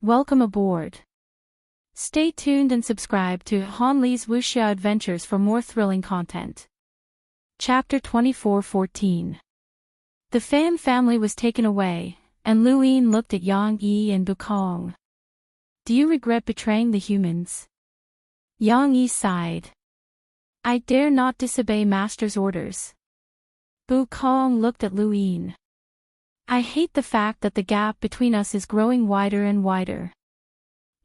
Welcome aboard. Stay tuned and subscribe to Han Li's Wuxia Adventures for more thrilling content. Chapter 24:14. The Fan family was taken away, and Lu Yin looked at Yang Yi and Bukong. Do you regret betraying the humans? Yang Yi sighed. I dare not disobey Master's orders. Bukong looked at Lu Yin. I hate the fact that the gap between us is growing wider and wider.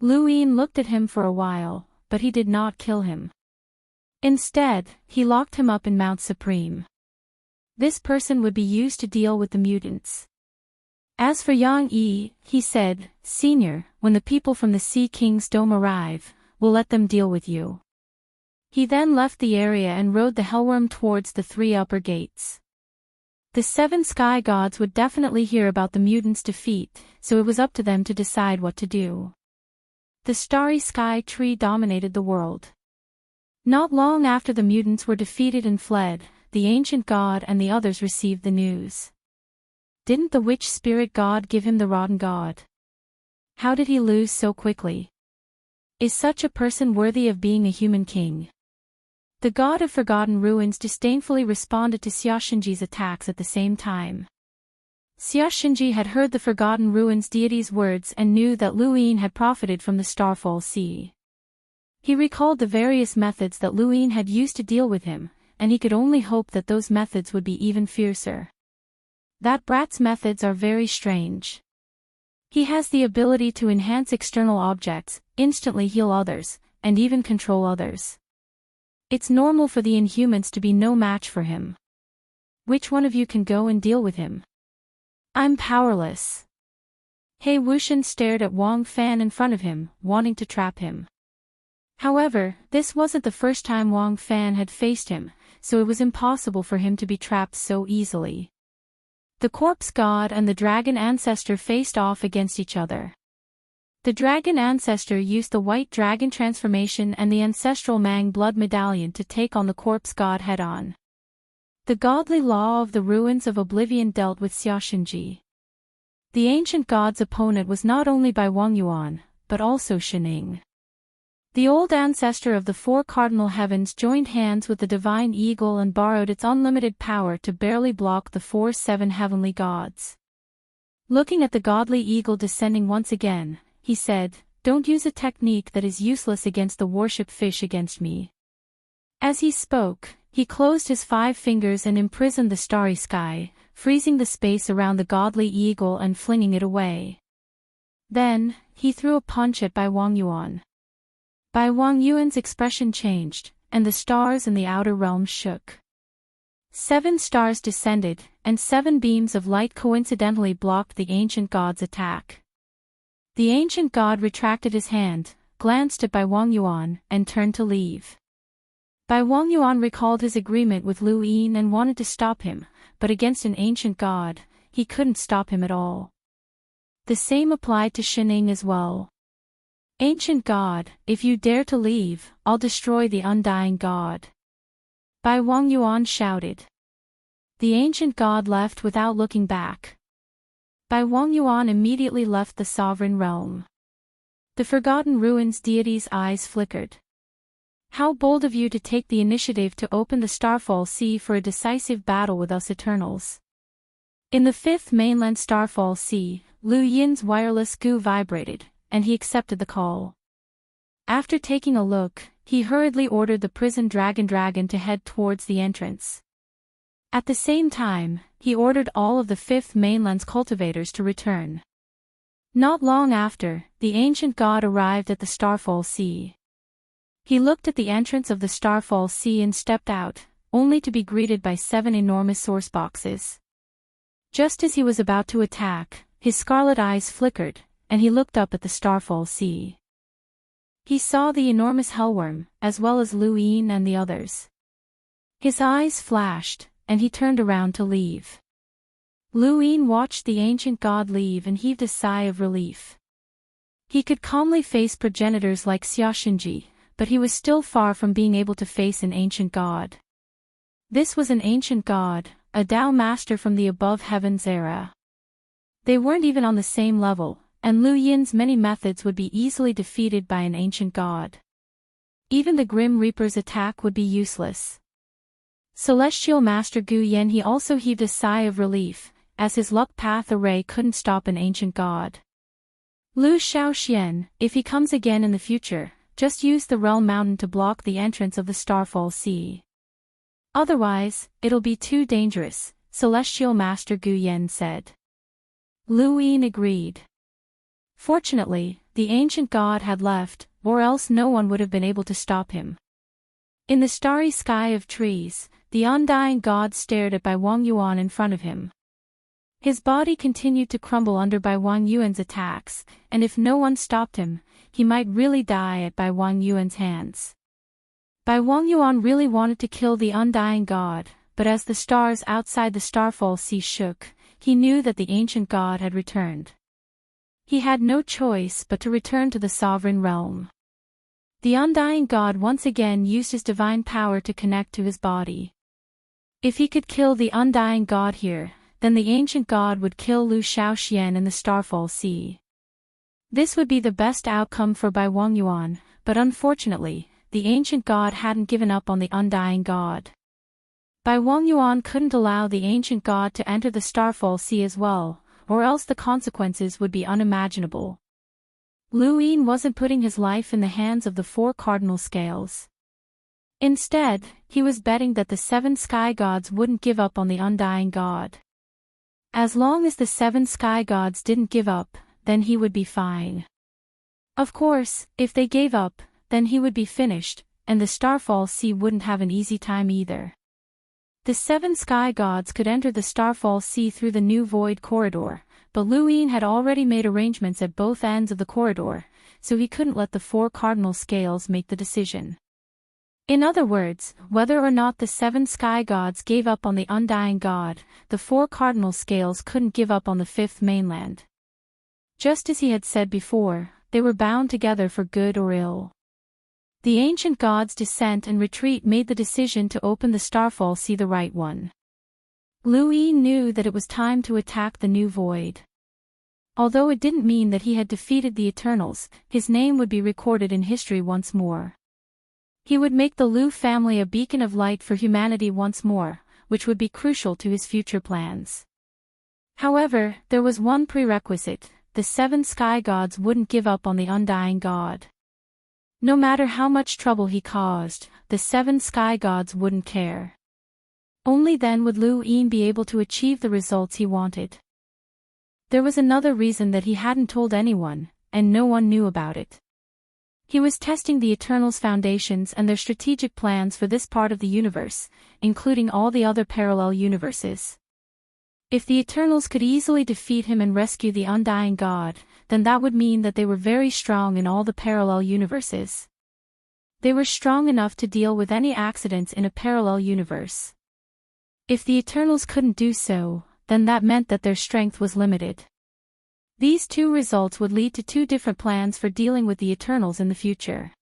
Lu Yin looked at him for a while, but he did not kill him. Instead, he locked him up in Mount Supreme. This person would be used to deal with the mutants. As for Yang Yi, he said, Senior, when the people from the Sea King's Dome arrive, we'll let them deal with you. He then left the area and rode the Hellworm towards the 3 upper gates. The 7 sky gods would definitely hear about the mutants' defeat, so it was up to them to decide what to do. The starry sky tree dominated the world. Not long after the mutants were defeated and fled, the ancient god and the others received the news. Didn't the witch spirit god give him the rotten god? How did he lose so quickly? Is such a person worthy of being a human king? The god of Forgotten Ruins disdainfully responded to Xiaoshenji's attacks at the same time. Xiaoshenji had heard the Forgotten Ruins deity's words and knew that Lu Yin had profited from the Starfall Sea. He recalled the various methods that Lu Yin had used to deal with him, and he could only hope that those methods would be even fiercer. That brat's methods are very strange. He has the ability to enhance external objects, instantly heal others, and even control others. It's normal for the Inhumans to be no match for him. Which one of you can go and deal with him? I'm powerless. He Wuxian stared at Wang Fan in front of him, wanting to trap him. However, this wasn't the first time Wang Fan had faced him, so it was impossible for him to be trapped so easily. The corpse god and the dragon ancestor faced off against each other. The dragon ancestor used the white dragon transformation and the ancestral Mang blood medallion to take on the corpse god head-on. The godly law of the ruins of oblivion dealt with Xiaoshenji. The ancient god's opponent was not only Bai Wangyuan, but also Shining. The old ancestor of the 4 cardinal heavens joined hands with the divine eagle and borrowed its unlimited power to barely block the 4-7 heavenly gods. Looking at the godly eagle descending once again, he said, Don't use a technique that is useless against the worship fish against me. As he spoke, he closed his 5 fingers and imprisoned the starry sky, freezing the space around the godly eagle and flinging it away. Then, he threw a punch at Bai Wangyuan. Bai Wangyuan's expression changed, and the stars in the outer realm shook. 7 stars descended, and 7 beams of light coincidentally blocked the ancient god's attack. The ancient god retracted his hand, glanced at Bai Wangyuan, and turned to leave. Bai Wangyuan recalled his agreement with Lu Yin and wanted to stop him, but against an ancient god, he couldn't stop him at all. The same applied to Shining as well. Ancient god, if you dare to leave, I'll destroy the undying god. Bai Wangyuan shouted. The ancient god left without looking back. Bai Wangyuan immediately left the sovereign realm. The Forgotten Ruins deity's eyes flickered. How bold of you to take the initiative to open the Starfall Sea for a decisive battle with us Eternals. In the 5th mainland Starfall Sea, Lu Yin's wireless goo vibrated, and he accepted the call. After taking a look, he hurriedly ordered the prison dragon to head towards the entrance. At the same time, he ordered all of the 5th mainland's cultivators to return. Not long after, the ancient god arrived at the Starfall Sea. He looked at the entrance of the Starfall Sea and stepped out, only to be greeted by 7 enormous source boxes. Just as he was about to attack, his scarlet eyes flickered, and he looked up at the Starfall Sea. He saw the enormous hellworm, as well as Lu Yin and the others. His eyes flashed, and he turned around to leave. Lu Yin watched the ancient god leave and heaved a sigh of relief. He could calmly face progenitors like Xiaoshenji, but he was still far from being able to face an ancient god. This was an ancient god, a Tao master from the above heavens era. They weren't even on the same level, and Lu Yin's many methods would be easily defeated by an ancient god. Even the Grim Reaper's attack would be useless. Celestial Master Gu Yen he also heaved a sigh of relief, as his luck path array couldn't stop an ancient god. Lu Shaoxian, if he comes again in the future, just use the Realm Mountain to block the entrance of the Starfall Sea. Otherwise, it'll be too dangerous, Celestial Master Gu Yen said. Lu Yin agreed. Fortunately, the ancient god had left, or else no one would have been able to stop him. In the starry sky of trees, the undying god stared at Bai Wang Yuan in front of him. His body continued to crumble under Bai Wang Yuan's attacks, and if no one stopped him, he might really die at Bai Wang Yuan's hands. Bai Wang Yuan really wanted to kill the undying god, but as the stars outside the Starfall Sea shook, he knew that the ancient god had returned. He had no choice but to return to the sovereign realm. The undying god once again used his divine power to connect to his body. If he could kill the undying god here, then the ancient god would kill Lu Shaoxian in the Starfall Sea. This would be the best outcome for Bai Wang Yuan, but unfortunately, the ancient god hadn't given up on the undying god. Bai Wang Yuan couldn't allow the ancient god to enter the Starfall Sea as well, or else the consequences would be unimaginable. Lu Yin wasn't putting his life in the hands of the 4 cardinal scales. Instead, he was betting that the 7 sky gods wouldn't give up on the undying god. As long as the 7 sky gods didn't give up, then he would be fine. Of course, if they gave up, then he would be finished, and the Starfall Sea wouldn't have an easy time either. The 7 sky gods could enter the Starfall Sea through the new void corridor, but Lu Yin had already made arrangements at both ends of the corridor, so he couldn't let the 4 cardinal scales make the decision. In other words, whether or not the 7 sky gods gave up on the undying god, the 4 cardinal scales couldn't give up on the 5th mainland. Just as he had said before, they were bound together for good or ill. The ancient god's descent and retreat made the decision to open the Starfall Sea the right one. Lu Yin knew that it was time to attack the new void. Although it didn't mean that he had defeated the Eternals, his name would be recorded in history once more. He would make the Lu family a beacon of light for humanity once more, which would be crucial to his future plans. However, there was one prerequisite: the 7 sky gods wouldn't give up on the undying god. No matter how much trouble he caused, the 7 sky gods wouldn't care. Only then would Lu Yin be able to achieve the results he wanted. There was another reason that he hadn't told anyone, and no one knew about it. He was testing the Eternals' foundations and their strategic plans for this part of the universe, including all the other parallel universes. If the Eternals could easily defeat him and rescue the undying god, then that would mean that they were very strong in all the parallel universes. They were strong enough to deal with any accidents in a parallel universe. If the Eternals couldn't do so, then that meant that their strength was limited. These 2 results would lead to 2 different plans for dealing with the Eternals in the future.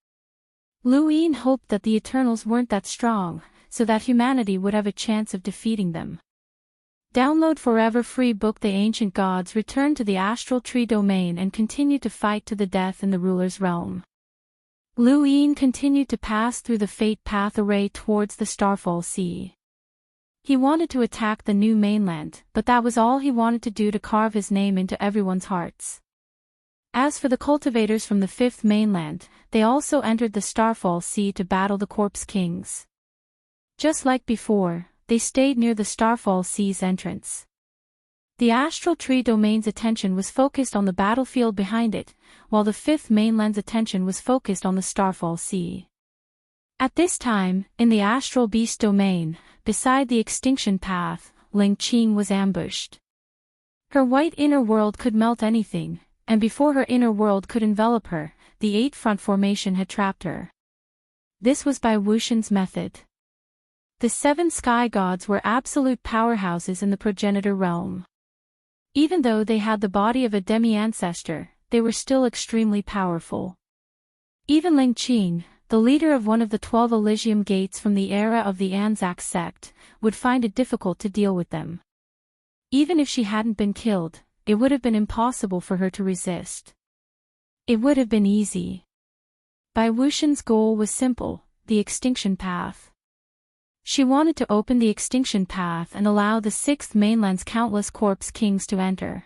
Lu Yin hoped that the Eternals weren't that strong, so that humanity would have a chance of defeating them. Download forever free book. The ancient gods returned to the astral tree domain and continued to fight to the death in the ruler's realm. Lu Yin continued to pass through the fate path array towards the Starfall Sea. He wanted to attack the new mainland, but that was all he wanted to do to carve his name into everyone's hearts. As for the cultivators from the 5th mainland, they also entered the Starfall Sea to battle the Corpse Kings. Just like before, they stayed near the Starfall Sea's entrance. The astral tree domain's attention was focused on the battlefield behind it, while the 5th mainland's attention was focused on the Starfall Sea. At this time, in the astral beast domain, beside the extinction path, Ling Qing was ambushed. Her white inner world could melt anything, and before her inner world could envelop her, the 8-front formation had trapped her. This was by Wuxian's method. The 7 sky gods were absolute powerhouses in the progenitor realm. Even though they had the body of a demi-ancestor, they were still extremely powerful. Even Ling Qing, the leader of one of the 12 Elysium gates from the era of the Anzac sect, would find it difficult to deal with them. Even if she hadn't been killed, it would have been impossible for her to resist. It would have been easy. Bai Wuxian's goal was simple, the extinction path. She wanted to open the extinction path and allow the Sixth Mainland's countless corpse kings to enter.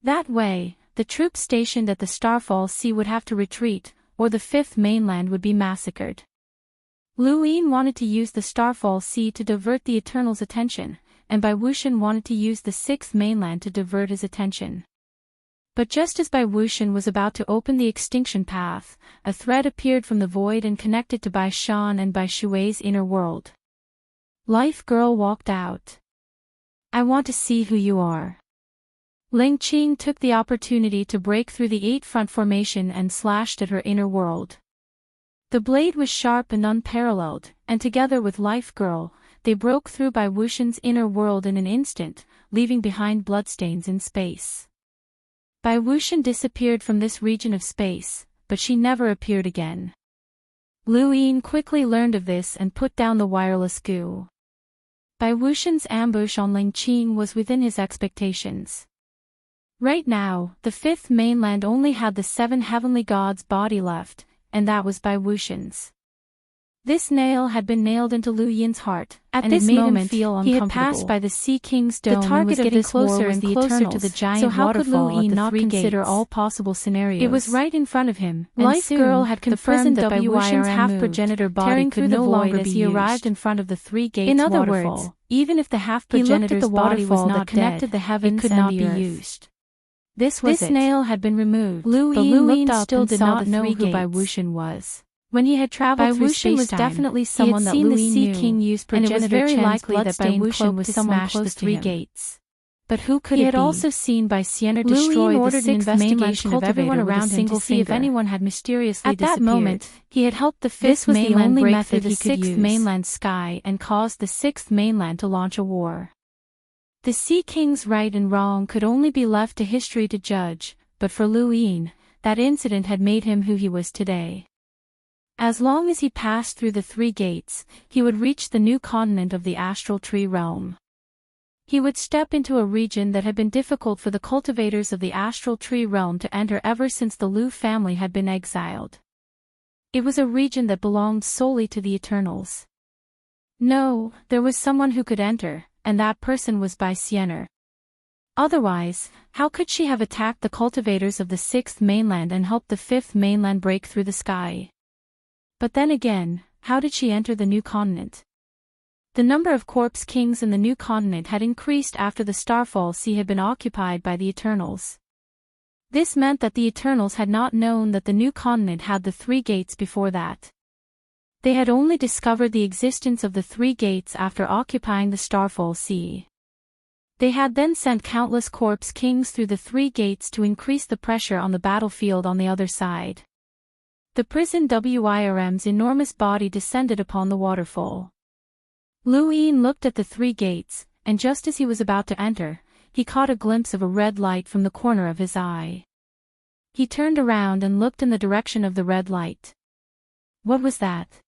That way, the troops stationed at the Starfall Sea would have to retreat, or the Fifth Mainland would be massacred. Lu Yin wanted to use the Starfall Sea to divert the Eternal's attention, and Bai Wuxian wanted to use the Sixth Mainland to divert his attention. But just as Bai Wuxian was about to open the extinction path, a thread appeared from the void and connected to Bai Shan and Bai Shui's inner world. Life Girl walked out. I want to see who you are. Ling Qing took the opportunity to break through the eight-front formation and slashed at her inner world. The blade was sharp and unparalleled, and together with Life Girl, they broke through Bai Wuxian's inner world in an instant, leaving behind bloodstains in space. Bai Wuxian disappeared from this region of space, but she never appeared again. Lu Yin quickly learned of this and put down the wireless goo. Bai Wuxian's ambush on Ling Qing was within his expectations. Right now, the Fifth Mainland only had the seven heavenly gods' body left, and that was Bai Wuxian's. This nail had been nailed into Lu Yin's heart, and it made him feel uncomfortable. He had passed by the Sea King's dome and was getting closer and closer to the giant waterfall at the three gates. Consider all possible scenarios? It was right in front of him, and Life Girl had confirmed that Bai Wuxian's half-progenitor body could no longer be used. As he arrived in front of the three gates waterfall. In other words, even if the half-progenitor's body was not connected the heavens it could not be used. This nail had been removed, but Lu Yin still did not know who Bai Wuxian was. When he had traveled through space-time, was definitely someone that Lu Yin knew, and it was very likely that Bai Wuxian was someone close to the gates. But who could it be? He had also seen Bai Siener destroy the Sixth Mainland of everyone around him to see if anyone had mysteriously disappeared. At that moment, he had helped the Fifth Mainland break through the Sixth Mainland sky and caused the Sixth Mainland to launch a war. The Sea King's right and wrong could only be left to history to judge, but for Lu Yin, that incident had made him who he was today. As long as he passed through the three gates, he would reach the new continent of the astral tree realm. He would step into a region that had been difficult for the cultivators of the astral tree realm to enter ever since the Lu family had been exiled. It was a region that belonged solely to the Eternals. No, there was someone who could enter, and that person was Bai Siener. Otherwise, how could she have attacked the cultivators of the Sixth Mainland and helped the Fifth Mainland break through the sky? But then again, how did she enter the new continent? The number of corpse kings in the new continent had increased after the Starfall Sea had been occupied by the Eternals. This meant that the Eternals had not known that the new continent had the three gates before that. They had only discovered the existence of the three gates after occupying the Starfall Sea. They had then sent countless corpse kings through the three gates to increase the pressure on the battlefield on the other side. The prison Wirm's enormous body descended upon the waterfall. Lu Yin looked at the three gates, and just as he was about to enter, he caught a glimpse of a red light from the corner of his eye. He turned around and looked in the direction of the red light. What was that?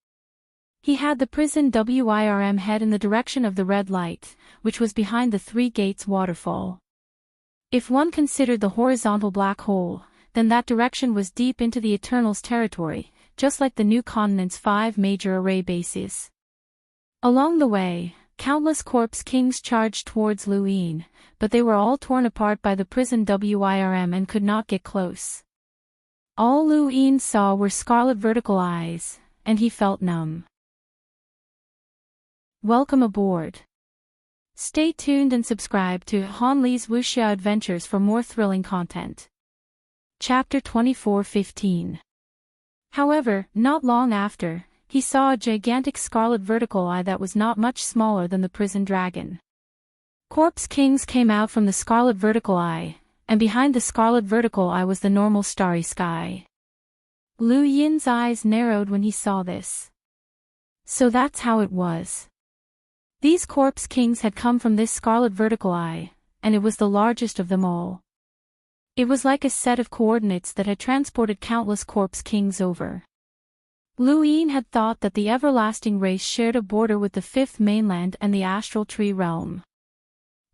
He had the prison Wirm head in the direction of the red light, which was behind the three gates waterfall. If one considered the horizontal black hole, then that direction was deep into the Eternals' territory, just like the new continent's 5 major array bases. Along the way, countless corpse kings charged towards Lu Yin, but they were all torn apart by the prison Wirm and could not get close. All Lu Yin saw were scarlet vertical eyes, and he felt numb. Welcome aboard. Stay tuned and subscribe to Han Li's Wuxia Adventures for more thrilling content. Chapter 24:15. However, not long after, he saw a gigantic scarlet vertical eye that was not much smaller than the prison dragon. Corpse kings came out from the scarlet vertical eye, and behind the scarlet vertical eye was the normal starry sky. Lu Yin's eyes narrowed when he saw this. So that's how it was. These corpse kings had come from this scarlet vertical eye, and it was the largest of them all. It was like a set of coordinates that had transported countless corpse kings over. Lu Yin had thought that the everlasting race shared a border with the Fifth Mainland and the astral tree realm.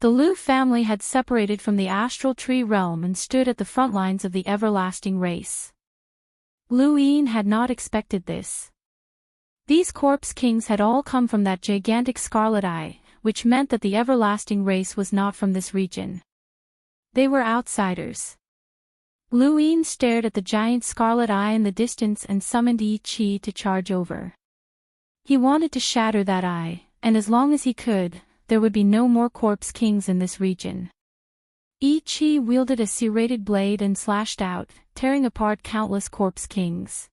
The Lu family had separated from the astral tree realm and stood at the front lines of the everlasting race. Lu Yin had not expected this. These corpse kings had all come from that gigantic scarlet eye, which meant that the everlasting race was not from this region. They were outsiders. Lu Yin stared at the giant scarlet eye in the distance and summoned Yi Qi to charge over. He wanted to shatter that eye, and as long as he could, there would be no more corpse kings in this region. Yi Qi wielded a serrated blade and slashed out, tearing apart countless corpse kings.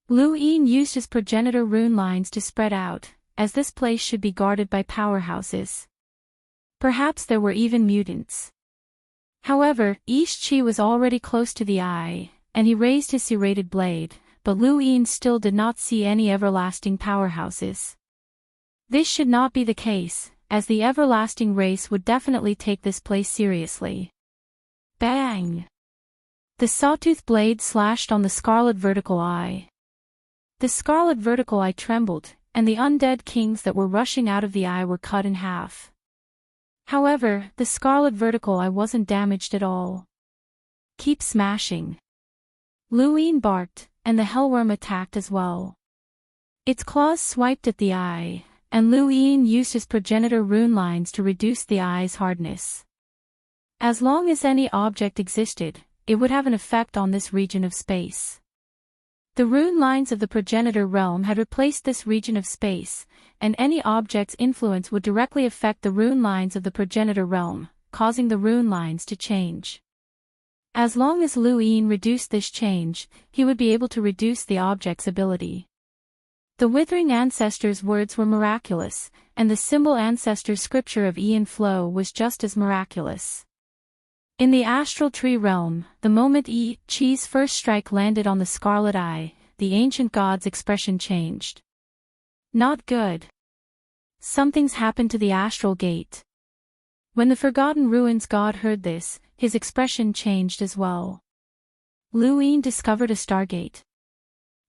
Lu Yin used his progenitor rune lines to spread out, as this place should be guarded by powerhouses. Perhaps there were even mutants. However, Yi Qi was already close to the eye, and he raised his serrated blade, but Lu Yin still did not see any everlasting powerhouses. This should not be the case, as the everlasting race would definitely take this place seriously. Bang! The sawtooth blade slashed on the scarlet vertical eye. The scarlet vertical eye trembled, and the undead kings that were rushing out of the eye were cut in half. However, the scarlet vertical eye wasn't damaged at all. Keep smashing. Lu Yin barked, and the hellworm attacked as well. Its claws swiped at the eye, and Lu Yin used his progenitor rune lines to reduce the eye's hardness. As long as any object existed, it would have an effect on this region of space. The rune lines of the progenitor realm had replaced this region of space, and any object's influence would directly affect the rune lines of the progenitor realm, causing the rune lines to change. As long as Lu Yin reduced this change, he would be able to reduce the object's ability. The Withering Ancestors' words were miraculous, and the symbol ancestor's scripture of Yi and Flow was just as miraculous. In the astral tree realm, the moment Yi Qi's first strike landed on the scarlet eye, the ancient god's expression changed. Not good. Something's happened to the astral gate. When the Forgotten Ruins god heard this, his expression changed as well. Lu Yin discovered a stargate.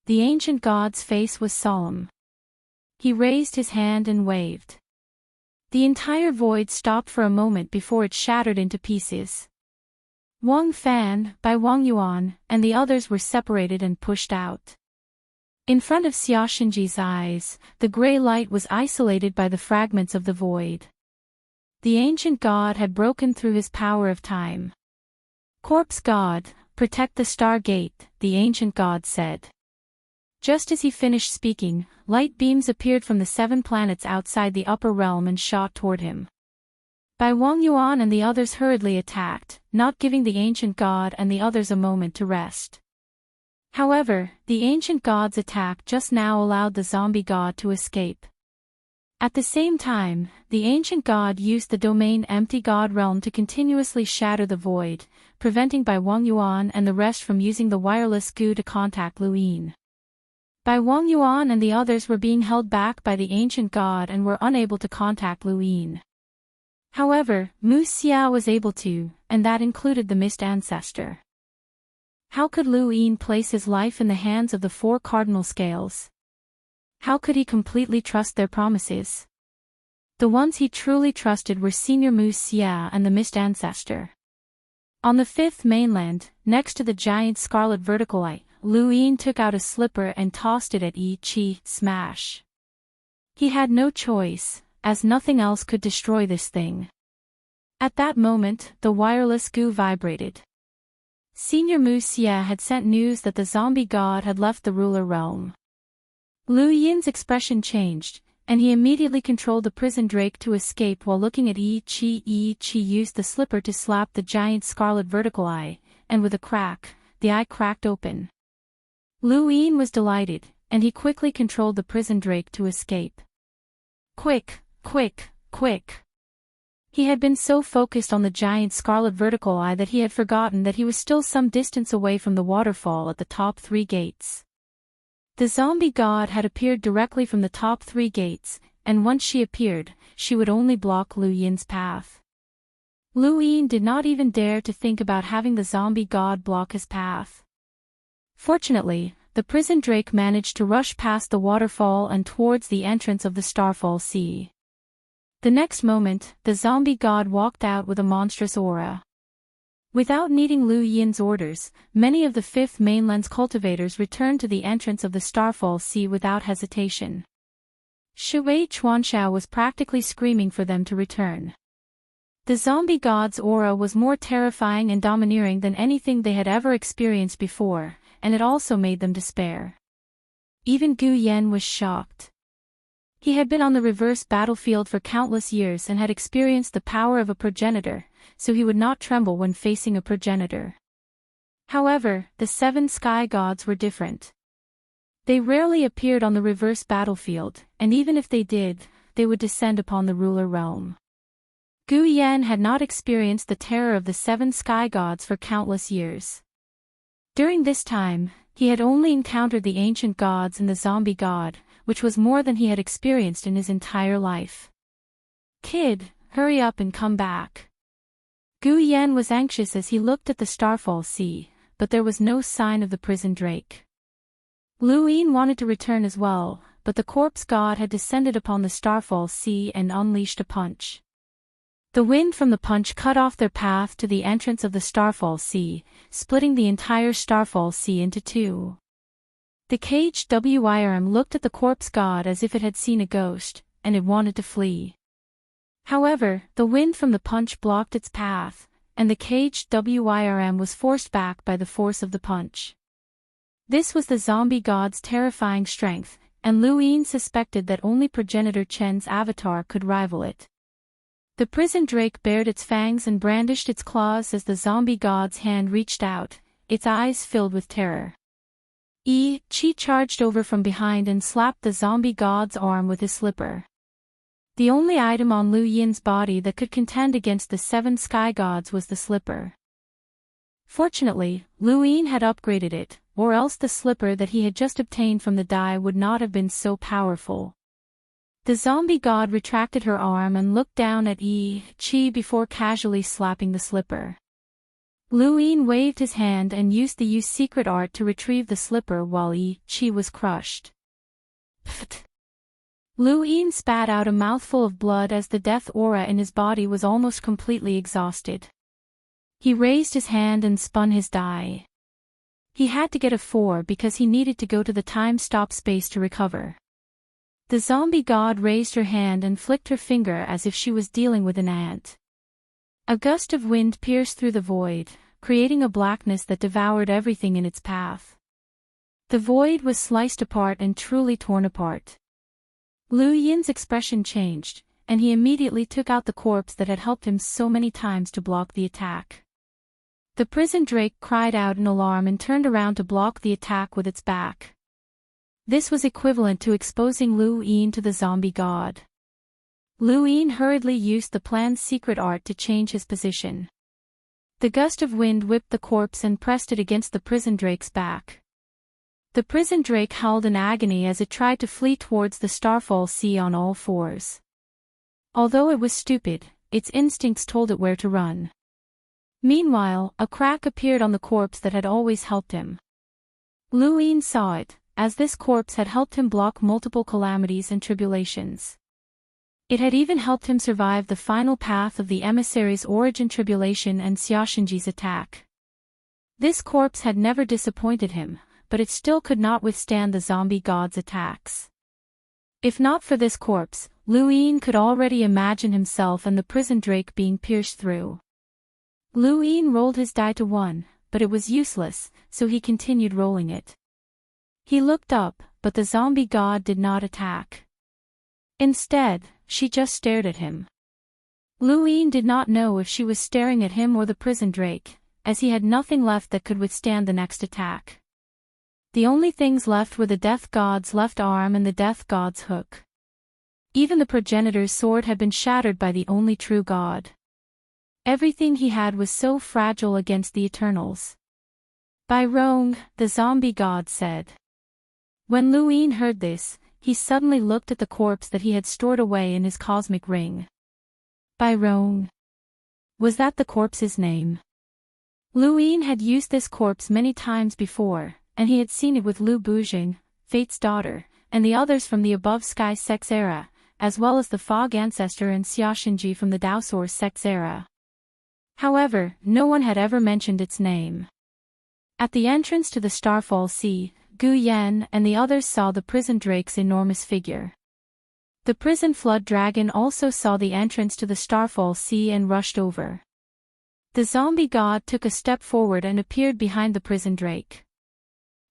The ancient god's face was solemn. He raised his hand and waved. The entire void stopped for a moment before it shattered into pieces. Wang Fan, by Wang Yuan, and the others were separated and pushed out. In front of Xia Xinji's eyes, the gray light was isolated by the fragments of the void. The ancient god had broken through his power of time. Corpse god, protect the Stargate, the ancient god said. Just as he finished speaking, light beams appeared from the 7 planets outside the upper realm and shot toward him. Bai Wang Yuan and the others hurriedly attacked, not giving the ancient god and the others a moment to rest. However, the ancient god's attack just now allowed the zombie god to escape. At the same time, the ancient god used the domain empty god realm to continuously shatter the void, preventing Bai Wang Yuan and the rest from using the wireless goo to contact Lu Yin. Bai Wang Yuan and the others were being held back by the ancient god and were unable to contact Lu Yin. However, Mu Xia was able to, and that included the mist ancestor. How could Lu Yin place his life in the hands of the 4 cardinal scales? How could he completely trust their promises? The ones he truly trusted were Senior Mu Xia and the mist ancestor. On the 5th mainland, next to the giant scarlet vertical eye, Lu Yin took out a slipper and tossed it at Yi Qi, smash. He had no choice, as nothing else could destroy this thing. At that moment, the wireless goo vibrated. Senior Mu Xia had sent news that the zombie god had left the ruler realm. Lu Yin's expression changed, and he immediately controlled the prison drake to escape while looking at Yi Qi. Yi Qi used the slipper to slap the giant scarlet vertical eye, and with a crack, the eye cracked open. Lu Yin was delighted, and he quickly controlled the prison drake to escape. Quick, quick, quick. He had been so focused on the giant scarlet vertical eye that he had forgotten that he was still some distance away from the waterfall at the top 3 gates. The zombie god had appeared directly from the top 3 gates, and once she appeared, she would only block Lu Yin's path. Lu Yin did not even dare to think about having the zombie god block his path. Fortunately, the prison drake managed to rush past the waterfall and towards the entrance of the Starfall Sea. The next moment, the zombie god walked out with a monstrous aura. Without needing Lu Yin's orders, many of the Fifth Mainland's cultivators returned to the entrance of the Starfall Sea without hesitation. Shui Chuanxiao was practically screaming for them to return. The zombie god's aura was more terrifying and domineering than anything they had ever experienced before, and it also made them despair. Even Gu Yan was shocked. He had been on the reverse battlefield for countless years and had experienced the power of a progenitor, so he would not tremble when facing a progenitor. However, the 7 sky gods were different. They rarely appeared on the reverse battlefield, and even if they did, they would descend upon the ruler realm. Gu Yan had not experienced the terror of the 7 sky gods for countless years. During this time, he had only encountered the ancient gods and the zombie god, which was more than he had experienced in his entire life. "Kid, hurry up and come back." Gu Yan was anxious as he looked at the Starfall Sea, but there was no sign of the prison drake. Lu Yin wanted to return as well, but the corpse god had descended upon the Starfall Sea and unleashed a punch. The wind from the punch cut off their path to the entrance of the Starfall Sea, splitting the entire Starfall Sea into 2. The caged WIRM looked at the corpse god as if it had seen a ghost, and it wanted to flee. However, the wind from the punch blocked its path, and the caged WIRM was forced back by the force of the punch. This was the zombie god's terrifying strength, and Lu Yin suspected that only progenitor Chen's avatar could rival it. The prison drake bared its fangs and brandished its claws as the zombie god's hand reached out, its eyes filled with terror. Qi charged over from behind and slapped the zombie god's arm with his slipper. The only item on Lu Yin's body that could contend against the 7 sky gods was the slipper. Fortunately, Lu Yin had upgraded it, or else the slipper that he had just obtained from the Dai would not have been so powerful. The zombie god retracted her arm and looked down at Qi before casually slapping the slipper. Lu Yin waved his hand and used the Yu's secret art to retrieve the slipper while Qi was crushed. Pfft. Lu Yin spat out a mouthful of blood as the death aura in his body was almost completely exhausted. He raised his hand and spun his die. He had to get a 4 because he needed to go to the time-stop space to recover. The zombie god raised her hand and flicked her finger as if she was dealing with an ant. A gust of wind pierced through the void, creating a blackness that devoured everything in its path. The void was sliced apart and truly torn apart. Lu Yin's expression changed, and he immediately took out the corpse that had helped him so many times to block the attack. The prison drake cried out in alarm and turned around to block the attack with its back. This was equivalent to exposing Lu Yin to the zombie god. Lu Yin hurriedly used the plan's secret art to change his position. The gust of wind whipped the corpse and pressed it against the prison drake's back. The prison drake howled in agony as it tried to flee towards the Starfall Sea on all 4s. Although it was stupid, its instincts told it where to run. Meanwhile, a crack appeared on the corpse that had always helped him. Lu Yin saw it, as this corpse had helped him block multiple calamities and tribulations. It had even helped him survive the final path of the emissary's origin tribulation and Xiaoshenji's attack. This corpse had never disappointed him, but it still could not withstand the zombie god's attacks. If not for this corpse, Lu Yin could already imagine himself and the prison drake being pierced through. Lu Yin rolled his die to 1, but it was useless, so he continued rolling it. He looked up, but the zombie god did not attack. Instead, she just stared at him. Lu Yin did not know if she was staring at him or the prison drake, as he had nothing left that could withstand the next attack. The only things left were the death god's left arm and the death god's hook. Even the progenitor's sword had been shattered by the only true god. Everything he had was so fragile against the Eternals. "By Rong," the zombie god said. When Lu Yin heard this, he suddenly looked at the corpse that he had stored away in his cosmic ring. By Rong. Was that the corpse's name? Lu Yin had used this corpse many times before, and he had seen it with Lu Bujing, Fate's daughter, and the others from the above sky sex era, as well as the Fog Ancestor and Xiaoshinji from the Daosource sect's era. However, no one had ever mentioned its name. At the entrance to the Starfall Sea, Gu Yan and the others saw the prison drake's enormous figure. The prison flood dragon also saw the entrance to the Starfall Sea and rushed over. The zombie god took a step forward and appeared behind the prison drake.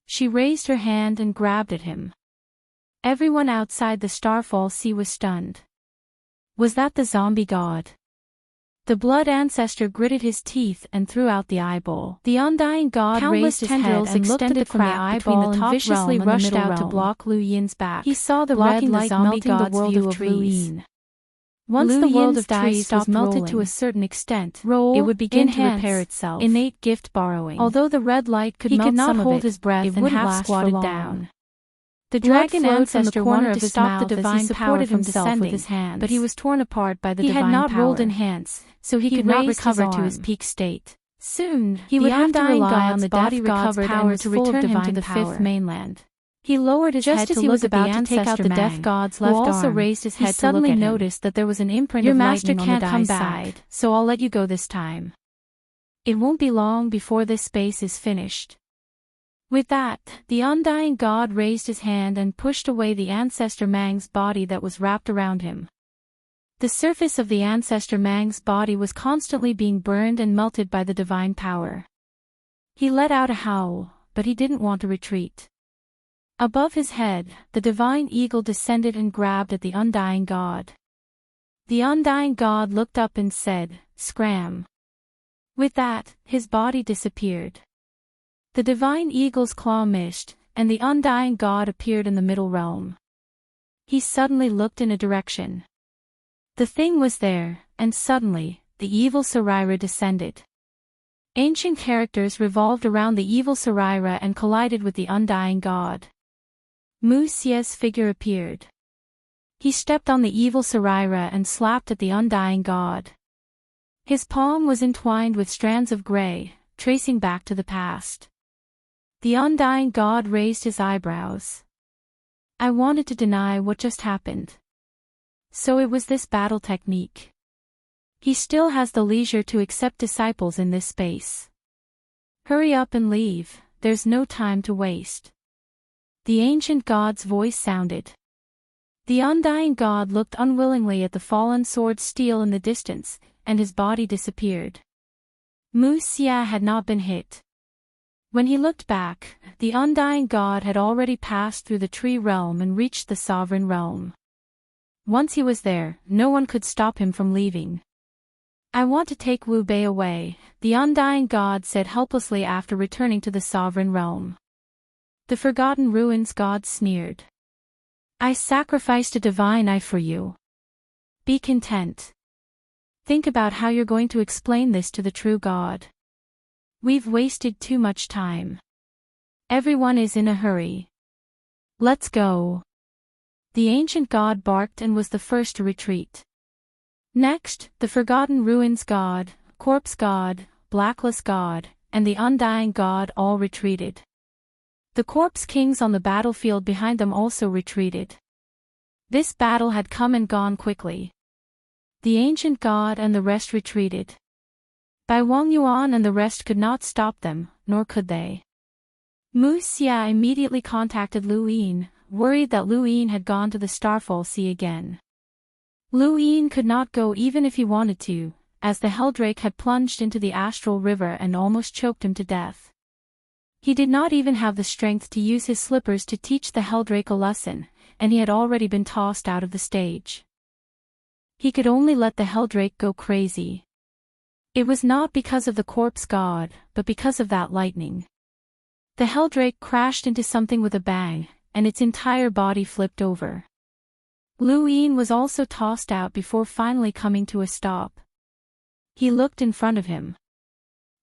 She raised her hand and grabbed at him. Everyone outside the Starfall Sea was stunned. Was that the zombie god? The blood ancestor gritted his teeth and threw out the eyeball. The undying god raised his head and looked at the crack between the top viciously realm rushed out to block Lu Yin's back. He saw the red light melting the world of trees. Once the world of trees was melted to a certain extent, it would begin to repair itself. Innate gift borrowing. Although the red light could melt some of it, his breath and half squatted down. The dragon ancestor wanted to stop the divine power from descending with his hands, but he was torn apart by the divine power. He had not rolled in hands, so he could not recover to his peak state. Soon, he would have to rely on the body recovered power to return him to the fifth mainland. He lowered his head to look about to take out the death god's left arm. Who also raised his head to look at him. He suddenly noticed that there was an imprint of lightning on the die side, so I'll let you go this time. It won't be long before this space is finished. With that, the undying god raised his hand and pushed away the ancestor Mang's body that was wrapped around him. The surface of the ancestor Mang's body was constantly being burned and melted by the divine power. He let out a howl, but he didn't want to retreat. Above his head, the divine eagle descended and grabbed at the undying god. The undying god looked up and said, "Scram." With that, his body disappeared. The divine eagle's claw missed, and the undying god appeared in the middle realm. He suddenly looked in a direction. The thing was there, and suddenly, the evil Sarira descended. Ancient characters revolved around the evil Sarira and collided with the undying god. Mu Xie's figure appeared. He stepped on the evil Sarira and slapped at the undying god. His palm was entwined with strands of gray, tracing back to the past. The undying god raised his eyebrows. I wanted to deny what just happened. So it was this battle technique. He still has the leisure to accept disciples in this space. Hurry up and leave, there's no time to waste. The ancient god's voice sounded. The undying god looked unwillingly at the fallen sword steel in the distance, and his body disappeared. Mu Xia had not been hit. When he looked back, the undying god had already passed through the tree realm and reached the sovereign realm. Once he was there, no one could stop him from leaving. I want to take Wu Bei away, the undying god said helplessly after returning to the sovereign realm. The Forgotten Ruins god sneered. I sacrificed a divine eye for you. Be content. Think about how you're going to explain this to the true God. We've wasted too much time. Everyone is in a hurry. Let's go. The ancient god barked and was the first to retreat. Next, the Forgotten Ruins god, Corpse god, Blacklist god, and the Undying god all retreated. The Corpse Kings on the battlefield behind them also retreated. This battle had come and gone quickly. The ancient god and the rest retreated. Bai Wang Yuan and the rest could not stop them, nor could they. Mu Xia immediately contacted Lu Yin, worried that Lu Yin had gone to the Starfall Sea again. Lu Yin could not go even if he wanted to, as the Helldrake had plunged into the astral river and almost choked him to death. He did not even have the strength to use his slippers to teach the Helldrake a lesson, and he had already been tossed out of the stage. He could only let the Helldrake go crazy. It was not because of the corpse god, but because of that lightning. The Helldrake crashed into something with a bang, and its entire body flipped over. Lu Yin was also tossed out before finally coming to a stop. He looked in front of him.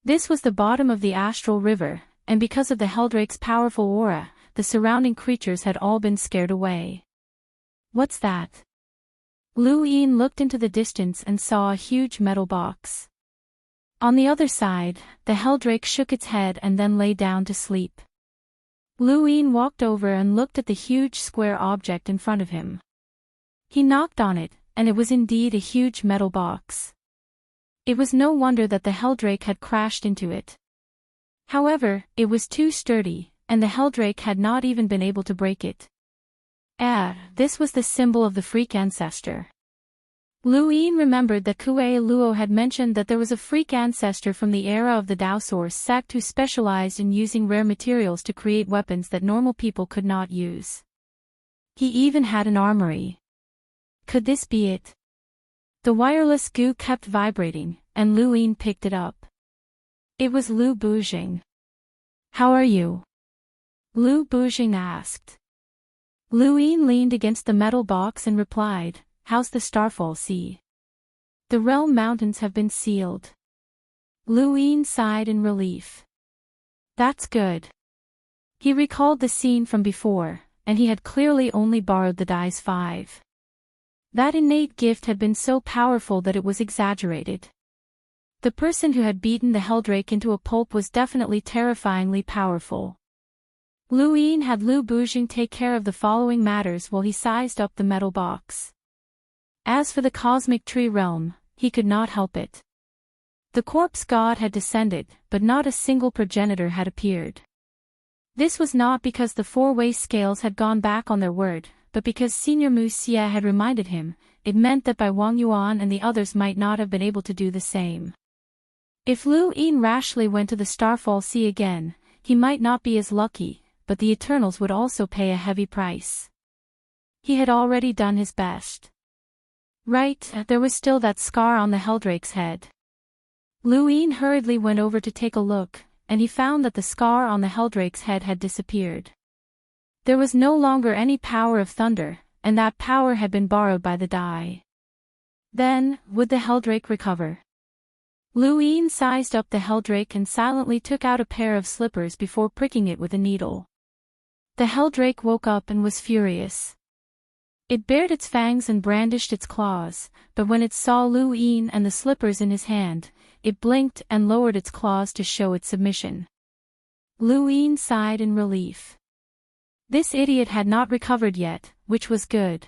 This was the bottom of the astral river, and because of the Helldrake's powerful aura, the surrounding creatures had all been scared away. What's that? Lu Yin looked into the distance and saw a huge metal box. On the other side, the Helldrake shook its head and then lay down to sleep. Lu Yin walked over and looked at the huge square object in front of him. He knocked on it, and it was indeed a huge metal box. It was no wonder that the Heldrake had crashed into it. However, it was too sturdy, and the Heldrake had not even been able to break it. This was the symbol of the freak ancestor. Luoyin remembered that Kuei Luo had mentioned that there was a freak ancestor from the era of the Daosaur sect who specialized in using rare materials to create weapons that normal people could not use. He even had an armory. Could this be it? The wireless goo kept vibrating, and Luoyin picked it up. It was Lu Bujing. "How are you?" Lu Bujing asked. Luoyin leaned against the metal box and replied, "How's the Starfall Sea? The realm mountains have been sealed." Luoyin sighed in relief. That's good. He recalled the scene from before, and he had clearly only borrowed the dice 5. That innate gift had been so powerful that it was exaggerated. The person who had beaten the Heldrake into a pulp was definitely terrifyingly powerful. Luoyin had Lu Bujing take care of the following matters while he sized up the metal box. As for the cosmic tree realm, he could not help it. The corpse god had descended, but not a single progenitor had appeared. This was not because the four-way scales had gone back on their word, but because Senior Mu Xie had reminded him. It meant that Bai Wang Yuan and the others might not have been able to do the same. If Luoyin rashly went to the Starfall Sea again, he might not be as lucky, but the Eternals would also pay a heavy price. He had already done his best. Right, there was still that scar on the Heldrake's head. Luoyin hurriedly went over to take a look, and he found that the scar on the Heldrake's head had disappeared. There was no longer any power of thunder, and that power had been borrowed by the die. Then, would the Heldrake recover? Luoyin sized up the Heldrake and silently took out a pair of slippers before pricking it with a needle. The Heldrake woke up and was furious. It bared its fangs and brandished its claws, but when it saw Luoyin and the slippers in his hand, it blinked and lowered its claws to show its submission. Luoyin sighed in relief. This idiot had not recovered yet, which was good.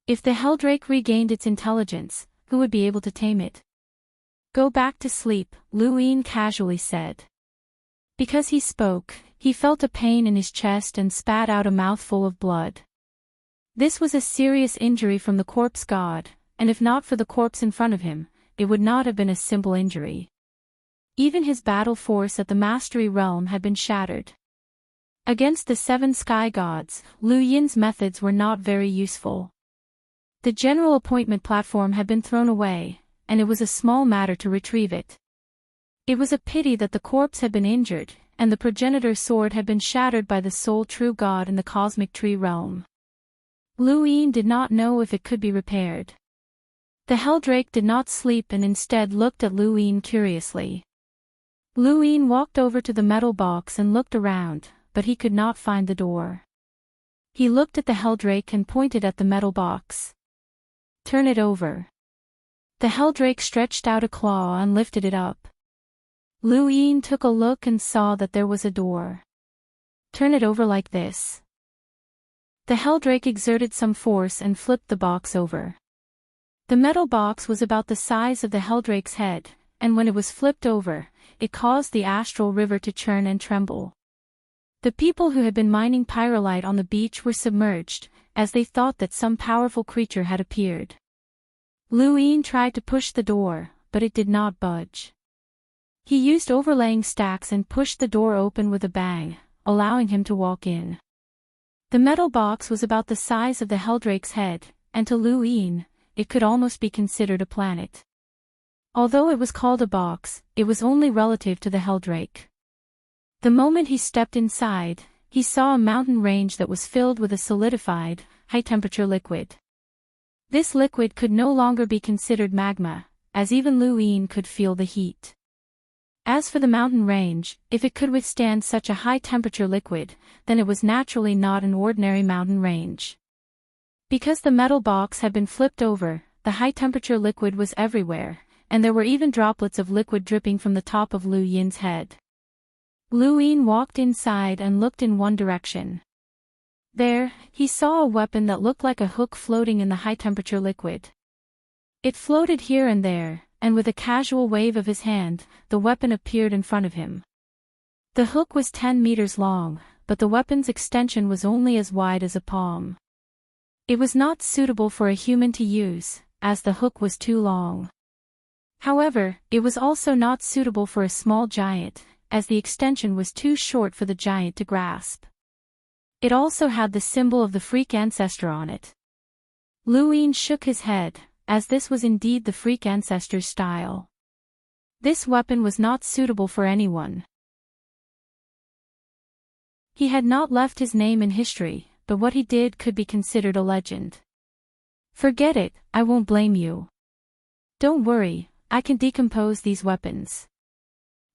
If the Heldrake regained its intelligence, who would be able to tame it? "Go back to sleep," Luoyin casually said. Because he spoke, he felt a pain in his chest and spat out a mouthful of blood. This was a serious injury from the corpse god, and if not for the corpse in front of him, it would not have been a simple injury. Even his battle force at the Mastery Realm had been shattered. Against the 7 sky gods, Luoyin's methods were not very useful. The general appointment platform had been thrown away, and it was a small matter to retrieve it. It was a pity that the corpse had been injured, and the progenitor sword had been shattered by the sole true god in the cosmic tree realm. Luoyin did not know if it could be repaired. The Heldrake did not sleep and instead looked at Luoyin curiously. Luoyin walked over to the metal box and looked around, but he could not find the door. He looked at the Heldrake and pointed at the metal box. "Turn it over." The Heldrake stretched out a claw and lifted it up. Luoyin took a look and saw that there was a door. "Turn it over like this." The Heldrake exerted some force and flipped the box over. The metal box was about the size of the Heldrake's head, and when it was flipped over, it caused the astral river to churn and tremble. The people who had been mining pyrolite on the beach were submerged, as they thought that some powerful creature had appeared. Luoyin tried to push the door, but it did not budge. He used overlaying stacks and pushed the door open with a bang, allowing him to walk in. The metal box was about the size of the Heldrake's head, and to Luoyin, it could almost be considered a planet. Although it was called a box, it was only relative to the Heldrake. The moment he stepped inside, he saw a mountain range that was filled with a solidified, high-temperature liquid. This liquid could no longer be considered magma, as even Luoyin could feel the heat. As for the mountain range, if it could withstand such a high-temperature liquid, then it was naturally not an ordinary mountain range. Because the metal box had been flipped over, the high-temperature liquid was everywhere, and there were even droplets of liquid dripping from the top of Luoyin's head. Luoyin walked inside and looked in one direction. There, he saw a weapon that looked like a hook floating in the high-temperature liquid. It floated here and there, and with a casual wave of his hand, the weapon appeared in front of him. The hook was 10 meters long, but the weapon's extension was only as wide as a palm. It was not suitable for a human to use, as the hook was too long. However, it was also not suitable for a small giant, as the extension was too short for the giant to grasp. It also had the symbol of the freak ancestor on it. Luin shook his head, as this was indeed the freak ancestor's style. This weapon was not suitable for anyone. He had not left his name in history, but what he did could be considered a legend. Forget it, I won't blame you. Don't worry, I can decompose these weapons.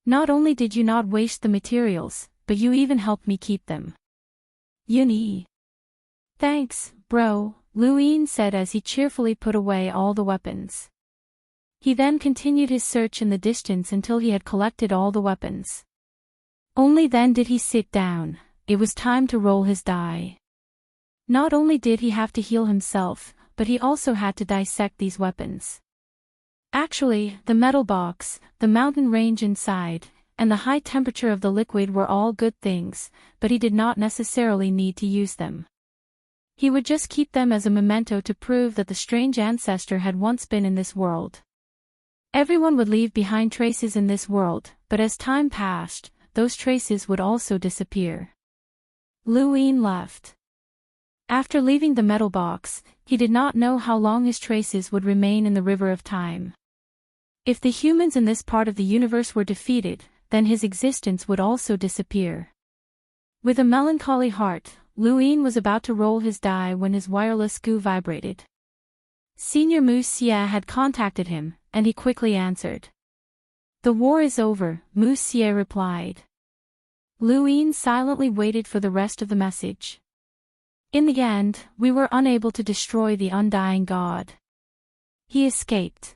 Not only did you not waste the materials, but you even helped me keep them. Yuni. Thanks, bro, Luin said as he cheerfully put away all the weapons. He then continued his search in the distance until he had collected all the weapons. Only then did he sit down. It was time to roll his die. Not only did he have to heal himself, but he also had to dissect these weapons. Actually, the metal box, the mountain range inside, and the high temperature of the liquid were all good things, but he did not necessarily need to use them. He would just keep them as a memento to prove that the strange ancestor had once been in this world. Everyone would leave behind traces in this world, but as time passed, those traces would also disappear. Luin left. After leaving the metal box, he did not know how long his traces would remain in the river of time. If the humans in this part of the universe were defeated, then his existence would also disappear. With a melancholy heart, Luin was about to roll his die when his wireless goo vibrated. Senior Mu Xie had contacted him, and he quickly answered. The war is over, Mu Xie replied. Luin silently waited for the rest of the message. In the end, we were unable to destroy the undying god. He escaped.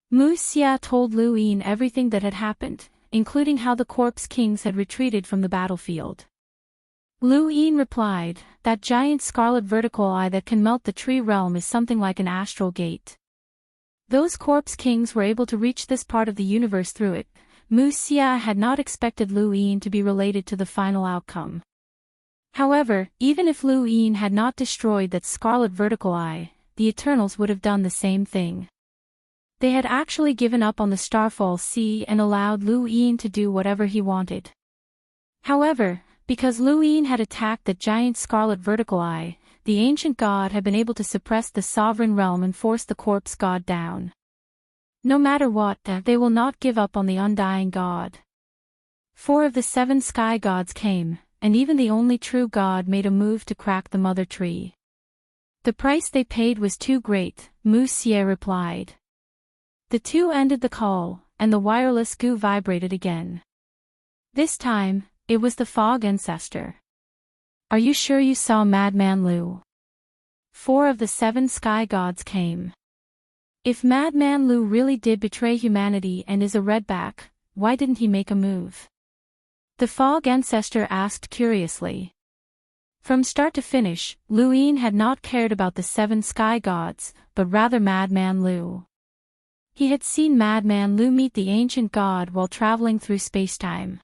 Mu Xie told Luin everything that had happened, including how the corpse kings had retreated from the battlefield. Luin replied, that giant scarlet vertical eye that can melt the tree realm is something like an astral gate. Those corpse kings were able to reach this part of the universe through it. Mu Xie had not expected Luin to be related to the final outcome. However, even if Luin had not destroyed that scarlet vertical eye, the Eternals would have done the same thing. They had actually given up on the Starfall Sea and allowed Luin to do whatever he wanted. However, because Luin had attacked that giant scarlet vertical eye, the ancient god had been able to suppress the sovereign realm and force the corpse god down. No matter what, they will not give up on the undying god. 4 of the 7 sky gods came, and even the only true god made a move to crack the mother tree. The price they paid was too great, Mu Xie replied. The two ended the call, and the wireless goo vibrated again. This time, it was the fog ancestor. Are you sure you saw Madman Lu? 4 of the 7 sky gods came. If Madman Lu really did betray humanity and is a redback, why didn't he make a move? The fog ancestor asked curiously. From start to finish, Luin had not cared about the 7 sky gods, but rather Madman Lu. He had seen Madman Lu meet the ancient god while traveling through spacetime.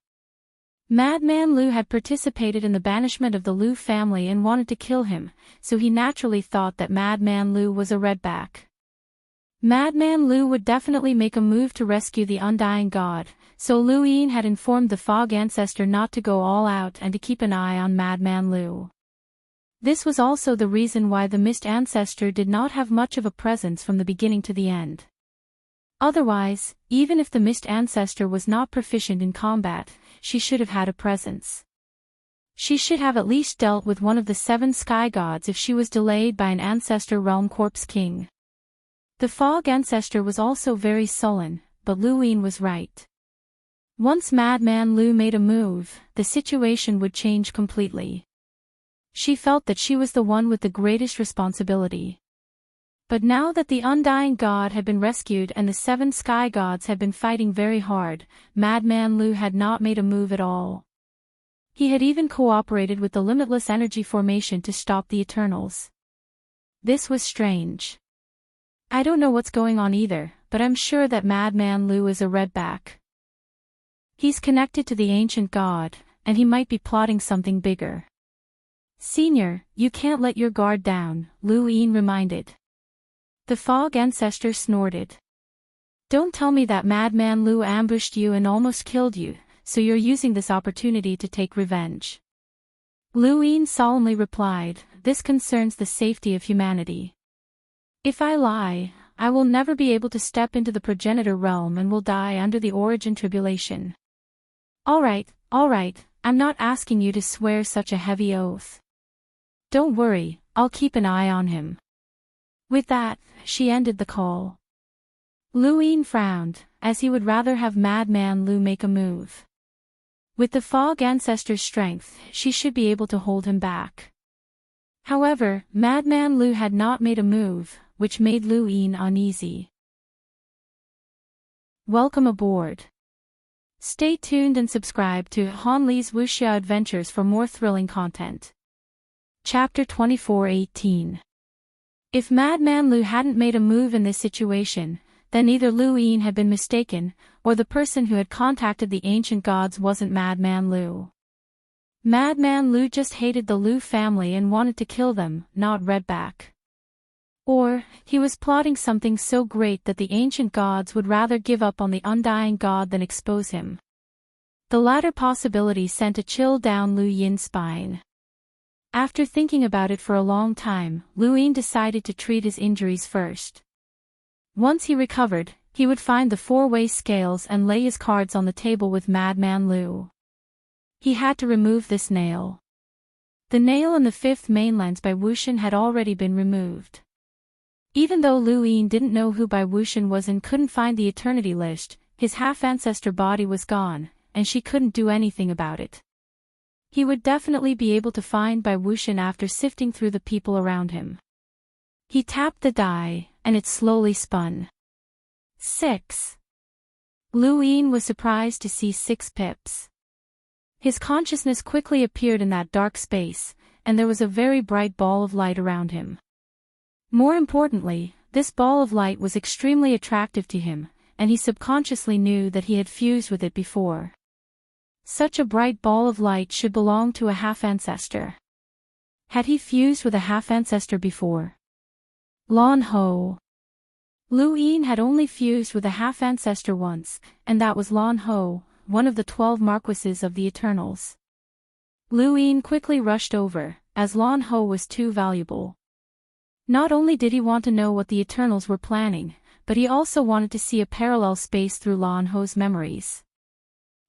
Madman Lu had participated in the banishment of the Lu family and wanted to kill him, so he naturally thought that Madman Lu was a redback. Madman Lu would definitely make a move to rescue the undying god, so Luin had informed the fog ancestor not to go all out and to keep an eye on Madman Lu. This was also the reason why the mist ancestor did not have much of a presence from the beginning to the end. Otherwise, even if the mist ancestor was not proficient in combat, she should have had a presence. She should have at least dealt with one of the 7 sky gods if she was delayed by an ancestor realm corpse king. The fog ancestor was also very sullen, but Luin was right. Once Madman Lu made a move, the situation would change completely. She felt that she was the one with the greatest responsibility. But now that the undying god had been rescued and the 7 sky gods had been fighting very hard, Madman Lu had not made a move at all. He had even cooperated with the limitless energy formation to stop the Eternals. This was strange. I don't know what's going on either, but I'm sure that Madman Lu is a redback. He's connected to the ancient god, and he might be plotting something bigger. Senior, you can't let your guard down, Lu Yin reminded. The fog ancestor snorted. Don't tell me that Madman Lu ambushed you and almost killed you, so you're using this opportunity to take revenge. Lu Yin solemnly replied, this concerns the safety of humanity. If I lie, I will never be able to step into the progenitor realm and will die under the origin tribulation. All right, I'm not asking you to swear such a heavy oath. Don't worry, I'll keep an eye on him. With that, she ended the call. Lu Yin frowned, as he would rather have Madman Lu make a move. With the fog ancestor's strength, she should be able to hold him back. However, Madman Lu had not made a move, which made Lu Yin uneasy. Welcome aboard. Stay tuned and subscribe to Han Li's Wuxia Adventures for more thrilling content. Chapter 24:18. If Madman Lu hadn't made a move in this situation, then either Lu Yin had been mistaken, or the person who had contacted the ancient gods wasn't Madman Lu. Madman Lu just hated the Lu family and wanted to kill them, not Redback. Or, he was plotting something so great that the ancient gods would rather give up on the undying god than expose him. The latter possibility sent a chill down Lu Yin's spine. After thinking about it for a long time, Lu Yin decided to treat his injuries first. Once he recovered, he would find the four-way scales and lay his cards on the table with Madman Lu. He had to remove this nail. The nail in the fifth mainlands by Wuxian had already been removed. Even though Lu Yin didn't know who Bai Wuxian was and couldn't find the eternity list, his half-ancestor body was gone, and she couldn't do anything about it. He would definitely be able to find Bai Wuxian after sifting through the people around him. He tapped the die, and it slowly spun. 6. Lu Yin was surprised to see 6 pips. His consciousness quickly appeared in that dark space, and there was a very bright ball of light around him. More importantly, this ball of light was extremely attractive to him, and he subconsciously knew that he had fused with it before. Such a bright ball of light should belong to a half-ancestor. Had he fused with a half-ancestor before? Lan Ho. Lu Yin had only fused with a half-ancestor once, and that was Lan Ho, one of the 12 marquises of the Eternals. Lu Yin quickly rushed over, as Lan Ho was too valuable. Not only did he want to know what the Eternals were planning, but he also wanted to see a parallel space through Lan Ho's memories.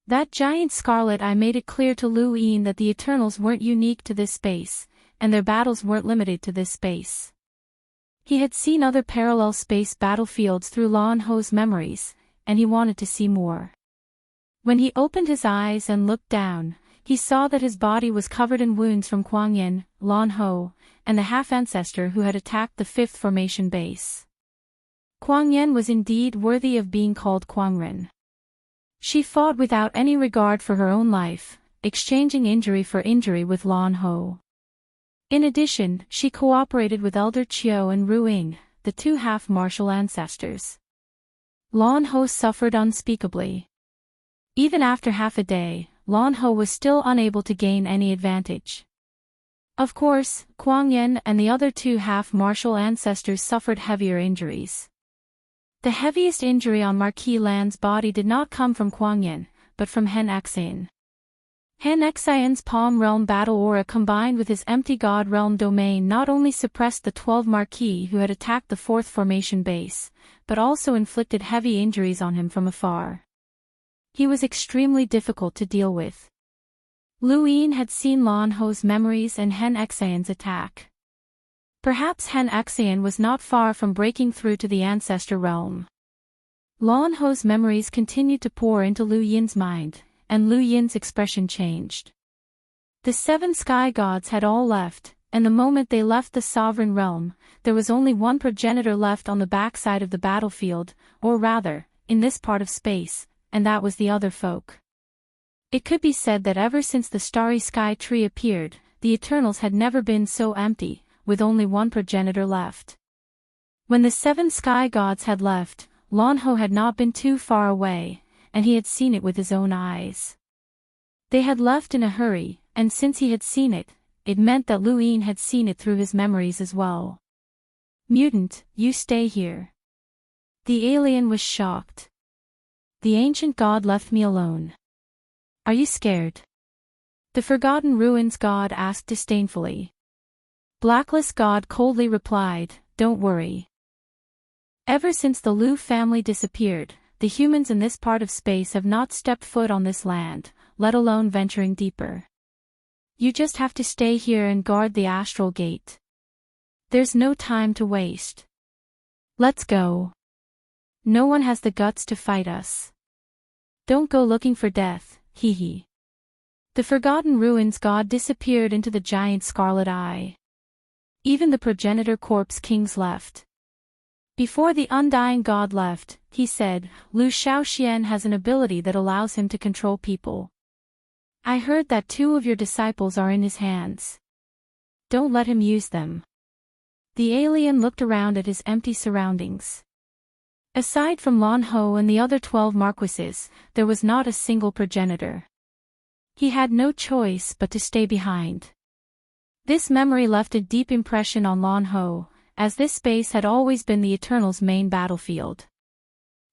That giant scarlet eye made it clear to Lu Yin that the Eternals weren't unique to this space, and their battles weren't limited to this space. He had seen other parallel space battlefields through Lan Ho's memories, and he wanted to see more. When he opened his eyes and looked down, he saw that his body was covered in wounds from Kuang Yin, Lan Ho, and the half-ancestor who had attacked the 5th formation base. Kuang Yin was indeed worthy of being called Kuang Ren. She fought without any regard for her own life, exchanging injury for injury with Lan Ho. In addition, she cooperated with Elder Qiu and Ru Ying, the 2 half-martial ancestors. Lan Ho suffered unspeakably. Even after half a day, Lan Ho was still unable to gain any advantage. Of course, Kuang Yin and the other 2 half-martial ancestors suffered heavier injuries. The heaviest injury on Marquis Lan's body did not come from Kuang Yin, but from Hen Xian. Hen Xian's Palm Realm battle aura combined with his empty God Realm domain not only suppressed the 12 Marquis who had attacked the 4th formation base, but also inflicted heavy injuries on him from afar. He was extremely difficult to deal with. Lu Yin had seen Lan Ho's memories and Hen Xian's attack. Perhaps Hen Xian was not far from breaking through to the ancestor realm. Lan Ho's memories continued to pour into Lu Yin's mind, and Lu Yin's expression changed. The 7 sky gods had all left, and the moment they left the sovereign realm, there was only one progenitor left on the backside of the battlefield, or rather, in this part of space, and that was the other folk. It could be said that ever since the starry sky tree appeared, the Eternals had never been so empty, with only one progenitor left. When the 7 sky gods had left, Lanho had not been too far away, and he had seen it with his own eyes. They had left in a hurry, and since he had seen it, it meant that Luin had seen it through his memories as well. "Mutant, you stay here." The alien was shocked. "The ancient god left me alone. Are you scared?" The Forgotten Ruins god asked disdainfully. Blacklist god coldly replied, "Don't worry. Ever since the Lu family disappeared, the humans in this part of space have not stepped foot on this land, let alone venturing deeper. You just have to stay here and guard the astral gate. There's no time to waste. Let's go. No one has the guts to fight us. Don't go looking for death, hee hee." The Forgotten Ruins god disappeared into the giant scarlet eye. Even the progenitor corpse kings left. Before the undying god left, he said, "Lu Shaoxian has an ability that allows him to control people. I heard that 2 of your disciples are in his hands. Don't let him use them." The alien looked around at his empty surroundings. Aside from Lanho and the other 12 marquises, there was not a single progenitor. He had no choice but to stay behind. This memory left a deep impression on Lanho, as this space had always been the Eternals' main battlefield.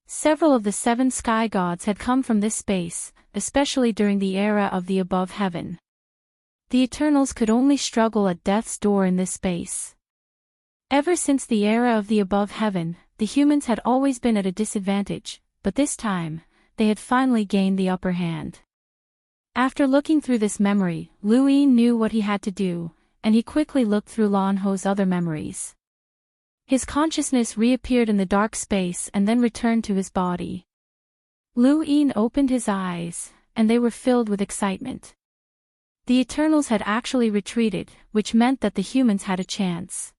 Several of the 7 sky gods had come from this space, especially during the era of the above heaven. The Eternals could only struggle at death's door in this space. Ever since the era of the above heaven, the humans had always been at a disadvantage, but this time, they had finally gained the upper hand. After looking through this memory, Luin knew what he had to do, and he quickly looked through Lanho's other memories. His consciousness reappeared in the dark space and then returned to his body. Luin opened his eyes, and they were filled with excitement. The Eternals had actually retreated, which meant that the humans had a chance.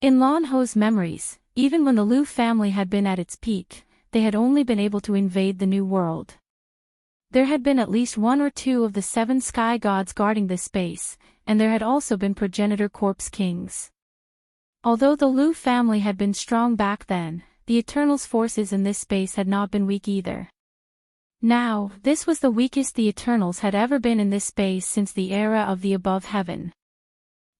In Lanho's memories, even when the Lu family had been at its peak, they had only been able to invade the New World. There had been at least 1 or 2 of the 7 sky gods guarding this space, and there had also been progenitor corpse kings. Although the Lu family had been strong back then, the Eternals' forces in this space had not been weak either. Now, this was the weakest the Eternals had ever been in this space since the era of the above heaven.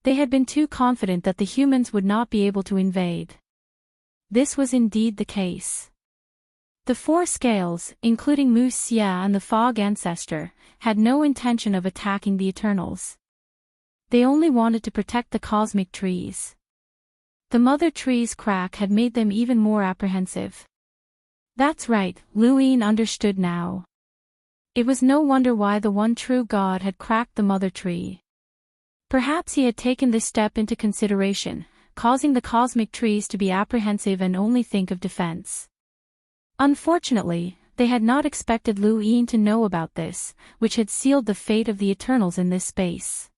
They had been too confident that the humans would not be able to invade. This was indeed the case. The 4 scales, including Mu Xia and the Fog Ancestor, had no intention of attacking the Eternals. They only wanted to protect the cosmic trees. The mother tree's crack had made them even more apprehensive. That's right, Luin understood now. It was no wonder why the one true god had cracked the mother tree. Perhaps he had taken this step into consideration, causing the cosmic trees to be apprehensive and only think of defense. Unfortunately, they had not expected Luin to know about this, which had sealed the fate of the Eternals in this space.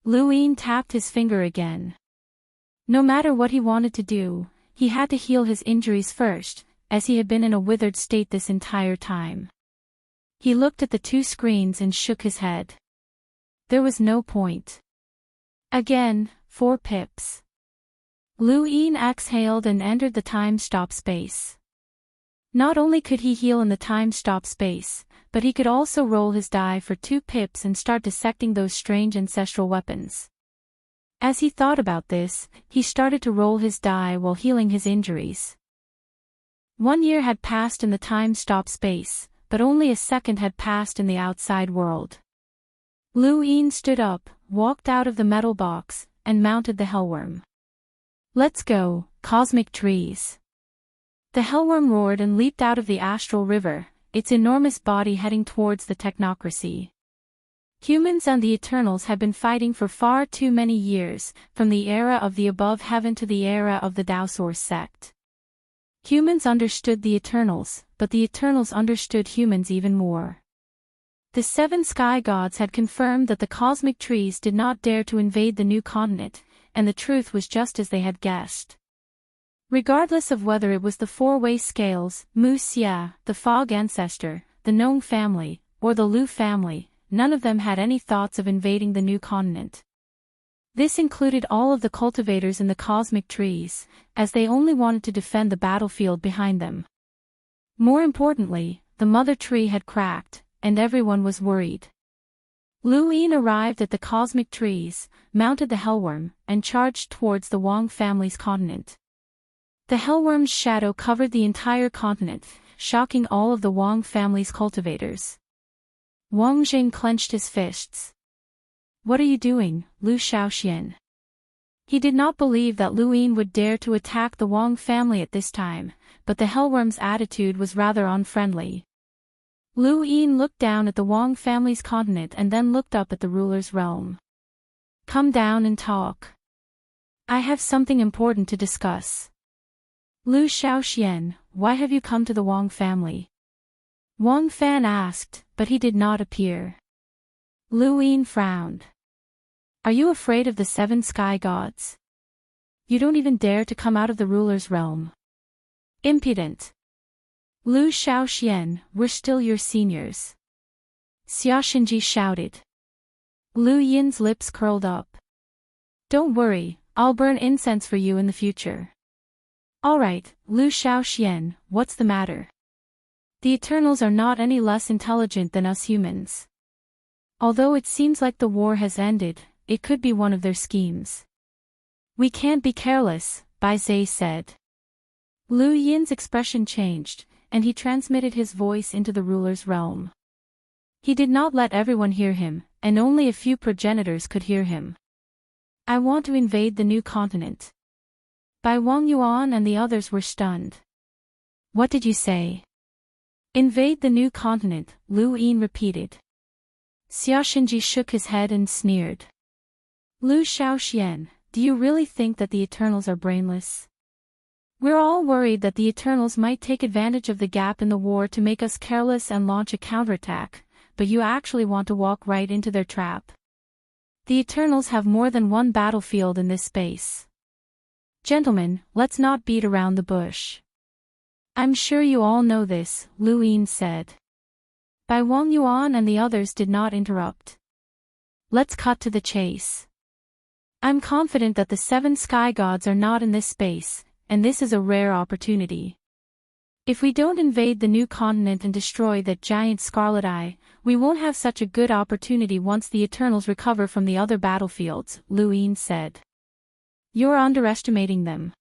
Luin tapped his finger again. No matter what he wanted to do, he had to heal his injuries first, as he had been in a withered state this entire time. He looked at the 2 screens and shook his head. There was no point. Again, 4 pips. Luin exhaled and entered the time-stop space. Not only could he heal in the time-stop space, but he could also roll his die for 2 pips and start dissecting those strange ancestral weapons. As he thought about this, he started to roll his die while healing his injuries. 1 year had passed in the time-stop space, but only a second had passed in the outside world. Luin stood up, walked out of the metal box, and mounted the hellworm. "Let's go, cosmic trees." The hellworm roared and leaped out of the astral river, its enormous body heading towards the technocracy. Humans and the Eternals had been fighting for far too many years, from the era of the above heaven to the era of the Daosaur sect. Humans understood the Eternals, but the Eternals understood humans even more. The 7 sky gods had confirmed that the cosmic trees did not dare to invade the new continent, and the truth was just as they had guessed. Regardless of whether it was the 4-way scales, Mu Xia, the Fog Ancestor, the Gnome family, or the Lu family, none of them had any thoughts of invading the new continent. This included all of the cultivators in the cosmic trees, as they only wanted to defend the battlefield behind them. More importantly, the mother tree had cracked, and everyone was worried. Lu Yin arrived at the cosmic trees, mounted the hellworm, and charged towards the Wang family's continent. The hellworm's shadow covered the entire continent, shocking all of the Wang family's cultivators. Wang Jing clenched his fists. "What are you doing, Lu Shaoxian?" He did not believe that Lu Yin would dare to attack the Wang family at this time, but the hellworm's attitude was rather unfriendly. Lu Yin looked down at the Wang family's continent and then looked up at the ruler's realm. "Come down and talk. I have something important to discuss." "Lu Shaoxian, why have you come to the Wang family?" Wang Fan asked, but he did not appear. Lu Yin frowned. "Are you afraid of the 7 sky gods? You don't even dare to come out of the ruler's realm. Impudent." "Lu Shaoxian, we're still your seniors," Xia Xinji shouted. Lu Yin's lips curled up. "Don't worry, I'll burn incense for you in the future." "Alright, Lu Shaoxian, what's the matter?" "The Eternals are not any less intelligent than us humans. Although it seems like the war has ended, it could be one of their schemes." "We can't be careless," Bai Zhe said. Lu Yin's expression changed, and he transmitted his voice into the ruler's realm. He did not let everyone hear him, and only a few progenitors could hear him. "I want to invade the new continent." Bai Wang Yuan and the others were stunned. "What did you say?" "Invade the new continent," Lu Yin repeated. Xia Xinji shook his head and sneered. "Lu Shaoxian, do you really think that the Eternals are brainless? We're all worried that the Eternals might take advantage of the gap in the war to make us careless and launch a counterattack, but you actually want to walk right into their trap. The Eternals have more than one battlefield in this space. Gentlemen, let's not beat around the bush. I'm sure you all know this," Lu Yin said. Bai Wang Yuan and the others did not interrupt. "Let's cut to the chase. I'm confident that the 7 sky gods are not in this space, and this is a rare opportunity. If we don't invade the new continent and destroy that giant scarlet eye, we won't have such a good opportunity once the Eternals recover from the other battlefields," Lu Yin said. "You're underestimating them."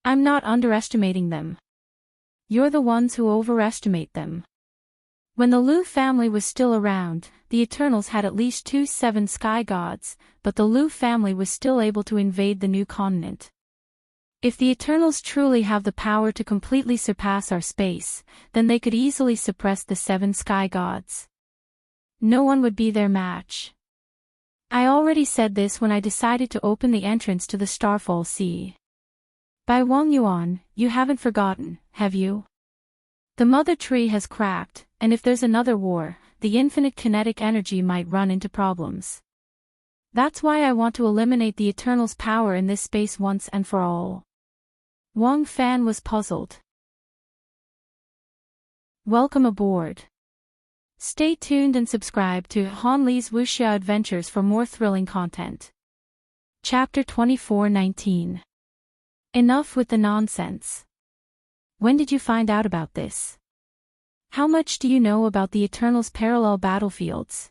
"I'm not underestimating them. You're the ones who overestimate them." When the Lu family was still around, the Eternals had at least 2 7 sky gods, but the Lu family was still able to invade the new continent. If the Eternals truly have the power to completely surpass our space, then they could easily suppress the 7 sky gods. No one would be their match. I already said this when I decided to open the entrance to the Starfall Sea. Bai Wang Yuan, you haven't forgotten, have you? The mother tree has cracked, and if there's another war, the infinite kinetic energy might run into problems. That's why I want to eliminate the Eternals' power in this space once and for all. Wang Fan was puzzled. Welcome aboard. Stay tuned and subscribe to Han Li's Wuxia Adventures for more thrilling content. Chapter 24:19. Enough with the nonsense. When did you find out about this? How much do you know about the Eternals' parallel battlefields?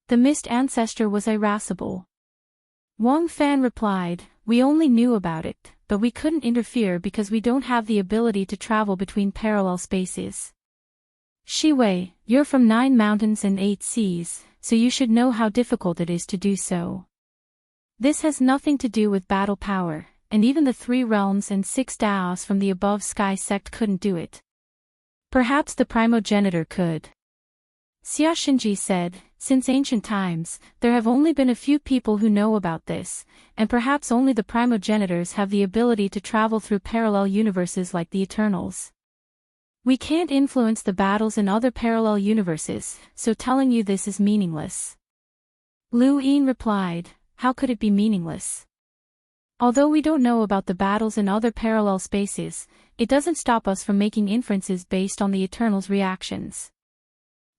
The mist ancestor was irascible. Wang Fan replied, "We only knew about it, but we couldn't interfere because we don't have the ability to travel between parallel spaces. Shi Wei, you're from 9 mountains and 8 seas, so you should know how difficult it is to do so. This has nothing to do with battle power, and even the 3 realms and 6 Daos from the above sky sect couldn't do it. Perhaps the primogenitor could." Xia Xinji said, "Since ancient times, there have only been a few people who know about this, and perhaps only the primogenitors have the ability to travel through parallel universes like the Eternals. We can't influence the battles in other parallel universes, so telling you this is meaningless." Lu Yin replied, "How could it be meaningless? Although we don't know about the battles in other parallel spaces, it doesn't stop us from making inferences based on the Eternals' reactions.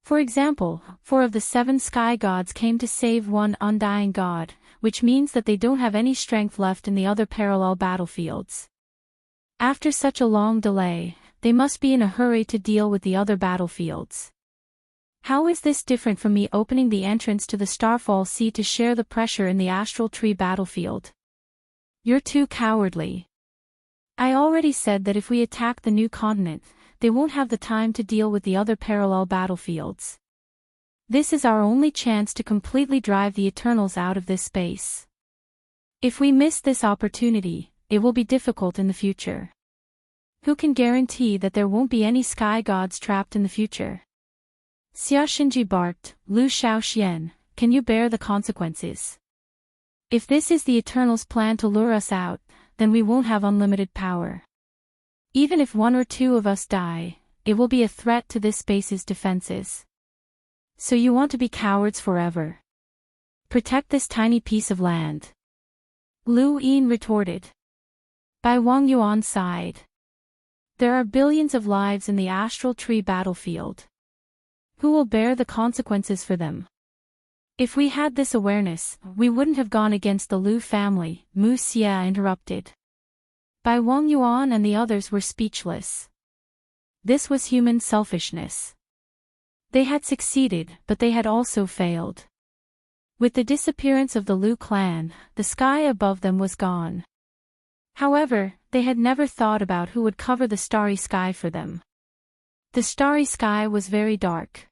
For example, 4 of the 7 sky gods came to save one undying god, which means that they don't have any strength left in the other parallel battlefields. After such a long delay, they must be in a hurry to deal with the other battlefields. How is this different from me opening the entrance to the Starfall Sea to share the pressure in the astral tree battlefield? You're too cowardly. I already said that if we attack the new continent, they won't have the time to deal with the other parallel battlefields. This is our only chance to completely drive the Eternals out of this space. If we miss this opportunity, it will be difficult in the future. Who can guarantee that there won't be any sky gods trapped in the future? Xia Xinji barked, Lu Shaoxian, can you bear the consequences? If this is the Eternals' plan to lure us out, then we won't have unlimited power. Even if 1 or 2 of us die, it will be a threat to this space's defenses. So you want to be cowards forever? Protect this tiny piece of land. Lu Yin retorted. Bai Wangyuan sighed. There are billions of lives in the astral tree battlefield. Who will bear the consequences for them? If we had this awareness, we wouldn't have gone against the Lu family, Mu Xia interrupted. Bai Wangyuan and the others were speechless. This was human selfishness. They had succeeded, but they had also failed. With the disappearance of the Lu clan, the sky above them was gone. However, they had never thought about who would cover the starry sky for them. The starry sky was very dark.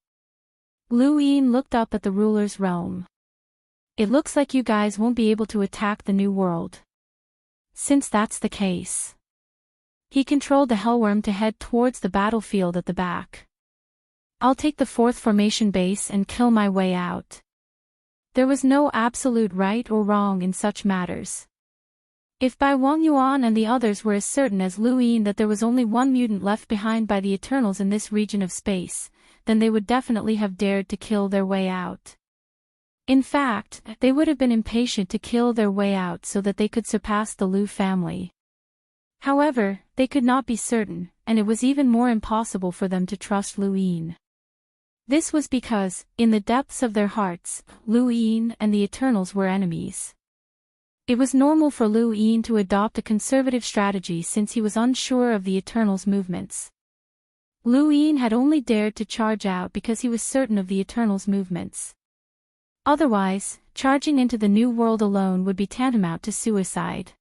Lu Yin looked up at the ruler's realm. It looks like you guys won't be able to attack the new world. Since that's the case. He controlled the Hellworm to head towards the battlefield at the back. I'll take the 4th formation base and kill my way out. There was no absolute right or wrong in such matters. If Bai Wangyuan and the others were as certain as Lu Yin that there was only 1 mutant left behind by the Eternals in this region of space, then they would definitely have dared to kill their way out. In fact, they would have been impatient to kill their way out so that they could surpass the Lu family. However, they could not be certain, and it was even more impossible for them to trust Lu Yin. This was because, in the depths of their hearts, Lu Yin and the Eternals were enemies. It was normal for Lu Yin to adopt a conservative strategy since he was unsure of the Eternals' movements. Lu Yin had only dared to charge out because he was certain of the Eternals' movements. Otherwise, charging into the new world alone would be tantamount to suicide.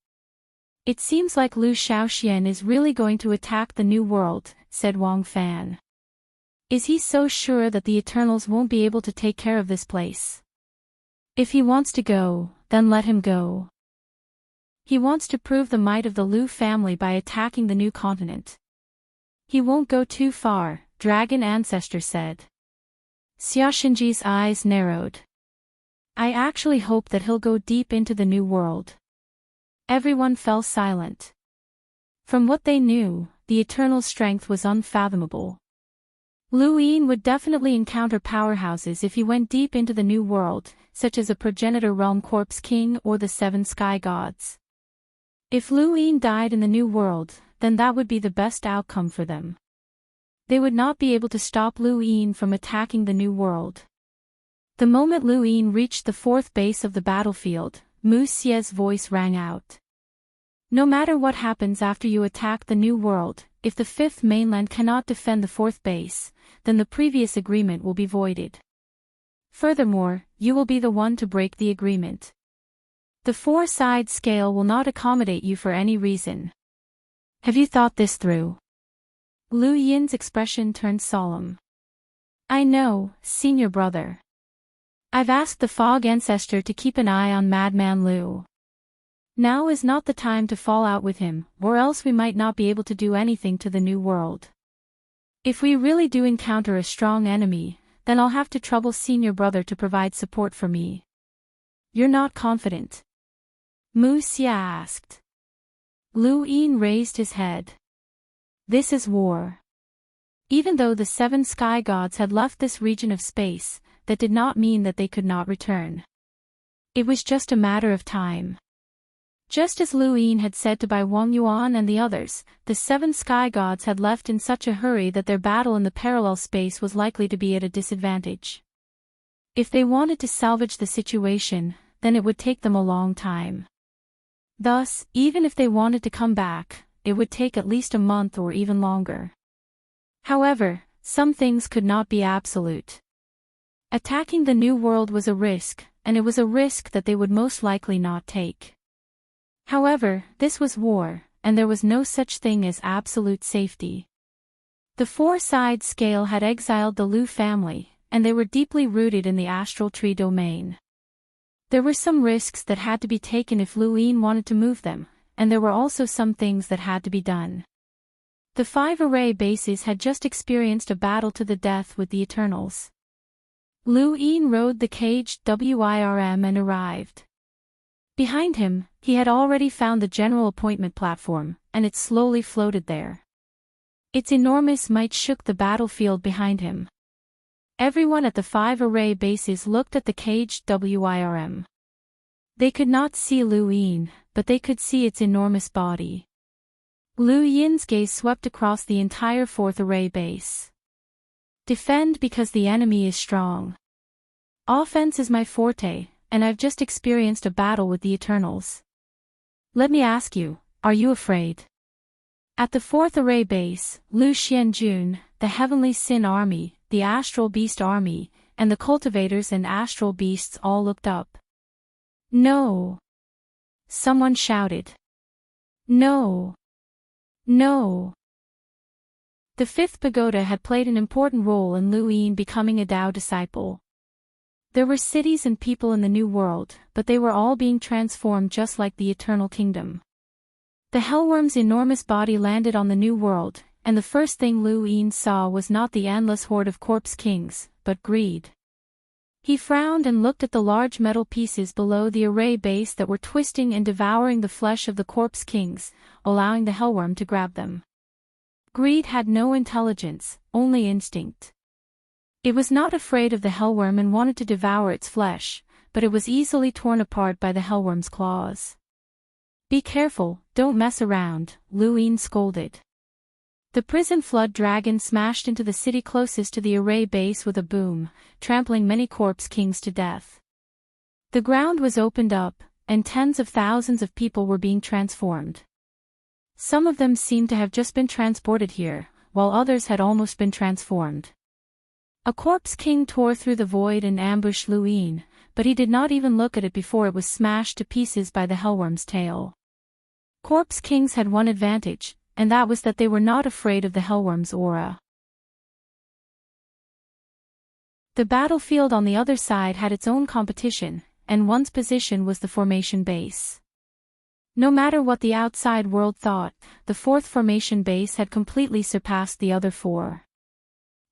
It seems like Lu Shaoxian is really going to attack the new world, said Wang Fan. Is he so sure that the Eternals won't be able to take care of this place? If he wants to go, then let him go. He wants to prove the might of the Lu family by attacking the new continent. He won't go too far, Dragon Ancestor said. Xia Xinji's eyes narrowed. I actually hope that he'll go deep into the new world. Everyone fell silent. From what they knew, the Eternal strength was unfathomable. Lu Yin would definitely encounter powerhouses if he went deep into the new world, such as a progenitor realm corpse king or the 7 sky gods. If Lu Yin died in the new world, then that would be the best outcome for them. They would not be able to stop Lu Yin from attacking the new world. The moment Lu Yin reached the 4th base of the battlefield, Mu Xia's voice rang out. No matter what happens after you attack the new world, if the 5th mainland cannot defend the 4th base, then the previous agreement will be voided. Furthermore, you will be the one to break the agreement. The 4-side scale will not accommodate you for any reason. Have you thought this through? Lu Yin's expression turned solemn. I know, senior brother. I've asked the Fog Ancestor to keep an eye on Madman Lu. Now is not the time to fall out with him, or else we might not be able to do anything to the new world. If we really do encounter a strong enemy, then I'll have to trouble senior brother to provide support for me. You're not confident? Mu Xia asked. Lu Yin raised his head. This is war. Even though the 7 sky gods had left this region of space, that did not mean that they could not return. It was just a matter of time. Just as Lu Yin had said to Bai Wangyuan and the others, the 7 sky gods had left in such a hurry that their battle in the parallel space was likely to be at a disadvantage. If they wanted to salvage the situation, then it would take them a long time. Thus, even if they wanted to come back, it would take at least a month or even longer. However, some things could not be absolute. Attacking the New World was a risk, and it was a risk that they would most likely not take. However, this was war, and there was no such thing as absolute safety. The 4-side scale had exiled the Lu family, and they were deeply rooted in the astral tree domain. There were some risks that had to be taken if Lu Yin wanted to move them, and there were also some things that had to be done. The 5 array bases had just experienced a battle to the death with the Eternals. Lu Yin rode the caged WIRM and arrived. Behind him, he had already found the general appointment platform, and it slowly floated there. Its enormous might shook the battlefield behind him. Everyone at the 5 array bases looked at the caged WIRM. They could not see Lu Yin, but they could see its enormous body. Lu Yin's gaze swept across the entire 4th array base. Defend because the enemy is strong. Offense is my forte, and I've just experienced a battle with the Eternals. Let me ask you, are you afraid? At the 4th array base, Lu Xianjun, the Heavenly Sin Army, the Astral Beast Army, and the Cultivators and Astral Beasts all looked up. No! Someone shouted. No! No! The 5th pagoda had played an important role in Lu Yin becoming a Tao disciple. There were cities and people in the New World, but they were all being transformed just like the Eternal Kingdom. The Hellworm's enormous body landed on the New World, and the first thing Lu Yin saw was not the endless horde of corpse kings, but greed. He frowned and looked at the large metal pieces below the array base that were twisting and devouring the flesh of the corpse kings, allowing the Hellworm to grab them. Greed had no intelligence, only instinct. It was not afraid of the Hellworm and wanted to devour its flesh, but it was easily torn apart by the Hellworm's claws. Be careful, don't mess around, Lu Yin scolded. The prison flood dragon smashed into the city closest to the array base with a boom, trampling many corpse kings to death. The ground was opened up, and tens of thousands of people were being transformed. Some of them seemed to have just been transported here, while others had almost been transformed. A corpse king tore through the void and ambushed Lu Yin, but he did not even look at it before it was smashed to pieces by the Hellworm's tail. Corpse kings had one advantage, and that was that they were not afraid of the Hellworm's aura. The battlefield on the other side had its own competition, and one's position was the formation base. No matter what the outside world thought, the 4th formation base had completely surpassed the other 4.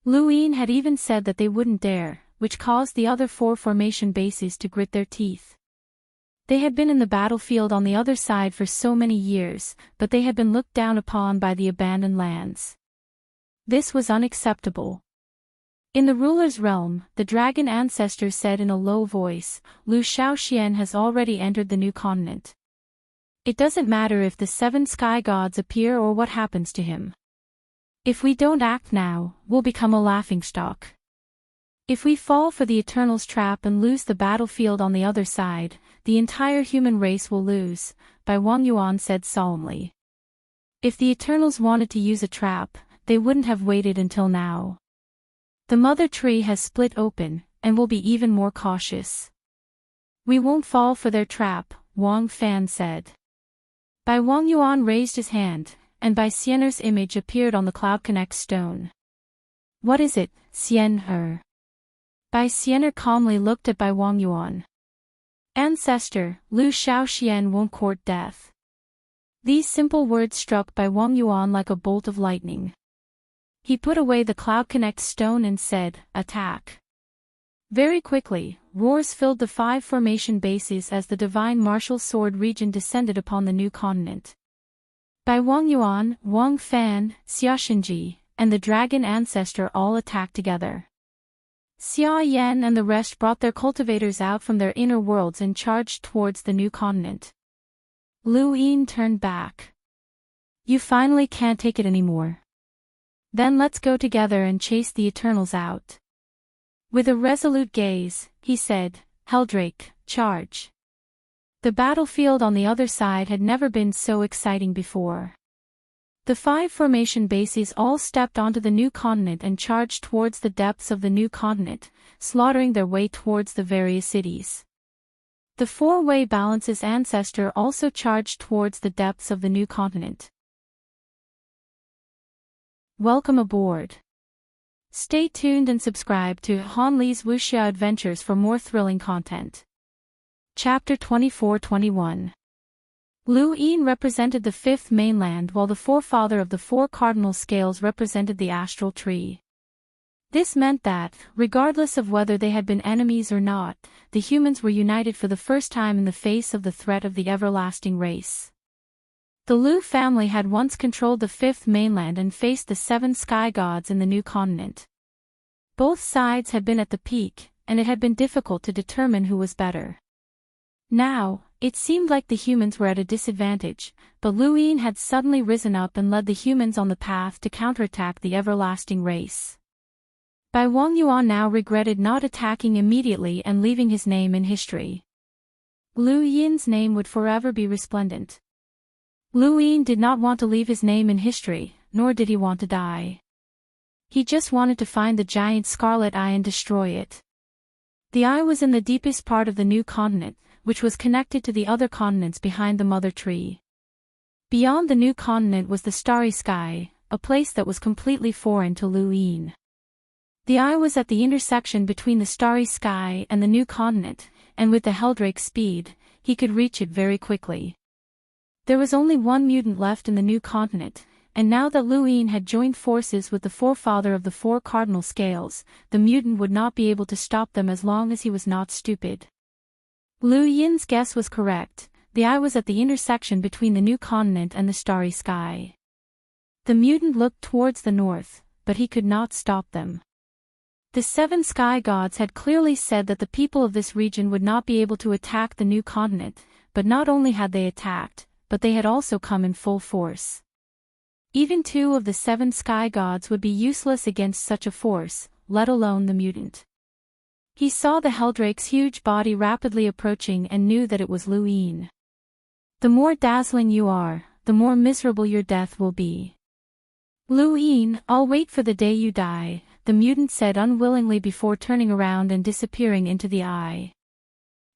Lu Yin had even said that they wouldn't dare, which caused the other 4 formation bases to grit their teeth. They had been in the battlefield on the other side for so many years, but they had been looked down upon by the abandoned lands. This was unacceptable. In the ruler's realm, the dragon ancestor said in a low voice, Lu Shaoxian has already entered the new continent. It doesn't matter if the 7 sky gods appear or what happens to him. If we don't act now, we'll become a laughingstock. If we fall for the Eternal's trap and lose the battlefield on the other side, the entire human race will lose, Bai Wangyuan said solemnly. If the Eternals wanted to use a trap, they wouldn't have waited until now. The mother tree has split open, and will be even more cautious. We won't fall for their trap, Wang Fan said. Bai Wangyuan raised his hand, and Bai Xian'er's image appeared on the Cloud Connect stone. What is it, Xian'er? Bai Xian'er calmly looked at Bai Wangyuan. Ancestor, Lu Shaoxian won't court death. These simple words struck Bai Wangyuan like a bolt of lightning. He put away the Cloud Connect stone and said, attack. Very quickly, roars filled the 5 formation bases as the divine martial sword region descended upon the new continent. Bai Wangyuan, Wang Fan, Xiaoshenji, and the dragon ancestor all attacked together. Xia Yan and the rest brought their cultivators out from their inner worlds and charged towards the new continent. Lu Yin turned back. You finally can't take it anymore. Then let's go together and chase the Eternals out. With a resolute gaze, he said, Heldrake, charge. The battlefield on the other side had never been so exciting before. The 5 formation bases all stepped onto the new continent and charged towards the depths of the new continent, slaughtering their way towards the various cities. The 4-way balance's ancestor also charged towards the depths of the new continent. Welcome aboard. Stay tuned and subscribe to Han Li's Wuxia Adventures for more thrilling content. Chapter 24-21. Lu Yin represented the 5th mainland while the forefather of the 4 cardinal scales represented the astral tree. This meant that, regardless of whether they had been enemies or not, the humans were united for the first time in the face of the threat of the everlasting race. The Lu family had once controlled the 5th mainland and faced the 7 sky gods in the new continent. Both sides had been at the peak, and it had been difficult to determine who was better. Now, it seemed like the humans were at a disadvantage, but Lu Yin had suddenly risen up and led the humans on the path to counterattack the everlasting race. Bai Wangyuan now regretted not attacking immediately and leaving his name in history. Lu Yin's name would forever be resplendent. Lu Yin did not want to leave his name in history, nor did he want to die. He just wanted to find the giant scarlet eye and destroy it. The eye was in the deepest part of the new continent, which was connected to the other continents behind the mother tree. Beyond the new continent was the starry sky, a place that was completely foreign to Lu Yin. The eye was at the intersection between the starry sky and the new continent, and with the Heldrake's speed, he could reach it very quickly. There was only one mutant left in the new continent, and now that Lu Yin had joined forces with the forefather of the 4 cardinal scales, the mutant would not be able to stop them as long as he was not stupid. Lu Yin's guess was correct. The eye was at the intersection between the new continent and the starry sky. The mutant looked towards the north, but he could not stop them. The 7 sky gods had clearly said that the people of this region would not be able to attack the new continent, but not only had they attacked, but they had also come in full force. Even 2 of the 7 sky gods would be useless against such a force, let alone the mutant. He saw the Heldrake's huge body rapidly approaching and knew that it was Lu Yin. The more dazzling you are, the more miserable your death will be. Lu Yin, I'll wait for the day you die, the mutant said unwillingly before turning around and disappearing into the eye.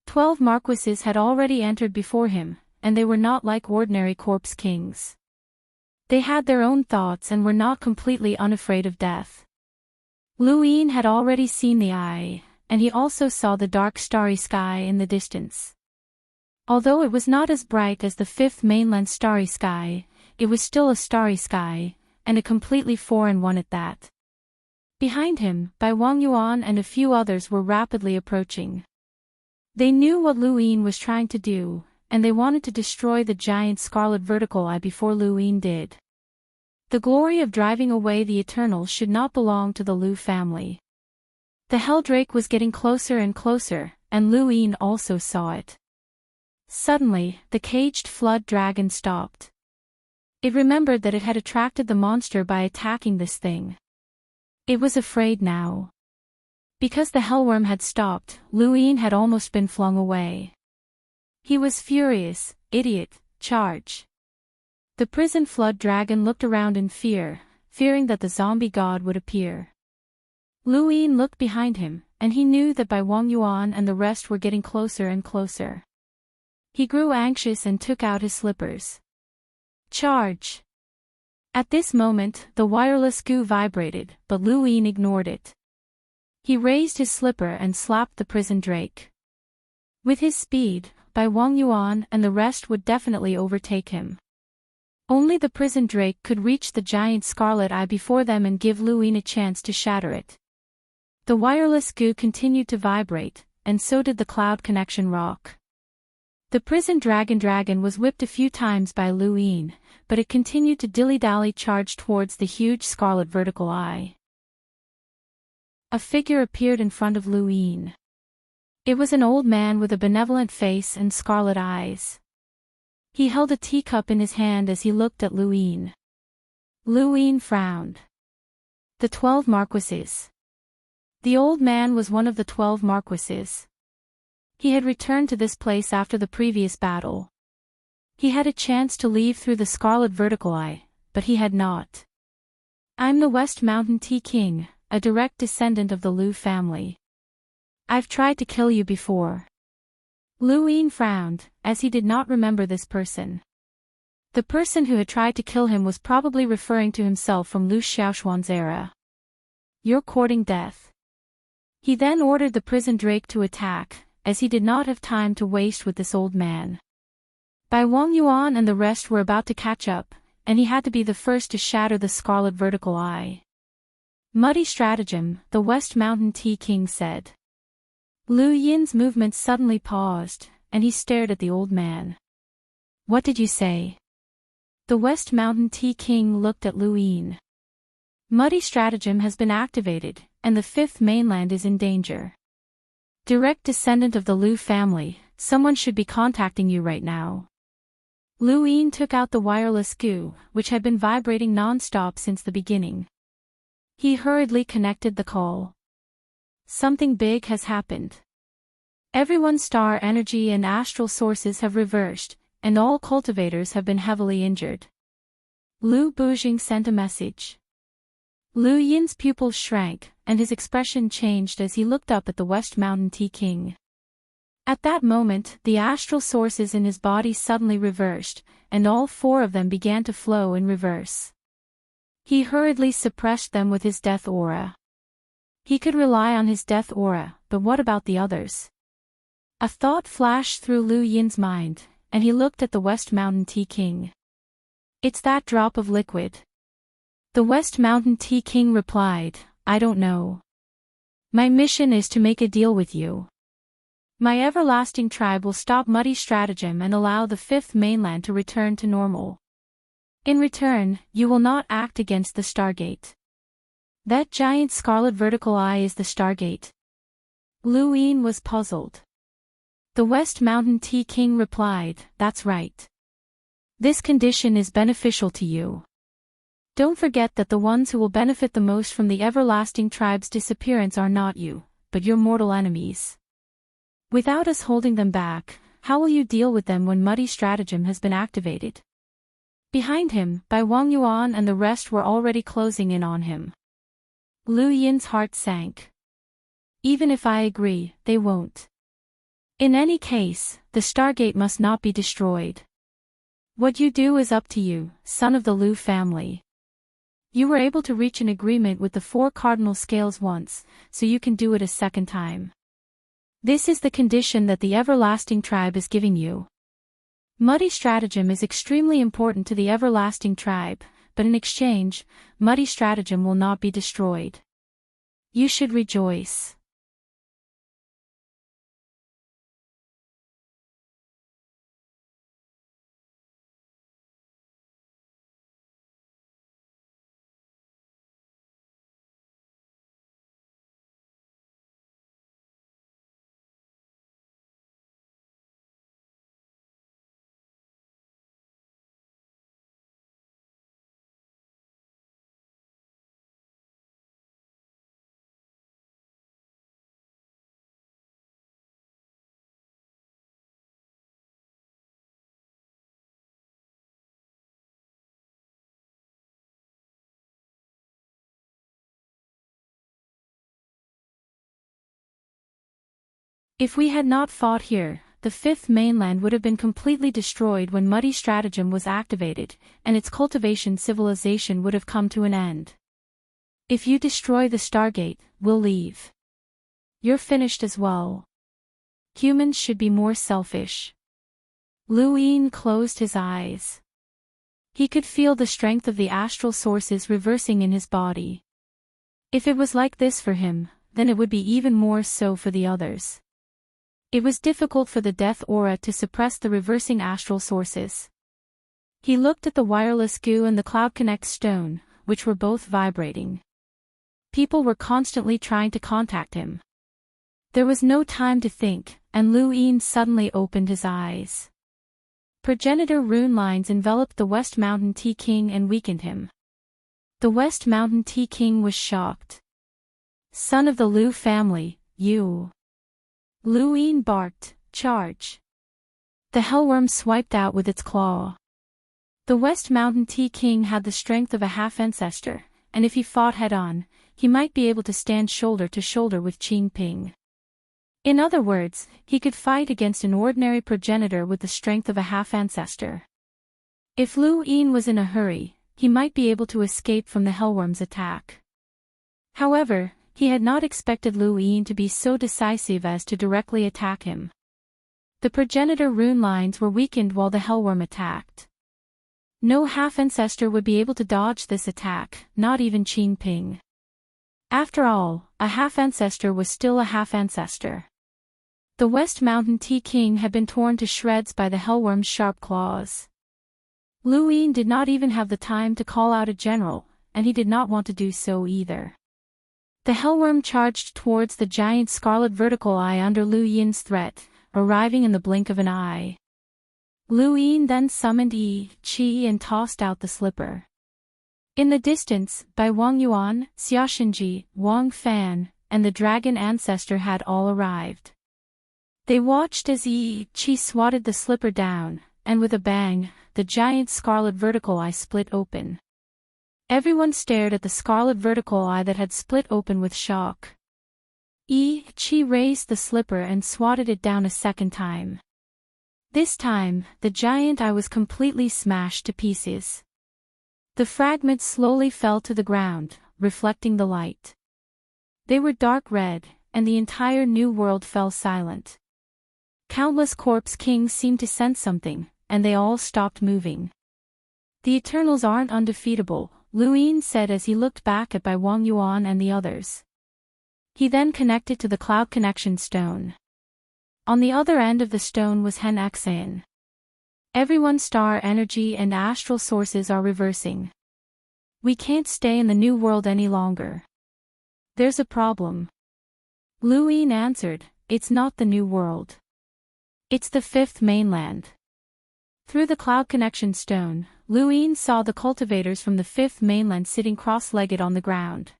12 marquises had already entered before him, and they were not like ordinary corpse kings. They had their own thoughts and were not completely unafraid of death. Lu Yin had already seen the eye, and he also saw the dark starry sky in the distance. Although it was not as bright as the 5th mainland starry sky, it was still a starry sky, and a completely foreign one at that. Behind him, Bai Wangyuan and a few others were rapidly approaching. They knew what Lu Yin was trying to do, and they wanted to destroy the giant scarlet vertical eye before Lu Yin did. The glory of driving away the Eternals should not belong to the Lu family. The Heldrake was getting closer and closer, and Lu Yin also saw it. Suddenly, the caged flood dragon stopped. It remembered that it had attracted the monster by attacking this thing. It was afraid now. Because the hellworm had stopped, Lu Yin had almost been flung away. He was furious. Idiot, charge. The prison flood dragon looked around in fear, fearing that the zombie god would appear. Lu Yin looked behind him, and he knew that Bai Wangyuan and the rest were getting closer and closer. He grew anxious and took out his slippers. Charge! At this moment, the wireless goo vibrated, but Lu Yin ignored it. He raised his slipper and slapped the prison drake. With his speed, Bai Wangyuan and the rest would definitely overtake him. Only the prison drake could reach the giant scarlet eye before them and give Lu Yin a chance to shatter it. The wireless goo continued to vibrate, and so did the cloud connection rock. The prison dragon was whipped a few times by Lu Yin, but it continued to dilly-dally charge towards the huge scarlet vertical eye. A figure appeared in front of Lu Yin. It was an old man with a benevolent face and scarlet eyes. He held a teacup in his hand as he looked at Lu Yin. Lu Yin frowned. The 12 Marquises. The old man was one of the 12 Marquises. He had returned to this place after the previous battle. He had a chance to leave through the Scarlet Vertical Eye, but he had not. I'm the West Mountain Tea King, a direct descendant of the Lu family. I've tried to kill you before. Lu Yin frowned, as he did not remember this person. The person who had tried to kill him was probably referring to himself from Lu Xiaoshuan's era. You're courting death. He then ordered the prison drake to attack, as he did not have time to waste with this old man. Bai Wang Yuan and the rest were about to catch up, and he had to be the first to shatter the Scarlet Vertical Eye. Muddy stratagem, the West Mountain Tea King said. Lu Yin's movements suddenly paused, and he stared at the old man. What did you say? The West Mountain Tea King looked at Lu Yin. Muddy stratagem has been activated, and the fifth mainland is in danger. Direct descendant of the Lu family, someone should be contacting you right now. Lu Yin took out the wireless goo, which had been vibrating non-stop since the beginning. He hurriedly connected the call. Something big has happened. Everyone's star energy and astral sources have reversed, and all cultivators have been heavily injured. Lu Bujing sent a message. Lu Yin's pupils shrank, and his expression changed as he looked up at the West Mountain Tea King. At that moment, the astral sources in his body suddenly reversed, and all 4 of them began to flow in reverse. He hurriedly suppressed them with his death aura. He could rely on his death aura, but what about the others? A thought flashed through Lu Yin's mind, and he looked at the West Mountain Tea King. It's that drop of liquid. The West Mountain Tea King replied, I don't know. My mission is to make a deal with you. My everlasting tribe will stop Muddy stratagem and allow the fifth mainland to return to normal. In return, you will not act against the Stargate. That giant Scarlet Vertical Eye is the Stargate. Lu Yin was puzzled. The West Mountain Tea King replied, that's right. This condition is beneficial to you. Don't forget that the ones who will benefit the most from the everlasting tribe's disappearance are not you, but your mortal enemies. Without us holding them back, how will you deal with them when Muddy stratagem has been activated? Behind him, Bai Wang Yuan and the rest were already closing in on him. Lu Yin's heart sank. Even if I agree, they won't. In any case, the Stargate must not be destroyed. What you do is up to you, son of the Lu family. You were able to reach an agreement with the 4 cardinal scales once, so you can do it a second time. This is the condition that the everlasting tribe is giving you. Muddy stratagem is extremely important to the everlasting tribe, but in exchange, Muddy stratagem will not be destroyed. You should rejoice. If we had not fought here, the fifth mainland would have been completely destroyed when Muddy stratagem was activated, and its cultivation civilization would have come to an end. If you destroy the Stargate, we'll leave. You're finished as well. Humans should be more selfish. Lu Yin closed his eyes. He could feel the strength of the astral sources reversing in his body. If it was like this for him, then it would be even more so for the others. It was difficult for the death aura to suppress the reversing astral sources. He looked at the wireless goo and the Cloud Connect stone, which were both vibrating. People were constantly trying to contact him. There was no time to think, and Lu Yin suddenly opened his eyes. Progenitor rune lines enveloped the West Mountain Tea King and weakened him. The West Mountain Tea King was shocked. "Son of the Liu family, you." Luin barked, "Charge." The hellworm swiped out with its claw. The West Mountain Tea King had the strength of a half-ancestor, and if he fought head-on, he might be able to stand shoulder to shoulder with Qing Ping. In other words, he could fight against an ordinary progenitor with the strength of a half-ancestor. If Lu Yin was in a hurry, he might be able to escape from the hellworm's attack. However, he had not expected Lu Yin to be so decisive as to directly attack him. The progenitor rune lines were weakened while the hellworm attacked. No half-ancestor would be able to dodge this attack, not even Qing Ping. After all, a half-ancestor was still a half-ancestor. The West Mountain Tea King had been torn to shreds by the hellworm's sharp claws. Lu Yin did not even have the time to call out a general, and he did not want to do so either. The hellworm charged towards the giant scarlet vertical eye under Lu Yin's threat, arriving in the blink of an eye. Lu Yin then summoned Yi, Qi and tossed out the slipper. In the distance, Bai Wang Yuan, Xiaoshenji, Wang Fan, and the dragon ancestor had all arrived. They watched as Yi, Qi swatted the slipper down, and with a bang, the giant scarlet vertical eye split open. Everyone stared at the scarlet vertical eye that had split open with shock. Yi, Qi raised the slipper and swatted it down a second time. This time, the giant eye was completely smashed to pieces. The fragments slowly fell to the ground, reflecting the light. They were dark red, and the entire new world fell silent. Countless corpse kings seemed to sense something, and they all stopped moving. "The Eternals aren't undefeatable," Lu Yin said as he looked back at Bai Wang Yuan and the others. He then connected to the cloud connection stone. On the other end of the stone was Hen Xan. Everyone's star energy and astral sources are reversing. "We can't stay in the new world any longer. There's a problem." Lu Yin answered, "It's not the new world. It's the fifth mainland." Through the cloud connection stone, Lu Yin saw the cultivators from the fifth mainland sitting cross-legged on the ground.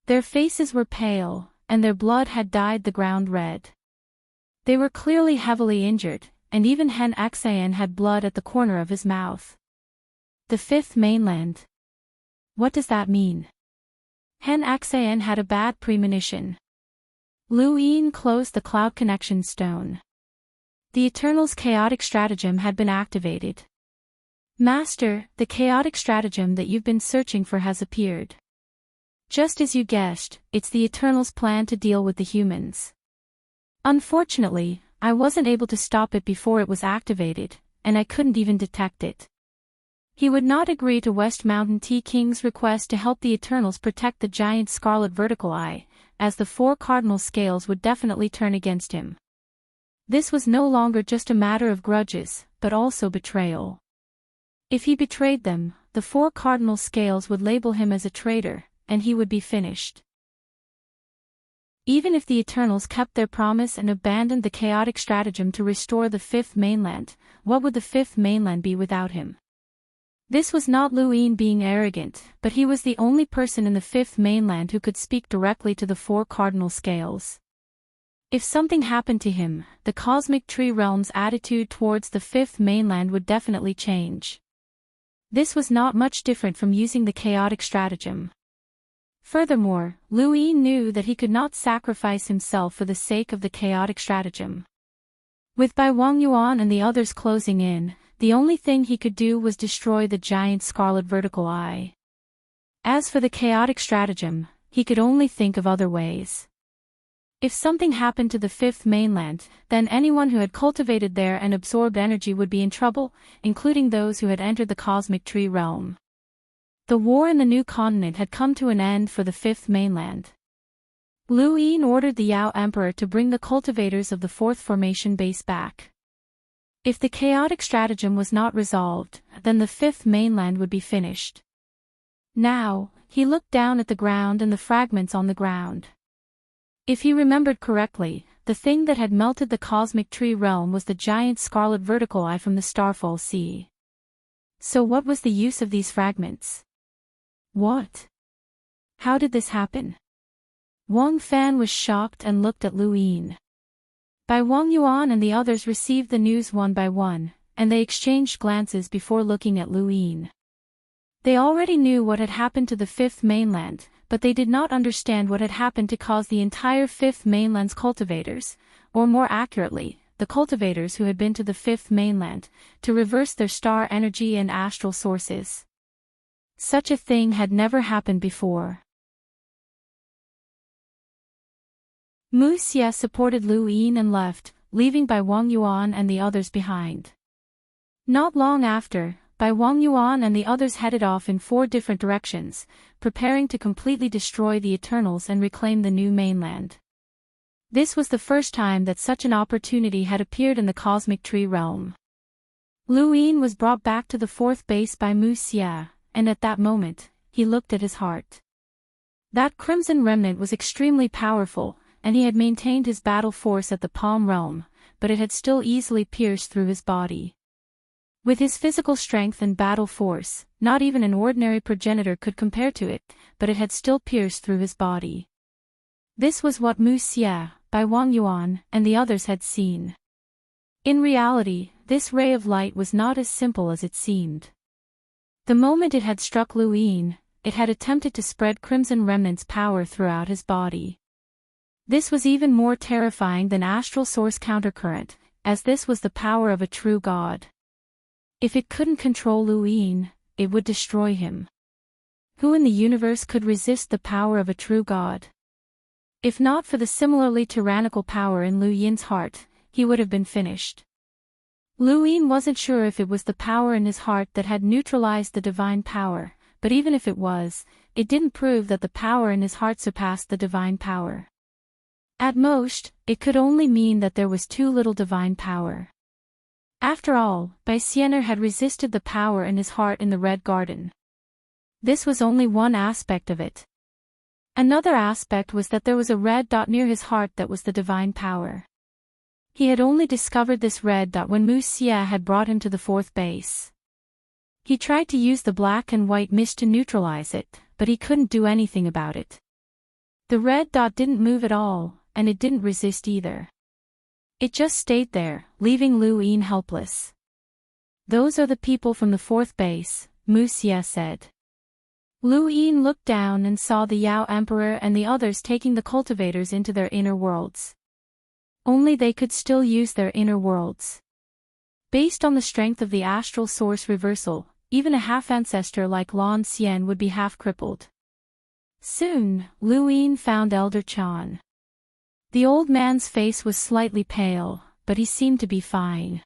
Their faces were pale, and their blood had dyed the ground red. They were clearly heavily injured, and even Hen Xan had blood at the corner of his mouth. The fifth mainland. What does that mean? Hen Xan had a bad premonition. Lu Yin closed the cloud connection stone. The Eternal's chaotic stratagem had been activated. "Master, the chaotic stratagem that you've been searching for has appeared. Just as you guessed, it's the Eternal's plan to deal with the humans. Unfortunately, I wasn't able to stop it before it was activated, and I couldn't even detect it." He would not agree to West Mountain Tea King's request to help the Eternals protect the giant scarlet vertical eye, as the four cardinal scales would definitely turn against him. This was no longer just a matter of grudges, but also betrayal. If he betrayed them, the four cardinal scales would label him as a traitor, and he would be finished. Even if the Eternals kept their promise and abandoned the chaotic stratagem to restore the fifth mainland, what would the fifth mainland be without him? This was not Lu Yin being arrogant, but he was the only person in the fifth mainland who could speak directly to the four cardinal scales. If something happened to him, the cosmic tree realm's attitude towards the fifth mainland would definitely change. This was not much different from using the chaotic stratagem. Furthermore, Lu Yin knew that he could not sacrifice himself for the sake of the chaotic stratagem. With Bai Wang Yuan and the others closing in, the only thing he could do was destroy the giant scarlet vertical eye. As for the chaotic stratagem, he could only think of other ways. If something happened to the fifth mainland, then anyone who had cultivated there and absorbed energy would be in trouble, including those who had entered the cosmic tree realm. The war in the new continent had come to an end for the fifth mainland. Lu Yin ordered the Yao Emperor to bring the cultivators of the fourth formation base back. If the chaotic stratagem was not resolved, then the fifth mainland would be finished. Now, he looked down at the ground and the fragments on the ground. If he remembered correctly, the thing that had melted the cosmic tree realm was the giant scarlet vertical eye from the Starfall Sea. So what was the use of these fragments? What? How did this happen? Wang Fan was shocked and looked at Lu Yin. Bai Wang Yuan and the others received the news one by one, and they exchanged glances before looking at Lu Yin. They already knew what had happened to the Fifth Mainland, but they did not understand what had happened to cause the entire Fifth Mainland's cultivators, or more accurately, the cultivators who had been to the Fifth Mainland, to reverse their star energy and astral sources. Such a thing had never happened before. Mu Xie supported Lu Yin and left, leaving Bai Wang Yuan and the others behind. Not long after, Bai Wang Yuan and the others headed off in 4 different directions, preparing to completely destroy the Eternals and reclaim the new mainland. This was the first time that such an opportunity had appeared in the cosmic tree realm. Lu Yin was brought back to the 4th base by Mu Xie, and at that moment, he looked at his heart. That crimson remnant was extremely powerful, and he had maintained his battle force at the Palm realm, but it had still easily pierced through his body. With his physical strength and battle force, not even an ordinary progenitor could compare to it, but it had still pierced through his body. This was what Mu Xie, Bai Wang Yuan, and the others had seen. In reality, this ray of light was not as simple as it seemed. The moment it had struck Lu Yin, it had attempted to spread Crimson Remnant's power throughout his body. This was even more terrifying than Astral Source Countercurrent, as this was the power of a true god. If it couldn't control Lu Yin, it would destroy him. Who in the universe could resist the power of a true god? If not for the similarly tyrannical power in Lu Yin's heart, he would have been finished. Lu Yin wasn't sure if it was the power in his heart that had neutralized the divine power, but even if it was, it didn't prove that the power in his heart surpassed the divine power. At most, it could only mean that there was too little divine power. After all, Bai Xiener had resisted the power in his heart in the Red Garden. This was only one aspect of it. Another aspect was that there was a red dot near his heart that was the divine power. He had only discovered this red dot when Mu Xie had brought him to the 4th base. He tried to use the black and white mist to neutralize it, but he couldn't do anything about it. The red dot didn't move at all, and it didn't resist either. It just stayed there, leaving Lu Yin helpless. "Those are the people from the 4th base," Mu Xie said. Lu Yin looked down and saw the Yao Emperor and the others taking the cultivators into their inner worlds. Only they could still use their inner worlds. Based on the strength of the astral source reversal, even a half-ancestor like Lan Xian would be half-crippled. Soon, Lu Yin found Elder Chan. The old man's face was slightly pale, but he seemed to be fine.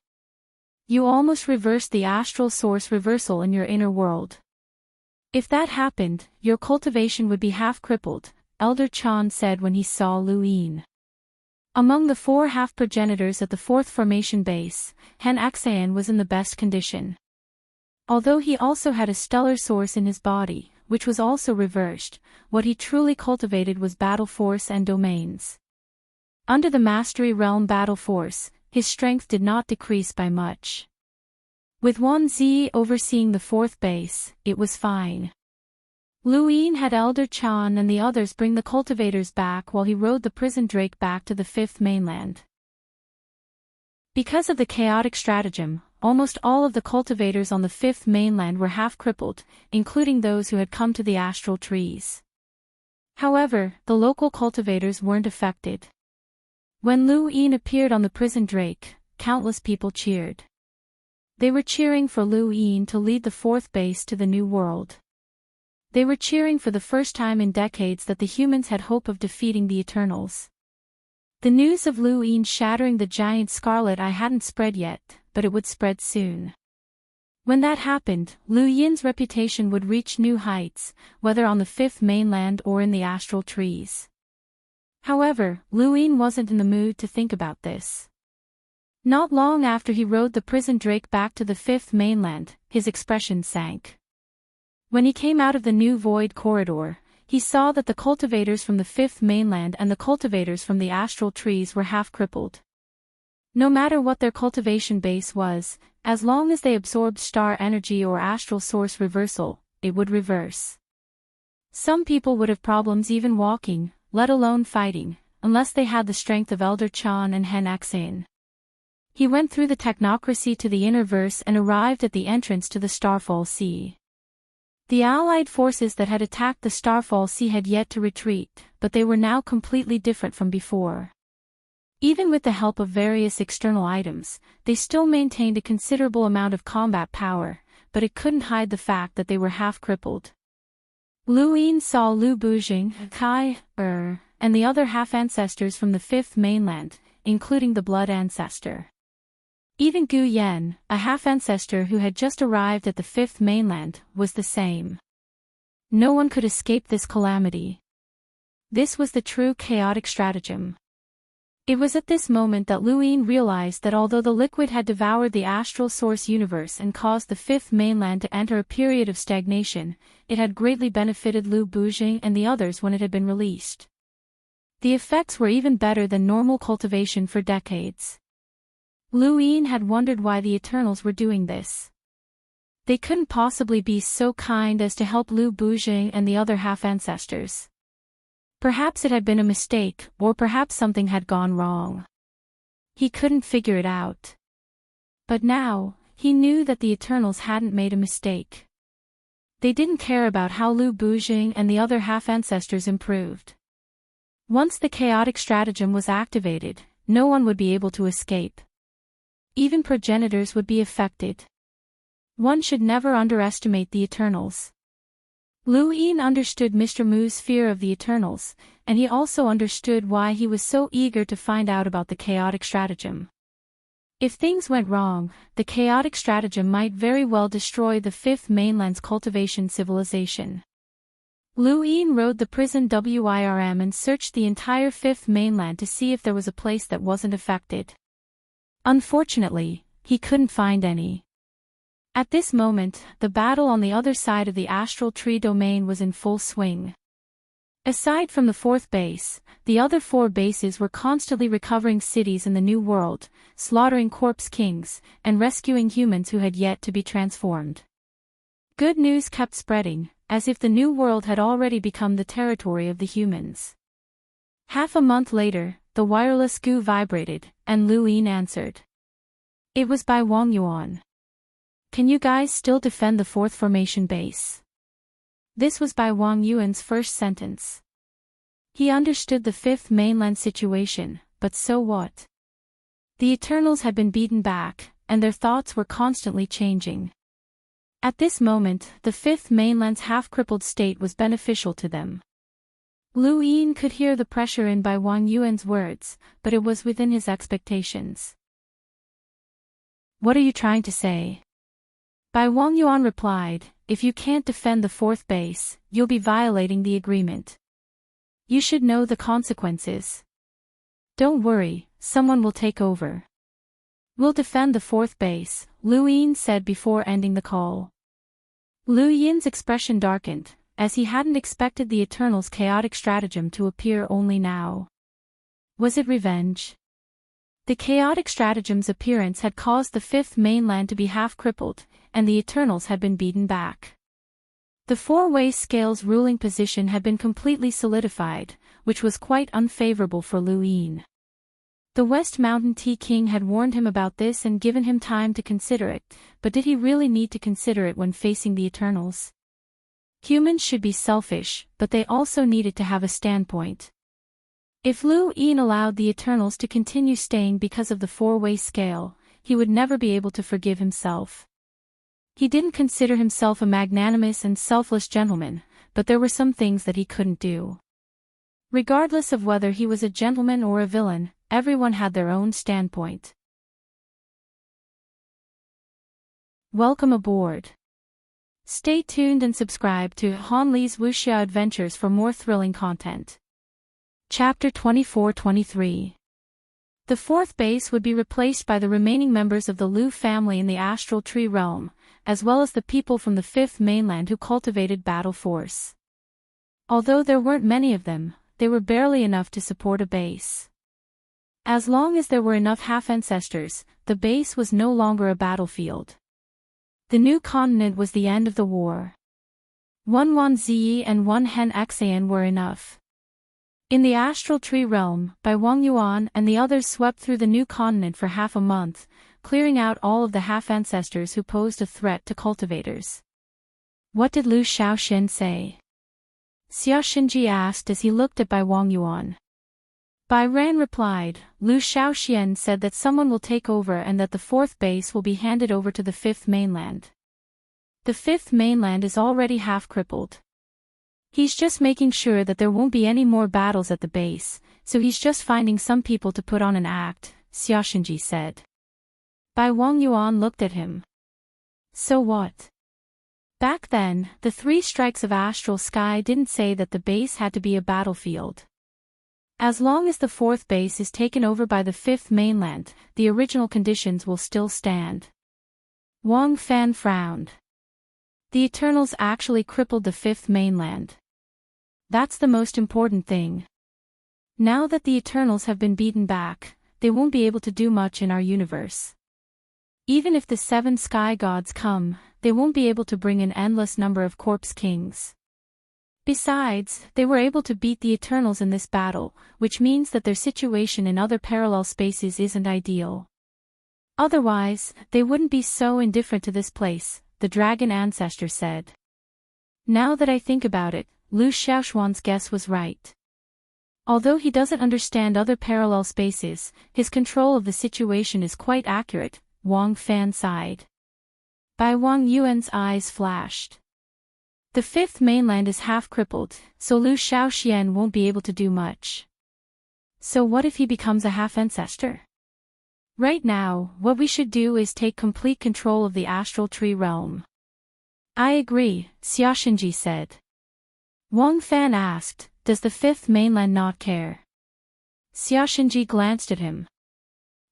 "You almost reversed the astral source reversal in your inner world. If that happened, your cultivation would be half-crippled," Elder Chan said when he saw Lu Yin. Among the 4 half-progenitors at the 4th formation base, Han Axian was in the best condition. Although he also had a stellar source in his body, which was also reversed, what he truly cultivated was battle force and domains. Under the Mastery Realm battle force, his strength did not decrease by much. With Wan Zi overseeing the 4th base, it was fine. Lu Yin had Elder Chan and the others bring the cultivators back while he rode the prison drake back to the 5th mainland. Because of the chaotic stratagem, almost all of the cultivators on the 5th mainland were half-crippled, including those who had come to the astral trees. However, the local cultivators weren't affected. When Lu Yin appeared on the prison drake, countless people cheered. They were cheering for Lu Yin to lead the 4th base to the new world. They were cheering for the first time in decades that the humans had hope of defeating the Eternals. The news of Lu Yin shattering the giant scarlet eye hadn't spread yet, but it would spread soon. When that happened, Lu Yin's reputation would reach new heights, whether on the 5th mainland or in the astral trees. However, Lu Yin wasn't in the mood to think about this. Not long after he rode the prison drake back to the 5th mainland, his expression sank. When he came out of the new void corridor, he saw that the cultivators from the fifth mainland and the cultivators from the astral trees were half crippled. No matter what their cultivation base was, as long as they absorbed star energy or astral source reversal, it would reverse. Some people would have problems even walking, let alone fighting, unless they had the strength of Elder Chan and Hen Axein. He went through the technocracy to the inner verse and arrived at the entrance to the Starfall Sea. The Allied forces that had attacked the Starfall Sea had yet to retreat, but they were now completely different from before. Even with the help of various external items, they still maintained a considerable amount of combat power, but it couldn't hide the fact that they were half-crippled. Lu Yin saw Lu Bujing, Kai, and the other half-ancestors from the fifth mainland, including the blood ancestor. Even Gu Yen, a half-ancestor who had just arrived at the fifth mainland, was the same. No one could escape this calamity. This was the true chaotic stratagem. It was at this moment that Lu Yin realized that although the liquid had devoured the astral source universe and caused the fifth mainland to enter a period of stagnation, it had greatly benefited Lu Bujing and the others when it had been released. The effects were even better than normal cultivation for decades. Lu Yin had wondered why the Eternals were doing this. They couldn't possibly be so kind as to help Lu Bujing and the other half-ancestors. Perhaps it had been a mistake, or perhaps something had gone wrong. He couldn't figure it out. But now, he knew that the Eternals hadn't made a mistake. They didn't care about how Lu Bujing and the other half-ancestors improved. Once the chaotic stratagem was activated, no one would be able to escape. Even progenitors would be affected. One should never underestimate the Eternals. Lu Yin understood Mr. Mu's fear of the Eternals, and he also understood why he was so eager to find out about the chaotic stratagem. If things went wrong, the chaotic stratagem might very well destroy the fifth mainland's cultivation civilization. Lu Yin rode the prison WIRM and searched the entire fifth mainland to see if there was a place that wasn't affected. Unfortunately, he couldn't find any. At this moment, the battle on the other side of the astral tree domain was in full swing. Aside from the fourth base, the other four bases were constantly recovering cities in the New World, slaughtering corpse kings, and rescuing humans who had yet to be transformed. Good news kept spreading, as if the New World had already become the territory of the humans. Half a month later, the wireless goo vibrated, and Lu Yin answered. It was by Wang Yuan. Can you guys still defend the fourth formation base? This was by Wang Yuan's first sentence. He understood the fifth mainland situation, but so what? The Eternals had been beaten back, and their thoughts were constantly changing. At this moment, the fifth mainland's half-crippled state was beneficial to them. Lu Yin could hear the pressure in by Wang Yuan's words, but it was within his expectations. What are you trying to say? Bai Wang Yuan replied, if you can't defend the fourth base, you'll be violating the agreement. You should know the consequences. Don't worry, someone will take over. We'll defend the fourth base, Lu Yin said before ending the call. Lu Yin's expression darkened, as he hadn't expected the Eternals' chaotic stratagem to appear only now. Was it revenge? The chaotic stratagem's appearance had caused the fifth mainland to be half-crippled, and the Eternals had been beaten back. The four-way scale's ruling position had been completely solidified, which was quite unfavorable for Lu Yin. The West Mountain Tea King had warned him about this and given him time to consider it, but did he really need to consider it when facing the Eternals? Humans should be selfish, but they also needed to have a standpoint. If Lu Yin allowed the Eternals to continue staying because of the four-way scale, he would never be able to forgive himself. He didn't consider himself a magnanimous and selfless gentleman, but there were some things that he couldn't do. Regardless of whether he was a gentleman or a villain, everyone had their own standpoint. Welcome aboard. Stay tuned and subscribe to Han Li's Wuxia Adventures for more thrilling content. Chapter 24-23. The fourth base would be replaced by the remaining members of the Lu family in the astral tree realm, as well as the people from the fifth mainland who cultivated battle force. Although there weren't many of them, they were barely enough to support a base. As long as there were enough half-ancestors, the base was no longer a battlefield. The new continent was the end of the war. 1 Zi and 1 Hen Xan were enough. In the astral tree realm, Bai Wang Yuan and the others swept through the new continent for half a month, clearing out all of the half-ancestors who posed a threat to cultivators. What did Lu Shaoxian say? Xia Xinji asked as he looked at Bai Wang Yuan. Bai Ran replied, Lu Shaoxian said that someone will take over and that the fourth base will be handed over to the fifth mainland. The fifth mainland is already half crippled. He's just making sure that there won't be any more battles at the base, so he's just finding some people to put on an act, Xia Xinji said. Bai Wang Yuan looked at him. So what? Back then, the 3 strikes of astral sky didn't say that the base had to be a battlefield. As long as the fourth base is taken over by the fifth mainland, the original conditions will still stand. Wang Fan frowned. The Eternals actually crippled the fifth mainland. That's the most important thing. Now that the Eternals have been beaten back, they won't be able to do much in our universe. Even if the 7 sky gods come, they won't be able to bring an endless number of corpse kings. Besides, they were able to beat the Eternals in this battle, which means that their situation in other parallel spaces isn't ideal. Otherwise, they wouldn't be so indifferent to this place, the dragon ancestor said. Now that I think about it, Lu Xiaoshuan's guess was right. Although he doesn't understand other parallel spaces, his control of the situation is quite accurate, Wang Fan sighed. Bai Wang Yuan's eyes flashed. The fifth mainland is half crippled, so Lu Shaoxian won't be able to do much. So what if he becomes a half-ancestor? Right now, what we should do is take complete control of the astral tree realm. I agree, Xia Xinji said. Wang Fan asked, does the fifth mainland not care? Xia Xinji glanced at him.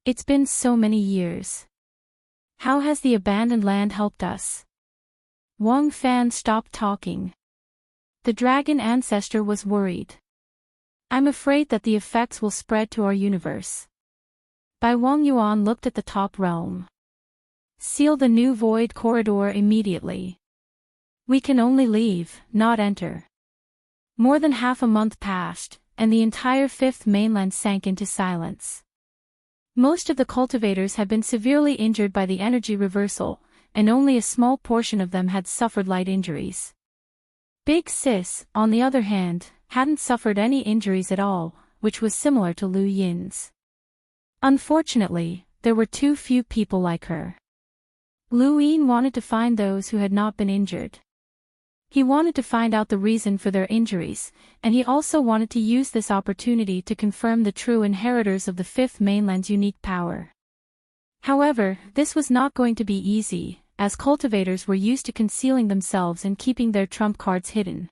It's been so many years. How has the abandoned land helped us? Wang Fan stopped talking. The dragon ancestor was worried. I'm afraid that the effects will spread to our universe. Bai Wang Yuan looked at the top realm. Seal the new void corridor immediately. We can only leave, not enter. More than half a month passed, and the entire fifth mainland sank into silence. Most of the cultivators had been severely injured by the energy reversal, and only a small portion of them had suffered light injuries. Big Sis, on the other hand, hadn't suffered any injuries at all, which was similar to Lu Yin's. Unfortunately, there were too few people like her. Lu Yin wanted to find those who had not been injured. He wanted to find out the reason for their injuries, and he also wanted to use this opportunity to confirm the true inheritors of the fifth mainland's unique power. However, this was not going to be easy, as cultivators were used to concealing themselves and keeping their trump cards hidden.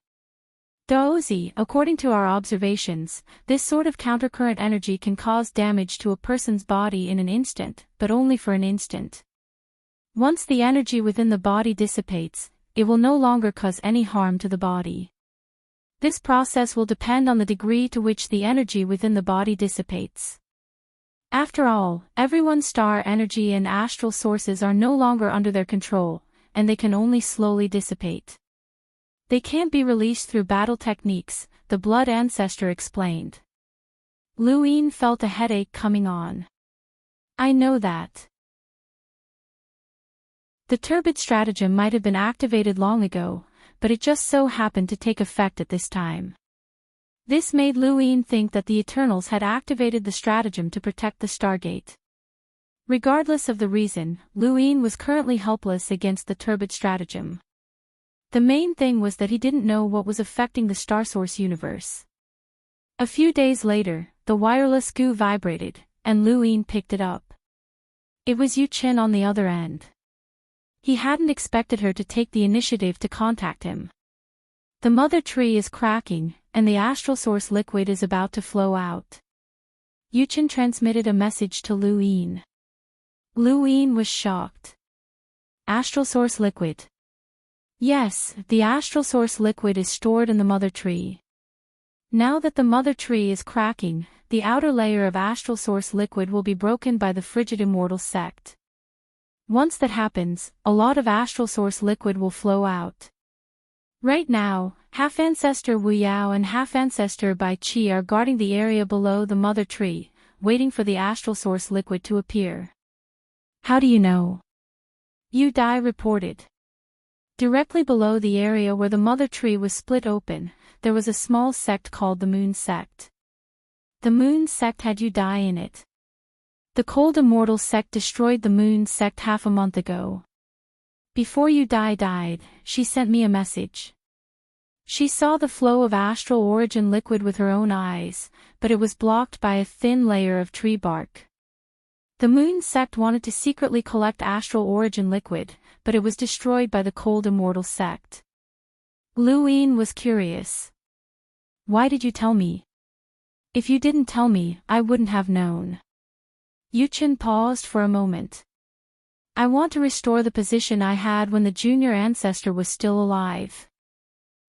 Daozi, according to our observations, this sort of countercurrent energy can cause damage to a person's body in an instant, but only for an instant. Once the energy within the body dissipates, it will no longer cause any harm to the body. This process will depend on the degree to which the energy within the body dissipates. After all, everyone's star energy and astral sources are no longer under their control, and they can only slowly dissipate. They can't be released through battle techniques, the blood ancestor explained. Lu Yin felt a headache coming on. I know that. The turbid stratagem might have been activated long ago, but it just so happened to take effect at this time. This made Lu Yin think that the Eternals had activated the stratagem to protect the Stargate. Regardless of the reason, Lu Yin was currently helpless against the turbid stratagem. The main thing was that he didn't know what was affecting the Starsource universe. A few days later, the wireless goo vibrated, and Lu Yin picked it up. It was Yu Chen on the other end. He hadn't expected her to take the initiative to contact him. The mother tree is cracking, and the astral source liquid is about to flow out. Yu Chen transmitted a message to Lu Yin. Lu Yin was shocked. Astral source liquid. Yes, the astral source liquid is stored in the mother tree. Now that the mother tree is cracking, the outer layer of astral source liquid will be broken by the frigid immortal sect. Once that happens, a lot of astral source liquid will flow out. Right now, half-ancestor Wu Yao and half-ancestor Bai Qi are guarding the area below the mother tree, waiting for the astral source liquid to appear. How do you know? Yu Dai reported. Directly below the area where the mother tree was split open, there was a small sect called the Moon Sect. The Moon Sect had Yu Dai in it. The cold immortal sect destroyed the Moon Sect half a month ago. Before Yu Dai died, she sent me a message. She saw the flow of astral origin liquid with her own eyes, but it was blocked by a thin layer of tree bark. The Moon Sect wanted to secretly collect astral origin liquid, but it was destroyed by the cold immortal sect. Lu Yin was curious. Why did you tell me? If you didn't tell me, I wouldn't have known. Yu Qin paused for a moment. I want to restore the position I had when the junior ancestor was still alive.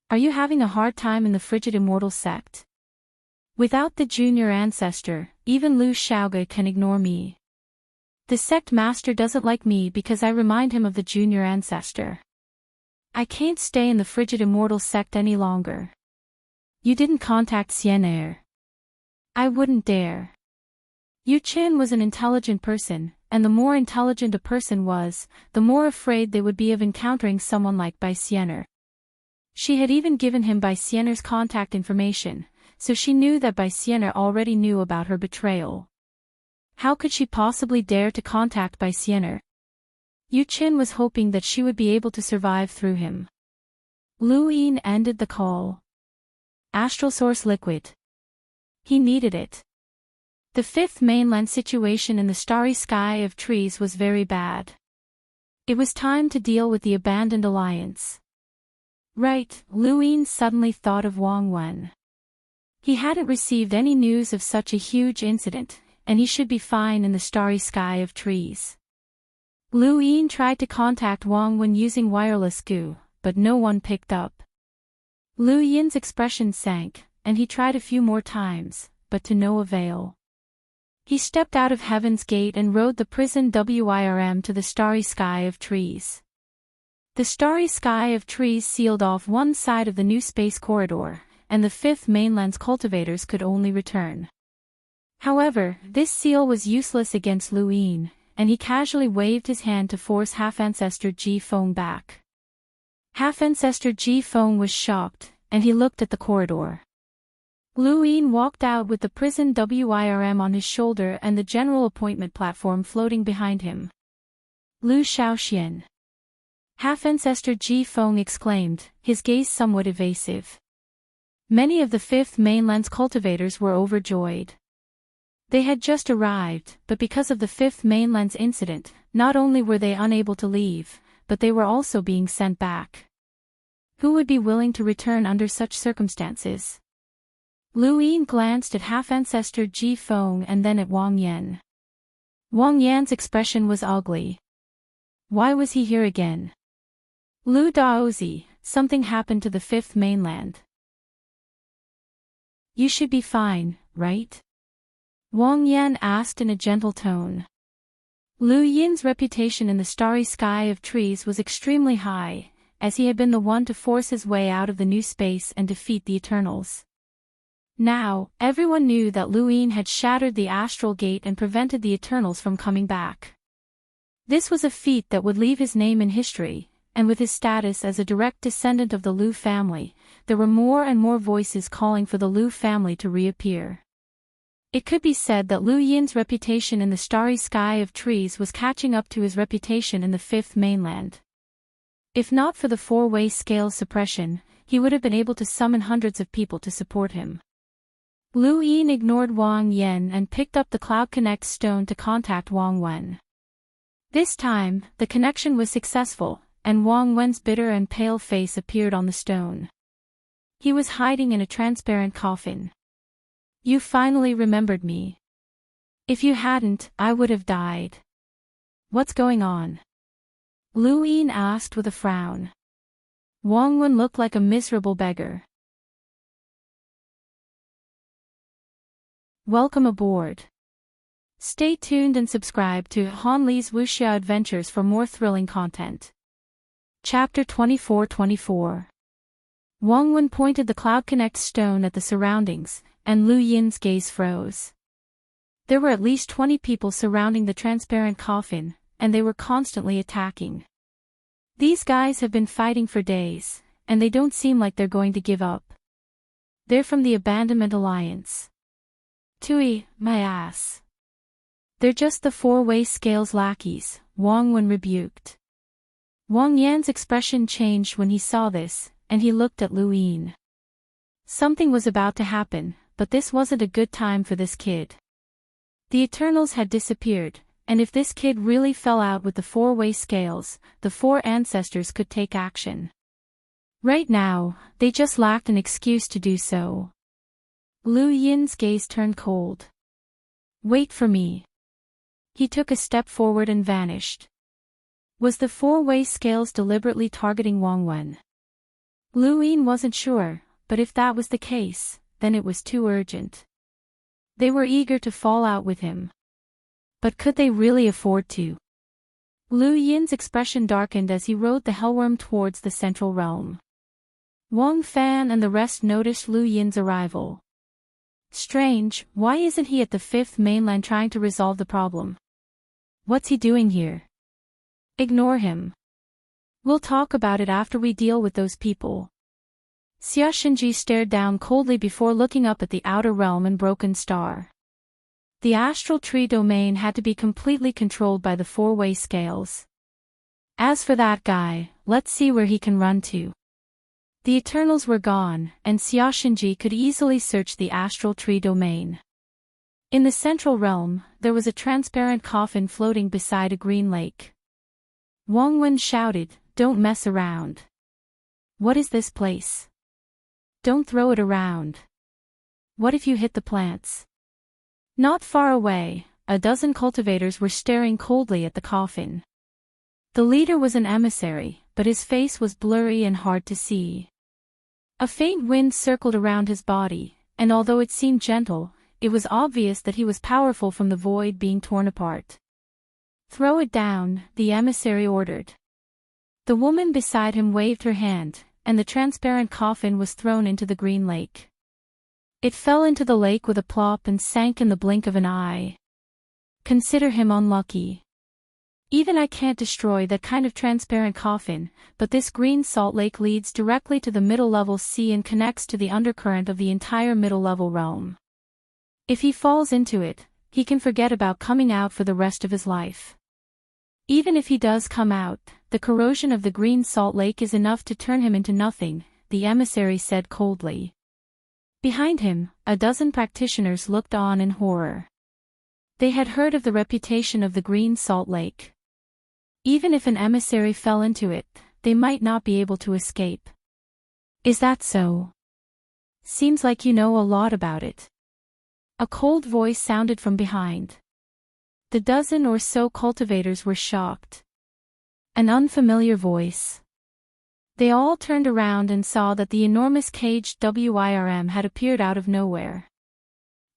Are you having a hard time in the frigid immortal sect? Without the junior ancestor, even Lu Shaoge can ignore me. The sect master doesn't like me because I remind him of the junior ancestor. I can't stay in the frigid immortal sect any longer. You didn't contact Xian. I wouldn't dare. Yu Qin was an intelligent person, and the more intelligent a person was, the more afraid they would be of encountering someone like Bai Xianer. She had even given him Bai Xianer's contact information, so she knew that Bai Xianer already knew about her betrayal. How could she possibly dare to contact Bai Xianer? Yu Qin was hoping that she would be able to survive through him. Lu Yin ended the call. Astral source liquid. He needed it. The fifth mainland situation in the starry sky of trees was very bad. It was time to deal with the abandoned alliance. Right, Lu Yin suddenly thought of Wang Wen. He hadn't received any news of such a huge incident, and he should be fine in the starry sky of trees. Lu Yin tried to contact Wang Wen using wireless goo, but no one picked up. Lu Yin's expression sank, and he tried a few more times, but to no avail. He stepped out of Heaven's Gate and rode the prison WIRM to the starry sky of trees. The starry sky of trees sealed off one side of the new space corridor, and the fifth mainland's cultivators could only return. However, this seal was useless against Lu Yin, and he casually waved his hand to force half-ancestor Ji Feng back. Half-ancestor Ji Feng was shocked, and he looked at the corridor. Lu Yin walked out with the prison WIRM on his shoulder and the general appointment platform floating behind him. Lu Shaoxian. Half-ancestor Ji Feng exclaimed, his gaze somewhat evasive. Many of the fifth mainland's cultivators were overjoyed. They had just arrived, but because of the fifth mainland's incident, not only were they unable to leave, but they were also being sent back. Who would be willing to return under such circumstances? Lu Yin glanced at half-ancestor Ji Feng and then at Wang Yan. Wang Yan's expression was ugly. Why was he here again? Lu Daozi, something happened to the fifth mainland. You should be fine, right? Wang Yan asked in a gentle tone. Lu Yin's reputation in the starry sky of trees was extremely high, as he had been the one to force his way out of the new space and defeat the Eternals. Now, everyone knew that Lu Yin had shattered the astral gate and prevented the Eternals from coming back. This was a feat that would leave his name in history, and with his status as a direct descendant of the Lu family, there were more and more voices calling for the Lu family to reappear. It could be said that Lu Yin's reputation in the starry sky of trees was catching up to his reputation in the fifth mainland. If not for the four-way scale suppression, he would have been able to summon hundreds of people to support him. Lu Yin ignored Wang Yan and picked up the Cloud Connect stone to contact Wang Wen. This time, the connection was successful, and Wang Wen's bitter and pale face appeared on the stone. He was hiding in a transparent coffin. You finally remembered me. If you hadn't, I would have died. What's going on? Lu Yin asked with a frown. Wang Wen looked like a miserable beggar. Welcome aboard. Stay tuned and subscribe to Han Li's Wuxia Adventures for more thrilling content. Chapter 24-24. Wang Wen pointed the Cloud Connect stone at the surroundings, and Lu Yin's gaze froze. There were at least 20 people surrounding the transparent coffin, and they were constantly attacking. These guys have been fighting for days, and they don't seem like they're going to give up. They're from the Abandonment Alliance. Tui, my ass. They're just the four-way scales lackeys, Wang Wen rebuked. Wang Yan's expression changed when he saw this, and he looked at Lu Yin. Something was about to happen, but this wasn't a good time for this kid. The Eternals had disappeared, and if this kid really fell out with the four-way scales, the four ancestors could take action. Right now, they just lacked an excuse to do so. Lu Yin's gaze turned cold. Wait for me. He took a step forward and vanished. Was the four-way scales deliberately targeting Wang Wen? Lu Yin wasn't sure, but if that was the case, then it was too urgent. They were eager to fall out with him. But could they really afford to? Lu Yin's expression darkened as he rode the Hellworm towards the central realm. Wang Fan and the rest noticed Lu Yin's arrival. Strange, why isn't he at the Fifth Mainland trying to resolve the problem? What's he doing here? Ignore him. We'll talk about it after we deal with those people. Xia Xinji stared down coldly before looking up at the outer realm and broken star. The astral tree domain had to be completely controlled by the four-way scales. As for that guy, let's see where he can run to. The Eternals were gone, and Xia Xinji could easily search the astral tree domain. In the central realm, there was a transparent coffin floating beside a green lake. Wang Wen shouted, "Don't mess around. What is this place? Don't throw it around. What if you hit the plants?" Not far away, a dozen cultivators were staring coldly at the coffin. The leader was an emissary, but his face was blurry and hard to see. A faint wind circled around his body, and although it seemed gentle, it was obvious that he was powerful from the void being torn apart. "Throw it down," the emissary ordered. The woman beside him waved her hand, and the transparent coffin was thrown into the green lake. It fell into the lake with a plop and sank in the blink of an eye. Consider him unlucky. Even I can't destroy that kind of transparent coffin, but this green salt lake leads directly to the middle-level sea and connects to the undercurrent of the entire middle-level realm. If he falls into it, he can forget about coming out for the rest of his life. Even if he does come out, the corrosion of the green salt lake is enough to turn him into nothing, the emissary said coldly. Behind him, a dozen practitioners looked on in horror. They had heard of the reputation of the green salt lake. Even if an emissary fell into it, they might not be able to escape. Is that so? Seems like you know a lot about it. A cold voice sounded from behind. The dozen or so cultivators were shocked. An unfamiliar voice. They all turned around and saw that the enormous caged WIRM had appeared out of nowhere.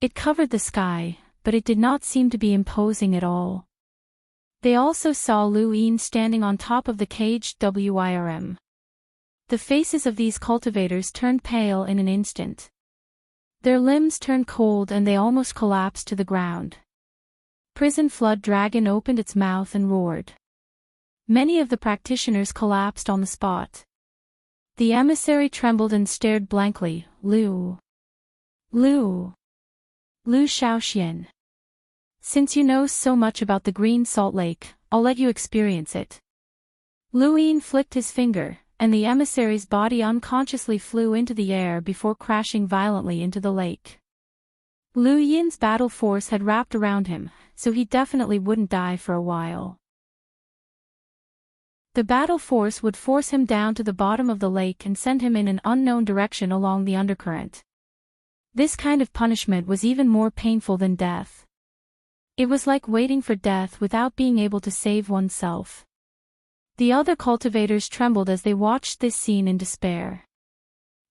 It covered the sky, but it did not seem to be imposing at all. They also saw Lu Yin standing on top of the caged WIRM. The faces of these cultivators turned pale in an instant. Their limbs turned cold and they almost collapsed to the ground. Prison Flood Dragon opened its mouth and roared. Many of the practitioners collapsed on the spot. The emissary trembled and stared blankly. Lu Shaoxian. Since you know so much about the green salt lake, I'll let you experience it. Lu Yin flicked his finger, and the emissary's body unconsciously flew into the air before crashing violently into the lake. Lu Yin's battle force had wrapped around him, so he definitely wouldn't die for a while. The battle force would force him down to the bottom of the lake and send him in an unknown direction along the undercurrent. This kind of punishment was even more painful than death. It was like waiting for death without being able to save oneself. The other cultivators trembled as they watched this scene in despair.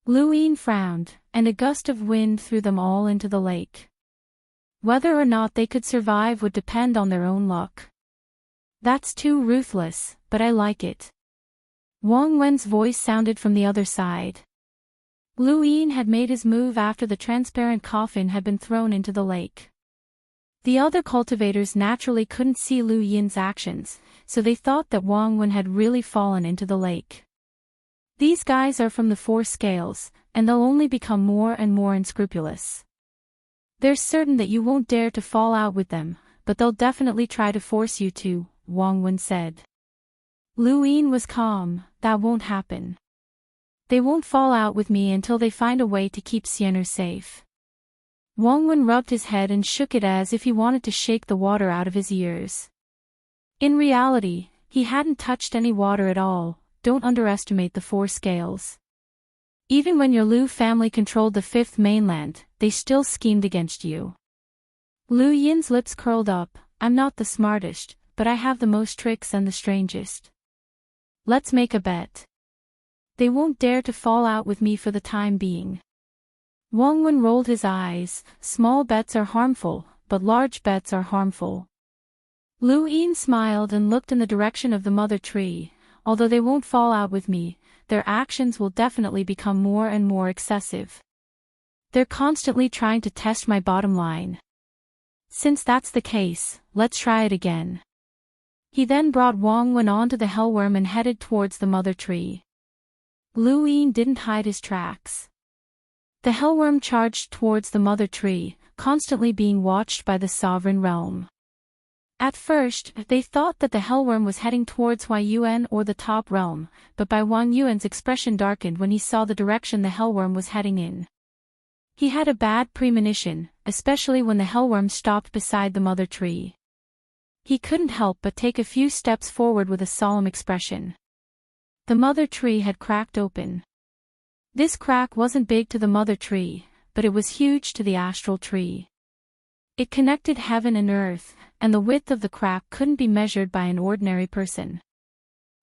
Lu Yin frowned, and a gust of wind threw them all into the lake. Whether or not they could survive would depend on their own luck. That's too ruthless, but I like it. Wang Wen's voice sounded from the other side. Lu Yin had made his move after the transparent coffin had been thrown into the lake. The other cultivators naturally couldn't see Lu Yin's actions, so they thought that Wang Wen had really fallen into the lake. These guys are from the four scales, and they'll only become more and more unscrupulous. They're certain that you won't dare to fall out with them, but they'll definitely try to force you to, Wang Wen said. Lu Yin was calm. That won't happen. They won't fall out with me until they find a way to keep Xian'er safe. Wang Wen rubbed his head and shook it as if he wanted to shake the water out of his ears. In reality, he hadn't touched any water at all. Don't underestimate the four scales. Even when your Lu family controlled the fifth mainland, they still schemed against you. Lu Yin's lips curled up. I'm not the smartest, but I have the most tricks and the strangest. Let's make a bet. They won't dare to fall out with me for the time being. Wang Wen rolled his eyes. Small bets are harmful, but large bets are harmful. Lu Yin smiled and looked in the direction of the mother tree. Although they won't fall out with me, their actions will definitely become more and more excessive. They're constantly trying to test my bottom line. Since that's the case, let's try it again. He then brought Wang Wen onto the hellworm and headed towards the mother tree. Lu Yin didn't hide his tracks. The hellworm charged towards the mother tree, constantly being watched by the sovereign realm. At first, they thought that the hellworm was heading towards Huayuan or the top realm, but by Wang Yuan's expression darkened when he saw the direction the hellworm was heading in. He had a bad premonition, especially when the hellworm stopped beside the mother tree. He couldn't help but take a few steps forward with a solemn expression. The mother tree had cracked open. This crack wasn't big to the mother tree, but it was huge to the astral tree. It connected heaven and earth, and the width of the crack couldn't be measured by an ordinary person.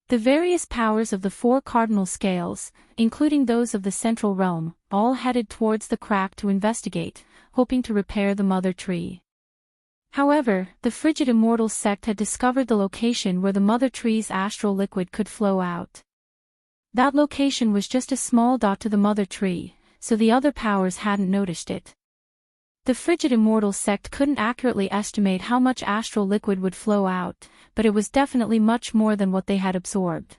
The various powers of the four cardinal scales, including those of the central realm, all headed towards the crack to investigate, hoping to repair the mother tree. However, the frigid immortal sect had discovered the location where the mother tree's astral liquid could flow out. That location was just a small dot to the mother tree, so the other powers hadn't noticed it. The frigid immortal sect couldn't accurately estimate how much astral liquid would flow out, but it was definitely much more than what they had absorbed.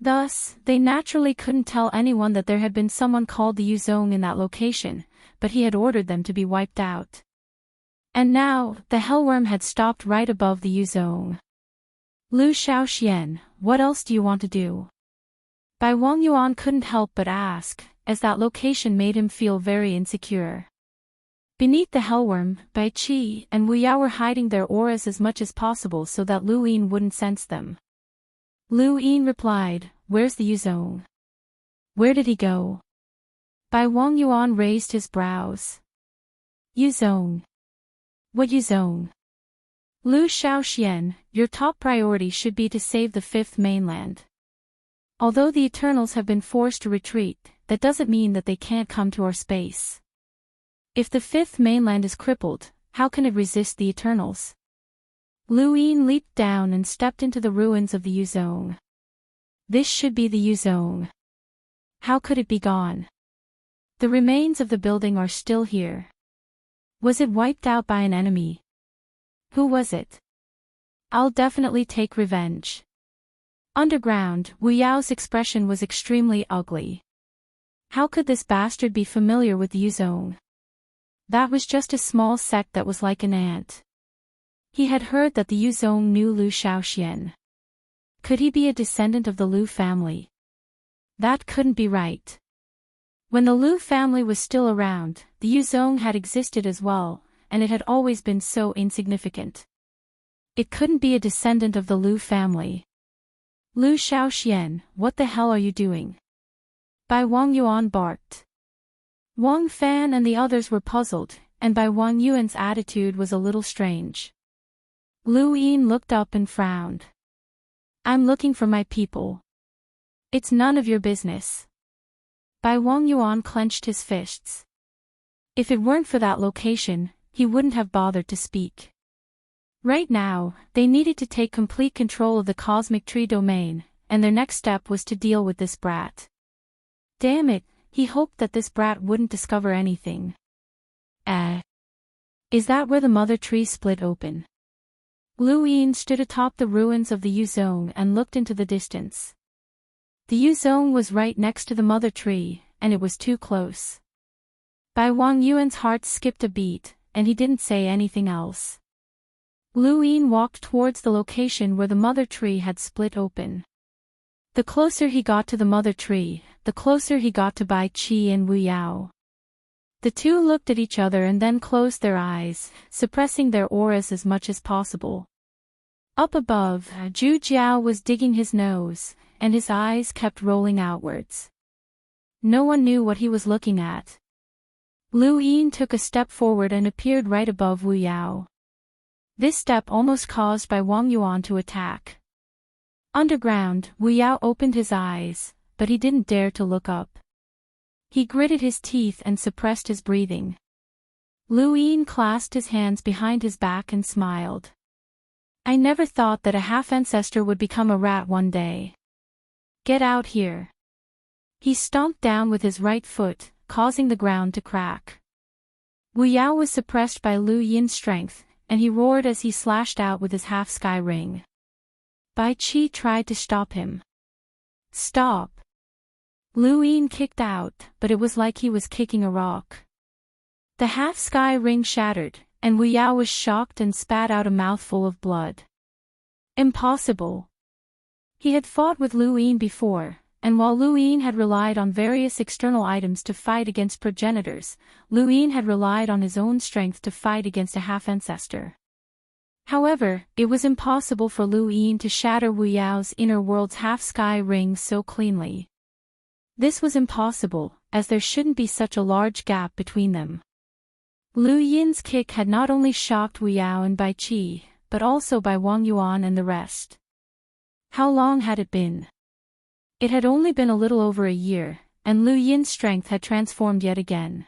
Thus, they naturally couldn't tell anyone that there had been someone called the Yuzong in that location, but he had ordered them to be wiped out. And now, the hellworm had stopped right above the Yuzong. Lu Shaoxian, what else do you want to do? Bai Wang Yuan couldn't help but ask, as that location made him feel very insecure. Beneath the hellworm, Bai Qi and Wu Yao were hiding their auras as much as possible so that Lu Yin wouldn't sense them. Lu Yin replied, where's the Yuzong? Where did he go? Bai Wang Yuan raised his brows. Yuzong. What Yuzhong? Lu Shaoxian, your top priority should be to save the fifth mainland. Although the Eternals have been forced to retreat, that doesn't mean that they can't come to our space. If the fifth mainland is crippled, how can it resist the Eternals? Lu Yin leaped down and stepped into the ruins of the Yuzhong. This should be the Yuzhong. How could it be gone? The remains of the building are still here. Was it wiped out by an enemy? Who was it? I'll definitely take revenge. Underground, Wu Yao's expression was extremely ugly. How could this bastard be familiar with Yuzhong? That was just a small sect that was like an ant. He had heard that the Yuzhong knew Lu Shaoxian. Could he be a descendant of the Lu family? That couldn't be right. When the Lu family was still around, the Yuzhong had existed as well, and it had always been so insignificant. It couldn't be a descendant of the Lu family. Lu Shaoxian, what the hell are you doing? Bai Wang Yuan barked. Wang Fan and the others were puzzled, and Bai Wang Yuan's attitude was a little strange. Lu Yin looked up and frowned. I'm looking for my people. It's none of your business. Bai Wang Yuan clenched his fists. If it weren't for that location, he wouldn't have bothered to speak. Right now, they needed to take complete control of the cosmic tree domain, and their next step was to deal with this brat. Damn it, he hoped that this brat wouldn't discover anything. Is that where the mother tree split open? Lu Yin stood atop the ruins of the Yuzhong and looked into the distance. The Yuzhong was right next to the mother tree, and it was too close. Bai Wang Yuan's heart skipped a beat, and he didn't say anything else. Lu Yin walked towards the location where the mother tree had split open. The closer he got to the mother tree, the closer he got to Bai Qi and Wu Yao. The two looked at each other and then closed their eyes, suppressing their auras as much as possible. Up above, Zhu Jiao was digging his nose, and his eyes kept rolling outwards. No one knew what he was looking at. Lu Yin took a step forward and appeared right above Wu Yao. This step almost caused Bai Wang Yuan to attack. Underground, Wu Yao opened his eyes, but he didn't dare to look up. He gritted his teeth and suppressed his breathing. Lu Yin clasped his hands behind his back and smiled. I never thought that a half-ancestor would become a rat one day. Get out here. He stomped down with his right foot, causing the ground to crack. Wu Yao was suppressed by Lu Yin's strength, and he roared as he slashed out with his half-sky ring. Bai Qi tried to stop him. Stop. Lu Yin kicked out, but it was like he was kicking a rock. The half-sky ring shattered, and Wu Yao was shocked and spat out a mouthful of blood. Impossible. He had fought with Lu Yin before, and while Lu Yin had relied on various external items to fight against progenitors, Lu Yin had relied on his own strength to fight against a half-ancestor. However, it was impossible for Lu Yin to shatter Wu Yao's inner world's half-sky ring so cleanly. This was impossible, as there shouldn't be such a large gap between them. Lu Yin's kick had not only shocked Wu Yao and Bai Qi, but also Bai Wang Yuan and the rest. How long had it been? It had only been a little over a year, and Lu Yin's strength had transformed yet again.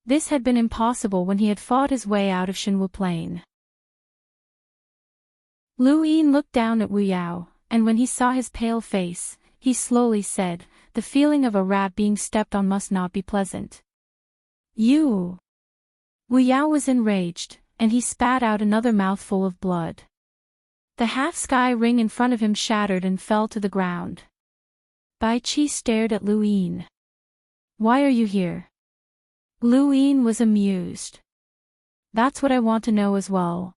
This had been impossible when he had fought his way out of Shenwu Plain. Lu Yin looked down at Wu Yao, and when he saw his pale face, he slowly said, the feeling of a rat being stepped on must not be pleasant. You! Wu Yao was enraged, and he spat out another mouthful of blood. The half-sky ring in front of him shattered and fell to the ground. Bai Qi stared at Lu Yin. Why are you here? Lu Yin was amused. That's what I want to know as well.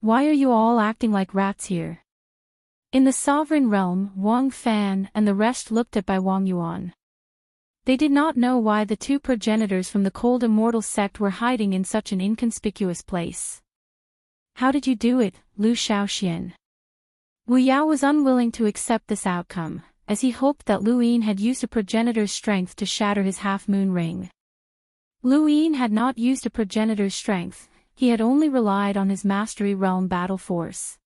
Why are you all acting like rats here? In the sovereign realm, Wang Fan and the rest looked at Bai Wang Yuan. They did not know why the two progenitors from the cold immortal sect were hiding in such an inconspicuous place. How did you do it, Lu Shaoxian? Wu Yao was unwilling to accept this outcome, as he hoped that Lu Yin had used a progenitor's strength to shatter his half-moon ring. Lu Yin had not used a progenitor's strength, he had only relied on his Mastery Realm Battle Force.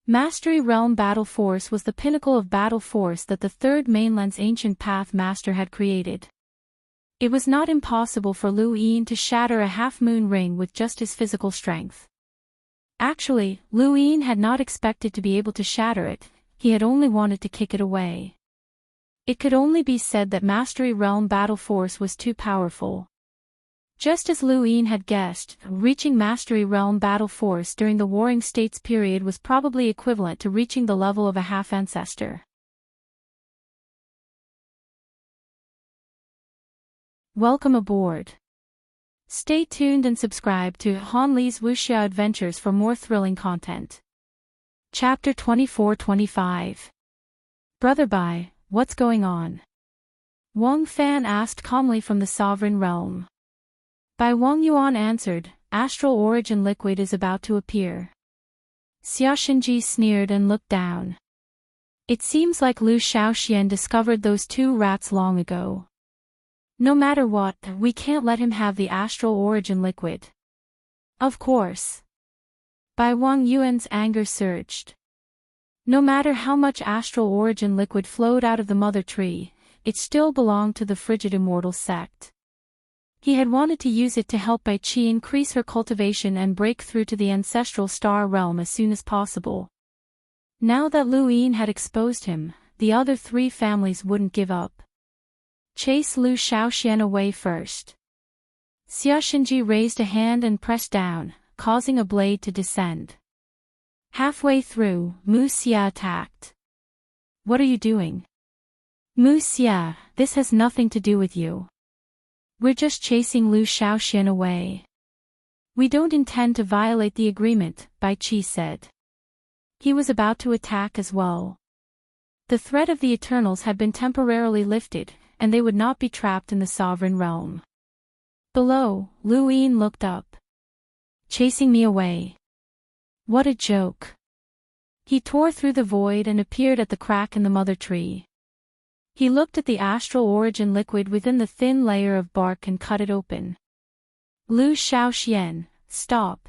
Mastery Realm Battle Force was the pinnacle of battle force that the Third Mainland's ancient Path Master had created. It was not impossible for Lu Yin to shatter a half-moon ring with just his physical strength. Actually, Lu Yin had not expected to be able to shatter it, he had only wanted to kick it away. It could only be said that Mastery Realm Battle Force was too powerful. Just as Lu Yin had guessed, reaching Mastery Realm Battle Force during the Warring States period was probably equivalent to reaching the level of a half-ancestor. Welcome aboard. Stay tuned and subscribe to Han Li's Wuxia Adventures for more thrilling content. Chapter 24-25. Brother Bai, what's going on? Wang Fan asked calmly from the Sovereign Realm. Bai Wang Yuan answered, astral origin liquid is about to appear. Xia Xinji sneered and looked down. It seems like Lu Shaoxian discovered those two rats long ago. No matter what, we can't let him have the astral origin liquid. Of course. Bai Wang Yuan's anger surged. No matter how much astral origin liquid flowed out of the mother tree, it still belonged to the frigid immortal sect. He had wanted to use it to help Bai Qi increase her cultivation and break through to the ancestral star realm as soon as possible. Now that Lu Yin had exposed him, the other three families wouldn't give up. Chase Lu Shaoxian away first. Xia Xinji raised a hand and pressed down, causing a blade to descend. Halfway through, Mu Xia attacked. What are you doing? Mu Xia, this has nothing to do with you. We're just chasing Lu Shaoxian away. We don't intend to violate the agreement, Bai Qi said. He was about to attack as well. The threat of the Eternals had been temporarily lifted, and they would not be trapped in the Sovereign Realm. Below, Lu Yin looked up. Chasing me away. What a joke. He tore through the void and appeared at the crack in the mother tree. He looked at the astral origin liquid within the thin layer of bark and cut it open. Lu Shaoxian, stop.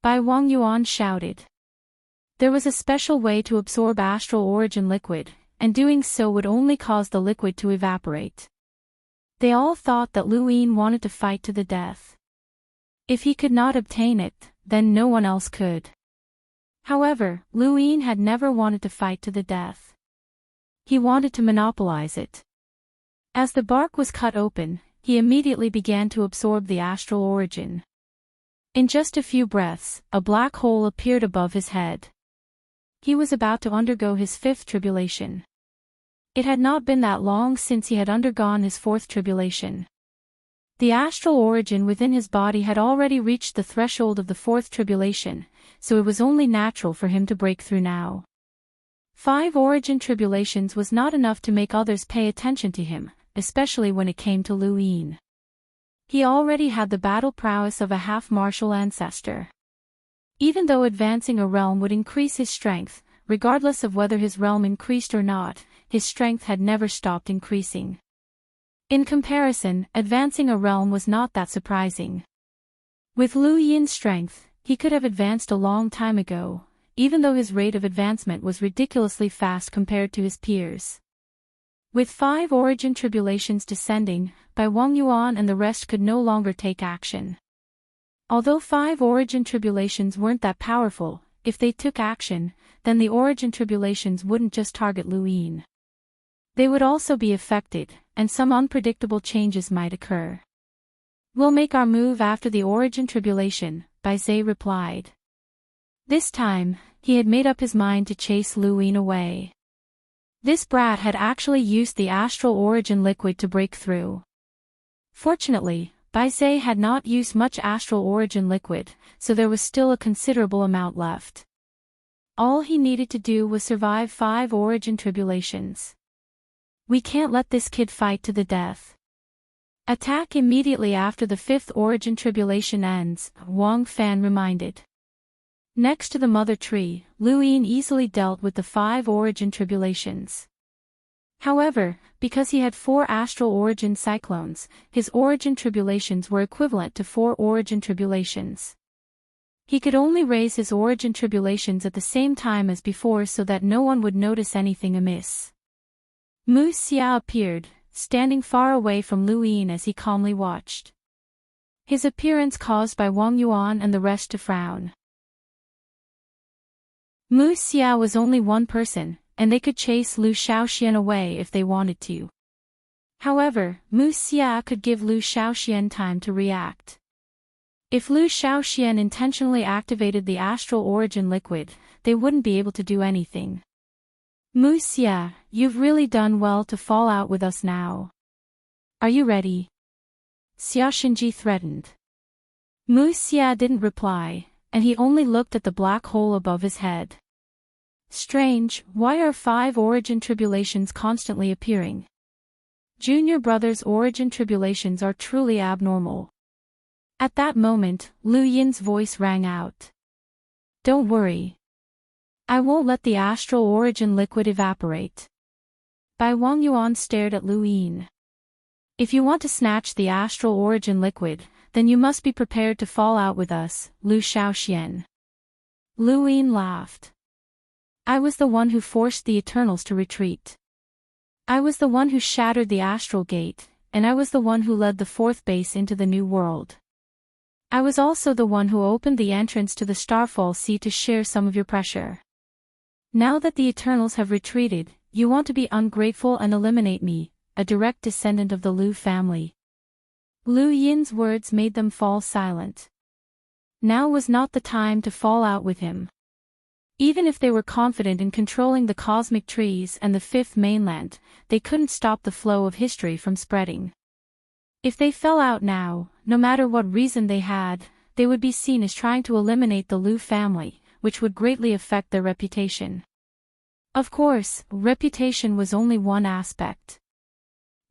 Bai Wang Yuan shouted. There was a special way to absorb astral origin liquid, and doing so would only cause the liquid to evaporate. They all thought that Lu Yin wanted to fight to the death. If he could not obtain it, then no one else could. However, Lu Yin had never wanted to fight to the death. He wanted to monopolize it. As the bark was cut open, he immediately began to absorb the astral origin. In just a few breaths, a black hole appeared above his head. He was about to undergo his fifth tribulation. It had not been that long since he had undergone his fourth tribulation. The astral origin within his body had already reached the threshold of the fourth tribulation, so it was only natural for him to break through now. 5 origin tribulations was not enough to make others pay attention to him, especially when it came to Lu Yin. He already had the battle prowess of a half-martial ancestor. Even though advancing a realm would increase his strength, regardless of whether his realm increased or not, his strength had never stopped increasing. In comparison, advancing a realm was not that surprising. With Lu Yin's strength, he could have advanced a long time ago, even though his rate of advancement was ridiculously fast compared to his peers. With 5 origin tribulations descending, Bai Wang Yuan and the rest could no longer take action. Although 5 origin tribulations weren't that powerful, if they took action, then the origin tribulations wouldn't just target Lu Yin. They would also be affected, and some unpredictable changes might occur. We'll make our move after the origin tribulation, Bai Zhe replied. This time, he had made up his mind to chase Lu Yin away. This brat had actually used the astral origin liquid to break through. Fortunately, Bai Zhe had not used much astral origin liquid, so there was still a considerable amount left. All he needed to do was survive 5 origin tribulations. We can't let this kid fight to the death. Attack immediately after the 5th origin tribulation ends, Wang Fan reminded. Next to the mother tree, Lu Yin easily dealt with the 5 origin tribulations. However, because he had 4 astral origin cyclones, his origin tribulations were equivalent to 4 origin tribulations. He could only raise his origin tribulations at the same time as before so that no one would notice anything amiss. Mu Xia appeared, standing far away from Lu Yin as he calmly watched. His appearance caused by Wang Yuan and the rest to frown. Mu Xia was only one person, and they could chase Lu Shaoxian away if they wanted to. However, Mu Xia could give Lu Shaoxian time to react. If Lu Shaoxian intentionally activated the astral origin liquid, they wouldn't be able to do anything. Mu Xia, you've really done well to fall out with us now. Are you ready? Xia Xinji threatened. Mu Xia didn't reply, and he only looked at the black hole above his head. Strange, why are 5 origin tribulations constantly appearing? Junior brother's origin tribulations are truly abnormal. At that moment, Lu Yin's voice rang out. Don't worry. I won't let the astral origin liquid evaporate. Bai Wang Yuan stared at Lu Yin. If you want to snatch the astral origin liquid, then you must be prepared to fall out with us, Lu Shaoxian. Lu Yin laughed. I was the one who forced the Eternals to retreat. I was the one who shattered the astral gate, and I was the one who led the 4th base into the new world. I was also the one who opened the entrance to the Starfall Sea to share some of your pressure. Now that the Eternals have retreated, you want to be ungrateful and eliminate me, a direct descendant of the Lu family. Lu Yin's words made them fall silent. Now was not the time to fall out with him. Even if they were confident in controlling the cosmic trees and the 5th mainland, they couldn't stop the flow of history from spreading. If they fell out now, no matter what reason they had, they would be seen as trying to eliminate the Lu family, which would greatly affect their reputation. Of course, reputation was only one aspect.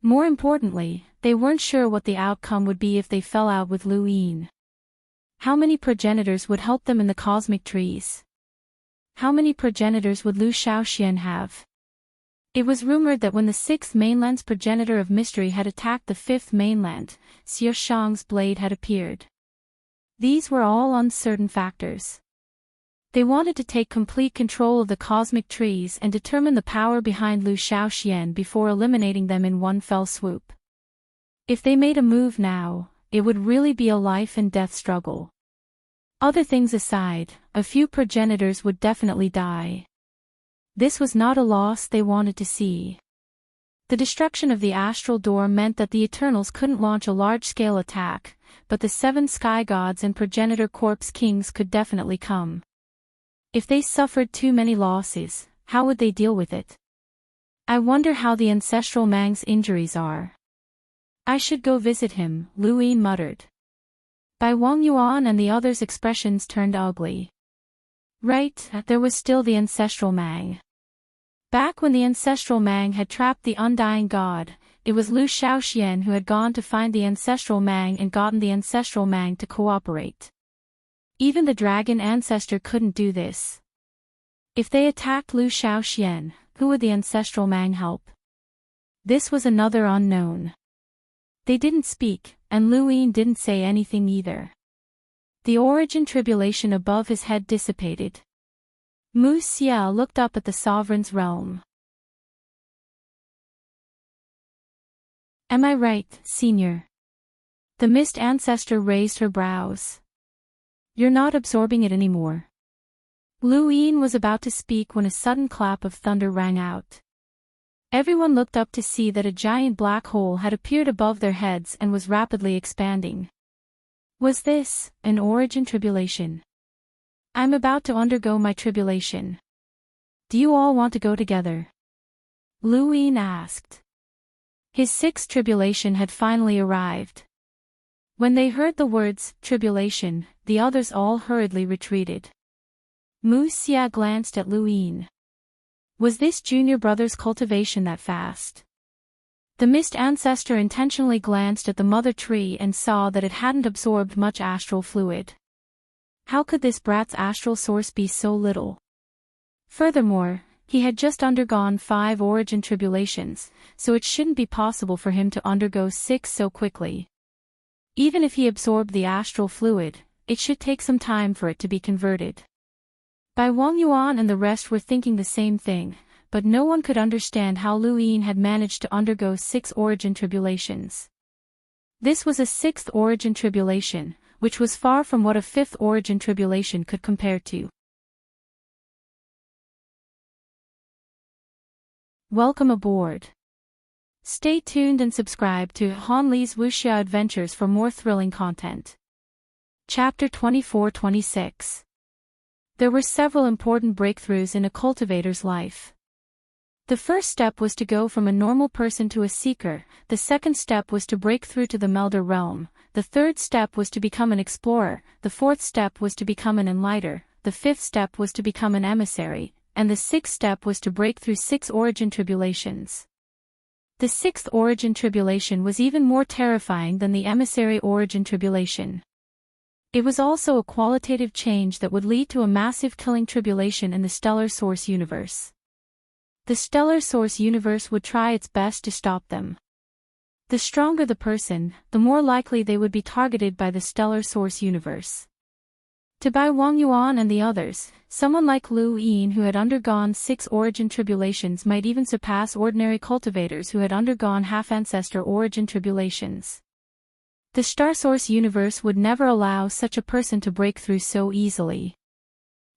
More importantly, they weren't sure what the outcome would be if they fell out with Lu Yin. How many progenitors would help them in the cosmic trees? How many progenitors would Lu Shaoxian have? It was rumored that when the 6th mainland's progenitor of mystery had attacked the 5th mainland, Xie Shang's blade had appeared. These were all uncertain factors. They wanted to take complete control of the cosmic trees and determine the power behind Lu Shaoxian before eliminating them in one fell swoop. If they made a move now, it would really be a life and death struggle. Other things aside, a few progenitors would definitely die. This was not a loss they wanted to see. The destruction of the astral door meant that the Eternals couldn't launch a large-scale attack, but the 7 sky gods and progenitor corpse kings could definitely come. If they suffered too many losses, how would they deal with it? I wonder how the ancestral Mang's injuries are. I should go visit him, Lu Yin muttered. Bai Wang Yuan and the others' expressions turned ugly. Right, there was still the ancestral Mang. Back when the ancestral Mang had trapped the undying god, it was Lu Shaoxian who had gone to find the ancestral Mang and gotten the ancestral Mang to cooperate. Even the dragon ancestor couldn't do this. If they attacked Lu Shaoxian, who would the ancestral Mang help? This was another unknown. They didn't speak, and Lu Yin didn't say anything either. The origin tribulation above his head dissipated. Mu Xia looked up at the sovereign's realm. Am I right, senior? The mist ancestor raised her brows. You're not absorbing it anymore. Lu Yin was about to speak when a sudden clap of thunder rang out. Everyone looked up to see that a giant black hole had appeared above their heads and was rapidly expanding. Was this an origin tribulation? I'm about to undergo my tribulation. Do you all want to go together? Lu Yin asked. His 6th tribulation had finally arrived. When they heard the words, tribulation, the others all hurriedly retreated. Mu Xia glanced at Lu Yin. Was this junior brother's cultivation that fast? The mist ancestor intentionally glanced at the mother tree and saw that it hadn't absorbed much astral fluid. How could this brat's astral source be so little? Furthermore, He had just undergone 5 origin tribulations, so it shouldn't be possible for him to undergo 6 so quickly. Even if he absorbed the astral fluid, it should take some time for it to be converted. Bai Wang Yuan and the rest were thinking the same thing, but no one could understand how Lu Yin had managed to undergo 6 origin tribulations. This was a 6th origin tribulation, which was far from what a 5th origin tribulation could compare to. Welcome aboard. Stay tuned and subscribe to Han Li's Wuxia Adventures for more thrilling content. Chapter 24-26. There were several important breakthroughs in a cultivator's life. The first step was to go from a normal person to a seeker, the second step was to break through to the Melder realm, the third step was to become an explorer, the fourth step was to become an enlighter, the fifth step was to become an emissary, and the 6th step was to break through 6 origin tribulations. The 6th origin tribulation was even more terrifying than the emissary origin tribulation. It was also a qualitative change that would lead to a massive killing tribulation in the stellar source universe. The stellar source universe would try its best to stop them. The stronger the person, the more likely they would be targeted by the stellar source universe. To Bai Wang Yuan and the others, someone like Lu Yin who had undergone 6 origin tribulations might even surpass ordinary cultivators who had undergone half-ancestor origin tribulations. The star source universe would never allow such a person to break through so easily.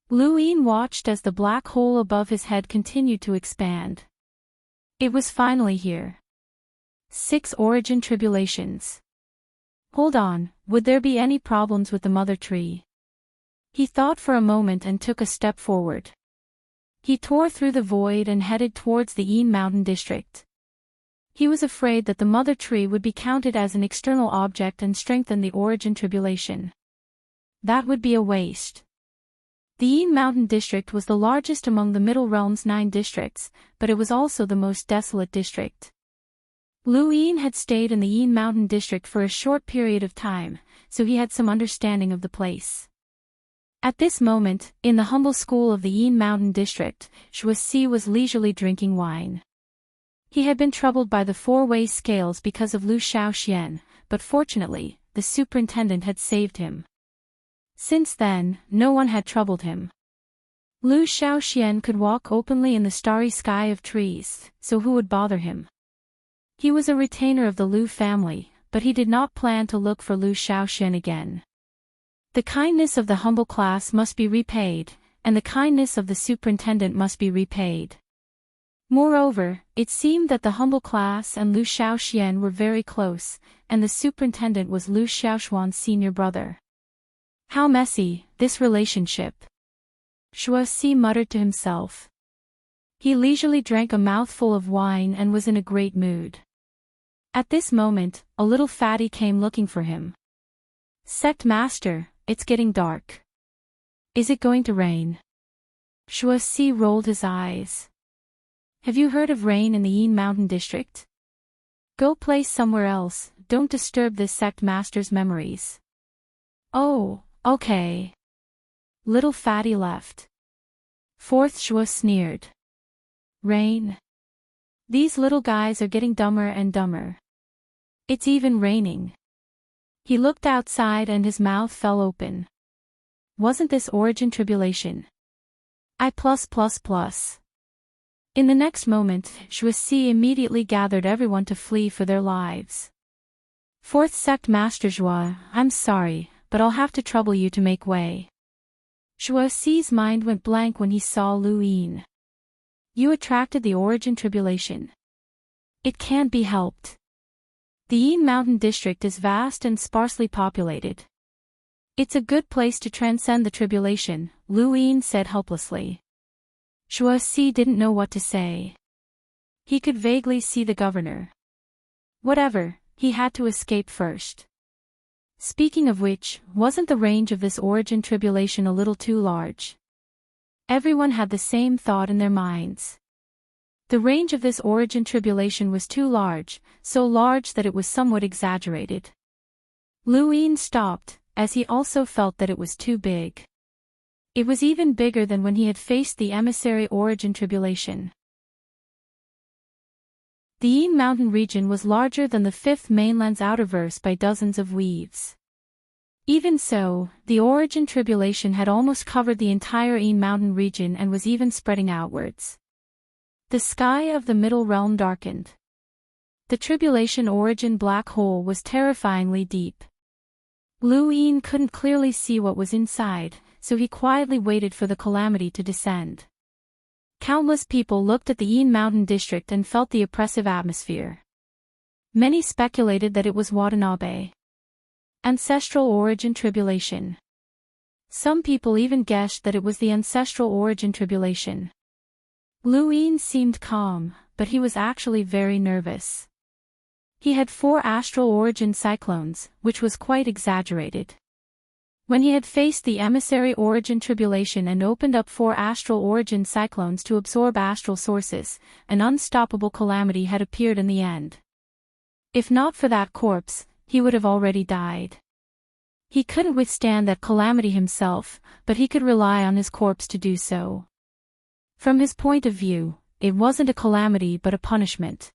Lu Yin watched as the black hole above his head continued to expand. It was finally here. 6 origin tribulations. Hold on, would there be any problems with the mother tree? He thought for a moment and took a step forward. He tore through the void and headed towards the Yin Mountain district. He was afraid that the mother tree would be counted as an external object and strengthen the origin tribulation. That would be a waste. The Yin Mountain district was the largest among the Middle Realm's 9 districts, but it was also the most desolate district. Lu Yin had stayed in the Yin Mountain district for a short period of time, so he had some understanding of the place. At this moment, in the humble school of the Yin Mountain district, Shuasi was leisurely drinking wine. He had been troubled by the 4-way scales because of Lu Shaoxian, but fortunately, the superintendent had saved him. Since then, no one had troubled him. Lu Shaoxian could walk openly in the starry sky of trees, so who would bother him? He was a retainer of the Lu family, but he did not plan to look for Lu Shaoxian again. The kindness of the humble class must be repaid, and the kindness of the superintendent must be repaid. Moreover, it seemed that the humble class and Lu Shaoxian were very close, and the superintendent was Lu Xiaoshuan's senior brother. How messy, this relationship. Shuasi muttered to himself. He leisurely drank a mouthful of wine and was in a great mood. At this moment, a little fatty came looking for him. Sect Master, it's getting dark. Is it going to rain? Shuasi rolled his eyes. Have you heard of rain in the Yin Mountain district? Go play somewhere else, don't disturb this sect master's memories. Oh, okay. Little fatty left. Fourth Shua sneered. Rain? These little guys are getting dumber and dumber. It's even raining. He looked outside and his mouth fell open. Wasn't this origin tribulation? In the next moment, Shuasi immediately gathered everyone to flee for their lives. Fourth Sect Master Zhua, I'm sorry, but I'll have to trouble you to make way. Shuasi's mind went blank when he saw Lu Yin. You attracted the origin tribulation. It can't be helped. The Yin Mountain district is vast and sparsely populated. It's a good place to transcend the tribulation, Lu Yin said helplessly. Shuasi didn't know what to say. He could vaguely see the governor. Whatever, he had to escape first. Speaking of which, wasn't the range of this origin tribulation a little too large? Everyone had the same thought in their minds. The range of this origin tribulation was too large, so large that it was somewhat exaggerated. Lu Yin stopped, as he also felt that it was too big. It was even bigger than when he had faced the emissary origin tribulation. The Yin mountain region was larger than the fifth mainland's outerverse by dozens of weaves. Even so, the origin tribulation had almost covered the entire Yin mountain region and was even spreading outwards. The sky of the middle realm darkened. The tribulation origin black hole was terrifyingly deep. Lu Yin couldn't clearly see what was inside, so he quietly waited for the calamity to descend. Countless people looked at the Yin mountain district and felt the oppressive atmosphere. Many speculated that it was Watanabe ancestral origin tribulation. Some people even guessed that it was the ancestral origin tribulation. Lu Yin seemed calm, but he was actually very nervous. He had 4 astral origin cyclones, which was quite exaggerated. When he had faced the emissary origin tribulation and opened up 4 astral origin cyclones to absorb astral sources, an unstoppable calamity had appeared in the end. If not for that corpse, he would have already died. He couldn't withstand that calamity himself, but he could rely on his corpse to do so. From his point of view, it wasn't a calamity but a punishment.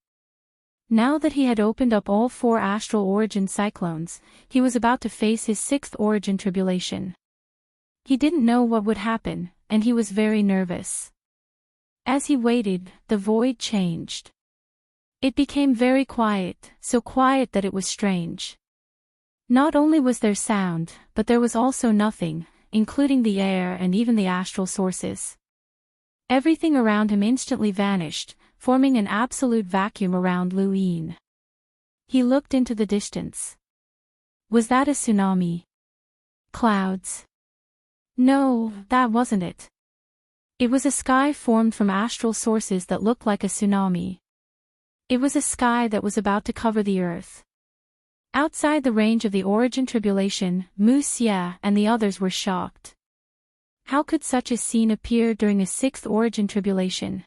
Now that he had opened up all 4 astral origin cyclones, he was about to face his 6th origin tribulation. He didn't know what would happen, and he was very nervous. As he waited, the void changed. It became very quiet, so quiet that it was strange. Not only was there sound, but there was also nothing, including the air and even the astral sources. Everything around him instantly vanished, forming an absolute vacuum around Lu Yin. He looked into the distance. Was that a tsunami? Clouds? No, that wasn't it. It was a sky formed from astral sources that looked like a tsunami. It was a sky that was about to cover the earth. Outside the range of the origin tribulation, Mu Xie and the others were shocked. How could such a scene appear during a 6th origin tribulation?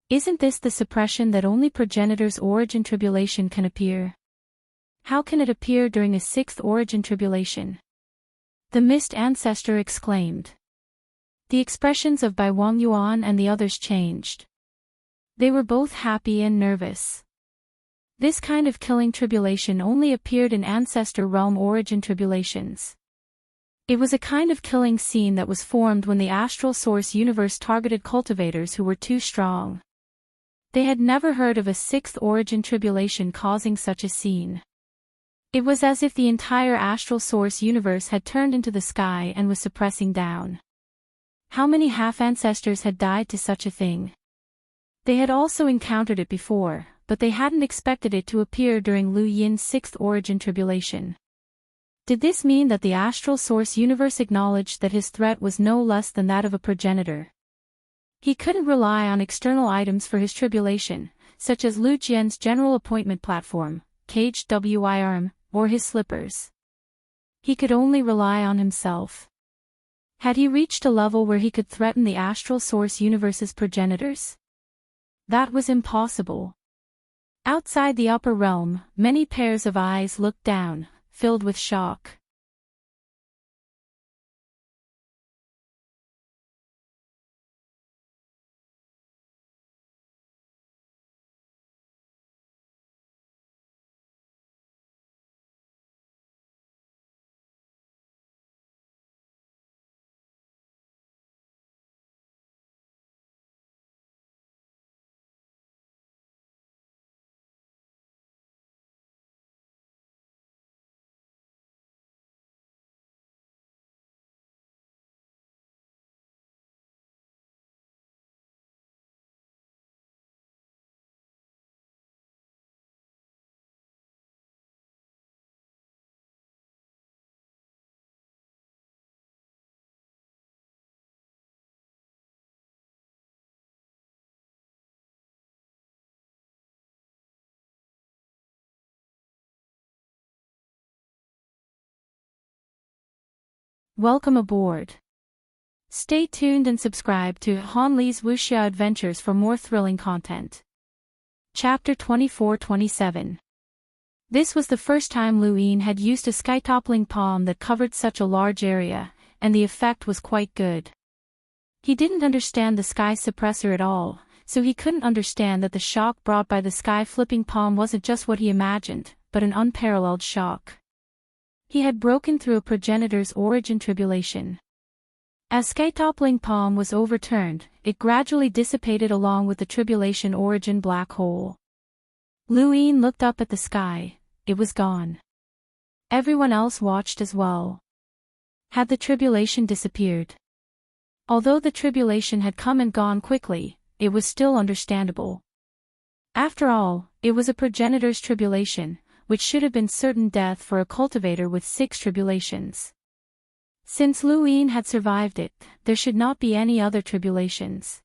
Isn't this the suppression that only progenitor's origin tribulation can appear? How can it appear during a 6th origin tribulation? The mist ancestor exclaimed. The expressions of Bai Wang Yuan and the others changed. They were both happy and nervous. This kind of killing tribulation only appeared in ancestor realm origin tribulations. It was a kind of killing scene that was formed when the astral source universe targeted cultivators who were too strong. They had never heard of a 6th origin tribulation causing such a scene. It was as if the entire astral source universe had turned into the sky and was suppressing down. How many half-ancestors had died to such a thing? They had also encountered it before, but they hadn't expected it to appear during Lu Yin's 6th origin tribulation. Did this mean that the astral source universe acknowledged that his threat was no less than that of a progenitor? He couldn't rely on external items for his tribulation, such as Lu Jian's general appointment platform, caged wirm, or his slippers. He could only rely on himself. Had he reached a level where he could threaten the astral source universe's progenitors? That was impossible. Outside the upper realm, many pairs of eyes looked down, filled with shock. Welcome aboard. Stay tuned and subscribe to Han Li's Wuxia Adventures for more thrilling content. Chapter 24-27. This was the first time Lu Yin had used a sky-toppling palm that covered such a large area, and the effect was quite good. He didn't understand the sky suppressor at all, so he couldn't understand that the shock brought by the sky-flipping palm wasn't just what he imagined, but an unparalleled shock. He had broken through a progenitor's origin tribulation. As sky-toppling palm was overturned, it gradually dissipated along with the tribulation origin black hole. Luin looked up at the sky. It was gone. Everyone else watched as well. Had the tribulation disappeared? Although the tribulation had come and gone quickly, it was still understandable. After all, it was a progenitor's tribulation, which should have been certain death for a cultivator with 6 tribulations. Since Luin had survived it, there should not be any other tribulations.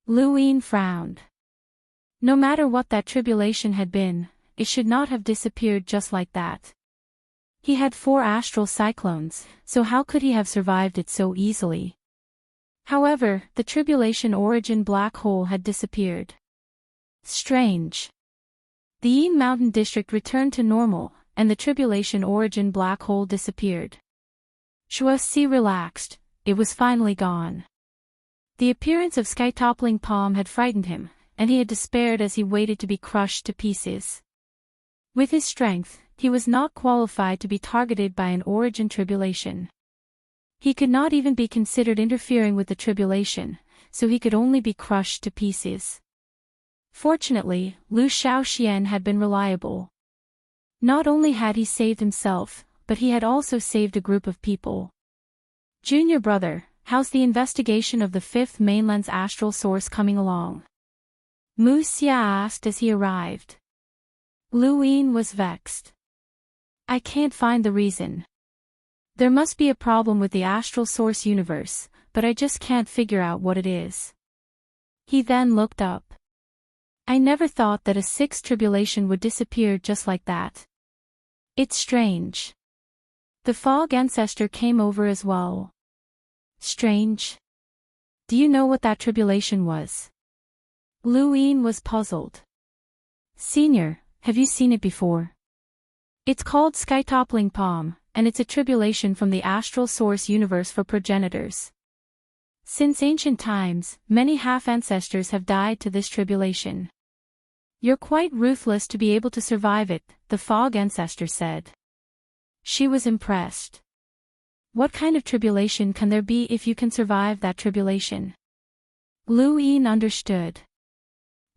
Luin frowned. No matter what that tribulation had been, it should not have disappeared just like that. He had 4 astral cyclones, so how could he have survived it so easily? However, the tribulation origin black hole had disappeared. Strange. The Yin Mountain district returned to normal, and the tribulation origin black hole disappeared. Shuoxi relaxed. It was finally gone. The appearance of sky-toppling palm had frightened him, and he had despaired as he waited to be crushed to pieces. With his strength, he was not qualified to be targeted by an origin tribulation. He could not even be considered interfering with the tribulation, so he could only be crushed to pieces. Fortunately, Lu Shaoxian had been reliable. Not only had he saved himself, but he had also saved a group of people. Junior brother, how's the investigation of the 5th mainland's astral source coming along? Mu Xia asked as he arrived. Luin was vexed. I can't find the reason. There must be a problem with the astral source universe, but I just can't figure out what it is. He then looked up. I never thought that a 6th tribulation would disappear just like that. It's strange. The fog ancestor came over as well. Strange? Do you know what that tribulation was? Luin was puzzled. Senior, have you seen it before? It's called sky-toppling palm, and it's a tribulation from the astral source universe for progenitors. Since ancient times, many half-ancestors have died to this tribulation. You're quite ruthless to be able to survive it, the fog ancestor said. She was impressed. What kind of tribulation can there be if you can survive that tribulation? Luin understood.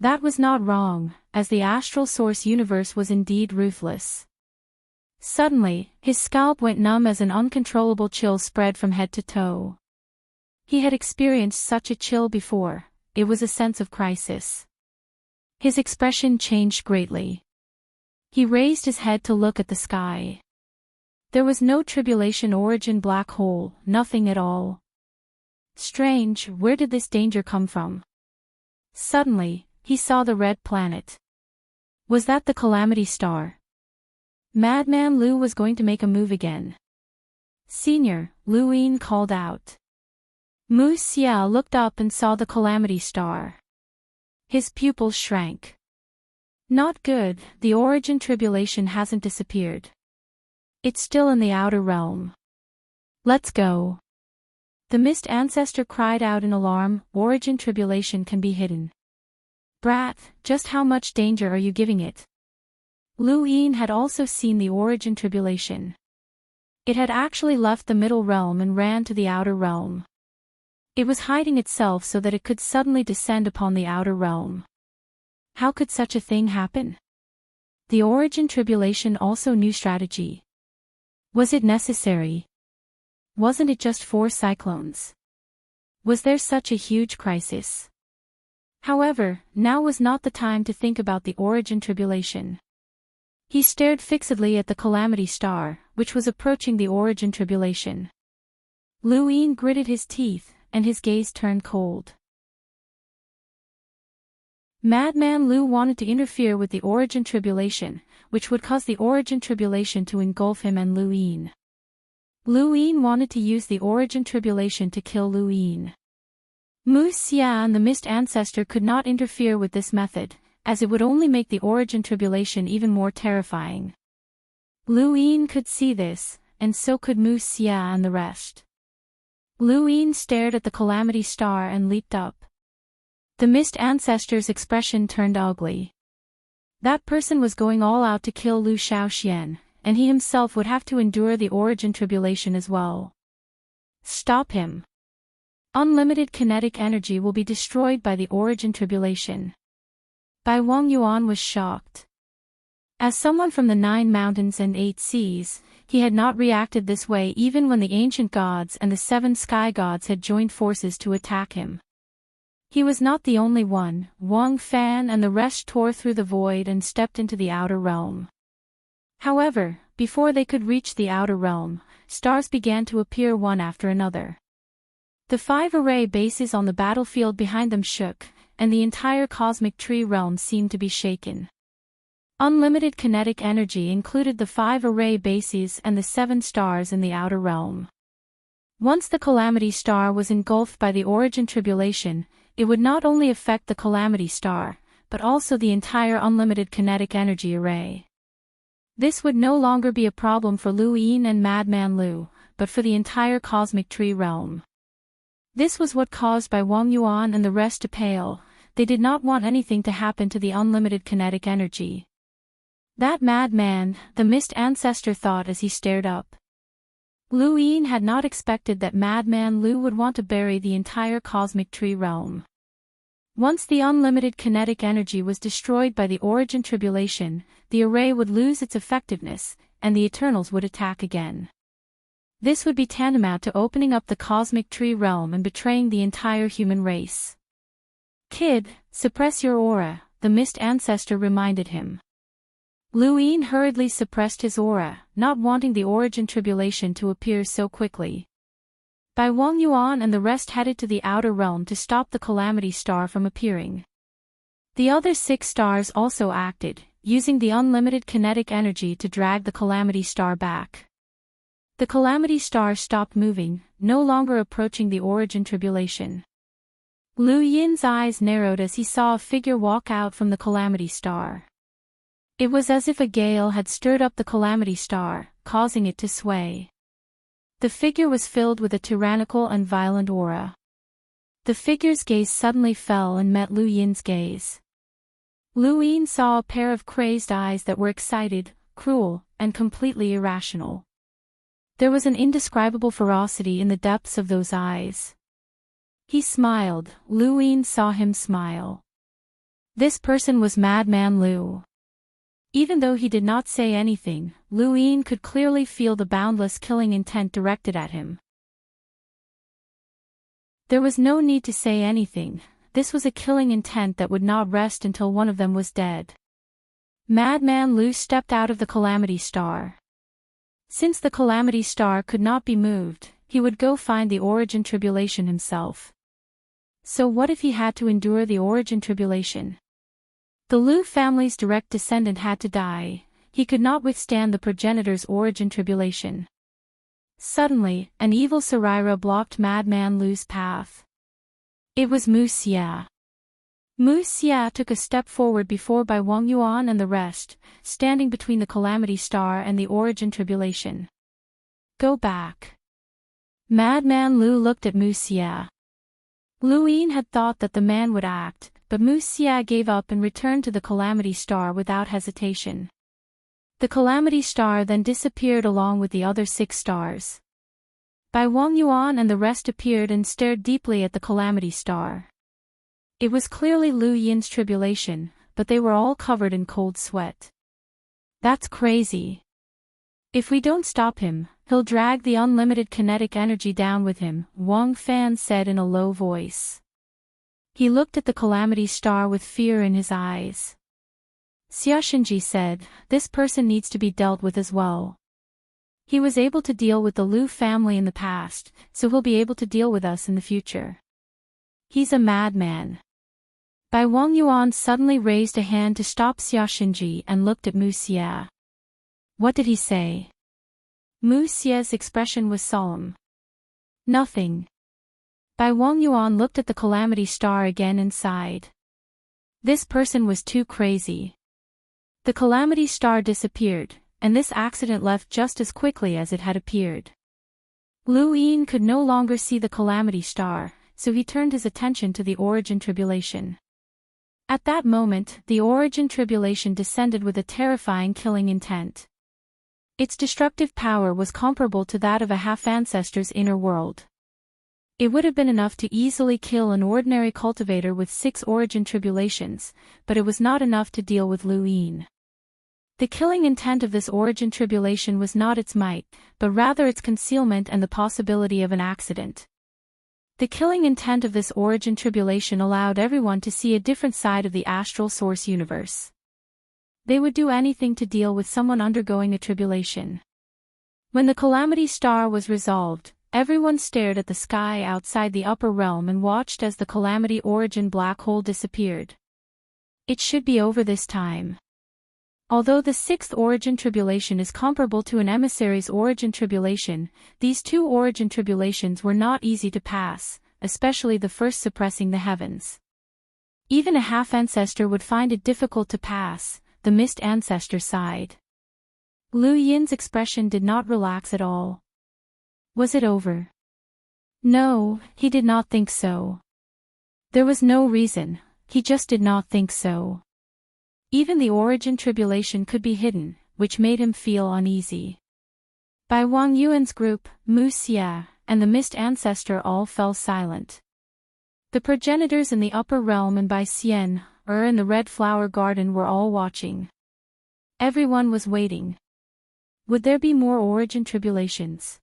That was not wrong, as the astral source universe was indeed ruthless. Suddenly, his scalp went numb as an uncontrollable chill spread from head to toe. He had experienced such a chill before. It was a sense of crisis. His expression changed greatly. He raised his head to look at the sky. There was no tribulation origin black hole, nothing at all. Strange, where did this danger come from? Suddenly, he saw the red planet. Was that the calamity star? Madman Lu was going to make a move again. Senior, Luin called out. Mu Xia looked up and saw the calamity star. His pupils shrank. Not good, the origin tribulation hasn't disappeared. It's still in the outer realm. Let's go. The mist ancestor cried out in alarm. Origin tribulation can be hidden. Brat, just how much danger are you giving it? Luin had also seen the origin tribulation. It had actually left the middle realm and ran to the outer realm. It was hiding itself so that it could suddenly descend upon the outer realm. How could such a thing happen? The origin tribulation also knew strategy. Was it necessary? Wasn't it just 4 cyclones? Was there such a huge crisis? However, now was not the time to think about the origin tribulation. He stared fixedly at the calamity star, which was approaching the origin tribulation. Luin gritted his teeth, and his gaze turned cold. Madman Lu wanted to interfere with the origin tribulation, which would cause the origin tribulation to engulf him and Luin. Luin wanted to use the origin tribulation to kill Luin. Mu Xia and the mist ancestor could not interfere with this method, as it would only make the origin tribulation even more terrifying. Luin could see this, and so could Mu Xia and the rest. Lu Yin stared at the calamity star and leaped up. The mist ancestor's expression turned ugly. That person was going all out to kill Lu Shaoxian, and he himself would have to endure the origin tribulation as well. Stop him. Unlimited kinetic energy will be destroyed by the origin tribulation. Bai Wangyuan was shocked. As someone from the 9 mountains and 8 seas, he had not reacted this way even when the ancient gods and the 7 sky gods had joined forces to attack him. He was not the only one. Wang Fan and the rest tore through the void and stepped into the outer realm. However, before they could reach the outer realm, stars began to appear one after another. The 5 array bases on the battlefield behind them shook, and the entire cosmic tree realm seemed to be shaken. Unlimited kinetic energy included the 5 array bases and the 7 stars in the outer realm. Once the calamity star was engulfed by the origin tribulation, it would not only affect the calamity star, but also the entire unlimited kinetic energy array. This would no longer be a problem for Lu Yin and Madman Lu, but for the entire cosmic tree realm. This was what caused Bai Wangyuan and the rest to pale. They did not want anything to happen to the unlimited kinetic energy. That madman, the mist ancestor thought as he stared up. Lu Yin had not expected that Madman Lu would want to bury the entire cosmic tree realm. Once the unlimited kinetic energy was destroyed by the origin tribulation, the array would lose its effectiveness, and the Eternals would attack again. This would be tantamount to opening up the cosmic tree realm and betraying the entire human race. Kid, suppress your aura, the mist ancestor reminded him. Lu Yin hurriedly suppressed his aura, not wanting the origin tribulation to appear so quickly. Bai Wangyuan and the rest headed to the outer realm to stop the calamity star from appearing. The other 6 stars also acted, using the unlimited kinetic energy to drag the calamity star back. The calamity star stopped moving, no longer approaching the origin tribulation. Lu Yin's eyes narrowed as he saw a figure walk out from the calamity star. It was as if a gale had stirred up the calamity star, causing it to sway. The figure was filled with a tyrannical and violent aura. The figure's gaze suddenly fell and met Lu Yin's gaze. Lu Yin saw a pair of crazed eyes that were excited, cruel, and completely irrational. There was an indescribable ferocity in the depths of those eyes. He smiled. Lu Yin saw him smile. This person was Madman Lu. Even though he did not say anything, Lu Yin could clearly feel the boundless killing intent directed at him. There was no need to say anything. This was a killing intent that would not rest until one of them was dead. Madman Lu stepped out of the calamity star. Since the calamity star could not be moved, he would go find the origin tribulation himself. So what if he had to endure the origin tribulation? The Lu family's direct descendant had to die. He could not withstand the progenitor's origin tribulation. Suddenly, an evil Sarira blocked Madman Lu's path. It was Mu Xia. Mu Xia took a step forward before Bai Wangyuan and the rest, standing between the calamity star and the origin tribulation. Go back. Madman Lu looked at Mu Xia. Lu Yin had thought that the man would act, but Mu Xia gave up and returned to the calamity star without hesitation. The calamity star then disappeared along with the other 6 stars. Bai Wangyuan and the rest appeared and stared deeply at the calamity star. It was clearly Lu Yin's tribulation, but they were all covered in cold sweat. That's crazy. If we don't stop him, he'll drag the unlimited kinetic energy down with him, Wang Fan said in a low voice. He looked at the calamity star with fear in his eyes. Xiaxinji said, this person needs to be dealt with as well. He was able to deal with the Lu family in the past, so he'll be able to deal with us in the future. He's a madman. Bai Wangyuan suddenly raised a hand to stop Xiaxinji and looked at Mu Xia. What did he say? Mu Xia's expression was solemn. Nothing. Bai Wangyuan looked at the calamity star again and sighed. This person was too crazy. The calamity star disappeared, and this accident left just as quickly as it had appeared. Lu Yin could no longer see the calamity star, so he turned his attention to the origin tribulation. At that moment, the origin tribulation descended with a terrifying killing intent. Its destructive power was comparable to that of a half-ancestor's inner world. It would have been enough to easily kill an ordinary cultivator with 6 origin tribulations, but it was not enough to deal with Lu Yin. The killing intent of this origin tribulation was not its might, but rather its concealment and the possibility of an accident. The killing intent of this origin tribulation allowed everyone to see a different side of the astral source universe. They would do anything to deal with someone undergoing a tribulation. When the calamity star was resolved, everyone stared at the sky outside the upper realm and watched as the calamity origin black hole disappeared. It should be over this time. Although the 6th origin tribulation is comparable to an emissary's origin tribulation, these 2 origin tribulations were not easy to pass, especially the first suppressing the heavens. Even a half-ancestor would find it difficult to pass, the missed ancestor sighed. Lu Yin's expression did not relax at all. Was it over? No, he did not think so. There was no reason, he just did not think so. Even the origin tribulation could be hidden, which made him feel uneasy. By Wang Yuan's group, Mu Xia, and the missed ancestor all fell silent. The progenitors in the upper realm and by Xian, in the red flower garden were all watching. Everyone was waiting. Would there be more origin tribulations?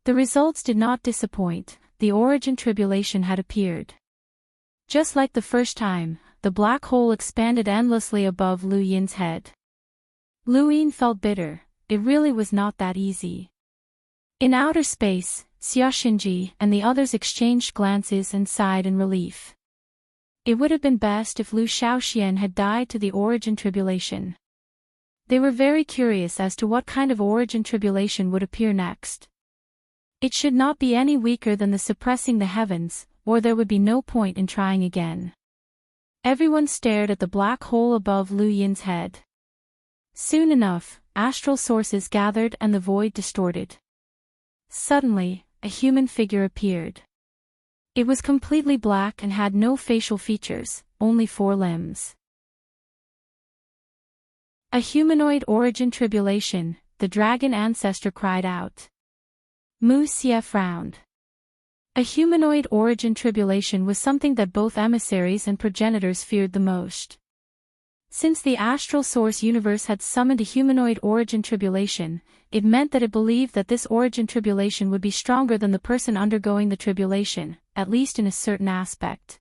The results did not disappoint, the origin tribulation had appeared. Just like the first time, the black hole expanded endlessly above Lu Yin's head. Lu Yin felt bitter, it really was not that easy. In outer space, Xia Xinji and the others exchanged glances and sighed in relief. It would have been best if Lu Shaoxian had died to the origin tribulation. They were very curious as to what kind of origin tribulation would appear next. It should not be any weaker than the suppressing the heavens, or there would be no point in trying again. Everyone stared at the black hole above Lu Yin's head. Soon enough, astral sources gathered and the void distorted. Suddenly, a human figure appeared. It was completely black and had no facial features, only 4 limbs. A humanoid origin tribulation, the dragon ancestor cried out. Mu Xia frowned. A humanoid origin tribulation was something that both emissaries and progenitors feared the most. Since the astral source universe had summoned a humanoid origin tribulation, it meant that it believed that this origin tribulation would be stronger than the person undergoing the tribulation, at least in a certain aspect.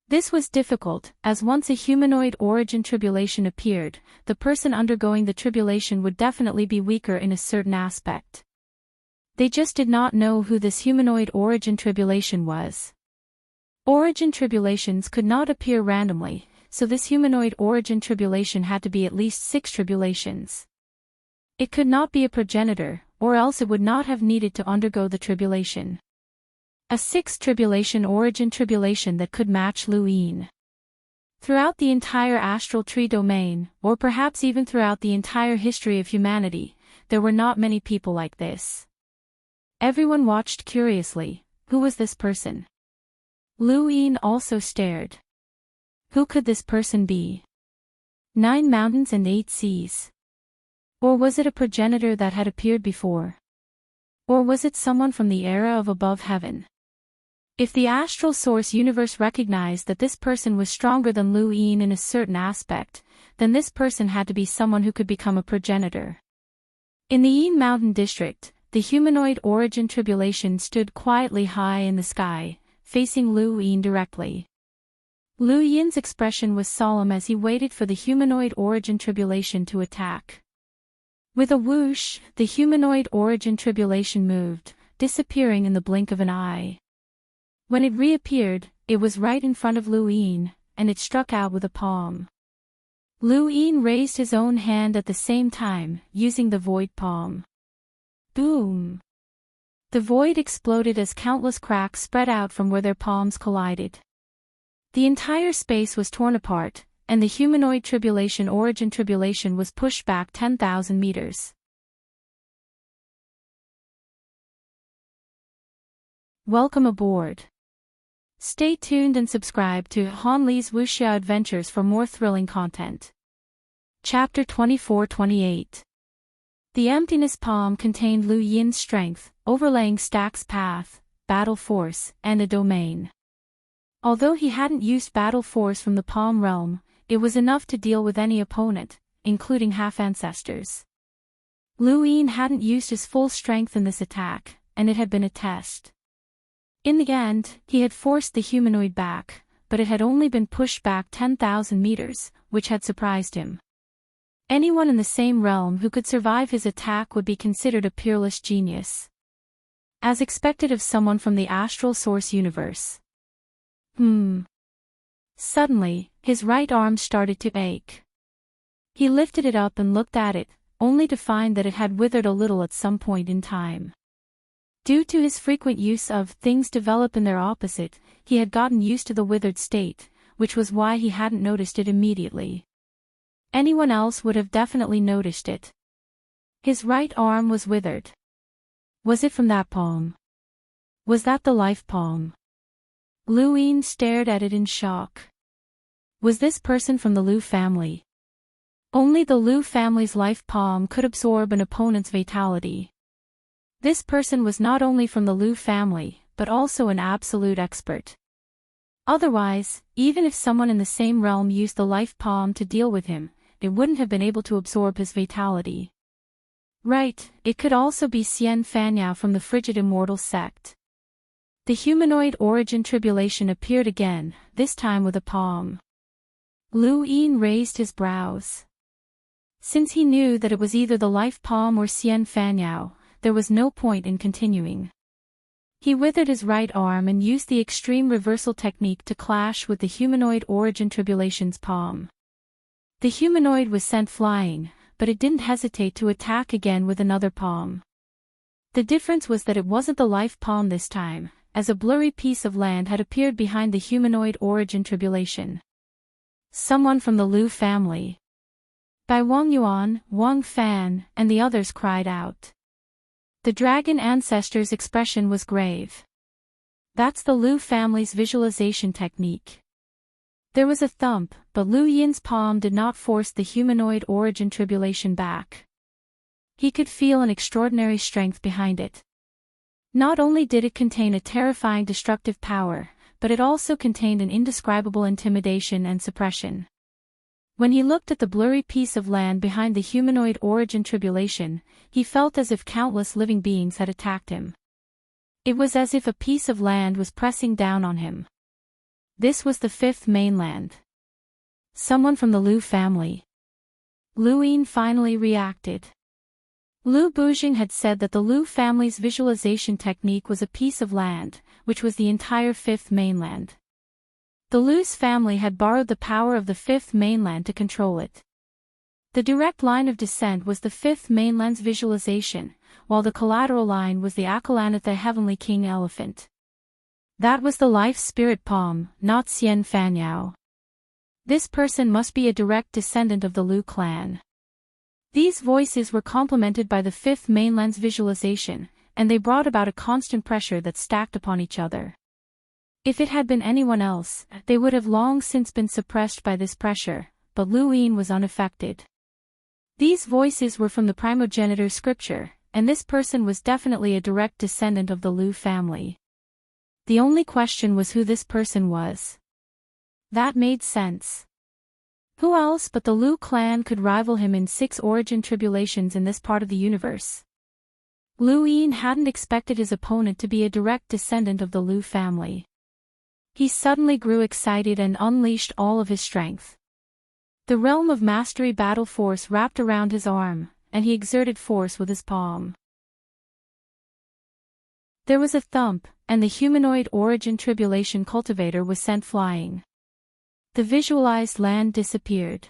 This was difficult, as once a humanoid origin tribulation appeared, the person undergoing the tribulation would definitely be weaker in a certain aspect. They just did not know who this humanoid origin tribulation was. Origin tribulations could not appear randomly, so this humanoid origin tribulation had to be at least 6 tribulations. It could not be a progenitor, or else it would not have needed to undergo the tribulation. A 6th tribulation origin tribulation that could match Lu Yin. Throughout the entire astral tree domain, or perhaps even throughout the entire history of humanity, there were not many people like this. Everyone watched curiously. Who was this person? Lu Yin also stared. Who could this person be? 9 mountains and 8 seas. Or was it a progenitor that had appeared before? Or was it someone from the era of above heaven? If the astral source universe recognized that this person was stronger than Lu Yin in a certain aspect, then this person had to be someone who could become a progenitor. In the Yin Mountain district, the humanoid origin tribulation stood quietly high in the sky, facing Lu Yin directly. Lu Yin's expression was solemn as he waited for the humanoid origin tribulation to attack. With a whoosh, the humanoid origin tribulation moved, disappearing in the blink of an eye. When it reappeared, it was right in front of Lu Yin, and it struck out with a palm. Lu Yin raised his own hand at the same time, using the void palm. Boom! The void exploded as countless cracks spread out from where their palms collided. The entire space was torn apart, and the humanoid tribulation origin tribulation was pushed back 10,000 meters. Welcome aboard. Stay tuned and subscribe to Han Li's Wuxia Adventures for more thrilling content. Chapter 24-28. The emptiness poem contained Lu Yin's strength, overlaying Stack's path, battle force, and a domain. Although he hadn't used battle force from the palm realm, it was enough to deal with any opponent, including half-ancestors. Lu Yin hadn't used his full strength in this attack, and it had been a test. In the end, he had forced the humanoid back, but it had only been pushed back 10,000 meters, which had surprised him. Anyone in the same realm who could survive his attack would be considered a peerless genius. As expected of someone from the astral source universe. Suddenly, his right arm started to ache. He lifted it up and looked at it, only to find that it had withered a little at some point in time. Due to his frequent use of things develop in their opposite, he had gotten used to the withered state, which was why he hadn't noticed it immediately. Anyone else would have definitely noticed it. His right arm was withered. Was it from that palm? Was that the life palm? Lu Yin stared at it in shock. Was this person from the Lu family? Only the Lu family's life palm could absorb an opponent's vitality. This person was not only from the Lu family, but also an absolute expert. Otherwise, even if someone in the same realm used the life palm to deal with him, it wouldn't have been able to absorb his vitality. Right, it could also be Xian Fanyao from the Frigid Immortal sect. The humanoid origin tribulation appeared again, this time with a palm. Lu Yin raised his brows. Since he knew that it was either the life palm or Xian Fanyao, there was no point in continuing. He withered his right arm and used the extreme reversal technique to clash with the humanoid origin tribulation's palm. The humanoid was sent flying, but it didn't hesitate to attack again with another palm. The difference was that it wasn't the life palm this time, as a blurry piece of land had appeared behind the humanoid origin tribulation. Someone from the Lu family. Bai Wang Yuan, Wang Fan, and the others cried out. The dragon ancestor's expression was grave. That's the Lu family's visualization technique. There was a thump, but Lu Yin's palm did not force the humanoid origin tribulation back. He could feel an extraordinary strength behind it. Not only did it contain a terrifying destructive power, but it also contained an indescribable intimidation and suppression. When he looked at the blurry piece of land behind the humanoid origin tribulation, he felt as if countless living beings had attacked him. It was as if a piece of land was pressing down on him. This was the fifth mainland. Someone from the Lu family. Lu Yin finally reacted. Lu Bujing had said that the Lu family's visualization technique was a piece of land, which was the entire fifth mainland. The Lu's family had borrowed the power of the fifth mainland to control it. The direct line of descent was the fifth mainland's visualization, while the collateral line was the Akalanat the Heavenly King Elephant. That was the life spirit palm, not Xian Fanyao. This person must be a direct descendant of the Lu clan. These voices were complemented by the fifth mainland's visualization, and they brought about a constant pressure that stacked upon each other. If it had been anyone else, they would have long since been suppressed by this pressure, but Lu Yin was unaffected. These voices were from the primogenitor scripture, and this person was definitely a direct descendant of the Lu family. The only question was who this person was. That made sense. Who else but the Lu clan could rival him in 6 origin tribulations in this part of the universe? Lu Yin hadn't expected his opponent to be a direct descendant of the Lu family. He suddenly grew excited and unleashed all of his strength. The realm of mastery battle force wrapped around his arm, and he exerted force with his palm. There was a thump, and the humanoid origin tribulation cultivator was sent flying. The visualized land disappeared.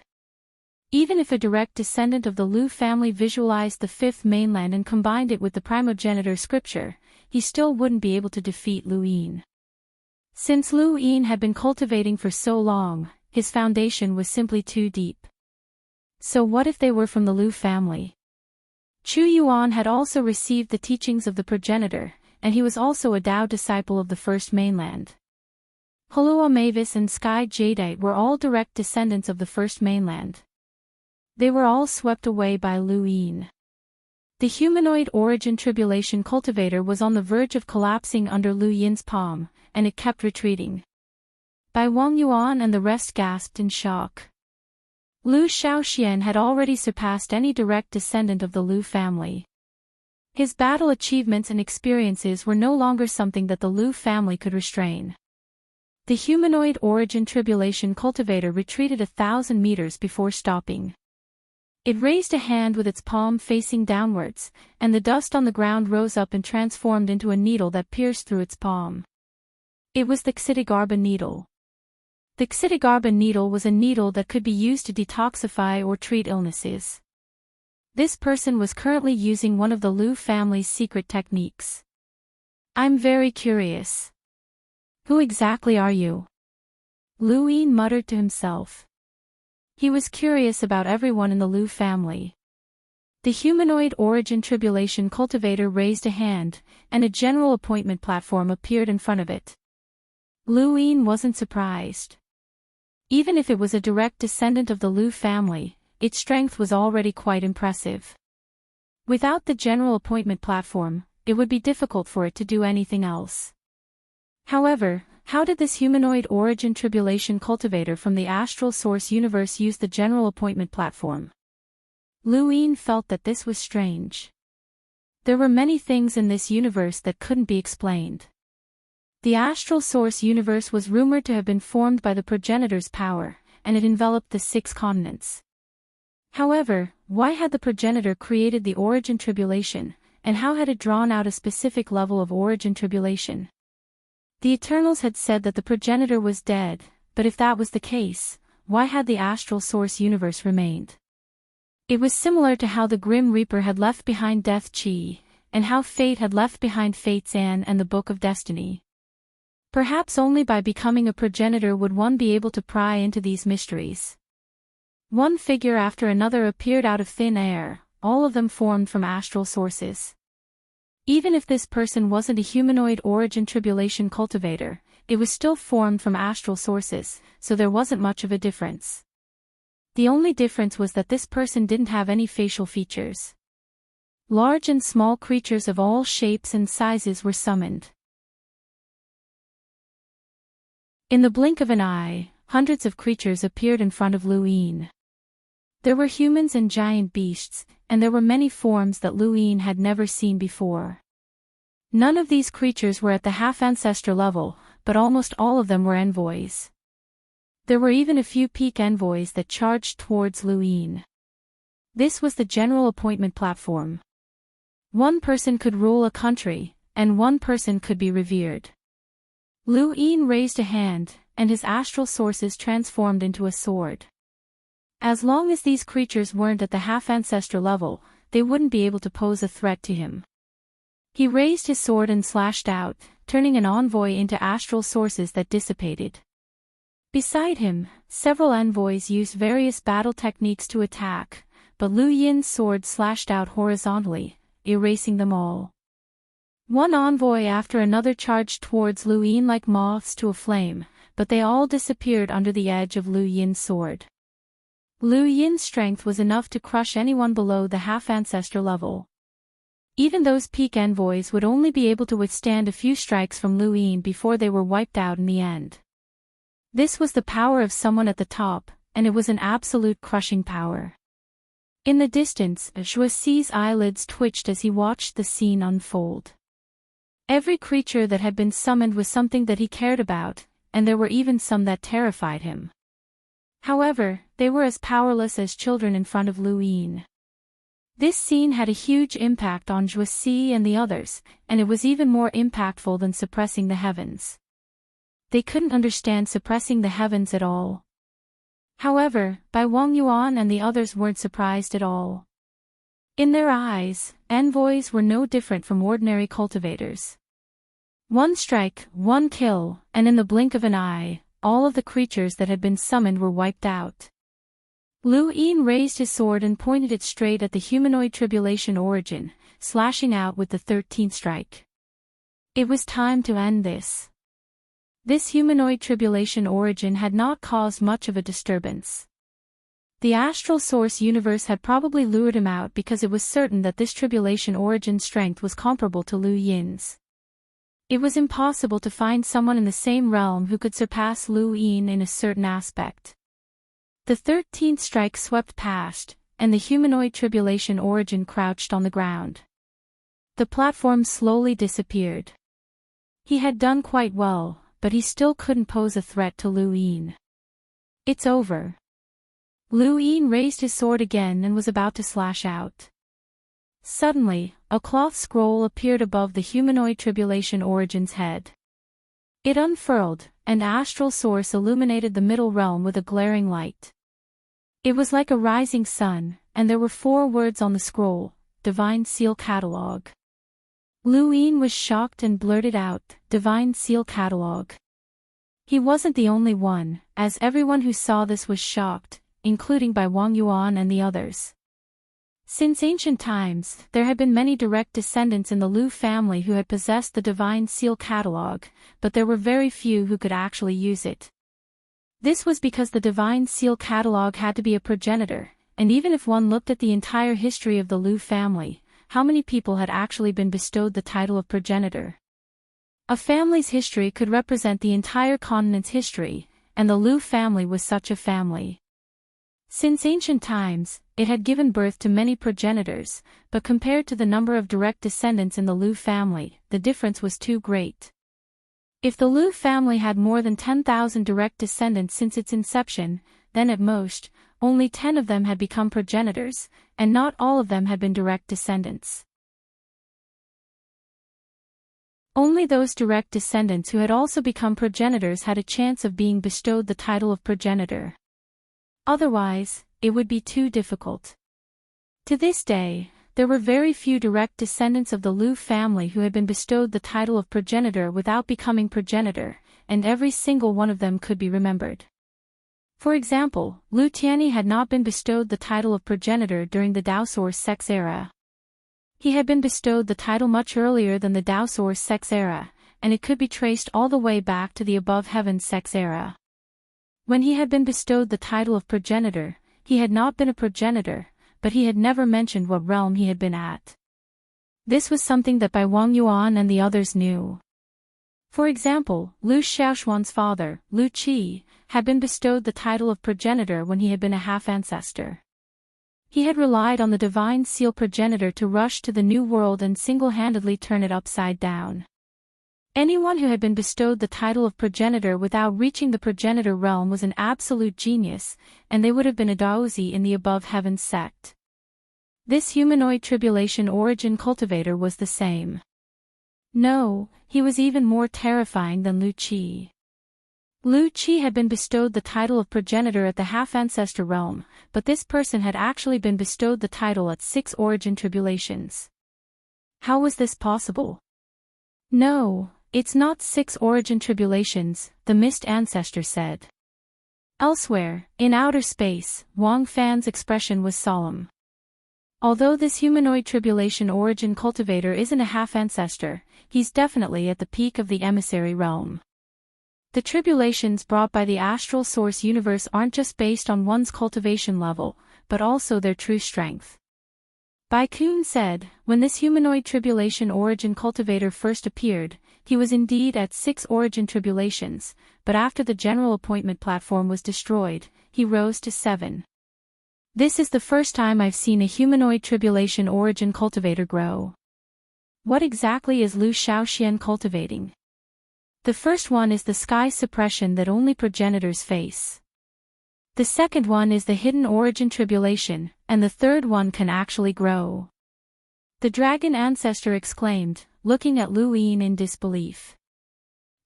Even if a direct descendant of the Lu family visualized the fifth mainland and combined it with the primogenitor scripture, he still wouldn't be able to defeat Lu Yin. Since Lu Yin had been cultivating for so long, his foundation was simply too deep. So what if they were from the Lu family? Chu Yuan had also received the teachings of the progenitor, and he was also a Tao disciple of the first mainland. Hulua Mavis and Sky Jadeite were all direct descendants of the first mainland. They were all swept away by Lu Yin. The humanoid origin tribulation cultivator was on the verge of collapsing under Lu Yin's palm, and it kept retreating. Bai Wang Yuan and the rest gasped in shock. Lu Shaoxian had already surpassed any direct descendant of the Lu family. His battle achievements and experiences were no longer something that the Lu family could restrain. The humanoid origin tribulation cultivator retreated 1,000 meters before stopping. It raised a hand with its palm facing downwards, and the dust on the ground rose up and transformed into a needle that pierced through its palm. It was the Xidigarba needle. The Xidigarba needle was a needle that could be used to detoxify or treat illnesses. This person was currently using one of the Lu family's secret techniques. I'm very curious. Who exactly are you? Lu Yin muttered to himself. He was curious about everyone in the Lu family. The humanoid origin tribulation cultivator raised a hand, and a general appointment platform appeared in front of it. Lu Yin wasn't surprised. Even if it was a direct descendant of the Lu family, its strength was already quite impressive. Without the general appointment platform, it would be difficult for it to do anything else. However, how did this humanoid origin tribulation cultivator from the astral source universe use the general appointment platform? Lu Yin felt that this was strange. There were many things in this universe that couldn't be explained. The astral source universe was rumored to have been formed by the progenitor's power, and it enveloped the 6 continents. However, why had the progenitor created the origin tribulation, and how had it drawn out a specific level of origin tribulation? The Eternals had said that the progenitor was dead, but if that was the case, why had the astral source universe remained? It was similar to how the Grim Reaper had left behind Death Chi, and how Fate had left behind Fate's Anne and the Book of Destiny. Perhaps only by becoming a progenitor would one be able to pry into these mysteries. One figure after another appeared out of thin air, all of them formed from astral sources. Even if this person wasn't a humanoid origin tribulation cultivator, it was still formed from astral sources, so there wasn't much of a difference. The only difference was that this person didn't have any facial features. Large and small creatures of all shapes and sizes were summoned. In the blink of an eye, hundreds of creatures appeared in front of Lu Yin. There were humans and giant beasts, and there were many forms that Lu Yin had never seen before. None of these creatures were at the half-ancestor level, but almost all of them were envoys. There were even a few peak envoys that charged towards Lu Yin. This was the general appointment platform. One person could rule a country, and one person could be revered. Lu Yin raised a hand, and his astral sources transformed into a sword. As long as these creatures weren't at the half-ancestor level, they wouldn't be able to pose a threat to him. He raised his sword and slashed out, turning an envoy into astral sources that dissipated. Beside him, several envoys used various battle techniques to attack, but Lu Yin's sword slashed out horizontally, erasing them all. One envoy after another charged towards Lu Yin like moths to a flame, but they all disappeared under the edge of Lu Yin's sword. Lu Yin's strength was enough to crush anyone below the half-ancestor level. Even those peak envoys would only be able to withstand a few strikes from Lu Yin before they were wiped out in the end. This was the power of someone at the top, and it was an absolute crushing power. In the distance, Zhuo Si's eyelids twitched as he watched the scene unfold. Every creature that had been summoned was something that he cared about, and there were even some that terrified him. However, they were as powerless as children in front of Lu Yin. This scene had a huge impact on Zhuo Si and the others, and it was even more impactful than suppressing the heavens. They couldn't understand suppressing the heavens at all. However, Bai Wang Yuan and the others weren't surprised at all. In their eyes, envoys were no different from ordinary cultivators. One strike, one kill, and in the blink of an eye, all of the creatures that had been summoned were wiped out. Lu Yin raised his sword and pointed it straight at the humanoid tribulation origin, slashing out with the 13th strike. It was time to end this. This humanoid tribulation origin had not caused much of a disturbance. The astral source universe had probably lured him out because it was certain that this tribulation origin strength was comparable to Liu Yin's. It was impossible to find someone in the same realm who could surpass Liu Yin in a certain aspect. The 13th strike swept past, and the humanoid tribulation origin crouched on the ground. The platform slowly disappeared. He had done quite well, but he still couldn't pose a threat to Liu Yin. It's over. Liu Yin raised his sword again and was about to slash out. Suddenly, a cloth scroll appeared above the humanoid tribulation origin's head. It unfurled, and astral source illuminated the middle realm with a glaring light. It was like a rising sun, and there were 4 words on the scroll: Divine Seal Catalog. Liu Yin was shocked and blurted out, "Divine Seal Catalog." He wasn't the only one, as everyone who saw this was shocked, including by Wang Yuan and the others. Since ancient times, there had been many direct descendants in the Liu family who had possessed the Divine Seal Catalog, but there were very few who could actually use it. This was because the Divine Seal Catalog had to be a progenitor, and even if one looked at the entire history of the Liu family, how many people had actually been bestowed the title of progenitor? A family's history could represent the entire continent's history, and the Liu family was such a family. Since ancient times, it had given birth to many progenitors, but compared to the number of direct descendants in the Liu family, the difference was too great. If the Liu family had more than 10,000 direct descendants since its inception, then at most, only 10 of them had become progenitors, and not all of them had been direct descendants. Only those direct descendants who had also become progenitors had a chance of being bestowed the title of progenitor. Otherwise, it would be too difficult. To this day, there were very few direct descendants of the Liu family who had been bestowed the title of progenitor without becoming progenitor, and every single one of them could be remembered. For example, Liu Tianyi had not been bestowed the title of progenitor during the Daosaur sex era. He had been bestowed the title much earlier than the Daosaur sex era, and it could be traced all the way back to the above heaven sex era. When he had been bestowed the title of progenitor, he had not been a progenitor, but he had never mentioned what realm he had been at. This was something that Bai Wang Yuan and the others knew. For example, Liu Xiaoshuan's father, Liu Qi, had been bestowed the title of progenitor when he had been a half-ancestor. He had relied on the divine seal progenitor to rush to the new world and single-handedly turn it upside down. Anyone who had been bestowed the title of progenitor without reaching the progenitor realm was an absolute genius, and they would have been a daozi in the above heavens sect. This humanoid tribulation origin cultivator was the same. No, he was even more terrifying than Liu Qi. Liu Qi had been bestowed the title of progenitor at the half-ancestor realm, but this person had actually been bestowed the title at 6 origin tribulations. How was this possible? No, it's not 6 origin tribulations, the mist ancestor said. Elsewhere, in outer space, Wang Fan's expression was solemn. Although this humanoid tribulation origin cultivator isn't a half-ancestor, he's definitely at the peak of the emissary realm. The tribulations brought by the astral source universe aren't just based on one's cultivation level, but also their true strength. Bai Kun said, when this humanoid tribulation origin cultivator first appeared, he was indeed at 6 origin tribulations, but after the general appointment platform was destroyed, he rose to 7. This is the first time I've seen a humanoid tribulation origin cultivator grow. What exactly is Liu Shaoxian cultivating? The first one is the sky suppression that only progenitors face. The second one is the hidden origin tribulation, and the third one can actually grow. The dragon ancestor exclaimed, looking at Liu Yin in disbelief.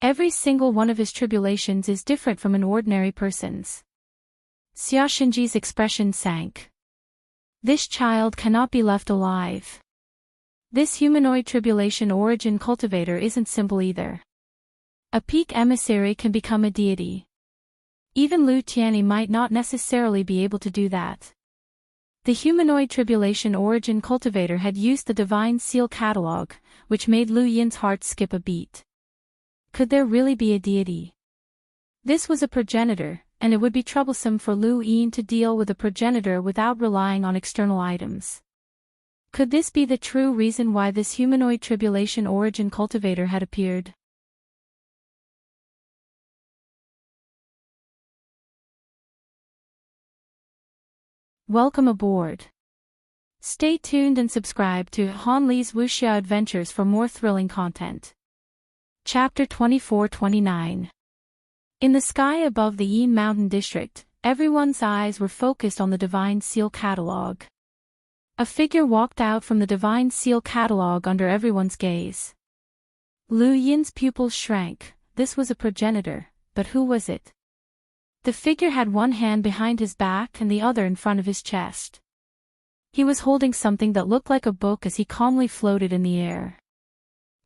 Every single one of his tribulations is different from an ordinary person's. Xia Xinji's expression sank. This child cannot be left alive. This humanoid tribulation origin cultivator isn't simple either. A peak emissary can become a deity. Even Liu Tianyi might not necessarily be able to do that. The humanoid tribulation origin cultivator had used the divine seal catalog, which made Lu Yin's heart skip a beat. Could there really be a deity? This was a progenitor, and it would be troublesome for Lu Yin to deal with a progenitor without relying on external items. Could this be the true reason why this humanoid tribulation origin cultivator had appeared? Welcome aboard. Stay tuned and subscribe to Han Li's Wuxia Adventures for more thrilling content. Chapter 24-29. In the sky above the Yin Mountain district, everyone's eyes were focused on the Divine Seal catalog. A figure walked out from the Divine Seal catalog under everyone's gaze. Lu Yin's pupils shrank. This was a progenitor, but who was it? The figure had one hand behind his back and the other in front of his chest. He was holding something that looked like a book as he calmly floated in the air.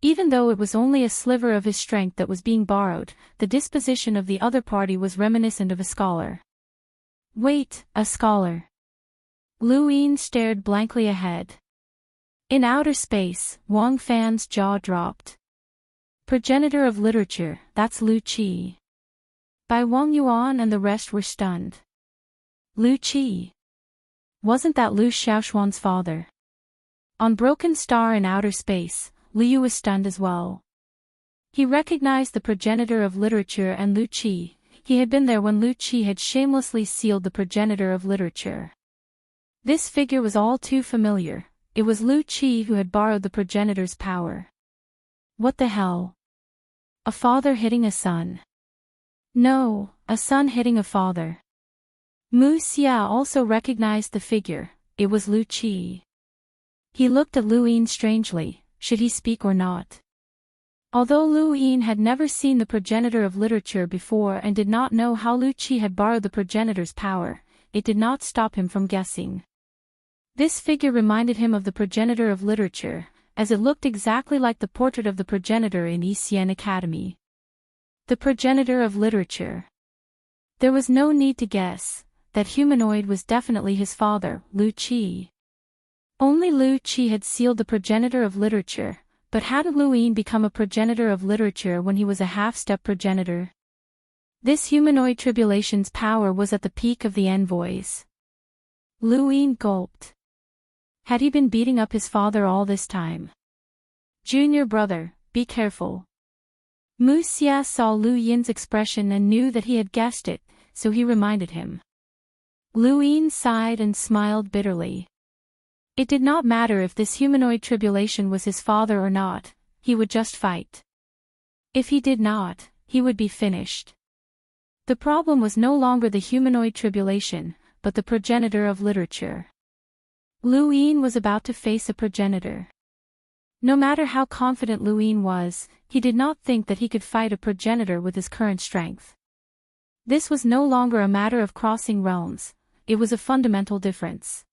Even though it was only a sliver of his strength that was being borrowed, the disposition of the other party was reminiscent of a scholar. Wait, a scholar. Lu Yin stared blankly ahead. In outer space, Wang Fan's jaw dropped. Progenitor of literature, that's Lu Qi. By Wang Yuan and the rest were stunned. Lu Qi. Wasn't that Lu Xiaoshuan's father? On Broken Star in outer space, Liu was stunned as well. He recognized the progenitor of literature and Lu Qi. He had been there when Lu Qi had shamelessly sealed the progenitor of literature. This figure was all too familiar. It was Lu Qi who had borrowed the progenitor's power. What the hell? A father hitting a son. No, a son hitting a father. Mu Xia also recognized the figure. It was Lu Qi. He looked at Lu Yin strangely. Should he speak or not? Although Lu Yin had never seen the progenitor of literature before and did not know how Lu Qi had borrowed the progenitor's power, it did not stop him from guessing. This figure reminded him of the progenitor of literature, as it looked exactly like the portrait of the progenitor in Yixian Academy. The progenitor of literature. There was no need to guess. That humanoid was definitely his father, Lu Qi. Only Lu Qi had sealed the progenitor of literature, but hadn't Lu Yin become a progenitor of literature when he was a half-step progenitor? This humanoid tribulation's power was at the peak of the envoys. Lu Yin gulped. Had he been beating up his father all this time? Junior brother, be careful. Mu Xia saw Lu Yin's expression and knew that he had guessed it, so he reminded him. Lu Yin sighed and smiled bitterly. It did not matter if this humanoid tribulation was his father or not, he would just fight. If he did not, he would be finished. The problem was no longer the humanoid tribulation, but the progenitor of literature. Lu Yin was about to face a progenitor. No matter how confident Lu Yin was, he did not think that he could fight a progenitor with his current strength. This was no longer a matter of crossing realms, it was a fundamental difference.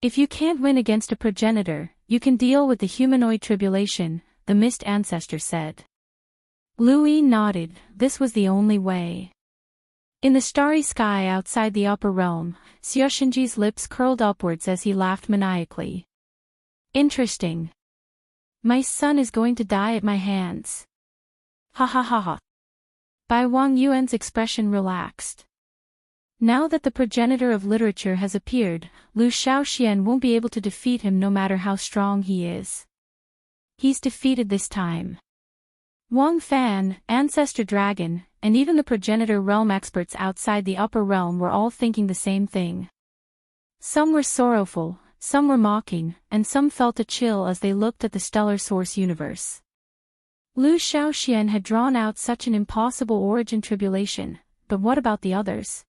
If you can't win against a progenitor, you can deal with the humanoid tribulation, the mist ancestor said. Lu Yin nodded. This was the only way. In the starry sky outside the upper realm, Xiaoshenji's lips curled upwards as he laughed maniacally. Interesting. My son is going to die at my hands. Ha ha ha ha. Bai Wang Yuan's expression relaxed. Now that the progenitor of literature has appeared, Lu Shaoxian won't be able to defeat him no matter how strong he is. He's defeated this time. Wang Fan, Ancestor Dragon, and even the progenitor realm experts outside the upper realm were all thinking the same thing. Some were sorrowful, some were mocking, and some felt a chill as they looked at the stellar source universe. Lu Shaoxian had drawn out such an impossible origin tribulation, but what about the others?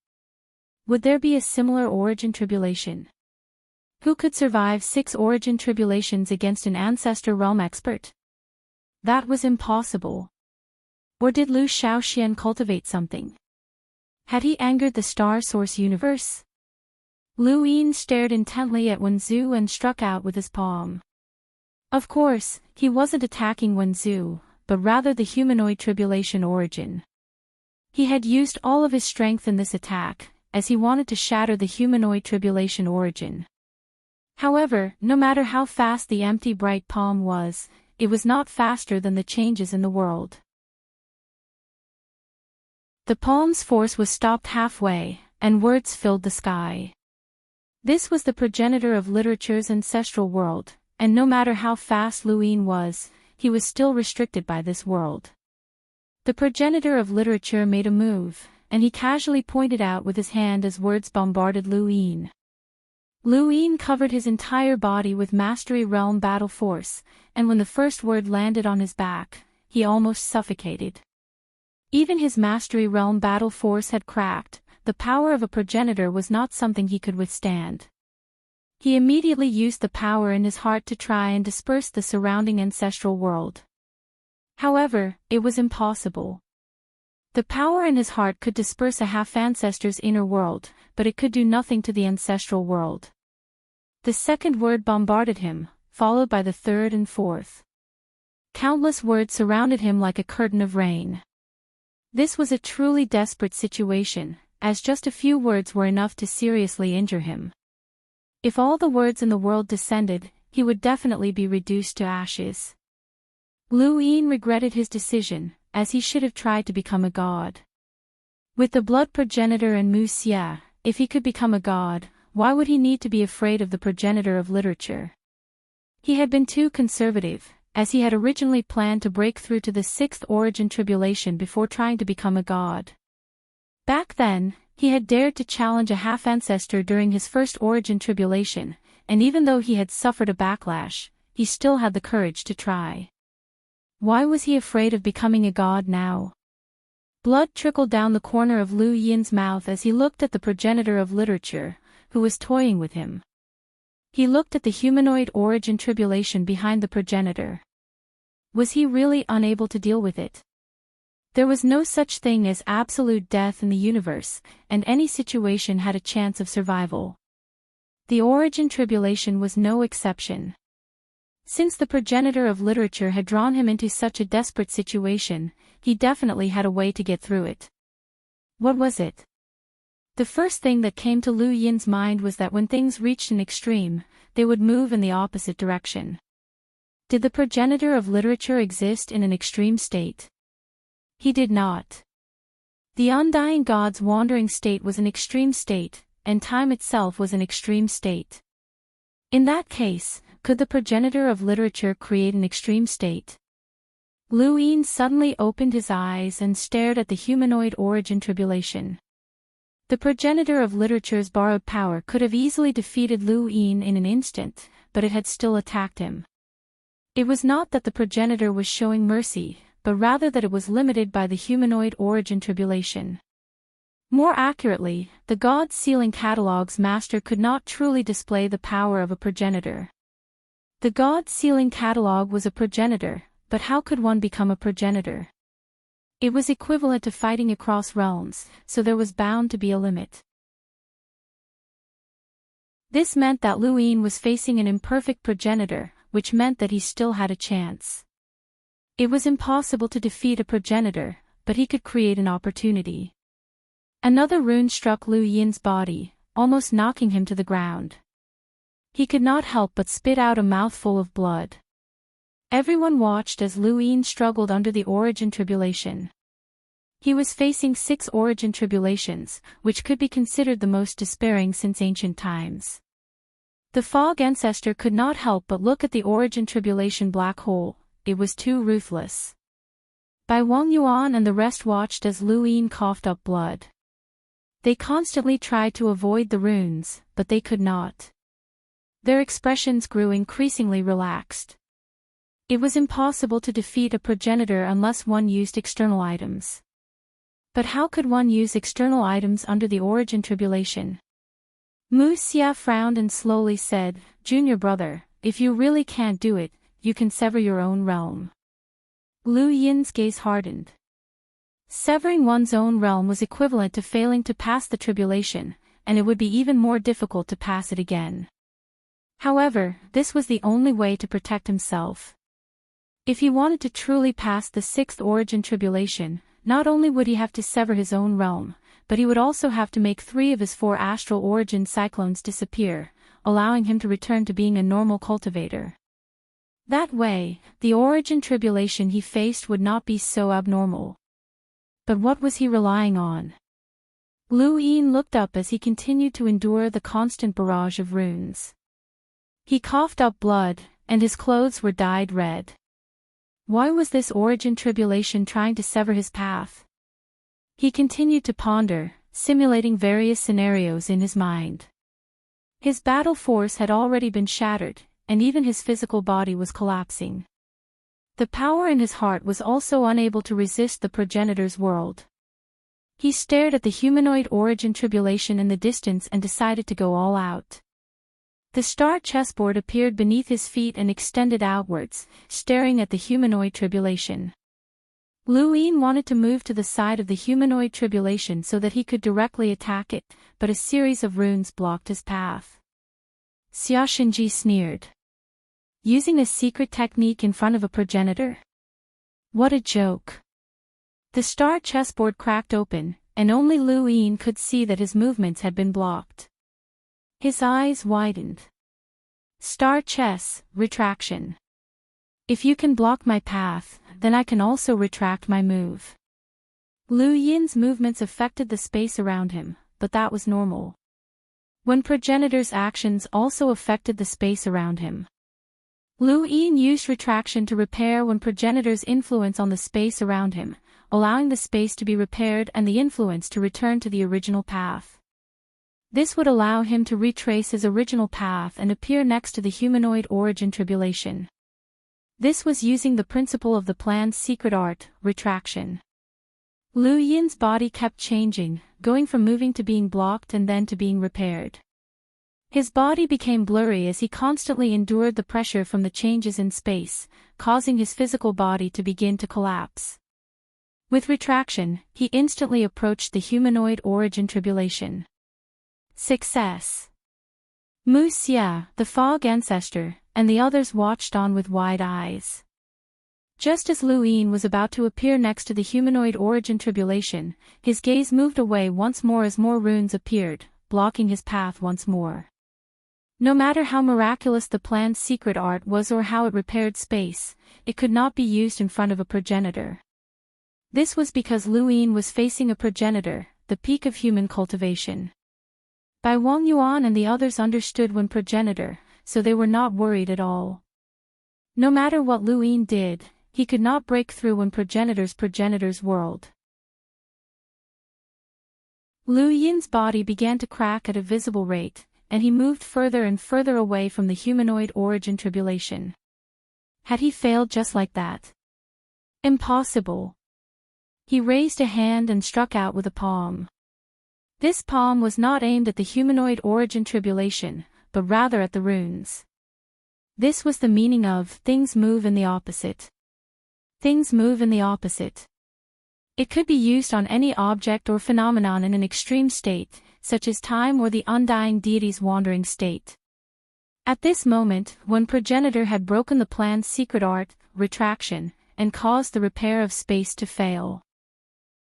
Would there be a similar origin tribulation? Who could survive 6 origin tribulations against an ancestor realm expert? That was impossible. Or did Lu Shaoxian cultivate something? Had he angered the star source universe? Lu Yin stared intently at Wen Zhu and struck out with his palm. Of course, he wasn't attacking Wen Zhu, but rather the humanoid tribulation origin. He had used all of his strength in this attack, as he wanted to shatter the humanoid tribulation origin. However, no matter how fast the empty bright palm was, it was not faster than the changes in the world. The palm's force was stopped halfway, and words filled the sky. This was the progenitor of literature's ancestral world, and no matter how fast Luin was, he was still restricted by this world. The progenitor of literature made a move, and he casually pointed out with his hand as words bombarded Luin. Luin covered his entire body with mastery realm battle force, and when the first word landed on his back, he almost suffocated. Even his mastery realm battle force had cracked. The power of a progenitor was not something he could withstand. He immediately used the power in his heart to try and disperse the surrounding ancestral world. However, it was impossible. The power in his heart could disperse a half-ancestor's inner world, but it could do nothing to the ancestral world. The second word bombarded him, followed by the third and fourth. Countless words surrounded him like a curtain of rain. This was a truly desperate situation, as just a few words were enough to seriously injure him. If all the words in the world descended, he would definitely be reduced to ashes. Luin regretted his decision, as he should have tried to become a god. With the blood progenitor and Mu Xia, if he could become a god, why would he need to be afraid of the progenitor of literature? He had been too conservative, as he had originally planned to break through to the sixth origin tribulation before trying to become a god. Back then, he had dared to challenge a half-ancestor during his first origin tribulation, and even though he had suffered a backlash, he still had the courage to try. Why was he afraid of becoming a god now? Blood trickled down the corner of Lu Yin's mouth as he looked at the progenitor of literature, who was toying with him. He looked at the humanoid origin tribulation behind the progenitor. Was he really unable to deal with it? There was no such thing as absolute death in the universe, and any situation had a chance of survival. The origin tribulation was no exception. Since the progenitor of literature had drawn him into such a desperate situation, he definitely had a way to get through it. What was it? The first thing that came to Lu Yin's mind was that when things reached an extreme, they would move in the opposite direction. Did the progenitor of literature exist in an extreme state? He did not. The undying god's wandering state was an extreme state, and time itself was an extreme state. In that case, could the progenitor of literature create an extreme state? Lu Yin suddenly opened his eyes and stared at the humanoid origin tribulation. The progenitor of literature's borrowed power could have easily defeated Lu Yin in an instant, but it had still attacked him. It was not that the progenitor was showing mercy, but rather that it was limited by the humanoid origin tribulation. More accurately, the God's sealing catalog's master could not truly display the power of a progenitor. The God's sealing catalog was a progenitor, but how could one become a progenitor? It was equivalent to fighting across realms, so there was bound to be a limit. This meant that Lu Yin was facing an imperfect progenitor, which meant that he still had a chance. It was impossible to defeat a progenitor, but he could create an opportunity. Another rune struck Lu Yin's body, almost knocking him to the ground. He could not help but spit out a mouthful of blood. Everyone watched as Lu Yin struggled under the origin tribulation. He was facing 6 origin tribulations, which could be considered the most despairing since ancient times. The fog ancestor could not help but look at the origin tribulation black hole. It was too ruthless. Bai Wang Yuan and the rest watched as Lu Yin coughed up blood. They constantly tried to avoid the runes, but they could not. Their expressions grew increasingly relaxed. It was impossible to defeat a progenitor unless one used external items. But how could one use external items under the origin tribulation? Mu Xia frowned and slowly said, "Junior brother, if you really can't do it, you can sever your own realm." Lu Yin's gaze hardened. Severing one's own realm was equivalent to failing to pass the tribulation, and it would be even more difficult to pass it again. However, this was the only way to protect himself. If he wanted to truly pass the 6th origin tribulation, not only would he have to sever his own realm, but he would also have to make 3 of his 4 astral origin cyclones disappear, allowing him to return to being a normal cultivator. That way, the origin tribulation he faced would not be so abnormal. But what was he relying on? Lu Yin looked up as he continued to endure the constant barrage of runes. He coughed up blood, and his clothes were dyed red. Why was this origin tribulation trying to sever his path? He continued to ponder, simulating various scenarios in his mind. His battle force had already been shattered, and even his physical body was collapsing. The power in his heart was also unable to resist the progenitor's world. He stared at the humanoid origin tribulation in the distance and decided to go all out. The star chessboard appeared beneath his feet and extended outwards, staring at the humanoid tribulation. Lu Yin wanted to move to the side of the humanoid tribulation so that he could directly attack it, but a series of runes blocked his path. Xia Xinji sneered. Using a secret technique in front of a progenitor? What a joke. The star chessboard cracked open, and only Lu Yin could see that his movements had been blocked. His eyes widened. Star chess, retraction. If you can block my path, then I can also retract my move. Lu Yin's movements affected the space around him, but that was normal. When progenitor's actions also affected the space around him. Lu Yin used retraction to repair when progenitor's influence on the space around him, allowing the space to be repaired and the influence to return to the original path. This would allow him to retrace his original path and appear next to the humanoid origin tribulation. This was using the principle of the planned secret art, retraction. Lu Yin's body kept changing, going from moving to being blocked and then to being repaired. His body became blurry as he constantly endured the pressure from the changes in space, causing his physical body to begin to collapse. With retraction, he instantly approached the humanoid origin tribulation. Success! Mu Xia, the fog ancestor, and the others watched on with wide eyes. Just as Lu Yin was about to appear next to the humanoid origin tribulation, his gaze moved away once more as more runes appeared, blocking his path once more. No matter how miraculous the planned secret art was or how it repaired space, it could not be used in front of a progenitor. This was because Lu Yin was facing a progenitor, the peak of human cultivation. Bai Wang Yuan and the others understood when progenitor, so they were not worried at all. No matter what Lu Yin did, he could not break through when progenitor's world. Lu Yin's body began to crack at a visible rate, and he moved further and further away from the humanoid origin tribulation. Had he failed just like that? Impossible. He raised a hand and struck out with a palm. This palm was not aimed at the humanoid origin tribulation, but rather at the runes. This was the meaning of things move in the opposite. Things move in the opposite. It could be used on any object or phenomenon in an extreme state, such as time or the undying deity's wandering state. At this moment, when progenitor had broken the planned secret art, retraction, and caused the repair of space to fail.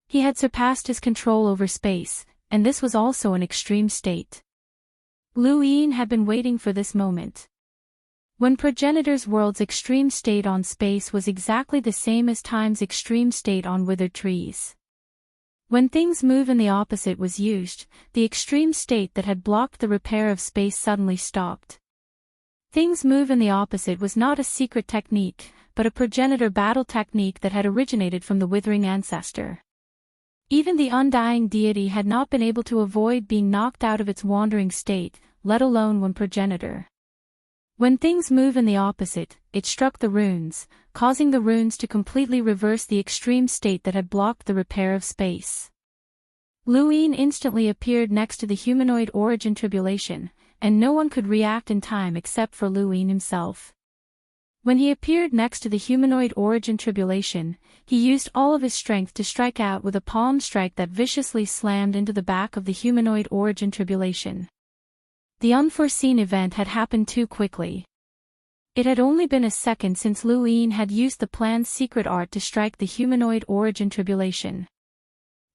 He had surpassed his control over space, and this was also an extreme state. Lu Yin had been waiting for this moment. When progenitor's world's extreme state on space was exactly the same as time's extreme state on withered trees. When things move in the opposite was used, the extreme state that had blocked the repair of space suddenly stopped. Things move in the opposite was not a secret technique, but a progenitor battle technique that had originated from the withering ancestor. Even the undying deity had not been able to avoid being knocked out of its wandering state, let alone when progenitor. When things move in the opposite, it struck the runes, causing the runes to completely reverse the extreme state that had blocked the repair of space. Lu Yin instantly appeared next to the humanoid origin tribulation, and no one could react in time except for Lu Yin himself. When he appeared next to the humanoid origin tribulation, he used all of his strength to strike out with a palm strike that viciously slammed into the back of the humanoid origin tribulation. The unforeseen event had happened too quickly. It had only been a second since Lu Yin had used the planned secret art to strike the humanoid origin tribulation.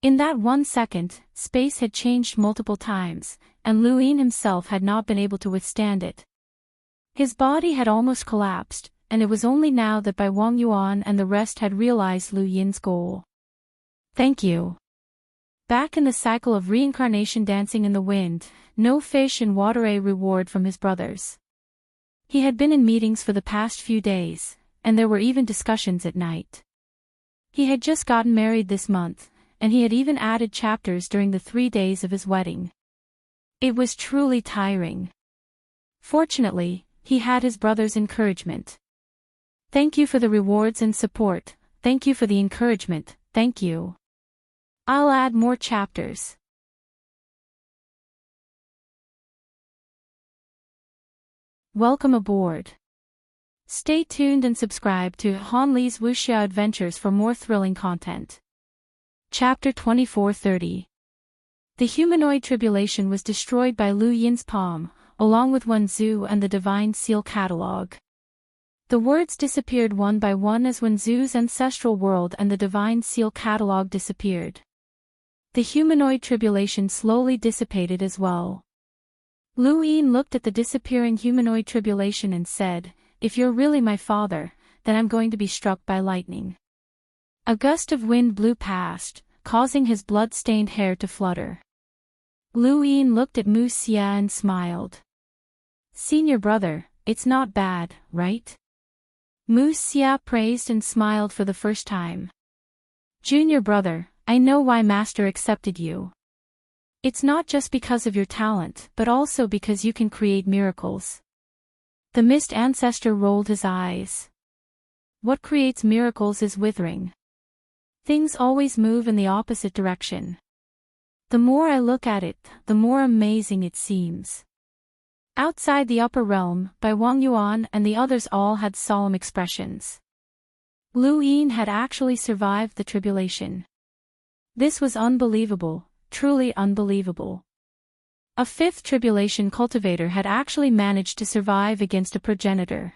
In that 1 second, space had changed multiple times, and Lu Yin himself had not been able to withstand it. His body had almost collapsed, and it was only now that Bai Wang Yuan and the rest had realized Lu Yin's goal. Thank you. Back in the cycle of reincarnation dancing in the wind, no fish and water a reward from his brothers. He had been in meetings for the past few days, and there were even discussions at night. He had just gotten married this month, and he had even added chapters during the 3 days of his wedding. It was truly tiring. Fortunately, he had his brother's encouragement. Thank you for the rewards and support, thank you for the encouragement, thank you. I'll add more chapters. Welcome aboard. Stay tuned and subscribe to Han Li's Wuxia Adventures for more thrilling content. Chapter 2430. The humanoid tribulation was destroyed by Lu Yin's palm, along with Wen Zhu and the Divine Seal Catalogue. The words disappeared one by one as Wen Zhu's ancestral world and the Divine Seal Catalogue disappeared. The humanoid tribulation slowly dissipated as well. Lu Yin looked at the disappearing humanoid tribulation and said, "If you're really my father, then I'm going to be struck by lightning." A gust of wind blew past, causing his blood-stained hair to flutter. Lu Yin looked at Mu Xia and smiled. "Senior brother, it's not bad, right?" Mu Xia praised and smiled for the first time. "Junior brother, I know why Master accepted you. It's not just because of your talent, but also because you can create miracles." The Mist Ancestor rolled his eyes. What creates miracles is withering. Things always move in the opposite direction. The more I look at it, the more amazing it seems. Outside the upper realm, Bai Wang Yuan and the others all had solemn expressions. Lu Yin had actually survived the tribulation. This was unbelievable, truly unbelievable. A 5th tribulation cultivator had actually managed to survive against a progenitor.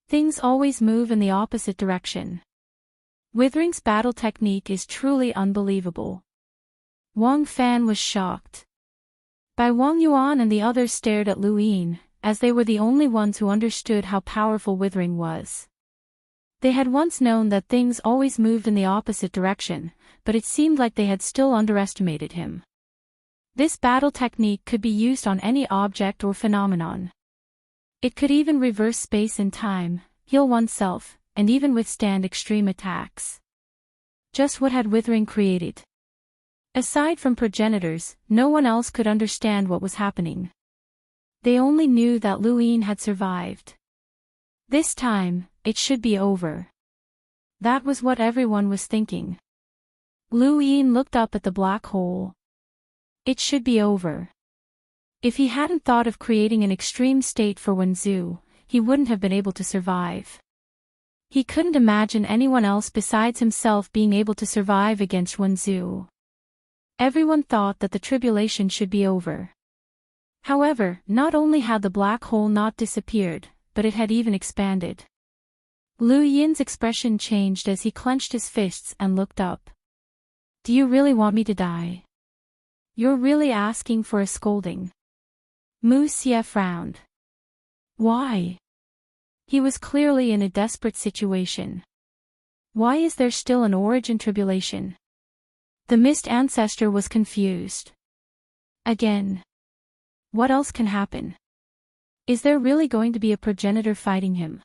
Things always move in the opposite direction. Withering's battle technique is truly unbelievable. Wang Fan was shocked. Bai Wang Yuan and the others stared at Lu Yin, as they were the only ones who understood how powerful withering was. They had once known that things always moved in the opposite direction, but it seemed like they had still underestimated him. This battle technique could be used on any object or phenomenon. It could even reverse space and time, heal oneself, and even withstand extreme attacks. Just what had withering created? Aside from progenitors, no one else could understand what was happening. They only knew that Lu Yin had survived. This time, it should be over. That was what everyone was thinking. Lu Yin looked up at the black hole. It should be over. If he hadn't thought of creating an extreme state for Wen Zhu, he wouldn't have been able to survive. He couldn't imagine anyone else besides himself being able to survive against Wen Zhu. Everyone thought that the tribulation should be over. However, not only had the black hole not disappeared, but it had even expanded. Lu Yin's expression changed as he clenched his fists and looked up. "Do you really want me to die? You're really asking for a scolding." Mu Xia frowned. Why? He was clearly in a desperate situation. Why is there still an origin tribulation? The Mist Ancestor was confused. Again. What else can happen? Is there really going to be a progenitor fighting him?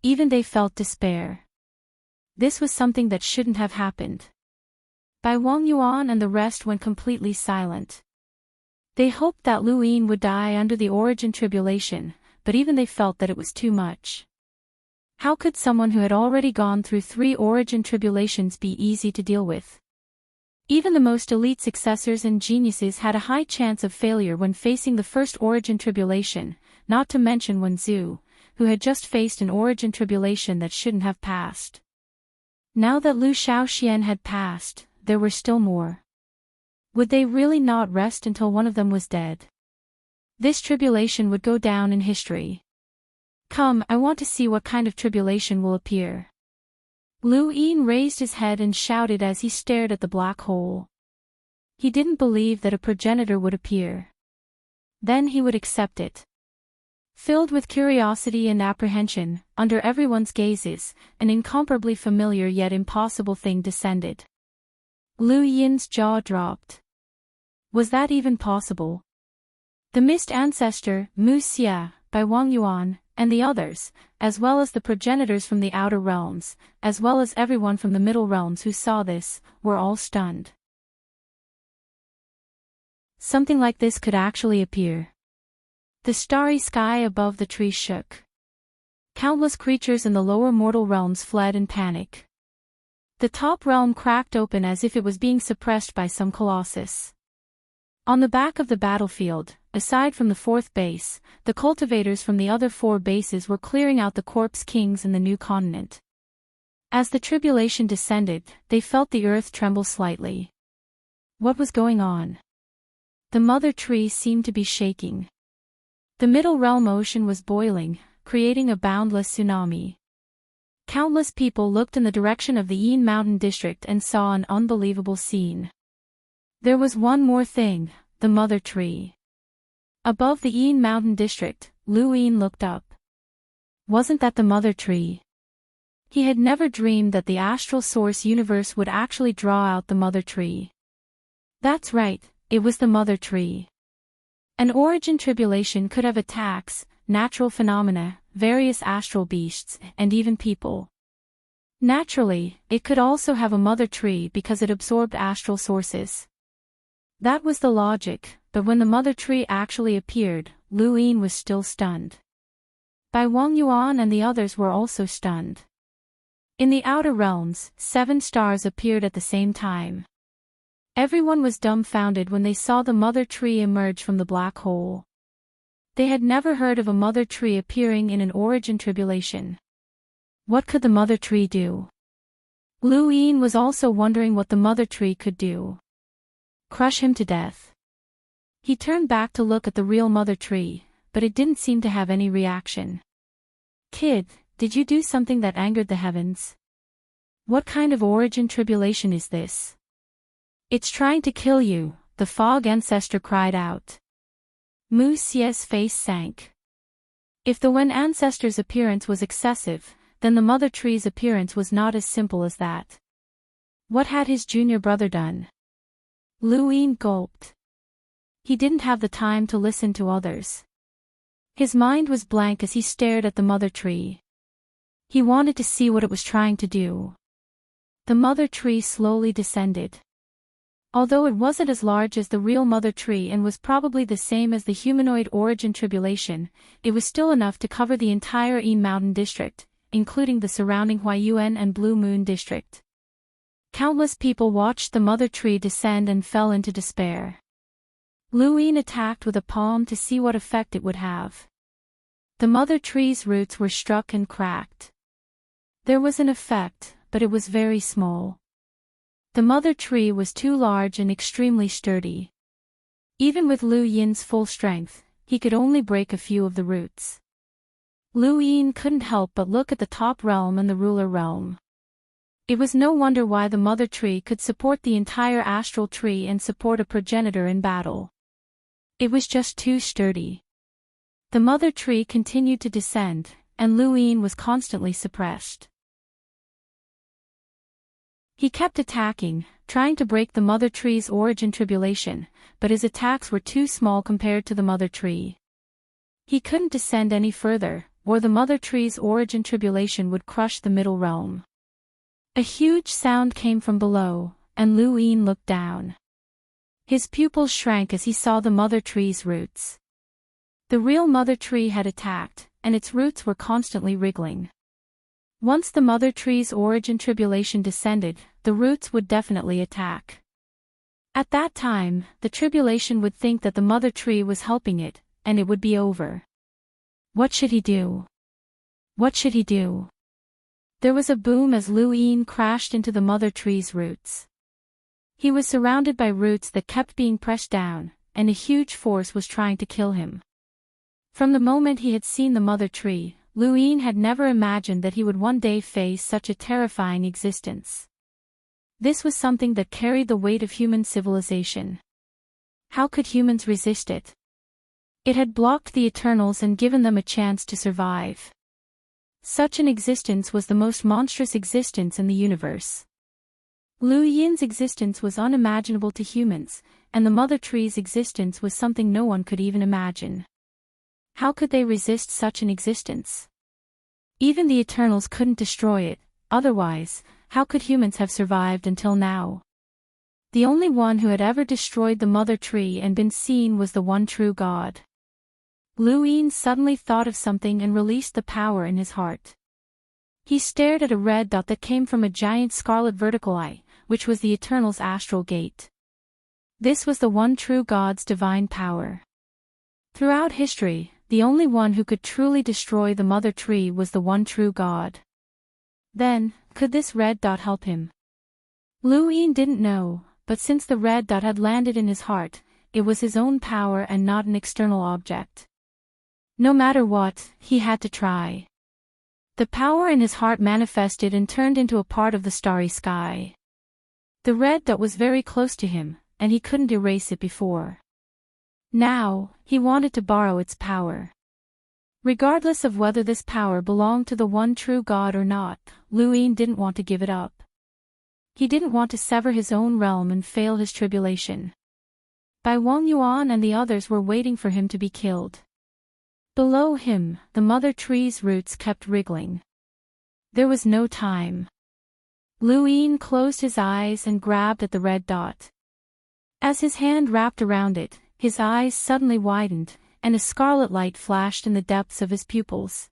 Even they felt despair. This was something that shouldn't have happened. Bai Wang Yuan and the rest went completely silent. They hoped that Lu Yin would die under the origin tribulation, but even they felt that it was too much. How could someone who had already gone through 3 origin tribulations be easy to deal with? Even the most elite successors and geniuses had a high chance of failure when facing the first origin tribulation, not to mention Wen Zhu, who had just faced an origin tribulation that shouldn't have passed. Now that Lu Shaoxian had passed, there were still more. Would they really not rest until one of them was dead? This tribulation would go down in history. Come, I want to see what kind of tribulation will appear. Lu Yin raised his head and shouted as he stared at the black hole. He didn't believe that a progenitor would appear. Then he would accept it. Filled with curiosity and apprehension, under everyone's gazes, an incomparably familiar yet impossible thing descended. Lu Yin's jaw dropped. Was that even possible? The mist ancestor, Mu Xia, by Wang Yuan, and the others, as well as the progenitors from the outer realms, as well as everyone from the middle realms who saw this, were all stunned. Something like this could actually appear. The starry sky above the trees shook. Countless creatures in the lower mortal realms fled in panic. The top realm cracked open as if it was being suppressed by some colossus. On the back of the battlefield, aside from the fourth base, the cultivators from the other four bases were clearing out the corpse kings in the new continent. As the tribulation descended, they felt the earth tremble slightly. What was going on? The mother tree seemed to be shaking. The middle realm ocean was boiling, creating a boundless tsunami. Countless people looked in the direction of the Yin Mountain district and saw an unbelievable scene. There was one more thing, the mother tree. Above the Yin Mountain district, Lu Yin looked up. Wasn't that the mother tree? He had never dreamed that the astral source universe would actually draw out the mother tree. That's right, it was the mother tree. An origin tribulation could have attacks, natural phenomena, various astral beasts, and even people. Naturally, it could also have a mother tree because it absorbed astral sources. That was the logic, but when the mother tree actually appeared, Lu Yin was still stunned. Bai Wang Yuan and the others were also stunned. In the outer realms, 7 stars appeared at the same time. Everyone was dumbfounded when they saw the mother tree emerge from the black hole. They had never heard of a mother tree appearing in an origin tribulation. What could the mother tree do? Lu Yin was also wondering what the mother tree could do. Crush him to death. He turned back to look at the real mother tree, but it didn't seem to have any reaction. Kid, did you do something that angered the heavens? What kind of origin tribulation is this? It's trying to kill you, the fog ancestor cried out. Mu Xia's face sank. If the Wen ancestor's appearance was excessive, then the mother tree's appearance was not as simple as that. What had his junior brother done? Lu Yin gulped. He didn't have the time to listen to others. His mind was blank as he stared at the mother tree. He wanted to see what it was trying to do. The mother tree slowly descended. Although it wasn't as large as the real mother tree and was probably the same as the humanoid origin tribulation, it was still enough to cover the entire Yin Mountain district, including the surrounding Huayuan and Blue Moon district. Countless people watched the mother tree descend and fell into despair. Lu Yin attacked with a palm to see what effect it would have. The mother tree's roots were struck and cracked. There was an effect, but it was very small. The mother tree was too large and extremely sturdy. Even with Lu Yin's full strength, he could only break a few of the roots. Lu Yin couldn't help but look at the top realm and the ruler realm. It was no wonder why the mother tree could support the entire astral tree and support a progenitor in battle. It was just too sturdy. The mother tree continued to descend, and Lu Yin was constantly suppressed. He kept attacking, trying to break the mother tree's origin tribulation, but his attacks were too small compared to the mother tree. He couldn't descend any further, or the mother tree's origin tribulation would crush the middle realm. A huge sound came from below, and Lu Yin looked down. His pupils shrank as he saw the mother tree's roots. The real mother tree had attacked, and its roots were constantly wriggling. Once the mother tree's origin tribulation descended, the roots would definitely attack. At that time, the tribulation would think that the mother tree was helping it, and it would be over. What should he do? What should he do? There was a boom as Lu Yin crashed into the mother tree's roots. He was surrounded by roots that kept being pressed down, and a huge force was trying to kill him. From the moment he had seen the mother tree, Lu Yin had never imagined that he would one day face such a terrifying existence. This was something that carried the weight of human civilization. How could humans resist it? It had blocked the Eternals and given them a chance to survive. Such an existence was the most monstrous existence in the universe. Lu Yin's existence was unimaginable to humans, and the Mother Tree's existence was something no one could even imagine. How could they resist such an existence? Even the Eternals couldn't destroy it, otherwise, how could humans have survived until now? The only one who had ever destroyed the Mother Tree and been seen was the one true God. Lu Yin suddenly thought of something and released the power in his heart. He stared at a red dot that came from a giant scarlet vertical eye, which was the Eternal's astral gate. This was the one true God's divine power. Throughout history, the only one who could truly destroy the Mother Tree was the one true God. Then, could this red dot help him? Lu Yin didn't know, but since the red dot had landed in his heart, it was his own power and not an external object. No matter what, he had to try. The power in his heart manifested and turned into a part of the starry sky. The red dot was very close to him, and he couldn't erase it before. Now, he wanted to borrow its power. Regardless of whether this power belonged to the one true God or not, Lu Yin didn't want to give it up. He didn't want to sever his own realm and fail his tribulation. Bai Wang Yuan and the others were waiting for him to be killed. Below him, the Mother Tree's roots kept wriggling. There was no time. Lu Yin closed his eyes and grabbed at the red dot. As his hand wrapped around it, his eyes suddenly widened, and a scarlet light flashed in the depths of his pupils.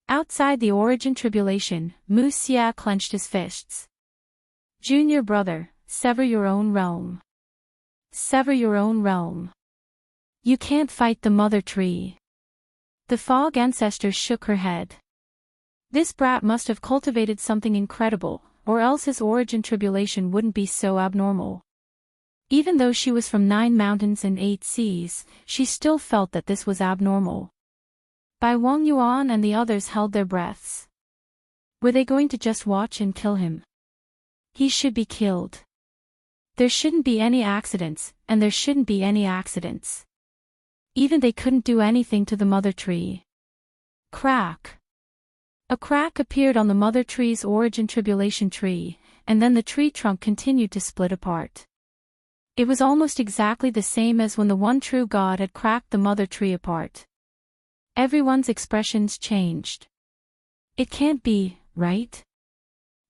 Outside the origin tribulation, Mu Xia clenched his fists. Junior brother, sever your own realm. Sever your own realm. You can't fight the Mother Tree. The Fog ancestor shook her head. This brat must have cultivated something incredible, or else his origin tribulation wouldn't be so abnormal. Even though she was from 9 mountains and 8 seas, she still felt that this was abnormal. Bai Wang Yuan and the others held their breaths. Were they going to just watch and kill him? He should be killed. There shouldn't be any accidents, and there shouldn't be any accidents. Even they couldn't do anything to the Mother Tree. Crack. A crack appeared on the Mother Tree's origin tribulation tree, and then the tree trunk continued to split apart. It was almost exactly the same as when the one true God had cracked the Mother Tree apart. Everyone's expressions changed. It can't be, right?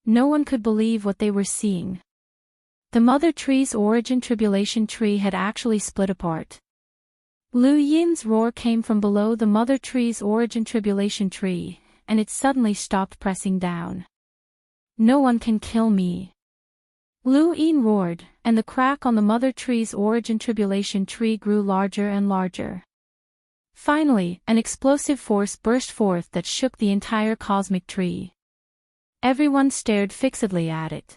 No one could believe what they were seeing. The Mother Tree's origin tribulation tree had actually split apart. Lu Yin's roar came from below the Mother Tree's origin tribulation tree, and it suddenly stopped pressing down. No one can kill me. Lu Yin roared, and the crack on the Mother Tree's origin tribulation tree grew larger and larger. Finally, an explosive force burst forth that shook the entire cosmic tree. Everyone stared fixedly at it.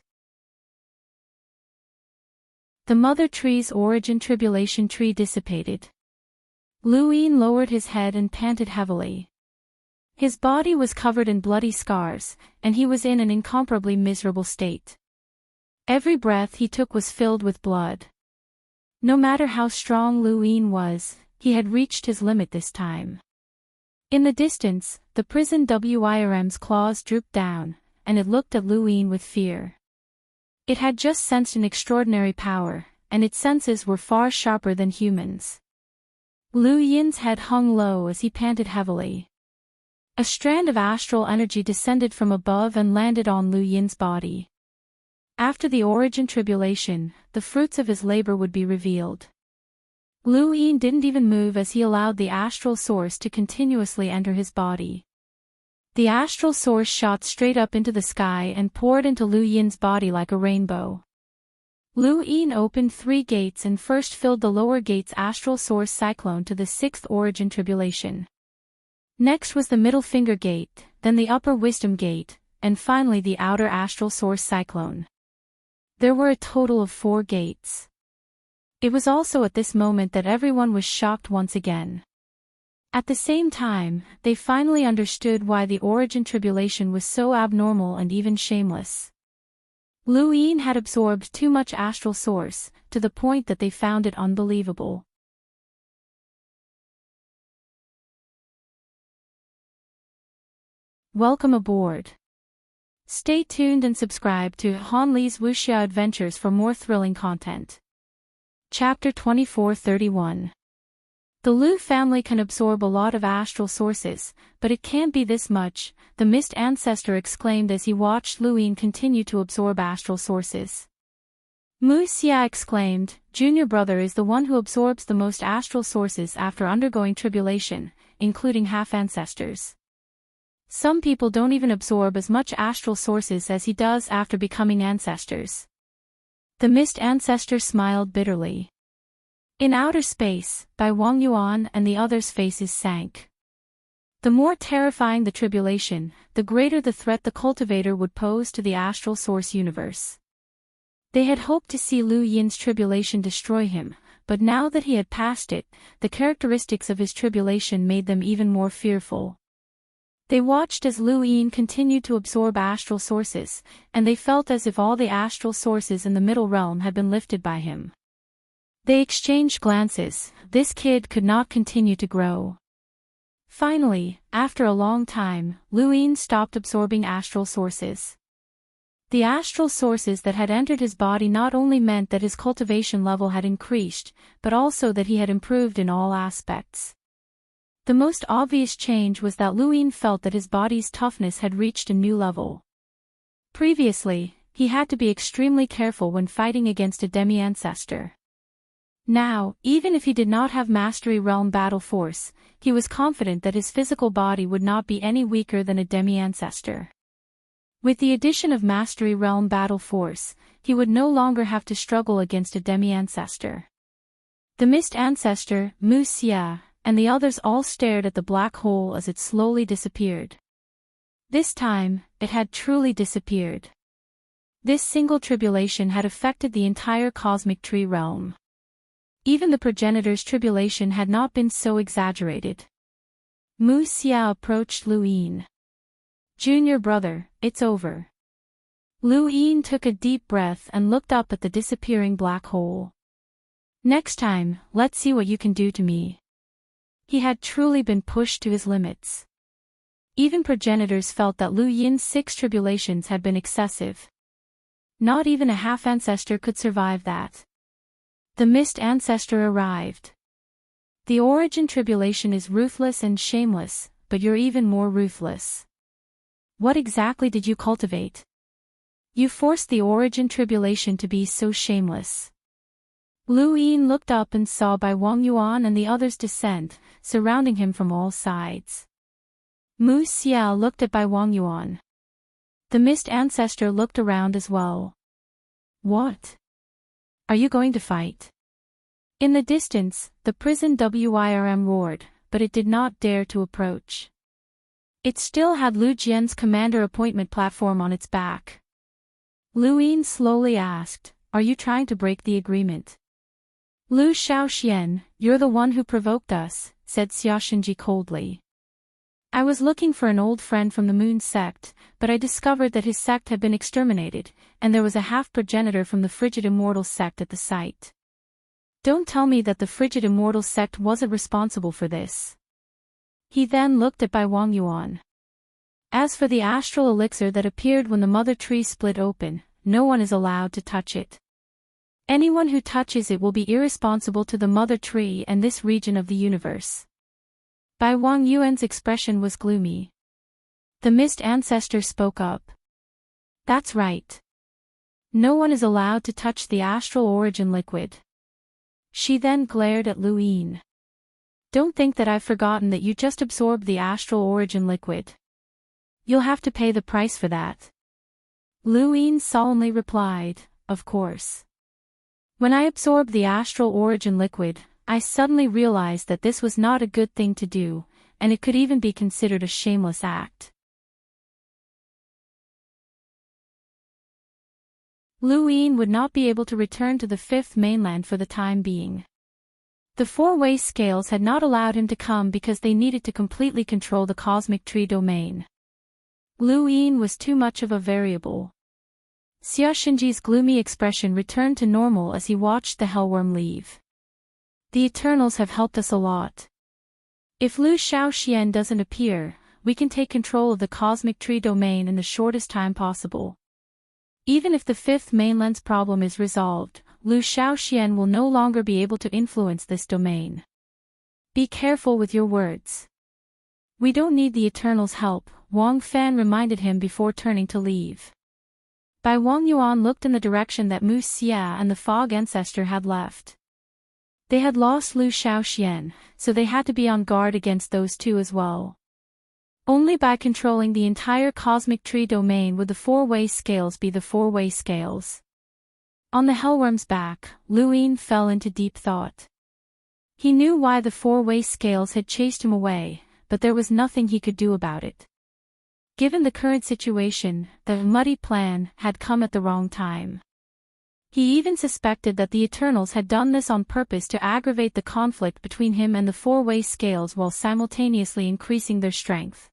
The Mother Tree's origin tribulation tree dissipated. Lu Yin lowered his head and panted heavily. His body was covered in bloody scars, and he was in an incomparably miserable state. Every breath he took was filled with blood. No matter how strong Lu Yin was, he had reached his limit this time. In the distance, the prison WIRM's claws drooped down, and it looked at Lu Yin with fear. It had just sensed an extraordinary power, and its senses were far sharper than humans. Lu Yin's head hung low as he panted heavily. A strand of astral energy descended from above and landed on Lu Yin's body. After the origin tribulation, the fruits of his labor would be revealed. Lu Yin didn't even move as he allowed the astral source to continuously enter his body. The astral source shot straight up into the sky and poured into Lu Yin's body like a rainbow. Lu Yin opened 3 gates and first filled the lower gate's astral source cyclone to the 6th origin tribulation. Next was the middle finger gate, then the upper wisdom gate, and finally the outer astral source cyclone. There were a total of 4 gates. It was also at this moment that everyone was shocked once again. At the same time, they finally understood why the origin tribulation was so abnormal and even shameless. Lu Yin had absorbed too much astral source, to the point that they found it unbelievable. Welcome aboard. Stay tuned and subscribe to Han Li's Wuxia Adventures for more thrilling content. Chapter 2431. The Lu family can absorb a lot of astral sources, but it can't be this much, the mist ancestor exclaimed as he watched Lu Yin continue to absorb astral sources. Mu Xia exclaimed, "Junior brother is the one who absorbs the most astral sources after undergoing tribulation, including half-ancestors. Some people don't even absorb as much astral sources as he does after becoming ancestors." The mist ancestor smiled bitterly. In outer space, Bai Wang Yuan and the others' faces sank. The more terrifying the tribulation, the greater the threat the cultivator would pose to the astral source universe. They had hoped to see Lu Yin's tribulation destroy him, but now that he had passed it, the characteristics of his tribulation made them even more fearful. They watched as Lu Yin continued to absorb astral sources, and they felt as if all the astral sources in the middle realm had been lifted by him. They exchanged glances. This kid could not continue to grow. Finally, after a long time, Lu Yin stopped absorbing astral sources. The astral sources that had entered his body not only meant that his cultivation level had increased, but also that he had improved in all aspects. The most obvious change was that Lu Yin felt that his body's toughness had reached a new level. Previously, he had to be extremely careful when fighting against a demi-ancestor. Now, even if he did not have Mastery Realm battle force, he was confident that his physical body would not be any weaker than a demi-ancestor. With the addition of Mastery Realm battle force, he would no longer have to struggle against a demi-ancestor. The mist ancestor, Mu Xia, and the others all stared at the black hole as it slowly disappeared. This time, it had truly disappeared. This single tribulation had affected the entire cosmic tree realm. Even the progenitor's tribulation had not been so exaggerated. Mu Xia approached Lu Yin. "Junior brother, it's over." Lu Yin took a deep breath and looked up at the disappearing black hole. "Next time, let's see what you can do to me." He had truly been pushed to his limits. Even progenitors felt that Lu Yin's 6 tribulations had been excessive. Not even a half-ancestor could survive that. The mist ancestor arrived. "The origin tribulation is ruthless and shameless, but you're even more ruthless. What exactly did you cultivate? You forced the origin tribulation to be so shameless." Lu Yin looked up and saw Bai Wang Yuan and the others descend, surrounding him from all sides. Mu Xia looked at Bai Wang Yuan. The mist ancestor looked around as well. "What? Are you going to fight?" In the distance, the prison WIRM roared, but it did not dare to approach. It still had Lu Jian's commander appointment platform on its back. Lu Yin slowly asked, "Are you trying to break the agreement?" "Lu Shaoxian, you're the one who provoked us," said Xiaoshenji coldly. "I was looking for an old friend from the Moon sect, but I discovered that his sect had been exterminated, and there was a half-progenitor from the Frigid Immortal sect at the site. Don't tell me that the Frigid Immortal sect wasn't responsible for this." He then looked at Bai Wang Yuan. "As for the astral elixir that appeared when the mother tree split open, no one is allowed to touch it. Anyone who touches it will be irresponsible to the mother tree and this region of the universe." Bai Wang Yuan's expression was gloomy. The mist ancestor spoke up. "That's right. No one is allowed to touch the astral origin liquid." She then glared at Lu Yin. "Don't think that I've forgotten that you just absorbed the astral origin liquid. You'll have to pay the price for that." Lu Yin solemnly replied, "Of course. When I absorbed the astral origin liquid, I suddenly realized that this was not a good thing to do, and it could even be considered a shameless act." Lu Yin would not be able to return to the Fifth Mainland for the time being. The four-way scales had not allowed him to come because they needed to completely control the cosmic tree domain. Lu Yin was too much of a variable. Xia Xinji's gloomy expression returned to normal as he watched the hellworm leave. The Eternals have helped us a lot. If Lu Shaoxian doesn't appear, we can take control of the cosmic tree domain in the shortest time possible. Even if the fifth mainland's problem is resolved, Lu Shaoxian will no longer be able to influence this domain. Be careful with your words. We don't need the Eternals' help, Wang Fan reminded him before turning to leave. Bai Wang Yuan looked in the direction that Mu Xia and the Fog Ancestor had left. They had lost Lu Shaoxian, so they had to be on guard against those two as well. Only by controlling the entire cosmic tree domain would the four-way scales be the four-way scales. On the hellworm's back, Lu Yin fell into deep thought. He knew why the four-way scales had chased him away, but there was nothing he could do about it. Given the current situation, the muddy plan had come at the wrong time. He even suspected that the Eternals had done this on purpose to aggravate the conflict between him and the four-way scales while simultaneously increasing their strength.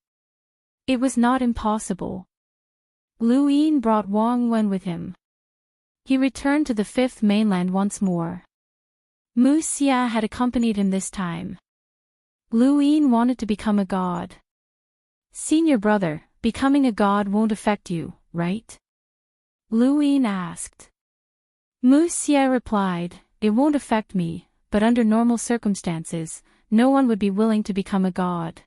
It was not impossible. Lu Yin brought Wang Wen with him. He returned to the fifth mainland once more. Mu Xia had accompanied him this time. Lu Yin wanted to become a god. Senior brother, becoming a god won't affect you, right? Lu Yin asked. Mu Xia replied, it won't affect me, but under normal circumstances, no one would be willing to become a god.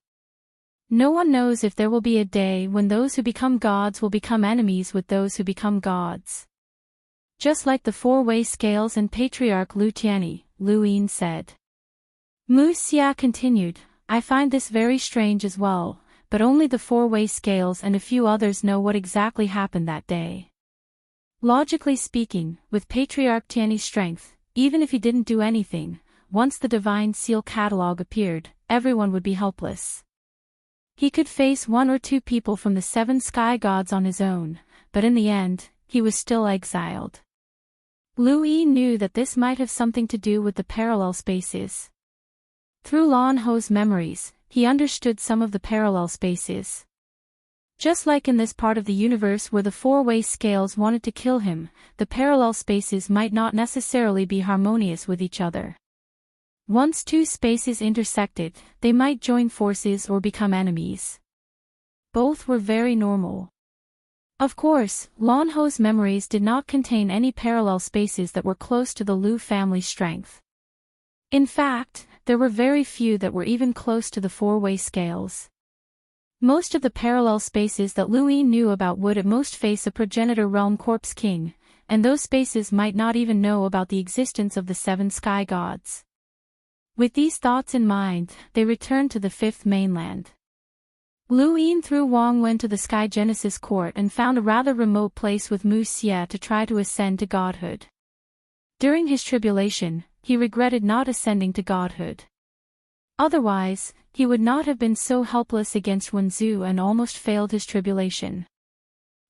No one knows if there will be a day when those who become gods will become enemies with those who become gods. Just like the four-way scales and Patriarch Lu Tianyi, Lu Yin said. Mu Xia continued, I find this very strange as well, but only the four-way scales and a few others know what exactly happened that day. Logically speaking, with Patriarch Tianyi's strength, even if he didn't do anything, once the Divine Seal catalog appeared, everyone would be helpless. He could face one or two people from the seven sky gods on his own, but in the end, he was still exiled. Lu Yin knew that this might have something to do with the parallel spaces. Through Lan Ho's memories, he understood some of the parallel spaces. Just like in this part of the universe where the four-way scales wanted to kill him, the parallel spaces might not necessarily be harmonious with each other. Once two spaces intersected, they might join forces or become enemies. Both were very normal. Of course, Lan Ho's memories did not contain any parallel spaces that were close to the Lu family's strength. In fact, there were very few that were even close to the four-way scales. Most of the parallel spaces that Lu Yin knew about would at most face a progenitor realm corpse king, and those spaces might not even know about the existence of the seven sky gods. With these thoughts in mind, they returned to the fifth mainland. Lu Yin threw Wang Wen to the Sky Genesis court and found a rather remote place with Mu Xia to try to ascend to godhood. During his tribulation, he regretted not ascending to godhood. Otherwise, he would not have been so helpless against Wenzu and almost failed his tribulation.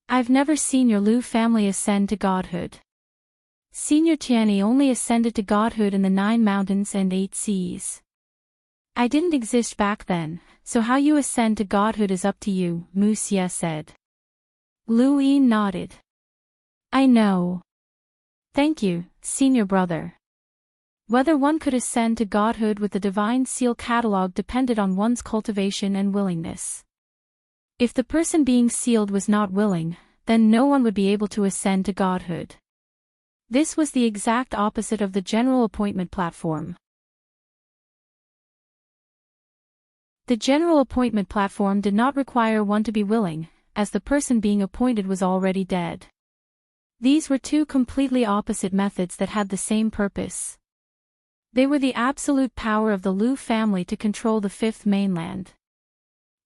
I've never seen your Lu family ascend to godhood. Senior Tianyi only ascended to godhood in the 9 mountains and 8 seas. I didn't exist back then, so how you ascend to godhood is up to you, Mu Xia said. Lu Yin nodded. I know. Thank you, senior brother. Whether one could ascend to godhood with the Divine Seal catalog depended on one's cultivation and willingness. If the person being sealed was not willing, then no one would be able to ascend to godhood. This was the exact opposite of the general appointment platform. The general appointment platform did not require one to be willing, as the person being appointed was already dead. These were two completely opposite methods that had the same purpose. They were the absolute power of the Lu family to control the fifth mainland.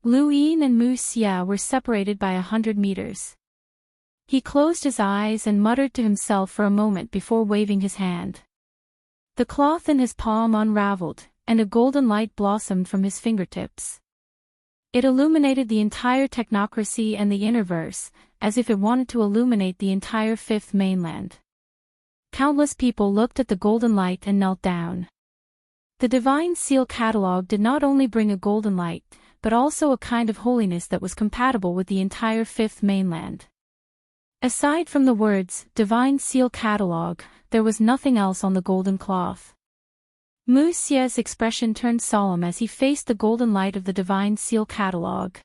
Lu Yin and Mu Xia were separated by 100 meters. He closed his eyes and muttered to himself for a moment before waving his hand. The cloth in his palm unraveled, and a golden light blossomed from his fingertips. It illuminated the entire technocracy and the Innerverse, as if it wanted to illuminate the entire fifth mainland. Countless people looked at the golden light and knelt down. The divine seal catalog did not only bring a golden light, but also a kind of holiness that was compatible with the entire fifth mainland. Aside from the words, divine seal catalog, there was nothing else on the golden cloth. Mu Xia's expression turned solemn as he faced the golden light of the divine seal catalog.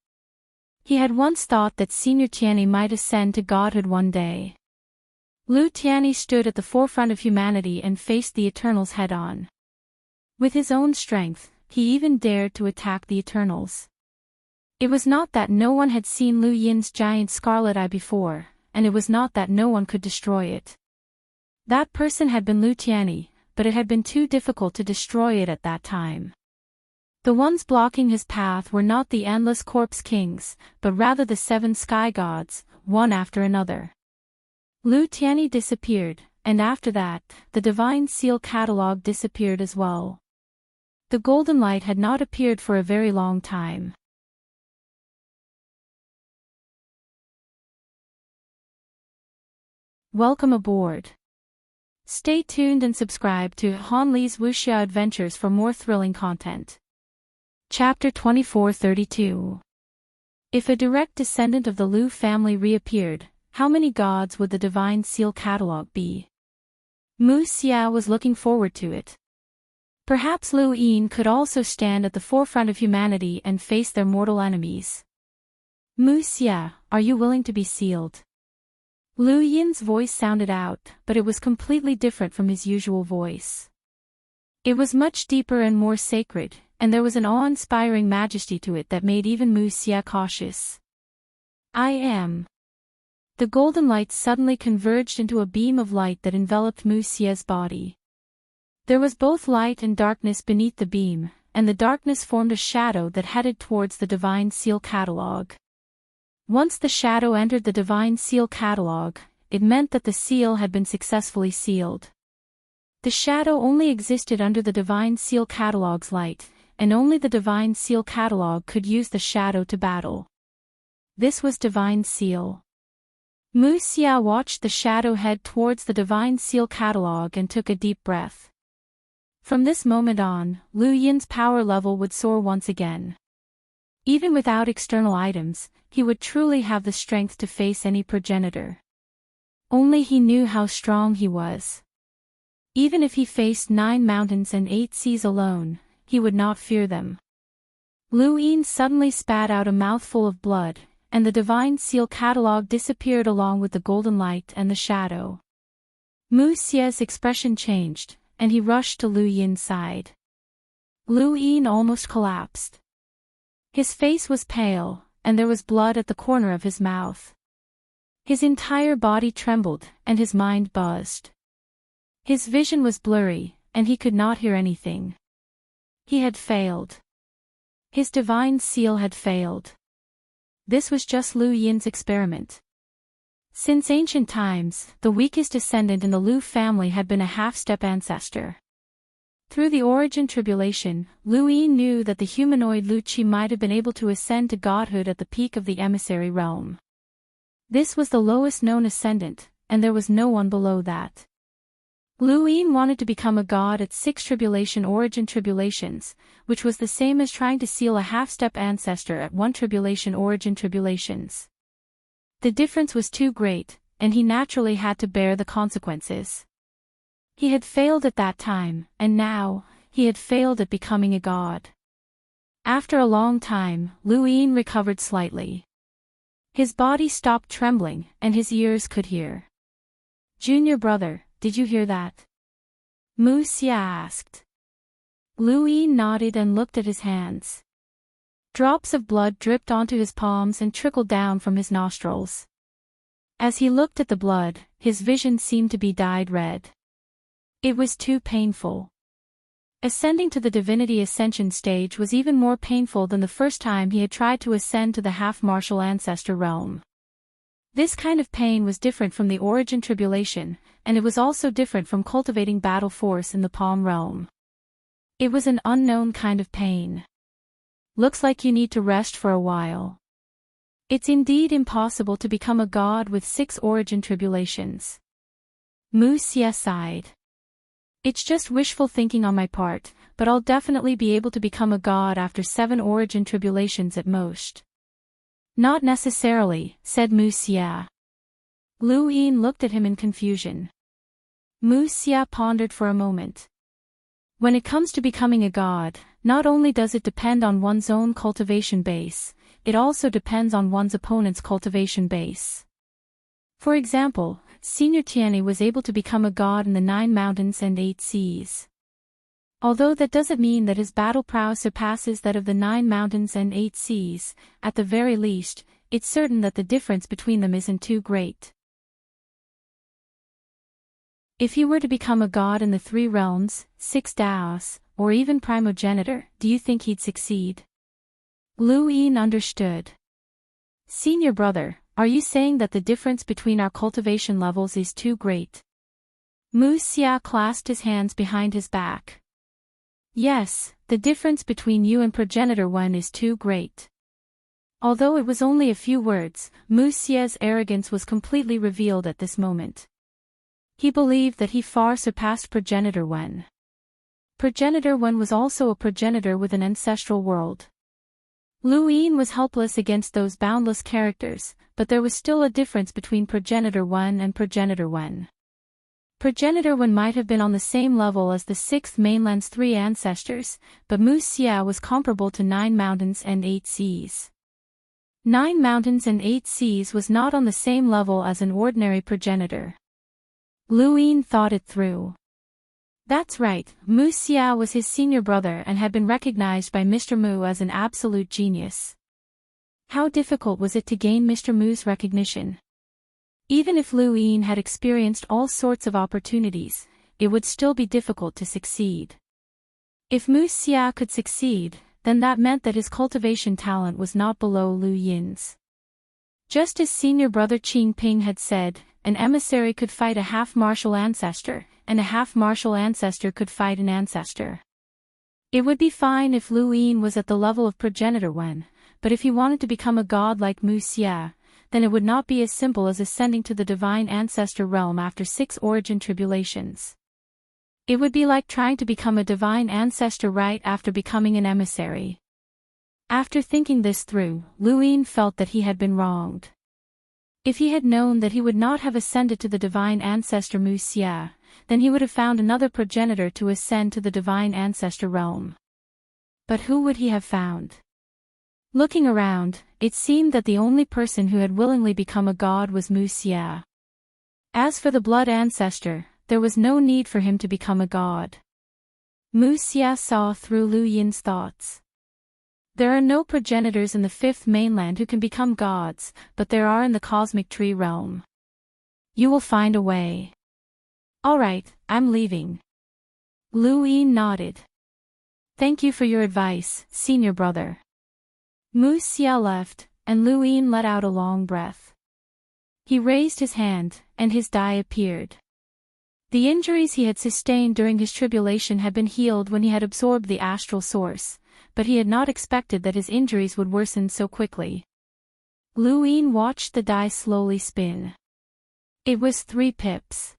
He had once thought that Senior Tianyi might ascend to godhood one day. Lu Tianyi stood at the forefront of humanity and faced the Eternals head-on. With his own strength, he even dared to attack the Eternals. It was not that no one had seen Lu Yin's giant scarlet eye before, and it was not that no one could destroy it. That person had been Lu Tianyi, but it had been too difficult to destroy it at that time. The ones blocking his path were not the endless corpse kings, but rather the 7 sky gods, one after another. Lu Tianyi disappeared, and after that, the divine seal catalog disappeared as well. The golden light had not appeared for a very long time. Welcome aboard. Stay tuned and subscribe to Han Li's Wuxia Adventures for more thrilling content. Chapter 2432. If a direct descendant of the Lu family reappeared, how many gods would the divine seal catalog be? Mu Xia was looking forward to it. Perhaps Lu Yin could also stand at the forefront of humanity and face their mortal enemies. Mu Xia, are you willing to be sealed? Lu Yin's voice sounded out, but it was completely different from his usual voice. It was much deeper and more sacred, and there was an awe-inspiring majesty to it that made even Mu Xia cautious. I am. The golden light suddenly converged into a beam of light that enveloped Mu Xia's body. There was both light and darkness beneath the beam, and the darkness formed a shadow that headed towards the divine seal catalog. Once the shadow entered the divine seal catalog, it meant that the seal had been successfully sealed. The shadow only existed under the divine seal catalog's light, and only the divine seal catalog could use the shadow to battle. This was divine seal. Mu Xia watched the shadow head towards the divine seal catalog and took a deep breath. From this moment on, Lu Yin's power level would soar once again. Even without external items, he would truly have the strength to face any progenitor. Only he knew how strong he was. Even if he faced 9 mountains and 8 seas alone, he would not fear them. Lu Yin suddenly spat out a mouthful of blood, and the divine seal catalog disappeared along with the golden light and the shadow. Mu Xia's expression changed, and he rushed to Lu Yin's side. Lu Yin almost collapsed. His face was pale, and there was blood at the corner of his mouth. His entire body trembled, and his mind buzzed. His vision was blurry, and he could not hear anything. He had failed. His divine seal had failed. This was just Lu Yin's experiment. Since ancient times, the weakest descendant in the Lu family had been a half-step ancestor. Through the origin tribulation, Lu Yin knew that the humanoid Lu Qi might have been able to ascend to godhood at the peak of the emissary realm. This was the lowest known ascendant, and there was no one below that. Lu Yin wanted to become a god at 6 tribulation origin tribulations, which was the same as trying to seal a half-step ancestor at 1 tribulation origin tribulations. The difference was too great, and he naturally had to bear the consequences. He had failed at that time, and now, he had failed at becoming a god. After a long time, Lu Yin recovered slightly. His body stopped trembling, and his ears could hear. "Junior brother, did you hear that?" Mu Xia asked. Lu Yin nodded and looked at his hands. Drops of blood dripped onto his palms and trickled down from his nostrils. As he looked at the blood, his vision seemed to be dyed red. It was too painful. Ascending to the divinity ascension stage was even more painful than the first time he had tried to ascend to the half-martial ancestor realm. This kind of pain was different from the origin tribulation, and it was also different from cultivating battle force in the palm realm. It was an unknown kind of pain. Looks like you need to rest for a while. It's indeed impossible to become a god with 6 origin tribulations. Mu Xia sighed. It's just wishful thinking on my part, but I'll definitely be able to become a god after 7 origin tribulations at most. Not necessarily, said Mu Xia. Lu Yin looked at him in confusion. Mu Xia pondered for a moment. When it comes to becoming a god, not only does it depend on one's own cultivation base, it also depends on one's opponent's cultivation base. For example, Senior Tianyi was able to become a god in the 9 mountains and 8 seas. Although that doesn't mean that his battle prowess surpasses that of the 9 mountains and 8 seas, at the very least, it's certain that the difference between them isn't too great. If he were to become a god in the 3 realms, 6 Daos, or even primogenitor, do you think he'd succeed? Lu Yin understood. Senior brother, are you saying that the difference between our cultivation levels is too great? Mu Xia clasped his hands behind his back. Yes, the difference between you and progenitor 1 is too great. Although it was only a few words, Mu Xia's arrogance was completely revealed at this moment. He believed that he far surpassed progenitor 1. Progenitor 1 was also a progenitor with an ancestral world. Lu Yin was helpless against those boundless characters, but there was still a difference between progenitor 1 and progenitor 1. Progenitor 1 might have been on the same level as the 6th mainland's 3 ancestors, but Mu Xia was comparable to 9 mountains and 8 seas. 9 mountains and 8 seas was not on the same level as an ordinary progenitor. Lu Yin thought it through. That's right, Mu Xia was his senior brother and had been recognized by Mr. Mu as an absolute genius. How difficult was it to gain Mr. Mu's recognition? Even if Lu Yin had experienced all sorts of opportunities, it would still be difficult to succeed. If Mu Xia could succeed, then that meant that his cultivation talent was not below Lu Yin's. Just as senior brother Qing Ping had said, an emissary could fight a half-martial ancestor, and a half-martial ancestor could fight an ancestor. It would be fine if Lu Yin was at the level of progenitor 1, but if he wanted to become a god like Mu Xia, then it would not be as simple as ascending to the divine ancestor realm after 6 origin tribulations. It would be like trying to become a divine ancestor right after becoming an emissary. After thinking this through, Lu Yin felt that he had been wronged. If he had known that he would not have ascended to the divine ancestor Mu Xia, then he would have found another progenitor to ascend to the divine ancestor realm. But who would he have found? Looking around, it seemed that the only person who had willingly become a god was Mu Xia. As for the blood ancestor, there was no need for him to become a god. Mu Xia saw through Lu Yin's thoughts. There are no progenitors in the 5th mainland who can become gods, but there are in the cosmic tree realm. You will find a way. All right, I'm leaving. Lu Yin nodded. Thank you for your advice, senior brother. Mu Xia left, and Lu Yin let out a long breath. He raised his hand, and his die appeared. The injuries he had sustained during his tribulation had been healed when he had absorbed the astral source, but he had not expected that his injuries would worsen so quickly. Lu Yin watched the die slowly spin. It was 3 pips.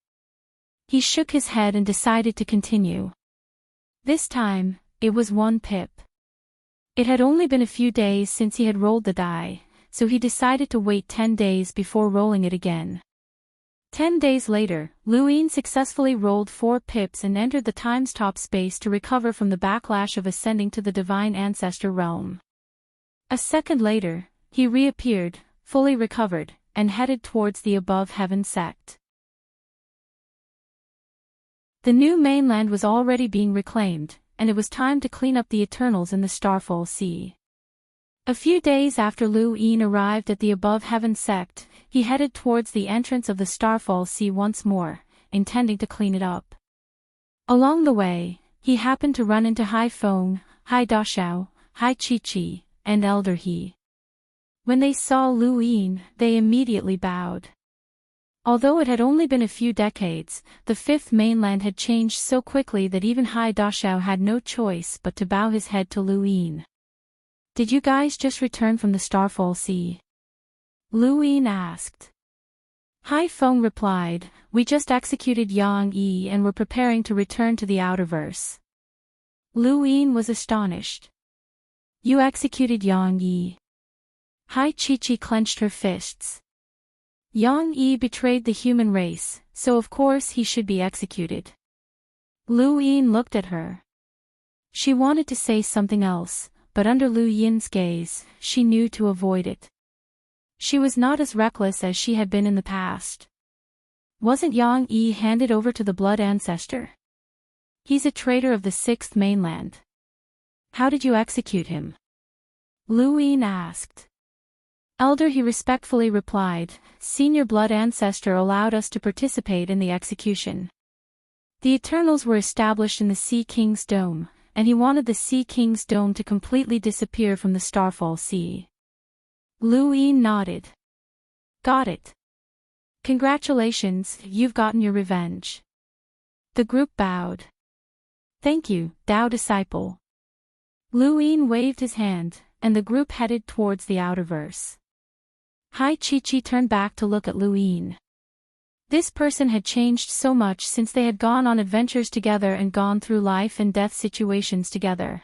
He shook his head and decided to continue. This time, it was 1 pip. It had only been a few days since he had rolled the die, so he decided to wait 10 days before rolling it again. 10 days later, Lu Yin successfully rolled 4 pips and entered the time-stop space to recover from the backlash of ascending to the divine ancestor realm. A second later, he reappeared, fully recovered, and headed towards the above heaven sect. The new mainland was already being reclaimed, and it was time to clean up the Eternals in the Starfall Sea. A few days after Lu Yin arrived at the above heaven sect, he headed towards the entrance of the Starfall Sea once more, intending to clean it up. Along the way, he happened to run into Hai Feng, Hai Dashao, Hai Chi-Chi, and Elder He. When they saw Lu Yin, they immediately bowed. Although it had only been a few decades, the 5th mainland had changed so quickly that even Hai Dashao had no choice but to bow his head to Lu Yin. Did you guys just return from the Starfall Sea? Lu Yin asked. Hai Feng replied, "We just executed Yang Yi and were preparing to return to the outerverse." Lu Yin was astonished. "You executed Yang Yi?" Hai Chi clenched her fists. "Yang Yi betrayed the human race, so of course he should be executed." Lu Yin looked at her. She wanted to say something else, but under Lu Yin's gaze, she knew to avoid it. She was not as reckless as she had been in the past. "Wasn't Yang Yi handed over to the blood ancestor? He's a traitor of the sixth mainland. How did you execute him?" Lu Yin asked. "Elder," he respectfully replied, "Senior blood ancestor allowed us to participate in the execution. The Eternals were established in the Sea King's dome, and he wanted the Sea King's dome to completely disappear from the Starfall Sea." Lu Yin nodded. "Got it. Congratulations, you've gotten your revenge." The group bowed. "Thank you, Tao disciple." Lu Yin waved his hand, and the group headed towards the outerverse. Hai Chi turned back to look at Lu Yin. This person had changed so much since they had gone on adventures together and gone through life and death situations together.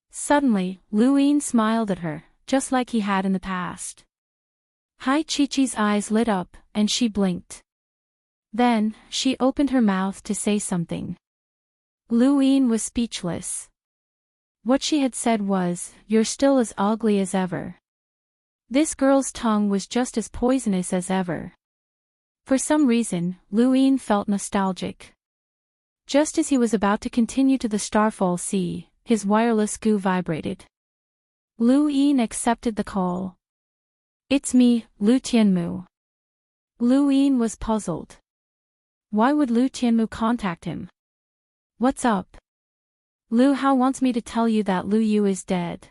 Suddenly, Lu Yin smiled at her, just like he had in the past. Hai Chi-Chi's eyes lit up, and she blinked. Then, she opened her mouth to say something. Lu Yin was speechless. What she had said was, "You're still as ugly as ever." This girl's tongue was just as poisonous as ever. For some reason, Lu Yin felt nostalgic. Just as he was about to continue to the Starfall Sea, his wireless goo vibrated. Lu Yin accepted the call. "It's me, Lu Tianmu." Lu Yin was puzzled. Why would Lu Tianmu contact him? "What's up?" "Lu Hao wants me to tell you that Lu Yu is dead."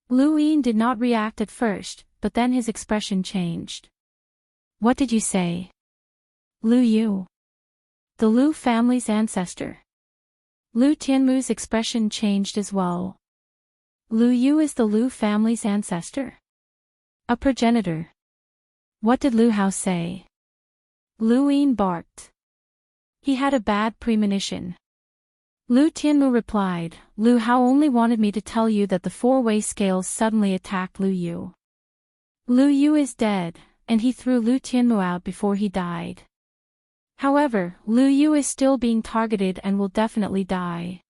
Lu Yin did not react at first, but then his expression changed. "What did you say?" "Lu Yu? The Lu family's ancestor." Lu Tianmu's expression changed as well. "Lu Yu is the Lu family's ancestor? A progenitor? What did Lu Hao say?" Lu Yin barked. He had a bad premonition. Lu Tianmu replied, "Lu Hao only wanted me to tell you that the four-way scales suddenly attacked Lu Yu. Lu Yu is dead, and he threw Lu Tianmu out before he died. However, Lu Yu is still being targeted and will definitely die.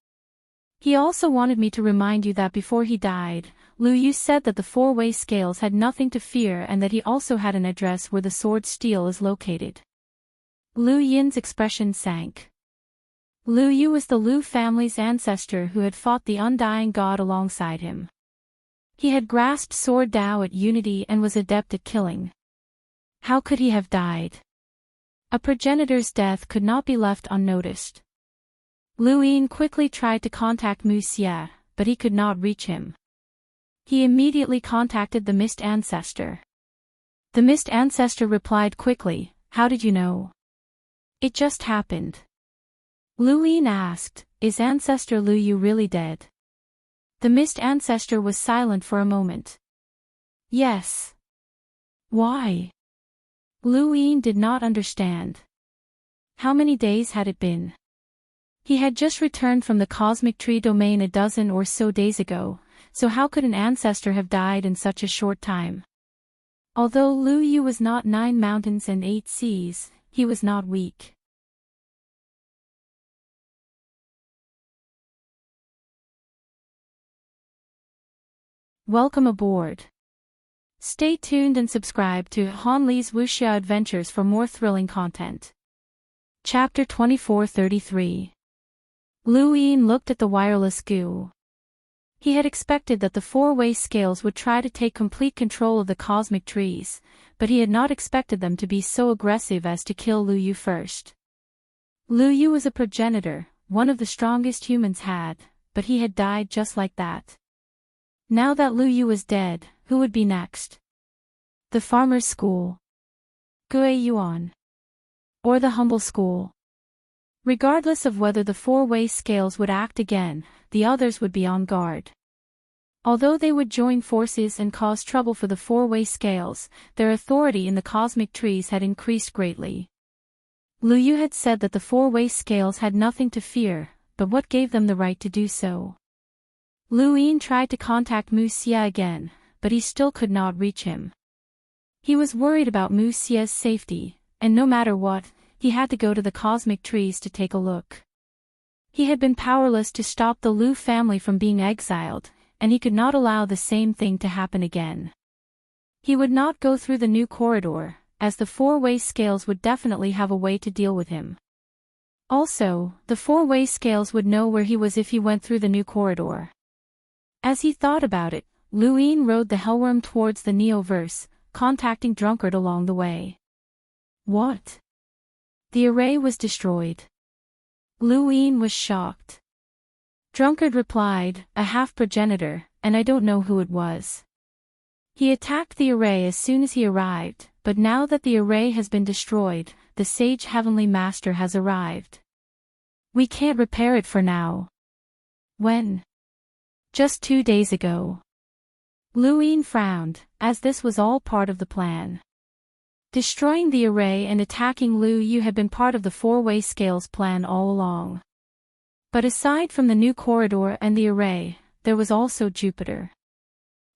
He also wanted me to remind you that before he died, Lu Yu said that the four-way scales had nothing to fear and that he also had an address where the sword steel is located." Lu Yin's expression sank. Lu Yu was the Lu family's ancestor who had fought the undying god alongside him. He had grasped sword Dao at unity and was adept at killing. How could he have died? A progenitor's death could not be left unnoticed. Lu Yin quickly tried to contact Mu Xie, but he could not reach him. He immediately contacted the Mist Ancestor. The Mist Ancestor replied quickly, "How did you know?" "It just happened." Lu Yin asked, "Is Ancestor Lu Yu really dead?" The Mist Ancestor was silent for a moment. "Yes." "Why?" Lu Yin did not understand. How many days had it been? He had just returned from the cosmic tree domain a dozen or so days ago, so how could an ancestor have died in such a short time? Although Lu Yu was not 9 mountains and 8 seas, he was not weak. Welcome aboard. Stay tuned and subscribe to Han Li's Wuxia Adventures for more thrilling content. Chapter 2433. Lu Yin looked at the wireless goo. He had expected that the four-way scales would try to take complete control of the cosmic trees, but he had not expected them to be so aggressive as to kill Lu Yu first. Lu Yu was a progenitor, one of the strongest humans had, but he had died just like that. Now that Lu Yu was dead, who would be next? The farmer's school? Gue Yuan? Or the humble school? Regardless of whether the four-way scales would act again, the others would be on guard. Although they would join forces and cause trouble for the four-way scales, their authority in the cosmic trees had increased greatly. Lu Yu had said that the four-way scales had nothing to fear, but what gave them the right to do so? Lu Yin tried to contact Mu Xia again, but he still could not reach him. He was worried about Mu Xia's safety, and no matter what, he had to go to the cosmic trees to take a look. He had been powerless to stop the Lu family from being exiled, and he could not allow the same thing to happen again. He would not go through the new corridor, as the four-way scales would definitely have a way to deal with him. Also, the four-way scales would know where he was if he went through the new corridor. As he thought about it, Lu Yin rode the Hellworm towards the Neoverse, contacting Drunkard along the way. What? The array was destroyed. Lu Yin was shocked. Drunkard replied, a half-progenitor, and I don't know who it was. He attacked the array as soon as he arrived, but now that the array has been destroyed, the Sage Heavenly Master has arrived. We can't repair it for now. When? Just 2 days ago. Lu Yin frowned, as this was all part of the plan. Destroying the array and attacking Lu Yu had been part of the four-way scales plan all along. But aside from the new corridor and the array, there was also Jupiter.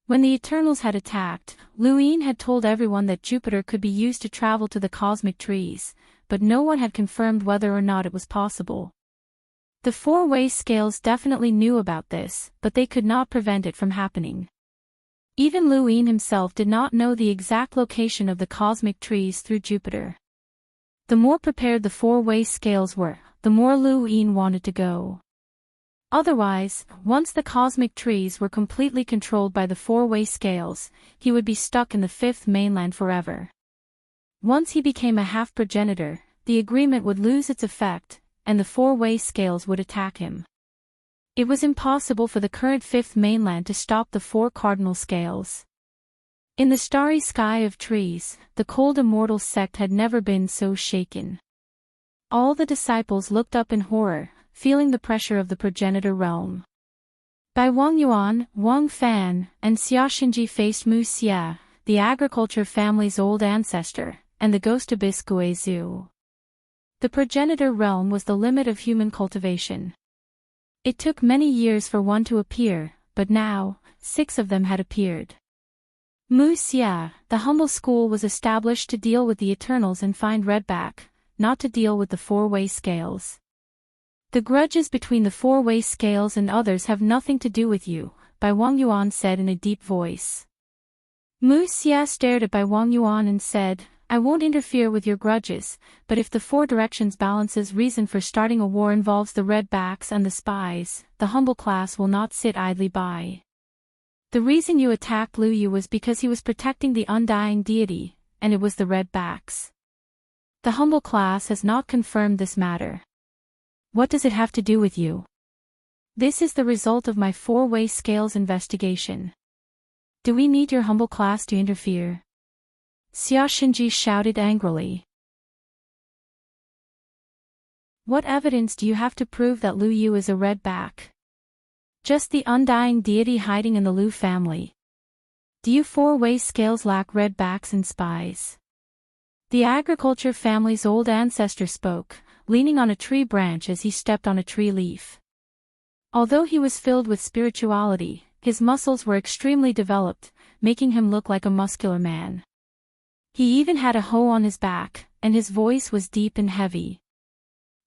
When the Eternals had attacked, Lu Yin had told everyone that Jupiter could be used to travel to the cosmic trees, but no one had confirmed whether or not it was possible. The four-way scales definitely knew about this, but they could not prevent it from happening. Even Lu Yin himself did not know the exact location of the cosmic trees through Jupiter. The more prepared the four-way scales were, the more Lu Yin wanted to go. Otherwise, once the cosmic trees were completely controlled by the four-way scales, he would be stuck in the fifth mainland forever. Once he became a half-progenitor, the agreement would lose its effect, and the four-way scales would attack him. It was impossible for the current fifth mainland to stop the four cardinal scales. In the starry sky of trees, the cold immortal sect had never been so shaken. All the disciples looked up in horror, feeling the pressure of the progenitor realm. Bai Wangyuan, Wang Fan, and Xia Xinji faced Mu Xia, the agriculture family's old ancestor, and the ghost abyss Guizhu. The progenitor realm was the limit of human cultivation. It took many years for one to appear, but now, 6 of them had appeared. Mu Xia, the humble school was established to deal with the Eternals and find Redback, not to deal with the four-way scales. The grudges between the four-way scales and others have nothing to do with you, Bai Wangyuan said in a deep voice. Mu Xia stared at Bai Wangyuan and said, I won't interfere with your grudges, but if the Four Directions Balance's reason for starting a war involves the Redbacks and the spies, the humble class will not sit idly by. The reason you attacked Lu Yu was because he was protecting the undying deity, and it was the Redbacks. The humble class has not confirmed this matter. What does it have to do with you? This is the result of my four-way scales investigation. Do we need your humble class to interfere? Xia Xinji shouted angrily. What evidence do you have to prove that Lu Yu is a Redback? Just the undying deity hiding in the Lu family. Do you four-way scales lack Redbacks and spies? The agriculture family's old ancestor spoke, leaning on a tree branch as he stepped on a tree leaf. Although he was filled with spirituality, his muscles were extremely developed, making him look like a muscular man. He even had a hoe on his back, and his voice was deep and heavy.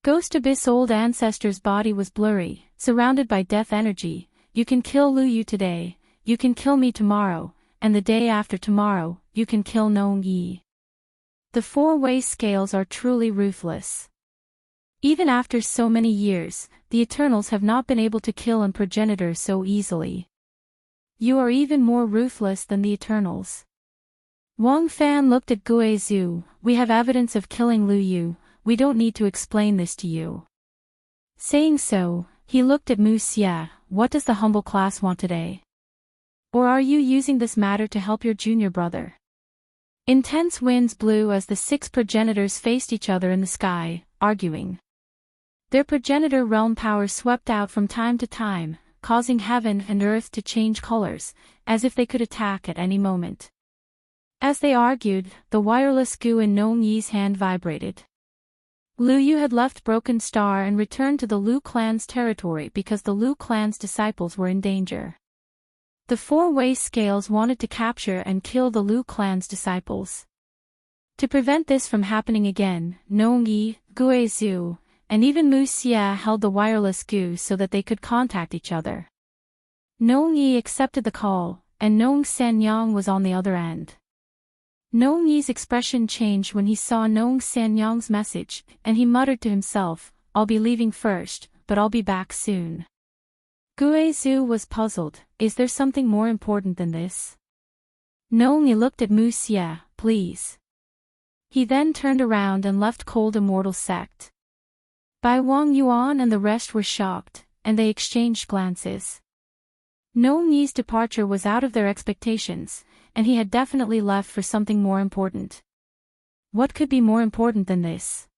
Ghost Abyss old ancestor's body was blurry, surrounded by death energy. You can kill Lu Yu today, you can kill me tomorrow, and the day after tomorrow, you can kill Nong Yi. The four-way scales are truly ruthless. Even after so many years, the Eternals have not been able to kill a progenitor so easily. You are even more ruthless than the Eternals. Wang Fan looked at Guizhu. We have evidence of killing Lu Yu, we don't need to explain this to you. Saying so, he looked at Mu Xia. What does the humble class want today? Or are you using this matter to help your junior brother? Intense winds blew as the 6 progenitors faced each other in the sky, arguing. Their progenitor realm power swept out from time to time, causing heaven and earth to change colors, as if they could attack at any moment. As they argued, the wireless goo in Nong Yi's hand vibrated. Lu Yu had left Broken Star and returned to the Lu clan's territory because the Lu clan's disciples were in danger. The four-way scales wanted to capture and kill the Lu clan's disciples. To prevent this from happening again, Nong Yi, Gue Zhu, and even Mu Xia held the wireless goo so that they could contact each other. Nong Yi accepted the call, and Nong Sanyang was on the other end. Nong Yi's expression changed when he saw Nong Sanyang's message, and he muttered to himself, "I'll be leaving first, but I'll be back soon." Gue Zhu was puzzled. Is there something more important than this? Nong Yi looked at Mu Xia. "Please." He then turned around and left Cold Immortal Sect. Bai Wang Yuan and the rest were shocked, and they exchanged glances. Nong Yi's departure was out of their expectations, and he had definitely left for something more important. What could be more important than this?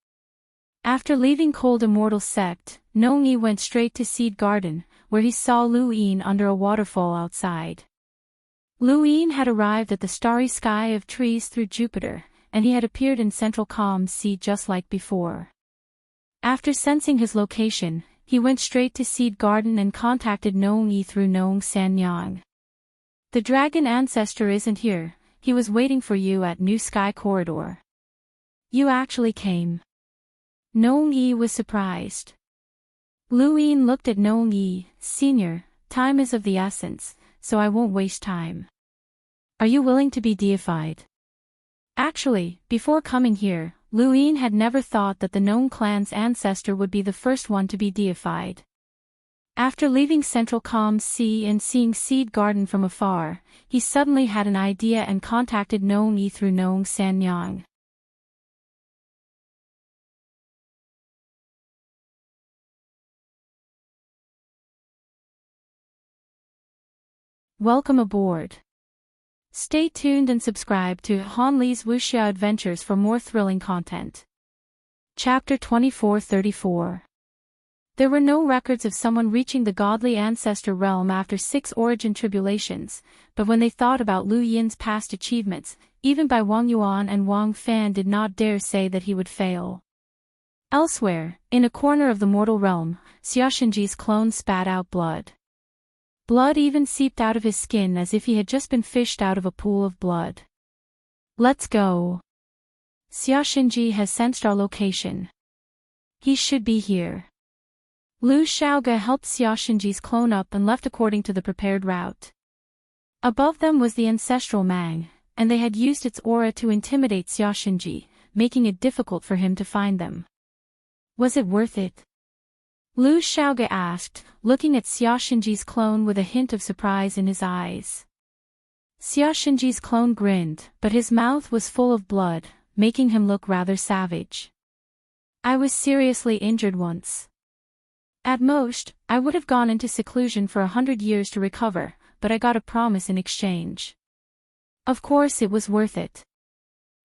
After leaving Cold Immortal Sect, Nong Yi went straight to Seed Garden, where he saw Lu Yin under a waterfall outside. Lu Yin had arrived at the starry sky of trees through Jupiter, and he had appeared in Central Calm Sea just like before. After sensing his location, he went straight to Seed Garden and contacted Nong Yi through Nong Sanyang. "The dragon ancestor isn't here, he was waiting for you at New Sky Corridor." "You actually came." Nong Yi was surprised. Lu Yin looked at Nong Yi. "Senior, time is of the essence, so I won't waste time. Are you willing to be deified?" Actually, before coming here, Lu Yin had never thought that the Nong clan's ancestor would be the first one to be deified. After leaving Central Calm Sea and seeing Seed Garden from afar, he suddenly had an idea and contacted Nong Yi through Nong Sanyang. Welcome aboard. Stay tuned and subscribe to Han Li's Wuxia Adventures for more thrilling content. Chapter 2434. There were no records of someone reaching the godly ancestor realm after 6 origin tribulations, but when they thought about Lu Yin's past achievements, even Bai Wang Yuan and Wang Fan did not dare say that he would fail. Elsewhere, in a corner of the mortal realm, Xiaoshenji's clone spat out blood. Blood even seeped out of his skin as if he had just been fished out of a pool of blood. "Let's go. Xiaoshenji has sensed our location. He should be here." Lu Xiaoge helped Xiaoshenji's clone up and left according to the prepared route. Above them was the ancestral Mang, and they had used its aura to intimidate Xiaoshenji, making it difficult for him to find them. Was it worth it? Lu Xiaoge asked, looking at Xiaoshenji's clone with a hint of surprise in his eyes. Xiaoshenji's clone grinned, but his mouth was full of blood, making him look rather savage. "I was seriously injured once. At most, I would have gone into seclusion for 100 years to recover, but I got a promise in exchange." Of course it was worth it.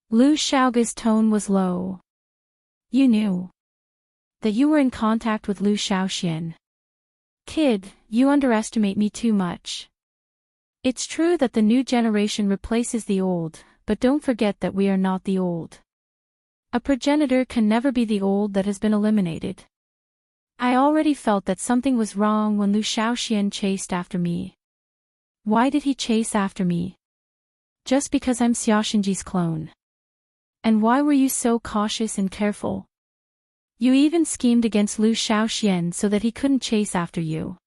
Lu Xiaoge's tone was low. "You knew that you were in contact with Lu Xiaoxian. Kid, you underestimate me too much. It's true that the new generation replaces the old, but don't forget that we are not the old. A progenitor can never be the old that has been eliminated. I already felt that something was wrong when Lu Xiaoxian chased after me." "Why did he chase after me?" "Just because I'm Xiaoshenji's clone." "And why were you so cautious and careful? You even schemed against Lu Xiaoxian so that he couldn't chase after you.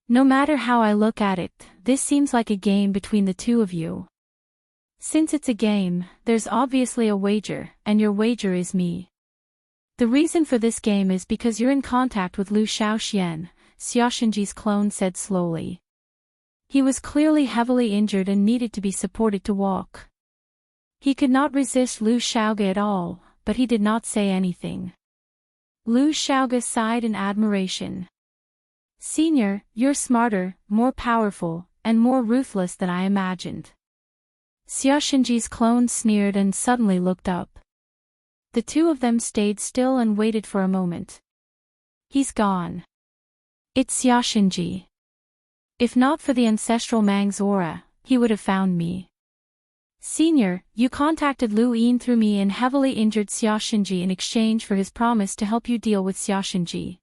No matter how I look at it, this seems like a game between the two of you. Since it's a game, there's obviously a wager, and your wager is me. The reason for this game is because you're in contact with Lu Xiaoxian," Xiaoshenji's clone said slowly. He was clearly heavily injured and needed to be supported to walk. He could not resist Lu Xiaoge at all, but he did not say anything. Lu Xiaoge sighed in admiration. "Senior, you're smarter, more powerful, and more ruthless than I imagined." Xiaoshenji's clone sneered and suddenly looked up. The two of them stayed still and waited for a moment. "He's gone. It's Xiaoshenji." If not for the ancestral Mang's aura, he would have found me. Senior, you contacted Lu Yin through me and heavily injured Xiaoshenji in exchange for his promise to help you deal with Xiaoshenji.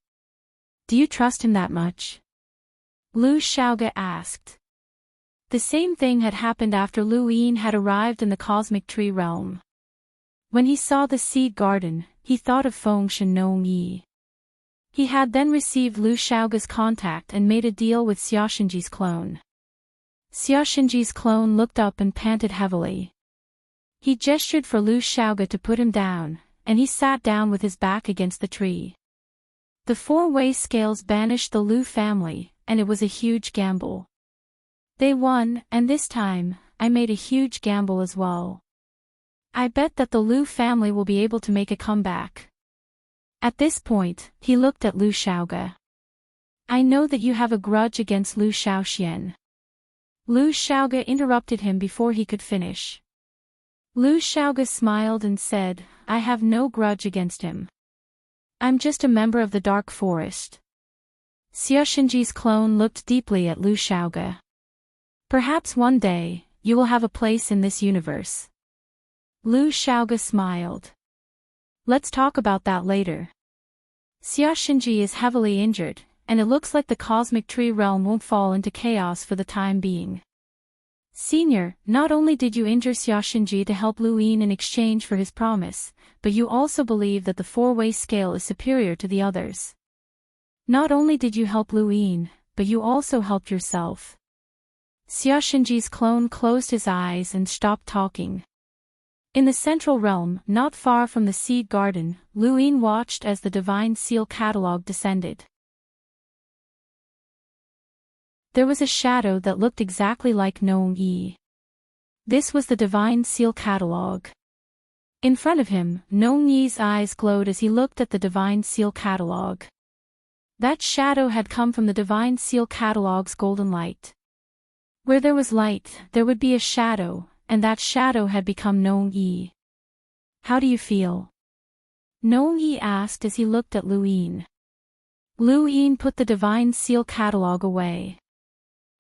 Do you trust him that much? Lu Xiaoge asked. The same thing had happened after Lu Yin had arrived in the cosmic tree realm. When he saw the seed garden, he thought of Fengshen Nong Yi. He had then received Lu Xiaoge's contact and made a deal with Xiaoshenji's clone. Xiaoshenji's clone looked up and panted heavily. He gestured for Lu Xiaoge to put him down, and he sat down with his back against the tree. The four-way scales banished the Lu family, and it was a huge gamble. They won, and this time, I made a huge gamble as well. I bet that the Lu family will be able to make a comeback. At this point, he looked at Lu Xiaoge. I know that you have a grudge against Lu Xiaoxian. Lu Xiaoge interrupted him before he could finish. Lu Xiaoge smiled and said, I have no grudge against him. I'm just a member of the Dark Forest. Xiaoshenji's clone looked deeply at Lu Xiaoge. Perhaps one day, you will have a place in this universe. Lu Xiaoge smiled. Let's talk about that later. Xiaoshenji is heavily injured, and it looks like the cosmic tree realm won't fall into chaos for the time being. Senior, not only did you injure Xiaoshenji to help Lu Yin in exchange for his promise, but you also believe that the four-way scale is superior to the others. Not only did you help Lu Yin, but you also helped yourself. Xiaoshenji's clone closed his eyes and stopped talking. In the central realm, not far from the seed garden, Lu Yin watched as the divine seal catalog descended. There was a shadow that looked exactly like Nong Yi. This was the divine seal catalog. In front of him, Nong Yi's eyes glowed as he looked at the divine seal catalog. That shadow had come from the divine seal catalog's golden light. Where there was light, there would be a shadow, and that shadow had become Nong Yi. How do you feel? Nong Yi asked as he looked at Lu Yin. Lu Yin put the divine seal catalog away.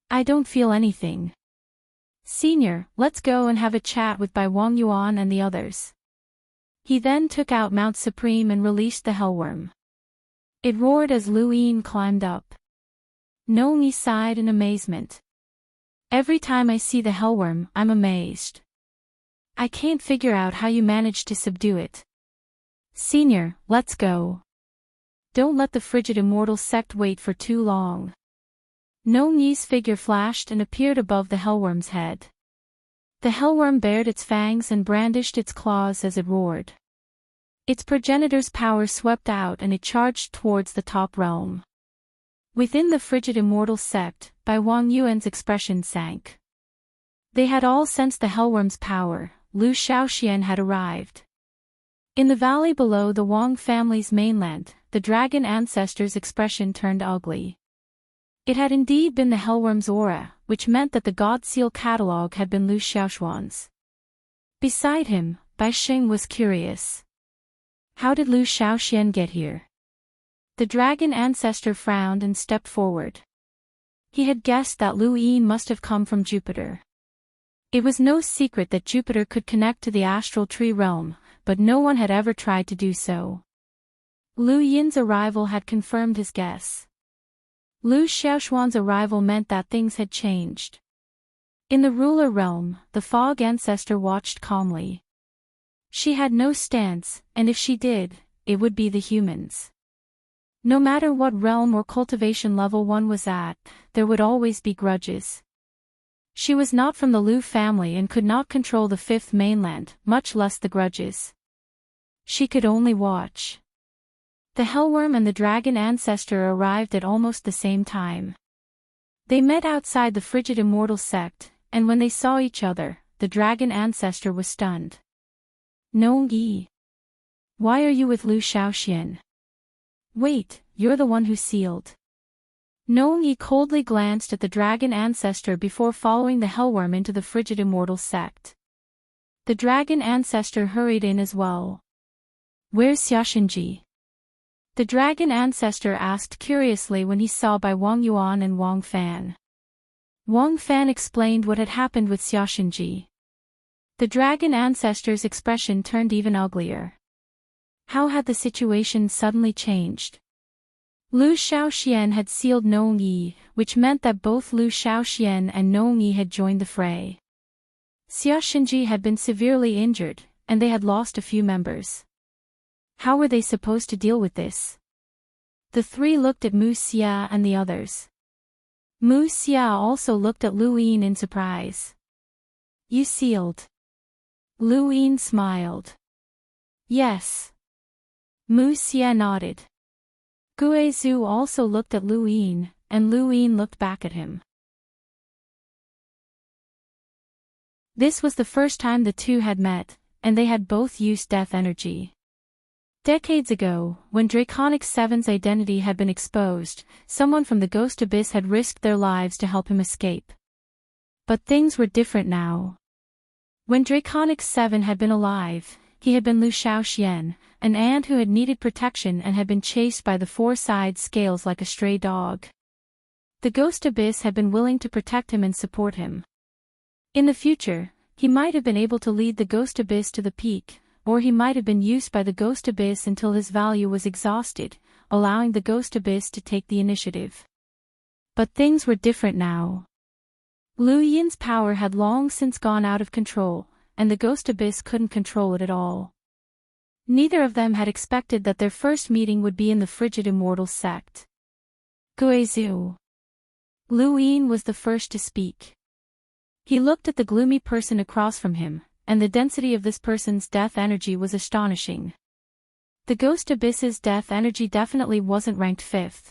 I don't feel anything. Senior, let's go and have a chat with Bai Wang Yuan and the others. He then took out Mount Supreme and released the hellworm. It roared as Lu Yin climbed up. Nong Yi sighed in amazement. Every time I see the hellworm, I'm amazed. I can't figure out how you managed to subdue it. Senior, let's go. Don't let the frigid immortal sect wait for too long. Nong Yi's figure flashed and appeared above the hellworm's head. The hellworm bared its fangs and brandished its claws as it roared. Its progenitor's power swept out and it charged towards the top realm. Within the frigid immortal sect, Bai Wang Yuan's expression sank. They had all sensed the hellworm's power. Lu Xiaoxian had arrived. In the valley below the Wang family's mainland, the dragon ancestor's expression turned ugly. It had indeed been the hellworm's aura, which meant that the God Seal catalog had been Lu Xiaoxuan's. Beside him, Bai Xing was curious. How did Lu Xiaoxian get here? The dragon ancestor frowned and stepped forward. He had guessed that Lu Yin must have come from Jupiter. It was no secret that Jupiter could connect to the astral tree realm, but no one had ever tried to do so. Lu Yin's arrival had confirmed his guess. Lu Xiaoxuan's arrival meant that things had changed. In the ruler realm, the fog ancestor watched calmly. She had no stance, and if she did, it would be the humans. No matter what realm or cultivation level one was at, there would always be grudges. She was not from the Lu family and could not control the fifth mainland, much less the grudges. She could only watch. The hellworm and the dragon ancestor arrived at almost the same time. They met outside the frigid immortal sect, and when they saw each other, the dragon ancestor was stunned. Nong Yi. Why are you with Lu Xiaoxian? Wait, you're the one who sealed. Nong Yi coldly glanced at the dragon ancestor before following the hellworm into the frigid immortal sect. The dragon ancestor hurried in as well. Where's Xiaoshenji? The dragon ancestor asked curiously when he saw Bai Wang Yuan and Wang Fan. Wang Fan explained what had happened with Xiaoxinji. The dragon ancestor's expression turned even uglier. How had the situation suddenly changed? Lu Shaoxian had sealed Nong Yi, which meant that both Lu Shaoxian and Nong Yi had joined the fray. Xiaoxinji had been severely injured, and they had lost a few members. How were they supposed to deal with this? The three looked at Mu Xia and the others. Mu Xia also looked at Lu Yin in surprise. You sealed? Lu Yin smiled. Yes. Mu Xia nodded. Guizhu also looked at Lu Yin, and Lu Yin looked back at him. This was the first time the two had met, and they had both used death energy. Decades ago, when Draconic Seven's identity had been exposed, someone from the Ghost Abyss had risked their lives to help him escape. But things were different now. When Draconic Seven had been alive, he had been Lu Shaoxian, an ant who had needed protection and had been chased by the four-sided scales like a stray dog. The Ghost Abyss had been willing to protect him and support him. In the future, he might have been able to lead the Ghost Abyss to the peak, or he might have been used by the Ghost Abyss until his value was exhausted, allowing the Ghost Abyss to take the initiative. But things were different now. Lu Yin's power had long since gone out of control, and the Ghost Abyss couldn't control it at all. Neither of them had expected that their first meeting would be in the frigid immortal sect. Guizhu. Lu Yin was the first to speak. He looked at the gloomy person across from him, and the density of this person's death energy was astonishing. The Ghost Abyss's death energy definitely wasn't ranked 5th.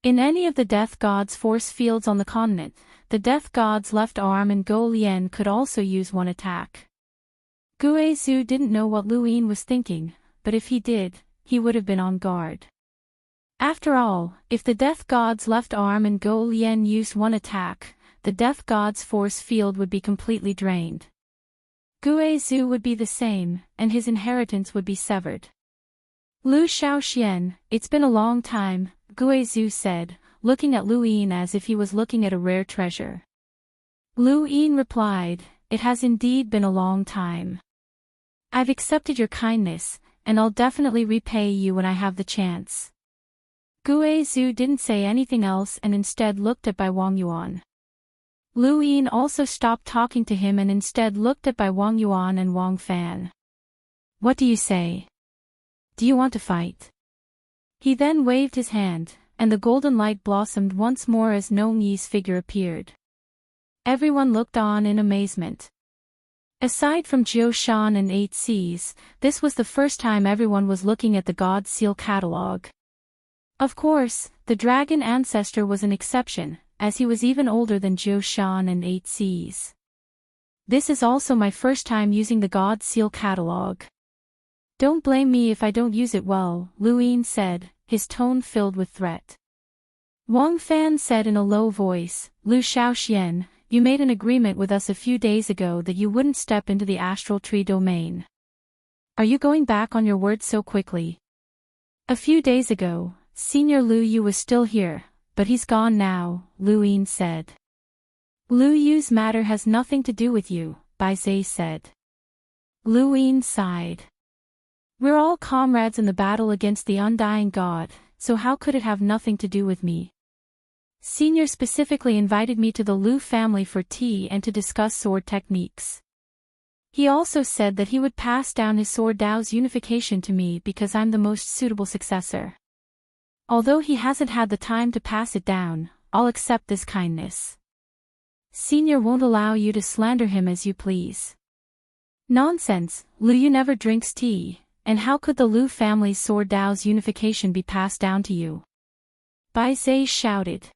In any of the Death God's force fields on the continent, the Death God's left arm and Go Lian could also use one attack. Guizhu didn't know what Lu Yin was thinking, but if he did, he would have been on guard. After all, if the Death God's left arm and Go Lian used one attack, the Death God's force field would be completely drained. Guizhu would be the same, and his inheritance would be severed. Lu Shaoxian, it's been a long time, Guizhu said, looking at Lu Yin as if he was looking at a rare treasure. Lu Yin replied, it has indeed been a long time. I've accepted your kindness, and I'll definitely repay you when I have the chance. Guizhu didn't say anything else and instead looked at Bai Wangyuan. Lu Yin also stopped talking to him and instead looked at Bai Wangyuan and Wang Fan. What do you say? Do you want to fight? He then waved his hand, and the golden light blossomed once more as Nong Yi's figure appeared. Everyone looked on in amazement. Aside from Jiu Shan and 8 Seas, this was the first time everyone was looking at the God Seal catalog. Of course, the dragon ancestor was an exception, as he was even older than Jiu Shan and 8 Seas. This is also my first time using the God Seal catalog. Don't blame me if I don't use it well, Lu Yin said, his tone filled with threat. Wang Fan said in a low voice, Lu Shaoxian, you made an agreement with us a few days ago that you wouldn't step into the astral tree domain. Are you going back on your word so quickly? A few days ago, Senior Lu Yu was still here, but he's gone now, Lu Yin said. Lu Yu's matter has nothing to do with you, Bai Zhe said. Lu Yin sighed. We're all comrades in the battle against the undying God, so how could it have nothing to do with me? Senior specifically invited me to the Lu family for tea and to discuss sword techniques. He also said that he would pass down his sword Dao's unification to me because I'm the most suitable successor. Although he hasn't had the time to pass it down, I'll accept this kindness. Senior won't allow you to slander him as you please. Nonsense, Lu Yu never drinks tea. And how could the Lu family's sword Dao's unification be passed down to you? Bai Zhe shouted.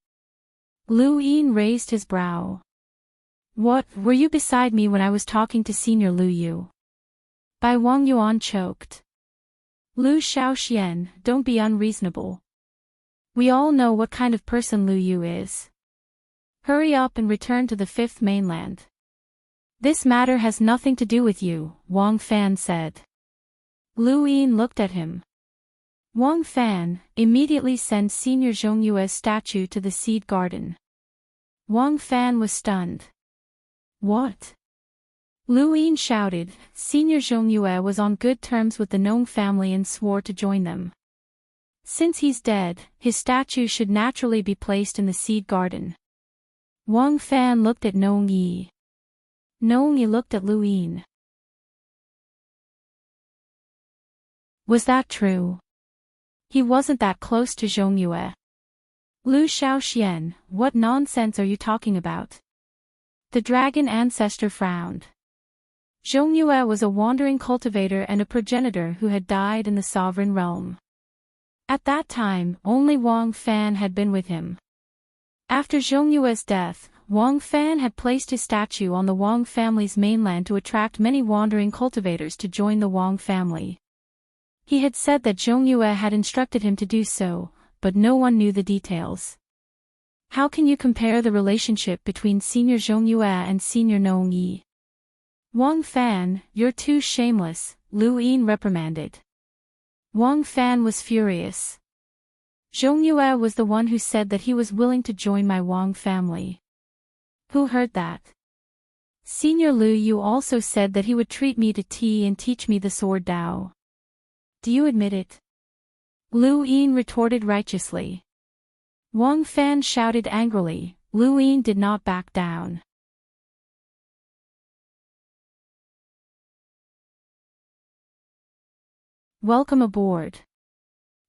Lu Yin raised his brow. What, were you beside me when I was talking to Senior Lu Yu? Bai Wangyuan choked. Lu Shaoxian, don't be unreasonable. We all know what kind of person Lu Yu is. Hurry up and return to the 5th mainland. This matter has nothing to do with you, Wang Fan said. Lu Yin looked at him. Wang Fan, immediately send Senior Zhongyue's statue to the seed garden. Wang Fan was stunned. What? Lu Yin shouted. Senior Zhong Yue was on good terms with the Nong family and swore to join them. Since he's dead, his statue should naturally be placed in the seed garden. Wang Fan looked at Nong Yi. Nong Yi looked at Lu Yin. Was that true? He wasn't that close to Zhong Yue. Lu Shaoxian, what nonsense are you talking about? The dragon ancestor frowned. Zhong Yue was a wandering cultivator and a progenitor who had died in the sovereign realm. At that time, only Wang Fan had been with him. After Zhong Yue's death, Wang Fan had placed his statue on the Wang family's mainland to attract many wandering cultivators to join the Wang family. He had said that Zhong Yue had instructed him to do so, but no one knew the details. How can you compare the relationship between Senior Zhong Yue and Senior Nong Yi? Wang Fan, you're too shameless, Lu Yin reprimanded. Wang Fan was furious. Zhong Yue was the one who said that he was willing to join my Wang family. Who heard that? Senior Lu Yu also said that he would treat me to tea and teach me the sword Dao. Do you admit it? Lu Yin retorted righteously. Wang Fan shouted angrily. Lu Yin did not back down. Welcome aboard.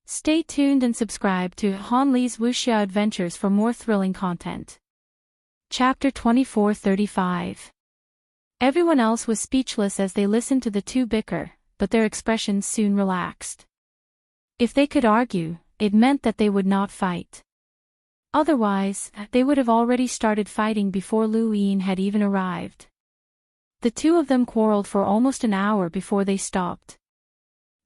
Stay tuned and subscribe to Han Li's Wuxia Adventures for more thrilling content. Chapter 2435. Everyone else was speechless as they listened to the two bicker, but their expressions soon relaxed. If they could argue, it meant that they would not fight. Otherwise, they would have already started fighting before Lu Yin had even arrived. The two of them quarreled for almost an hour before they stopped.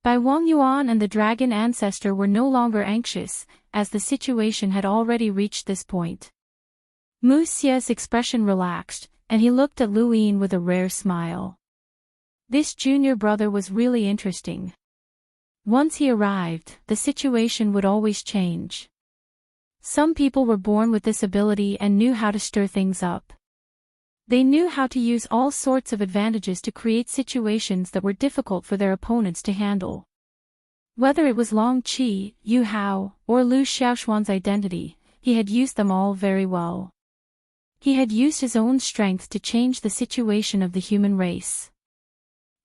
Bai Wang Yuan and the dragon ancestor were no longer anxious, as the situation had already reached this point. Mu Xie's expression relaxed, and he looked at Lu Yin with a rare smile. This junior brother was really interesting. Once he arrived, the situation would always change. Some people were born with this ability and knew how to stir things up. They knew how to use all sorts of advantages to create situations that were difficult for their opponents to handle. Whether it was Long Qi, Yu Hao, or Lu Xiaoshuan's identity, he had used them all very well. He had used his own strength to change the situation of the human race.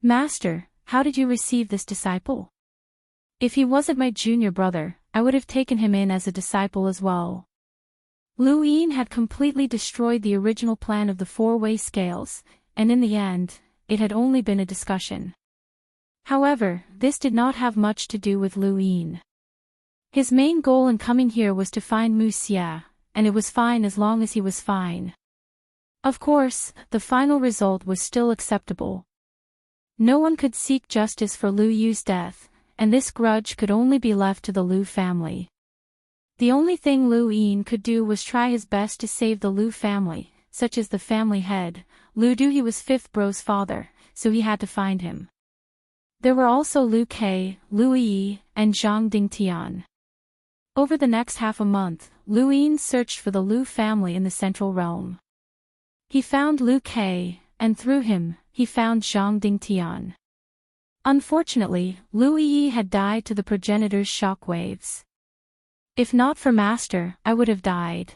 Master, how did you receive this disciple? If he wasn't my junior brother, I would have taken him in as a disciple as well. Lu Yin had completely destroyed the original plan of the four-way scales, and in the end, it had only been a discussion. However, this did not have much to do with Lu Yin. His main goal in coming here was to find Mu Xie, and it was fine as long as he was fine. Of course, the final result was still acceptable. No one could seek justice for Lu Yu's death, and this grudge could only be left to the Lu family. The only thing Lu Yin could do was try his best to save the Lu family, such as the family head. Lu Du he was Fifth Bro's father, so he had to find him. There were also Lu Kai, Lu Yi, and Zhang Dingtian. Over the next half a month, Lu Yin searched for the Lu family in the central realm. He found Lu Kai, and through him, he found Zhang Dingtian. Unfortunately, Lu Yi had died to the progenitor's shockwaves. If not for Master, I would have died.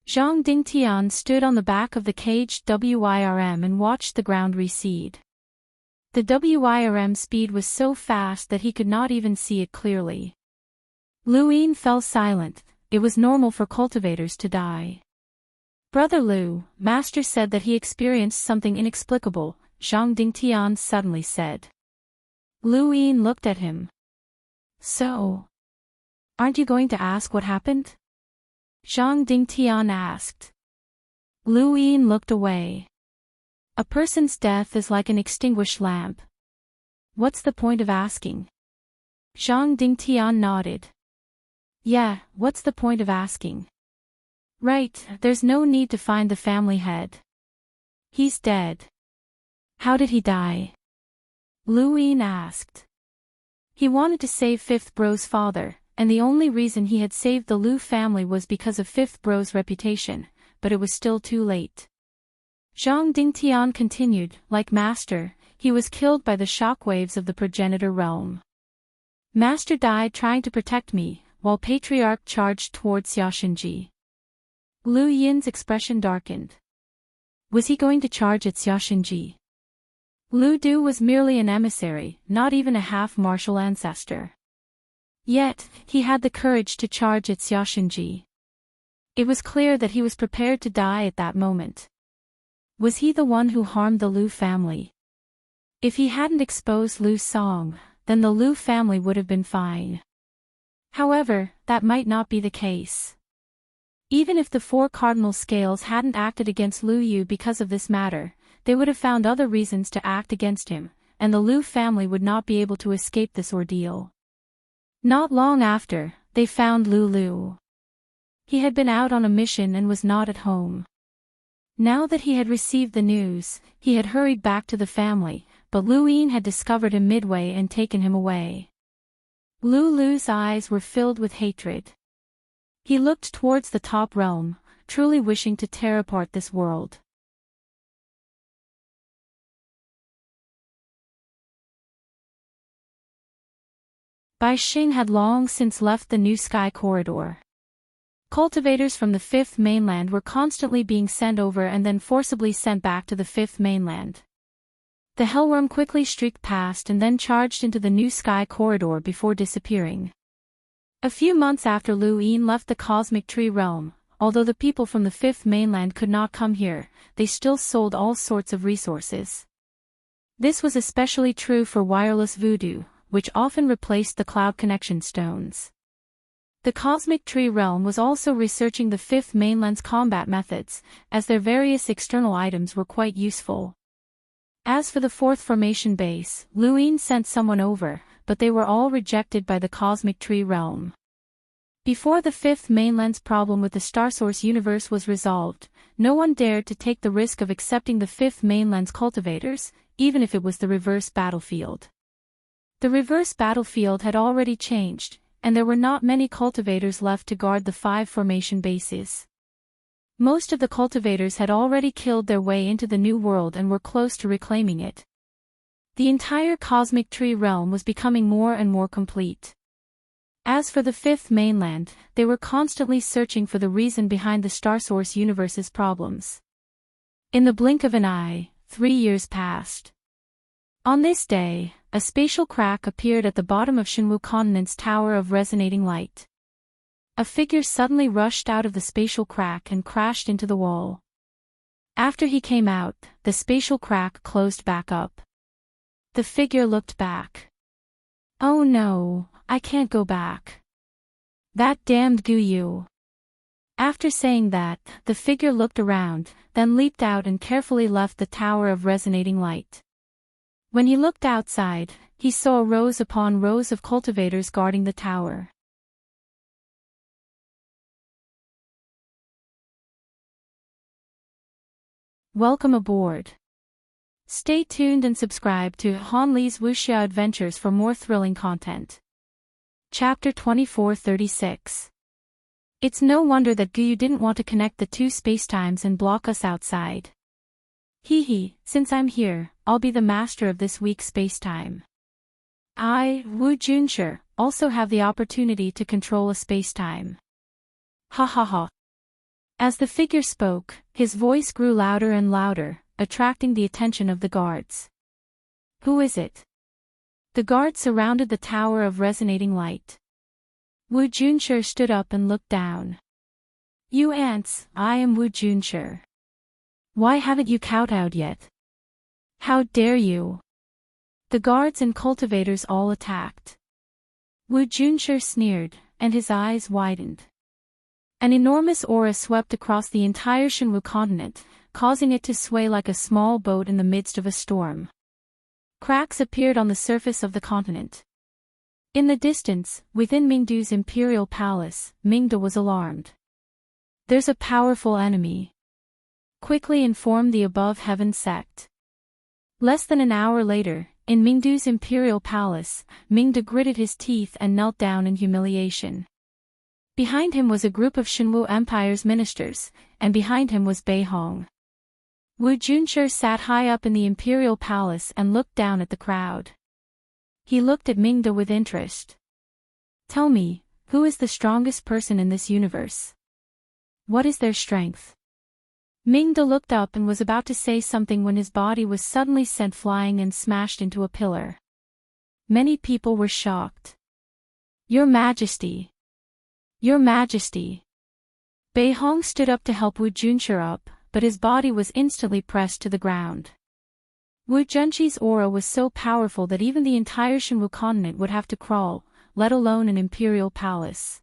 Zhang Dingtian stood on the back of the caged WIRM and watched the ground recede. The WIRM speed was so fast that he could not even see it clearly. Lu Yin fell silent. It was normal for cultivators to die. Brother Lu, Master said that he experienced something inexplicable, Zhang Dingtian suddenly said. Lu Yin looked at him. So, aren't you going to ask what happened? Zhang Dingtian asked. Lu Yin looked away. A person's death is like an extinguished lamp. What's the point of asking? Zhang Dingtian nodded. Yeah, what's the point of asking? Right, there's no need to find the family head. He's dead. How did he die? Lu Yin asked. He wanted to save Fifth Bro's father, and the only reason he had saved the Lu family was because of Fifth Bro's reputation, but it was still too late. Zhang Dingtian continued, like Master, he was killed by the shockwaves of the progenitor realm. Master died trying to protect me, while Patriarch charged towards Xiaxinji. Lu Yin's expression darkened. Was he going to charge at Xiaxinji? Lu Du was merely an emissary, not even a half-martial ancestor. Yet, he had the courage to charge at Xiaxinji. It was clear that he was prepared to die at that moment. Was he the one who harmed the Lu family? If he hadn't exposed Lu Song, then the Lu family would have been fine. However, that might not be the case. Even if the four cardinal scales hadn't acted against Lu Yu because of this matter, they would have found other reasons to act against him, and the Lu family would not be able to escape this ordeal. Not long after, they found Lu Lu. He had been out on a mission and was not at home. Now that he had received the news, he had hurried back to the family, but Lu Yin had discovered him midway and taken him away. Lu Lu's eyes were filled with hatred. He looked towards the top realm, truly wishing to tear apart this world. Bai Xing had long since left the New Sky Corridor. Cultivators from the Fifth Mainland were constantly being sent over and then forcibly sent back to the Fifth Mainland. The Hellworm quickly streaked past and then charged into the New Sky Corridor before disappearing. A few months after Lu Yin left the Cosmic Tree Realm, although the people from the Fifth Mainland could not come here, they still sold all sorts of resources. This was especially true for wireless voodoo, which often replaced the cloud connection stones. The Cosmic Tree Realm was also researching the Fifth Mainland's combat methods, as their various external items were quite useful. As for the Fourth Formation Base, Lu Yin sent someone over, but they were all rejected by the Cosmic Tree Realm. Before the Fifth Mainland's problem with the Starsource universe was resolved, no one dared to take the risk of accepting the Fifth Mainland's cultivators, even if it was the reverse battlefield. The reverse battlefield had already changed, and there were not many cultivators left to guard the 5 formation bases. Most of the cultivators had already killed their way into the New World and were close to reclaiming it. The entire Cosmic Tree Realm was becoming more and more complete. As for the Fifth Mainland, they were constantly searching for the reason behind the Starsource universe's problems. In the blink of an eye, 3 years passed. On this day, a spatial crack appeared at the bottom of Shenwu Continent's Tower of Resonating Light. A figure suddenly rushed out of the spatial crack and crashed into the wall. After he came out, the spatial crack closed back up. The figure looked back. Oh no, I can't go back. That damned Guyu. After saying that, the figure looked around, then leaped out and carefully left the Tower of Resonating Light. When he looked outside, he saw rows upon rows of cultivators guarding the tower. Welcome aboard. Stay tuned and subscribe to Han Li's Wuxia Adventures for more thrilling content. Chapter 2436. It's no wonder that Guyu didn't want to connect the two spacetimes and block us outside. Hee, since I'm here, I'll be the master of this week's spacetime. I, Wu Junshi, also have the opportunity to control a spacetime. Ha ha ha. As the figure spoke, his voice grew louder and louder, attracting the attention of the guards. Who is it? The guards surrounded the Tower of Resonating Light. Wu Junshi stood up and looked down. You ants, I am Wu Junshi. Why haven't you kowtowed yet? How dare you? The guards and cultivators all attacked. Wu Junshi sneered, and his eyes widened. An enormous aura swept across the entire Shenwu continent, causing it to sway like a small boat in the midst of a storm. Cracks appeared on the surface of the continent. In the distance, within Mingdu's imperial palace, Mingda was alarmed. There's a powerful enemy. Quickly informed the above heaven sect. Less than an hour later, in Mingdu's imperial palace, Mingda gritted his teeth and knelt down in humiliation. Behind him was a group of Shinwu Empire's ministers, and behind him was Bei Hong. Wu Junshi sat high up in the imperial palace and looked down at the crowd. He looked at Mingde with interest. Tell me, who is the strongest person in this universe? What is their strength? Mingde looked up and was about to say something when his body was suddenly sent flying and smashed into a pillar. Many people were shocked. Your Majesty! Your Majesty! Bei Hong stood up to help Wu Junshi up, but his body was instantly pressed to the ground. Wu Junshi's aura was so powerful that even the entire Shinwu continent would have to crawl, let alone an imperial palace.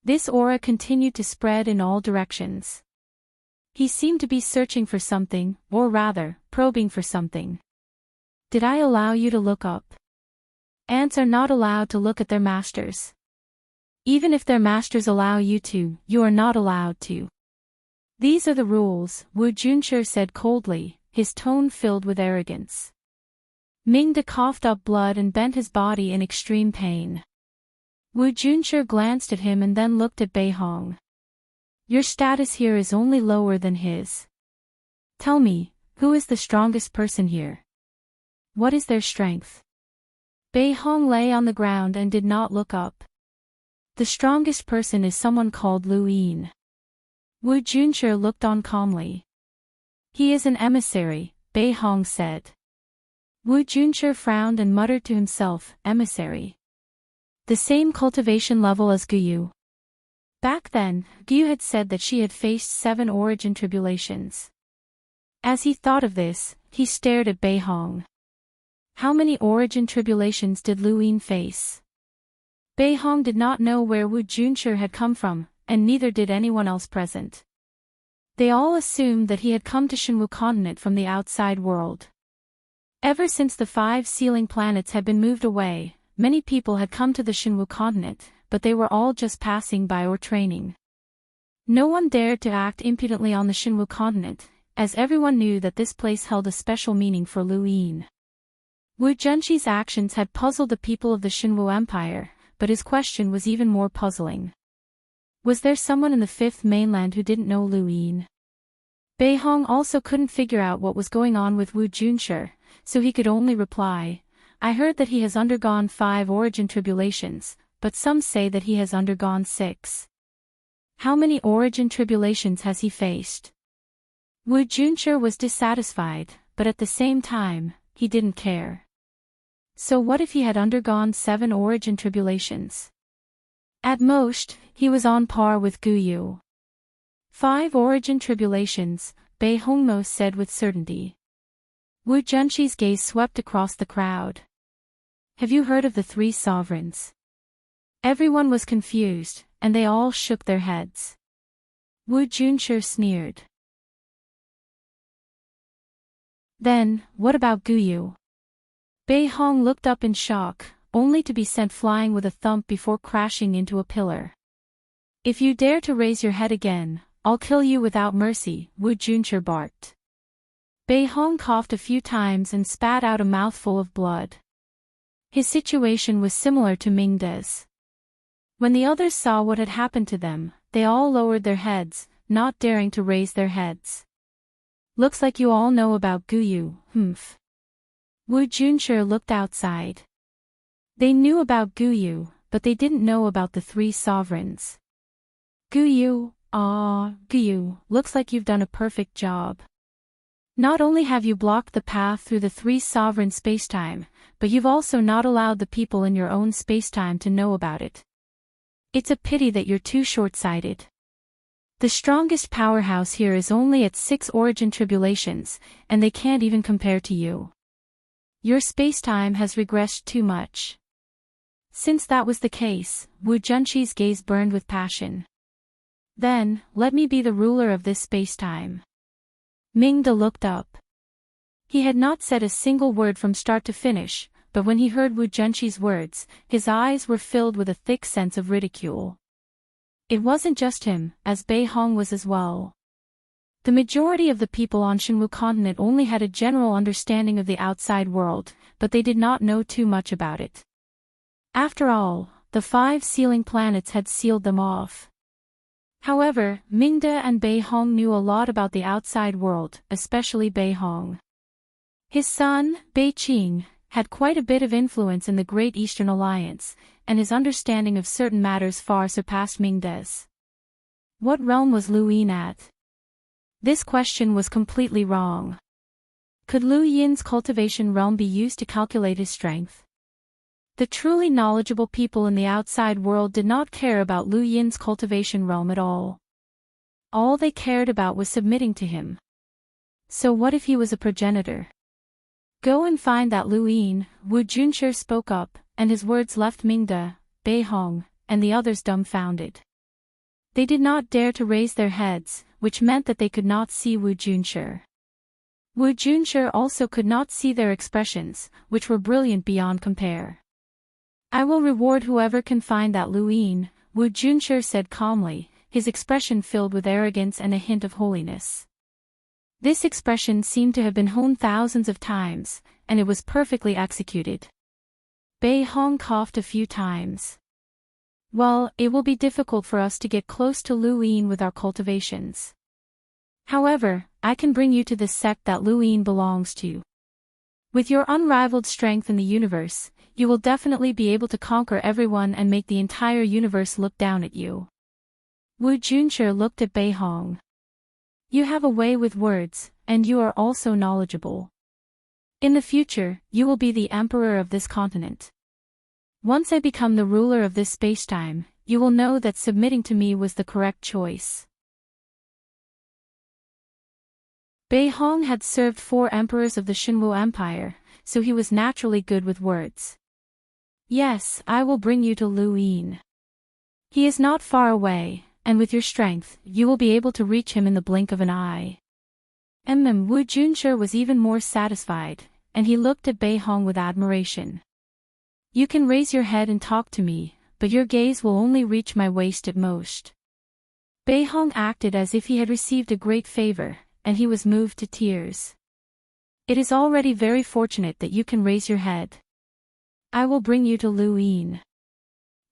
This aura continued to spread in all directions. He seemed to be searching for something, or rather, probing for something. Did I allow you to look up? Ants are not allowed to look at their masters. Even if their masters allow you to, you are not allowed to. These are the rules, Wu Junshi said coldly, his tone filled with arrogance. Mingde coughed up blood and bent his body in extreme pain. Wu Junshi glanced at him and then looked at Bei Hong. Your status here is only lower than his. Tell me, who is the strongest person here? What is their strength? Bei Hong lay on the ground and did not look up. The strongest person is someone called Lu Yin. Wu Junshi looked on calmly. He is an emissary, Bei Hong said. Wu Junshi frowned and muttered to himself, emissary. The same cultivation level as Guyu. Back then, Guyu had said that she had faced 7 origin tribulations. As he thought of this, he stared at Bei Hong. How many origin tribulations did Lu Yin face? Bei Hong did not know where Wu Junshi had come from, and neither did anyone else present. They all assumed that he had come to Shinwu continent from the outside world. Ever since the 5 sealing planets had been moved away, many people had come to the Shinwu continent, but they were all just passing by or training. No one dared to act impudently on the Shinwu continent, as everyone knew that this place held a special meaning for Lu Yin. Wu Junshi's actions had puzzled the people of the Shinwu Empire, but his question was even more puzzling. Was there someone in the 5th mainland who didn't know Lu Yin? Bei Hong also couldn't figure out what was going on with Wu Junshi, so he could only reply, I heard that he has undergone 5 origin tribulations, but some say that he has undergone 6. How many origin tribulations has he faced? Wu Junshi was dissatisfied, but at the same time, he didn't care. So what if he had undergone 7 origin tribulations? At most, he was on par with Guyu. 5 origin tribulations, Bei Hongmo said with certainty. Wu Junshi's gaze swept across the crowd. Have you heard of the 3 sovereigns? Everyone was confused, and they all shook their heads. Wu Junshi sneered. Then, what about Guyu? Bei Hong looked up in shock, only to be sent flying with a thump before crashing into a pillar. If you dare to raise your head again, I'll kill you without mercy, Wu Junshi barked. Bei Hong coughed a few times and spat out a mouthful of blood. His situation was similar to Mingde's. When the others saw what had happened to them, they all lowered their heads, not daring to raise their heads. Looks like you all know about Guyu, humph. Wu Junshi looked outside. They knew about Guyu, but they didn't know about the 3 sovereigns. Guyu, Guyu, looks like you've done a perfect job. Not only have you blocked the path through the 3 sovereign spacetime, but you've also not allowed the people in your own spacetime to know about it. It's a pity that you're too short-sighted. The strongest powerhouse here is only at 6 origin tribulations, and they can't even compare to you. Your spacetime has regressed too much. Since that was the case, Wu Junshi's gaze burned with passion. Then, let me be the ruler of this spacetime. Mingde looked up. He had not said a single word from start to finish, but when he heard Wu Junshi's words, his eyes were filled with a thick sense of ridicule. It wasn't just him, as Bei Hong was as well. The majority of the people on Shinwu continent only had a general understanding of the outside world, but they did not know too much about it. After all, the 5 sealing planets had sealed them off. However, Mingde and Bei Hong knew a lot about the outside world, especially Bei Hong. His son, Bei Qing, had quite a bit of influence in the Great Eastern Alliance, and his understanding of certain matters far surpassed Mingde's. What realm was Lu Yin at? This question was completely wrong. Could Lu Yin's cultivation realm be used to calculate his strength? The truly knowledgeable people in the outside world did not care about Lu Yin's cultivation realm at all. All they cared about was submitting to him. So what if he was a progenitor? Go and find that Lu Yin, Wu Junshi spoke up, and his words left Mingde, Bei Hong, and the others dumbfounded. They did not dare to raise their heads, which meant that they could not see Wu Junshi. Wu Junshi also could not see their expressions, which were brilliant beyond compare. I will reward whoever can find that Lu Yin, Wu Junshi said calmly, his expression filled with arrogance and a hint of holiness. This expression seemed to have been honed thousands of times, and it was perfectly executed. Bei Hong coughed a few times. Well, it will be difficult for us to get close to Lu Yin with our cultivations. However, I can bring you to this sect that Lu Yin belongs to. With your unrivaled strength in the universe, you will definitely be able to conquer everyone and make the entire universe look down at you. Wu Junshi looked at Bei Hong. You have a way with words, and you are also knowledgeable. In the future, you will be the emperor of this continent. Once I become the ruler of this spacetime, you will know that submitting to me was the correct choice. Bei Hong had served 4 emperors of the Shinwu Empire, so he was naturally good with words. Yes, I will bring you to Lu Yin. He is not far away, and with your strength, you will be able to reach him in the blink of an eye. Wu Junshi was even more satisfied, and he looked at Bei Hong with admiration. You can raise your head and talk to me, but your gaze will only reach my waist at most. Bei Hong acted as if he had received a great favor, and he was moved to tears. It is already very fortunate that you can raise your head. I will bring you to Lu Yin.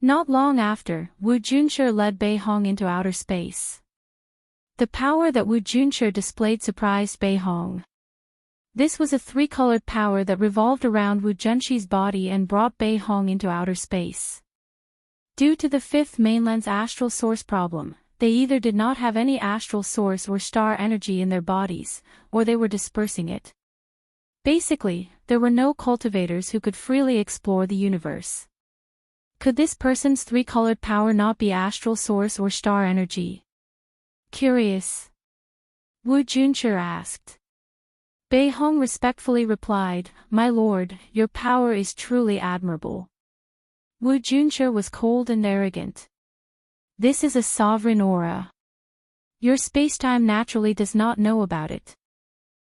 Not long after, Wu Junshi led Bei Hong into outer space. The power that Wu Junshi displayed surprised Bei Hong. This was a 3-colored power that revolved around Wu Junshi's body and brought Bei Hong into outer space. Due to the 5th mainland's astral source problem, they either did not have any astral source or star energy in their bodies, or they were dispersing it. Basically, there were no cultivators who could freely explore the universe. Could this person's 3-colored power not be astral source or star energy? Curious. Wu Junshi asked. Bei Hong respectfully replied, My lord, your power is truly admirable. Wu Junshi was cold and arrogant. This is a sovereign aura. Your spacetime naturally does not know about it.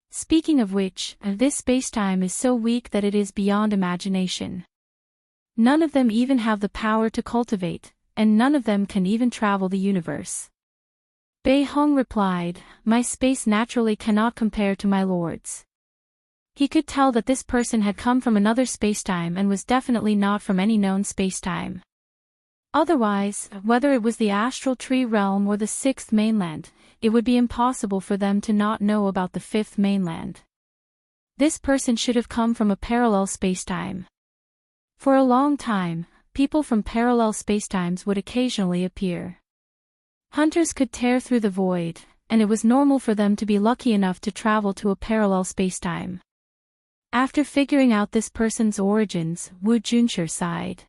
Speaking of which, this spacetime is so weak that it is beyond imagination. None of them even have the power to cultivate, and none of them can even travel the universe. Bei Hong replied, My space naturally cannot compare to my lord's. He could tell that this person had come from another spacetime and was definitely not from any known spacetime. Otherwise, whether it was the astral tree realm or the 6th mainland, it would be impossible for them to not know about the 5th mainland. This person should have come from a parallel spacetime. For a long time, people from parallel spacetimes would occasionally appear. Hunters could tear through the void, and it was normal for them to be lucky enough to travel to a parallel spacetime. After figuring out this person's origins, Wu Junshi sighed.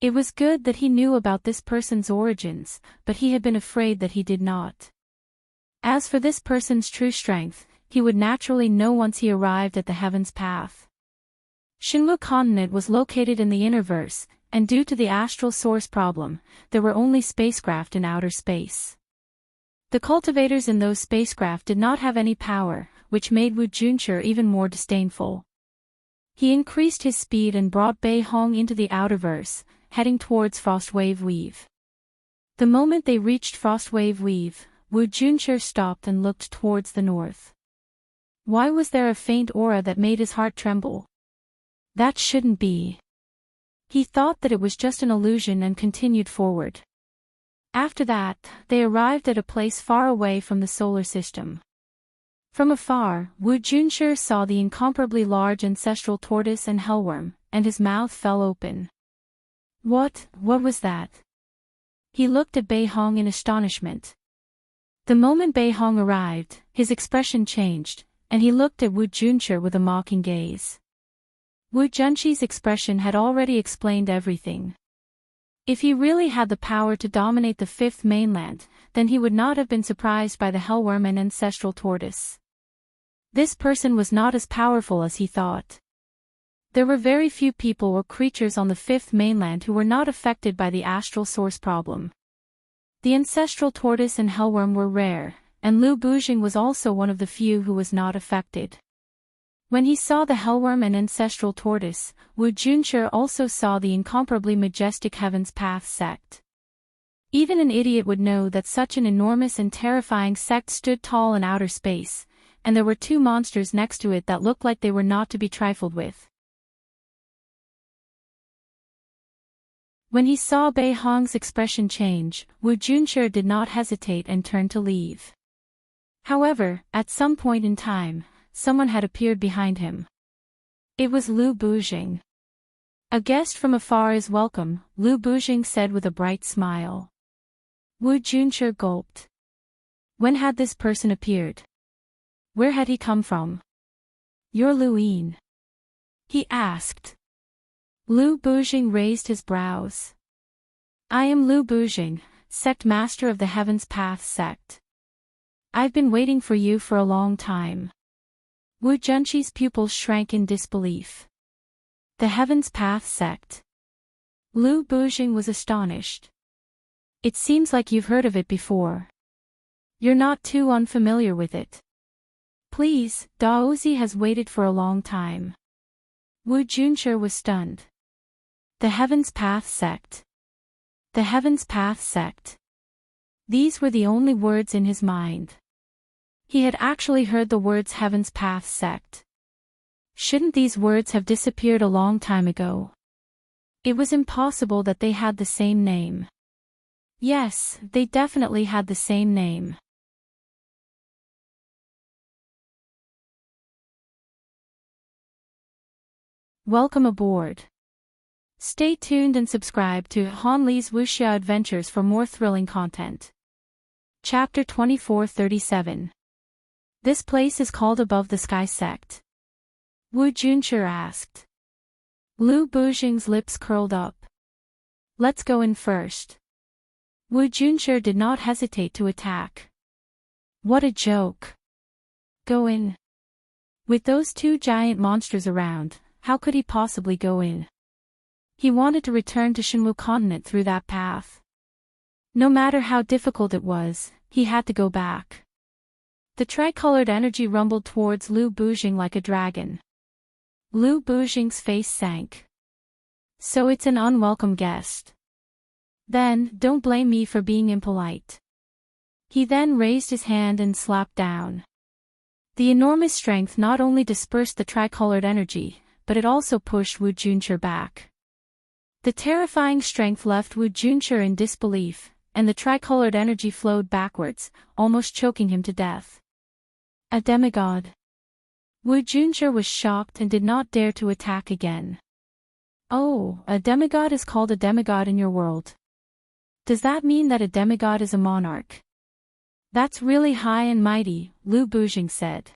It was good that he knew about this person's origins, but he had been afraid that he did not. As for this person's true strength, he would naturally know once he arrived at the heaven's path. Shinwu continent was located in the innerverse, and due to the astral source problem, there were only spacecraft in outer space. The cultivators in those spacecraft did not have any power, which made Wu Junshi even more disdainful. He increased his speed and brought Bei Hong into the outerverse, heading towards Frostwave Weave. The moment they reached Frostwave Weave, Wu Junshi stopped and looked towards the north. Why was there a faint aura that made his heart tremble? That shouldn't be. He thought that it was just an illusion and continued forward. After that, they arrived at a place far away from the solar system. From afar, Wu Junshi saw the incomparably large ancestral tortoise and hellworm, and his mouth fell open. What was that? He looked at Bei Hong in astonishment. The moment Bei Hong arrived, his expression changed, and he looked at Wu Junshi with a mocking gaze. Wu Junshi's expression had already explained everything. If he really had the power to dominate the fifth mainland, then he would not have been surprised by the hellworm and ancestral tortoise. This person was not as powerful as he thought. There were very few people or creatures on the fifth mainland who were not affected by the astral source problem. The ancestral tortoise and hellworm were rare, and Lu Bujing was also one of the few who was not affected. When he saw the hellworm and ancestral tortoise, Wu Junshi also saw the incomparably majestic Heaven's Path sect. Even an idiot would know that such an enormous and terrifying sect stood tall in outer space, and there were two monsters next to it that looked like they were not to be trifled with. When he saw Bei Hong's expression change, Wu Junshi did not hesitate and turned to leave. However, at some point in time, someone had appeared behind him. It was Lu Bujing. A guest from afar is welcome, Lu Bujing said with a bright smile. Wu Junshi gulped. When had this person appeared? Where had he come from? You're Lu Yin? He asked. Lu Bujing raised his brows. I am Lu Bujing, sect master of the Heaven's Path sect. I've been waiting for you for a long time. Wu Junshi's pupils shrank in disbelief. The Heaven's Path sect. Lu Bujing was astonished. It seems like you've heard of it before. You're not too unfamiliar with it. Please, Daozi has waited for a long time. Wu Junshi was stunned. The Heaven's Path sect. The Heaven's Path sect. These were the only words in his mind. He had actually heard the words Heaven's Path sect. Shouldn't these words have disappeared a long time ago? It was impossible that they had the same name. Yes, they definitely had the same name. Welcome aboard. Stay tuned and subscribe to Han Li's Wuxia Adventures for more thrilling content. Chapter 2437. This place is called Above the Sky sect. Wu Junshi asked. Lu Bujing's lips curled up. Let's go in first. Wu Junshi did not hesitate to attack. What a joke. Go in. With those two giant monsters around, how could he possibly go in? He wanted to return to Shenwu continent through that path. No matter how difficult it was, he had to go back. The tricolored energy rumbled towards Lu Bujing like a dragon. Lu Bujing's face sank. So it's an unwelcome guest. Then, don't blame me for being impolite. He then raised his hand and slapped down. The enormous strength not only dispersed the tricolored energy, but it also pushed Wu Junshi back. The terrifying strength left Wu Junshi in disbelief, and the tricolored energy flowed backwards, almost choking him to death. A demigod. Wu Junshi was shocked and did not dare to attack again. Oh, a demigod is called a demigod in your world. Does that mean that a demigod is a monarch? That's really high and mighty, Lu Bujing said.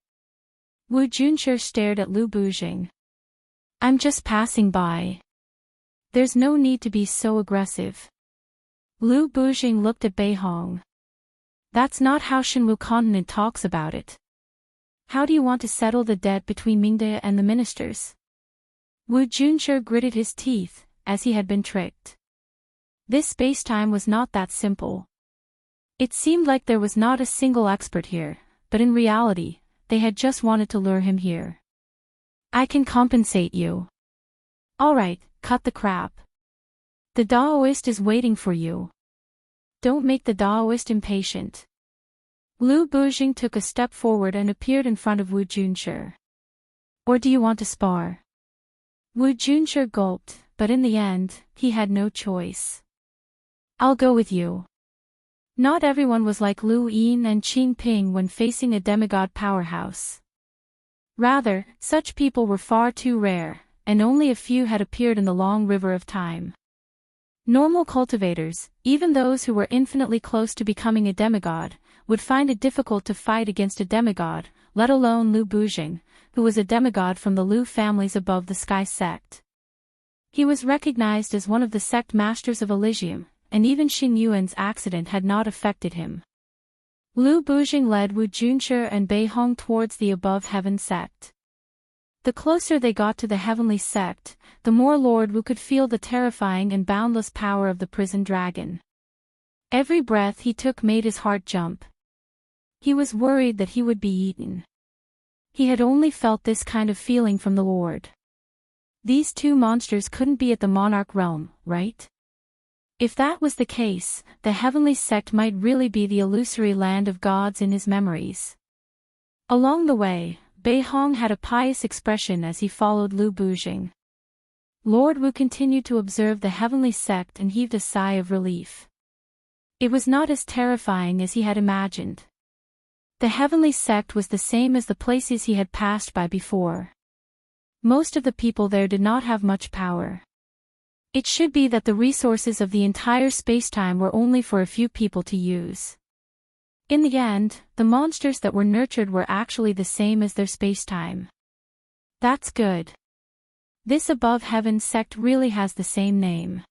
Wu Junshi stared at Lu Bujing. I'm just passing by. There's no need to be so aggressive. Lu Bujing looked at Bei Hong. That's not how Shenwu continent talks about it. How do you want to settle the debt between Mingde and the ministers? Wu Junshi gritted his teeth, as he had been tricked. This space-time was not that simple. It seemed like there was not a single expert here, but in reality, they had just wanted to lure him here. I can compensate you. Alright, cut the crap. The Daoist is waiting for you. Don't make the Daoist impatient. Lu Bujing took a step forward and appeared in front of Wu Junshi. Or do you want to spar? Wu Junshi gulped, but in the end, he had no choice. "I'll go with you." Not everyone was like Lu Yin and Qing Ping when facing a demigod powerhouse. Rather, such people were far too rare, and only a few had appeared in the long river of time. Normal cultivators, even those who were infinitely close to becoming a demigod, would find it difficult to fight against a demigod, let alone Lu Bujing, who was a demigod from the Lu families above the Sky sect. He was recognized as one of the sect masters of Elysium, and even Xing Yuan's accident had not affected him. Lu Bujing led Wu Junshi and Bei Hong towards the above heaven sect. The closer they got to the heavenly sect, the more Lord Wu could feel the terrifying and boundless power of the prison dragon. Every breath he took made his heart jump. He was worried that he would be eaten. He had only felt this kind of feeling from the Lord. These two monsters couldn't be at the monarch realm, right? If that was the case, the heavenly sect might really be the illusory land of gods in his memories. Along the way, Bei Hong had a pious expression as he followed Lu Bujing. Lord Wu continued to observe the heavenly sect and heaved a sigh of relief. It was not as terrifying as he had imagined. The heavenly sect was the same as the places he had passed by before. Most of the people there did not have much power. It should be that the resources of the entire spacetime were only for a few people to use. In the end, the monsters that were nurtured were actually the same as their spacetime. That's good. This above heaven sect really has the same name.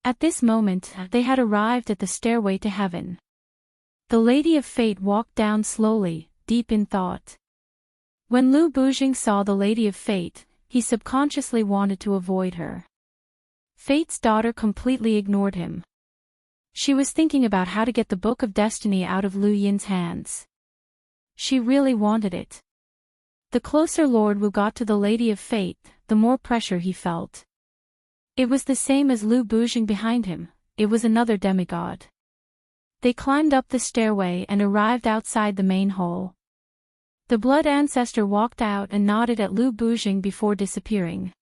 At this moment, they had arrived at the stairway to heaven. The Lady of Fate walked down slowly, deep in thought. When Lu Bujing saw the Lady of Fate, he subconsciously wanted to avoid her. Fate's daughter completely ignored him. She was thinking about how to get the Book of Destiny out of Lu Yin's hands. She really wanted it. The closer Lord Wu got to the Lady of Fate, the more pressure he felt. It was the same as Lu Bujing behind him, it was another demigod. They climbed up the stairway and arrived outside the main hall. The blood ancestor walked out and nodded at Lu Bujing before disappearing.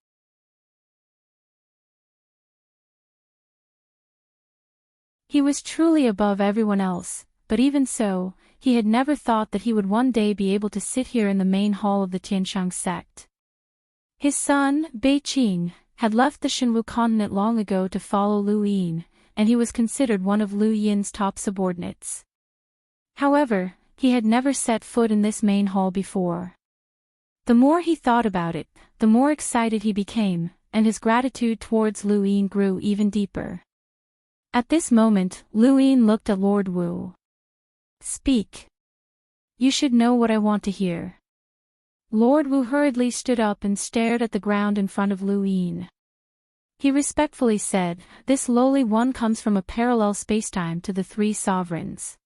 He was truly above everyone else, but even so, he had never thought that he would one day be able to sit here in the main hall of the Tianshang sect. His son, Bei Qing, had left the Shenwu continent long ago to follow Lu Yin, and he was considered one of Lu Yin's top subordinates. However, he had never set foot in this main hall before. The more he thought about it, the more excited he became, and his gratitude towards Lu Yin grew even deeper. At this moment, Lu Yin looked at Lord Wu. "Speak. You should know what I want to hear." Lord Wu hurriedly stood up and stared at the ground in front of Lu Yin. He respectfully said, "This lowly one comes from a parallel spacetime to the three sovereigns.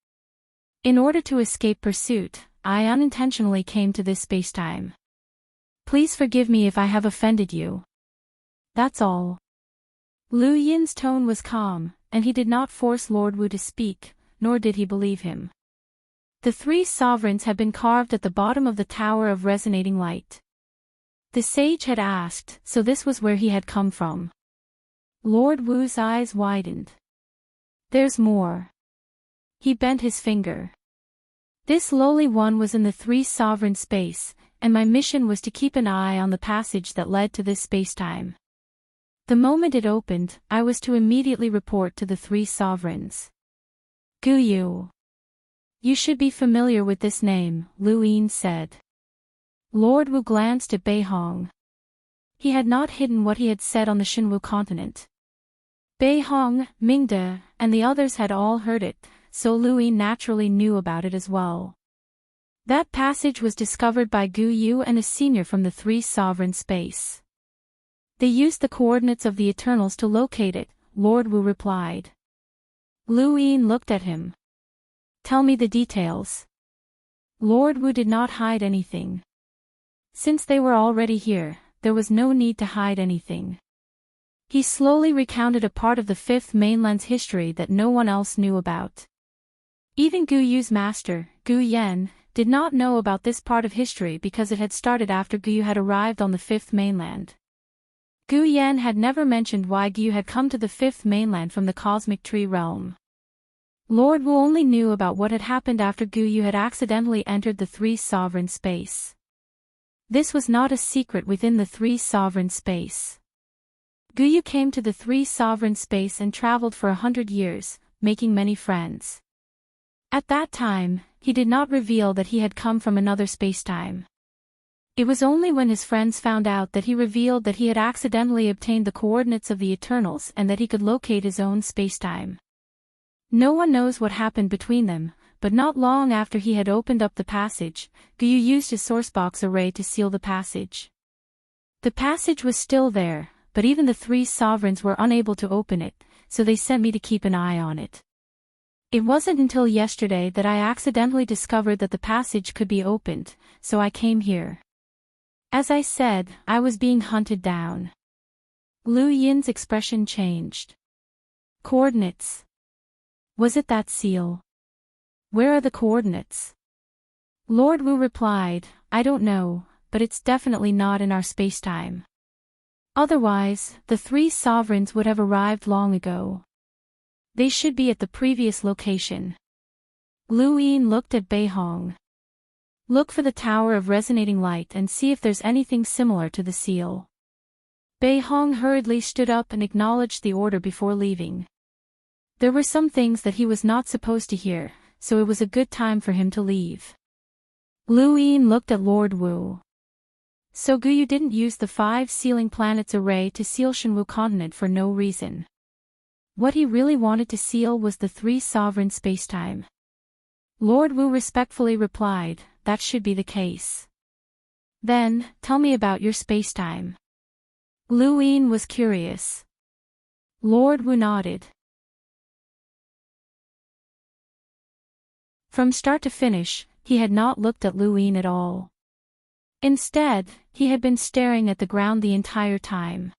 In order to escape pursuit, I unintentionally came to this spacetime. Please forgive me if I have offended you. That's all." Lu Yin's tone was calm, and he did not force Lord Wu to speak, nor did he believe him. The three sovereigns had been carved at the bottom of the Tower of Resonating Light. The sage had asked, so this was where he had come from. Lord Wu's eyes widened. "There's more." He bent his finger. "This lowly one was in the three sovereign space, and my mission was to keep an eye on the passage that led to this spacetime. The moment it opened, I was to immediately report to the three sovereigns." "Gu Yu. You should be familiar with this name," Lu Yin said. Lord Wu glanced at Bei Hong. He had not hidden what he had said on the Shenwu continent. Bei Hong, Mingde, and the others had all heard it, so Lu Yin naturally knew about it as well. That passage was discovered by Gu Yu and a senior from the three sovereign space. They used the coordinates of the Eternals to locate it, Lord Wu replied. Lu Yin looked at him. "Tell me the details." Lord Wu did not hide anything. Since they were already here, there was no need to hide anything. He slowly recounted a part of the Fifth Mainland's history that no one else knew about. Even Gu Yu's master, Gu Yan, did not know about this part of history because it had started after Gu Yu had arrived on the Fifth Mainland. Gu Yan had never mentioned why Gu had come to the fifth mainland from the cosmic tree realm. Lord Wu only knew about what had happened after Gu Yu had accidentally entered the three sovereign space. This was not a secret within the three sovereign space. Gu Yu came to the three sovereign space and traveled for 100 years, making many friends. At that time, he did not reveal that he had come from another spacetime. It was only when his friends found out that he revealed that he had accidentally obtained the coordinates of the Eternals and that he could locate his own spacetime. No one knows what happened between them, but not long after he had opened up the passage, Gu Yu used his sourcebox array to seal the passage. The passage was still there, but even the three sovereigns were unable to open it, so they sent me to keep an eye on it. It wasn't until yesterday that I accidentally discovered that the passage could be opened, so I came here. As I said, I was being hunted down. Lu Yin's expression changed. Coordinates. Was it that seal? Where are the coordinates? Lord Wu replied, I don't know, but it's definitely not in our spacetime. Otherwise, the three sovereigns would have arrived long ago. They should be at the previous location. Lu Yin looked at Bei Hong. Look for the Tower of Resonating Light and see if there's anything similar to the seal. Bei Hong hurriedly stood up and acknowledged the order before leaving. There were some things that he was not supposed to hear, so it was a good time for him to leave. Lu Yin looked at Lord Wu. So Gu Yu didn't use the 5 sealing planets array to seal Shenwu continent for no reason. What he really wanted to seal was the 3 sovereign spacetime. Lord Wu respectfully replied, that should be the case. Then, tell me about your spacetime. Lu Yin was curious. Lord Wu nodded. From start to finish, he had not looked at Lu Yin at all. Instead, he had been staring at the ground the entire time.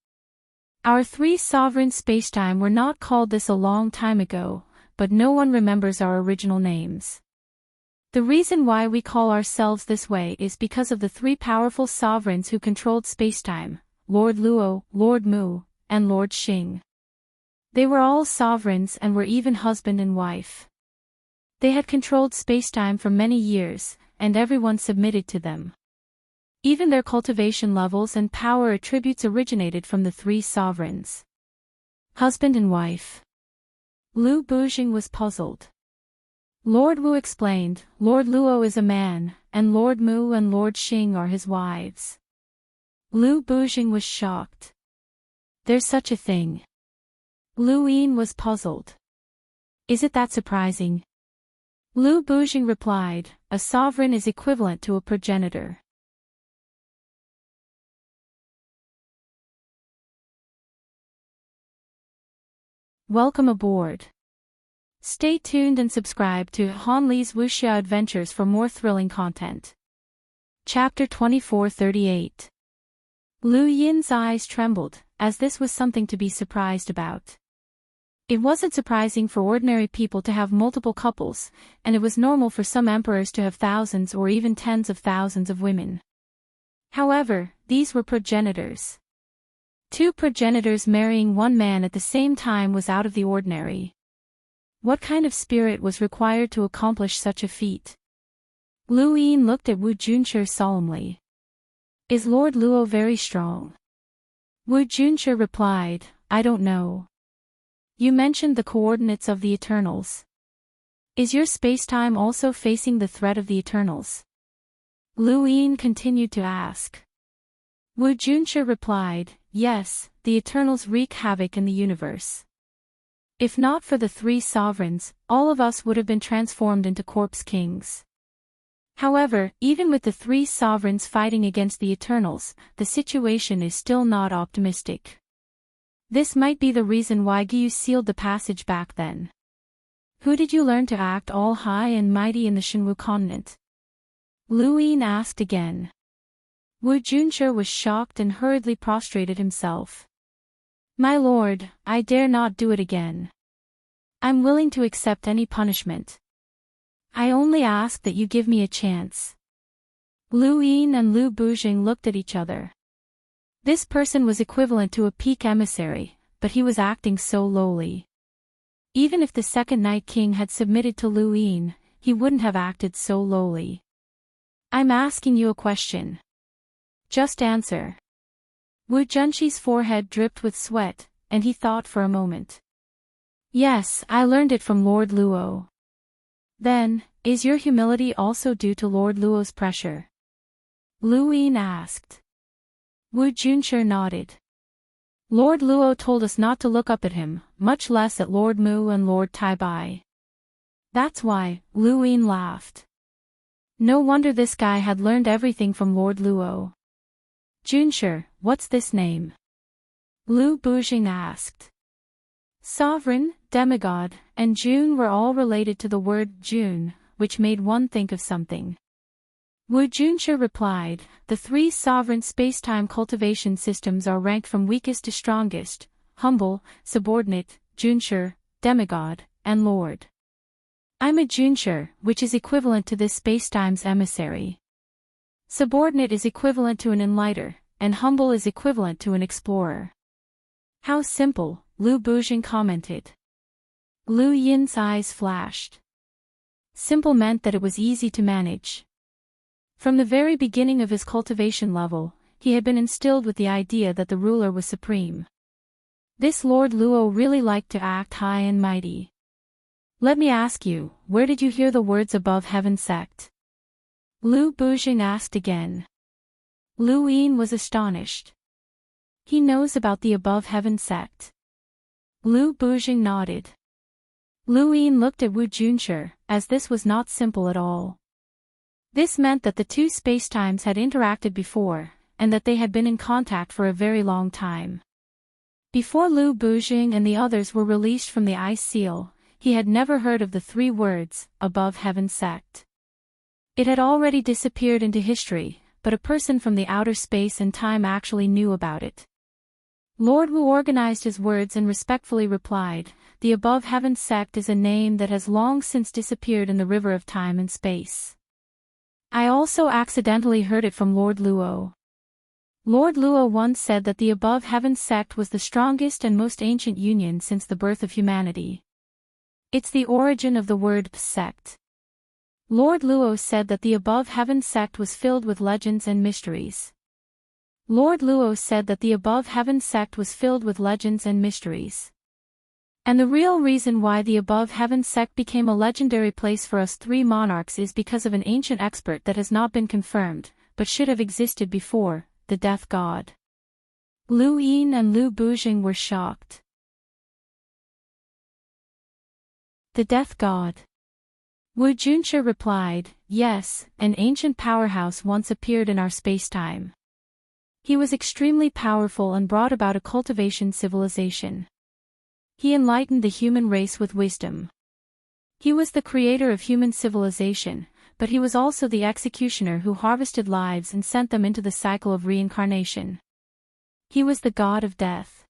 Our 3 sovereign spacetime were not called this a long time ago, but no one remembers our original names. The reason why we call ourselves this way is because of the 3 powerful sovereigns who controlled spacetime, Lord Luo, Lord Mu, and Lord Xing. They were all sovereigns and were even husband and wife. They had controlled spacetime for many years, and everyone submitted to them. Even their cultivation levels and power attributes originated from the 3 sovereigns. Husband and wife. Lu Bujing was puzzled. Lord Wu explained, Lord Luo is a man, and Lord Mu and Lord Xing are his wives. Lu Bujing was shocked. There's such a thing. Lu Yin was puzzled. Is it that surprising? Lu Bujing replied, a sovereign is equivalent to a progenitor. Welcome aboard. Stay tuned and subscribe to Han Li's Wuxia Adventures for more thrilling content. Chapter 2438. Lu Yin's eyes trembled, as this was something to be surprised about. It wasn't surprising for ordinary people to have multiple couples, and it was normal for some emperors to have thousands or even tens of thousands of women. However, these were progenitors. 2 progenitors marrying one man at the same time was out of the ordinary. What kind of spirit was required to accomplish such a feat? Lu Yin looked at Wu Junshi solemnly. Is Lord Luo very strong? Wu Junshi replied, I don't know. You mentioned the coordinates of the Eternals. Is your spacetime also facing the threat of the Eternals? Lu Yin continued to ask. Wu Junshi replied, yes, the Eternals wreak havoc in the universe. If not for the 3 sovereigns, all of us would have been transformed into corpse kings. However, even with the 3 sovereigns fighting against the Eternals, the situation is still not optimistic. This might be the reason why Gu Yu sealed the passage back then. Who did you learn to act all high and mighty in the Shenwu continent? Lu Yin asked again. Wu Junshi was shocked and hurriedly prostrated himself. My lord, I dare not do it again. I'm willing to accept any punishment. I only ask that you give me a chance. Lu Yin and Lu Bujing looked at each other. This person was equivalent to a peak emissary, but he was acting so lowly. Even if the second Night King had submitted to Lu Yin, he wouldn't have acted so lowly. I'm asking you a question. Just answer. Wu Junqi's forehead dripped with sweat, and he thought for a moment. Yes, I learned it from Lord Luo. Then, is your humility also due to Lord Luo's pressure? Lu Yin asked. Wu Junshi nodded. Lord Luo told us not to look up at him, much less at Lord Mu and Lord Tai Bai. That's why, Lu Yin laughed. No wonder this guy had learned everything from Lord Luo. Junshi, what's this name? Lu Bujing asked. Sovereign, demigod, and Jun were all related to the word Jun, which made one think of something. Wu Junshi replied, the three sovereign space-time cultivation systems are ranked from weakest to strongest: humble, subordinate, Junshi, demigod, and lord. I'm a Junshi, which is equivalent to this space-time's emissary. Subordinate is equivalent to an enlighter, and humble is equivalent to an explorer. How simple, Lu Bujing commented. Lu Yin's eyes flashed. Simple meant that it was easy to manage. From the very beginning of his cultivation level, he had been instilled with the idea that the ruler was supreme. This Lord Luo really liked to act high and mighty. Let me ask you, where did you hear the words above heaven sect? Lu Bujing asked again. Lu Yin was astonished. He knows about the above heaven sect. Lu Bujing nodded. Lu Yin looked at Wu Junshi, as this was not simple at all. This meant that the two spacetimes had interacted before, and that they had been in contact for a very long time. Before Lu Bujing and the others were released from the ice seal, he had never heard of the three words, above heaven sect. It had already disappeared into history, but a person from the outer space and time actually knew about it. Lord Wu organized his words and respectfully replied, the above heaven sect is a name that has long since disappeared in the river of time and space. I also accidentally heard it from Lord Luo. Lord Luo once said that the above heaven sect was the strongest and most ancient union since the birth of humanity. It's the origin of the word sect. Lord Luo said that the above heaven sect was filled with legends and mysteries. Lord Luo said that the above heaven sect was filled with legends and mysteries. And the real reason why the above heaven sect became a legendary place for us three monarchs is because of an ancient expert that has not been confirmed, but should have existed before, the death god. Lu Yin and Lu Bujing were shocked. The death god. Wu Junshi replied, yes, an ancient powerhouse once appeared in our spacetime. He was extremely powerful and brought about a cultivation civilization. He enlightened the human race with wisdom. He was the creator of human civilization, but he was also the executioner who harvested lives and sent them into the cycle of reincarnation. He was the god of death.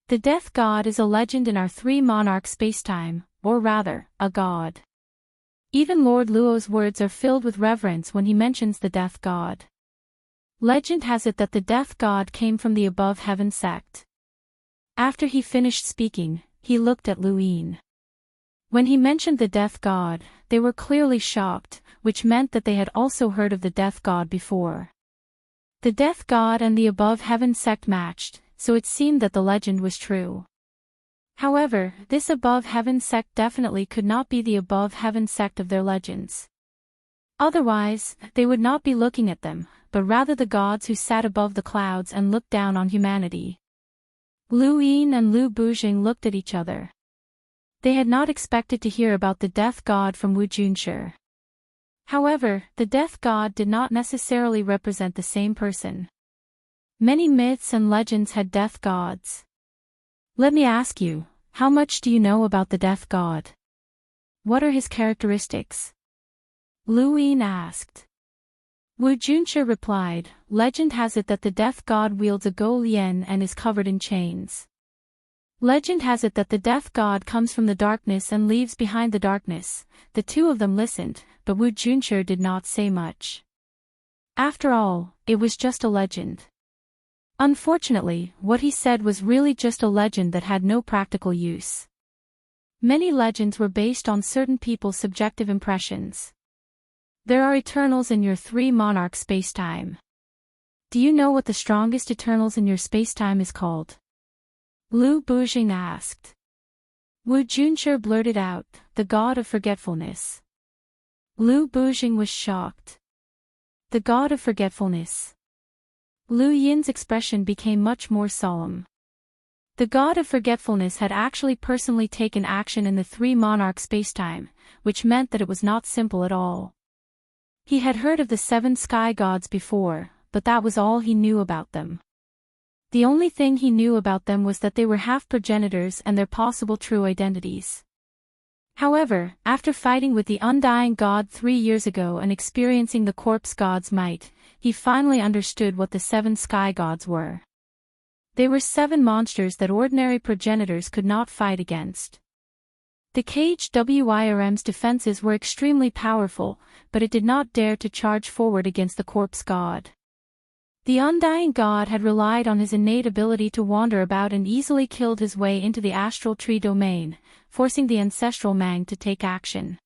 The death god is a legend in our three monarch spacetime, or rather, a god. Even Lord Luo's words are filled with reverence when he mentions the death god. Legend has it that the death god came from the above heaven sect. After he finished speaking, he looked at Lu Yin. When he mentioned the death god, they were clearly shocked, which meant that they had also heard of the death god before. The death god and the above heaven sect matched, so it seemed that the legend was true. However, this above heaven sect definitely could not be the above heaven sect of their legends. Otherwise, they would not be looking at them, but rather the gods who sat above the clouds and looked down on humanity. Lu Yin and Lu Bujing looked at each other. They had not expected to hear about the death god from Wu Junshi. However, the death god did not necessarily represent the same person. Many myths and legends had death gods. Let me ask you, how much do you know about the death god? What are his characteristics? Lu Yin asked. Wu Junshi replied, legend has it that the death god wields a gold yen and is covered in chains. Legend has it that the death god comes from the darkness and leaves behind the darkness. The two of them listened, but Wu Junshi did not say much. After all, it was just a legend. Unfortunately, what he said was really just a legend that had no practical use. Many legends were based on certain people's subjective impressions. There are Eternals in your three monarch spacetime. Do you know what the strongest Eternals in your spacetime is called? Lu Bujing asked. Wu Junshi blurted out, the god of forgetfulness. Lu Bujing was shocked. The god of forgetfulness. Lu Yin's expression became much more solemn. The god of forgetfulness had actually personally taken action in the three monarch spacetime, which meant that it was not simple at all. He had heard of the 7 sky gods before, but that was all he knew about them. The only thing he knew about them was that they were half progenitors and their possible true identities. However, after fighting with the undying god 3 years ago and experiencing the corpse god's might, he finally understood what the 7 sky gods were. They were 7 monsters that ordinary progenitors could not fight against. The caged WIRM's defenses were extremely powerful, but it did not dare to charge forward against the corpse god. The undying god had relied on his innate ability to wander about and easily killed his way into the astral tree domain, forcing the ancestral Mang to take action.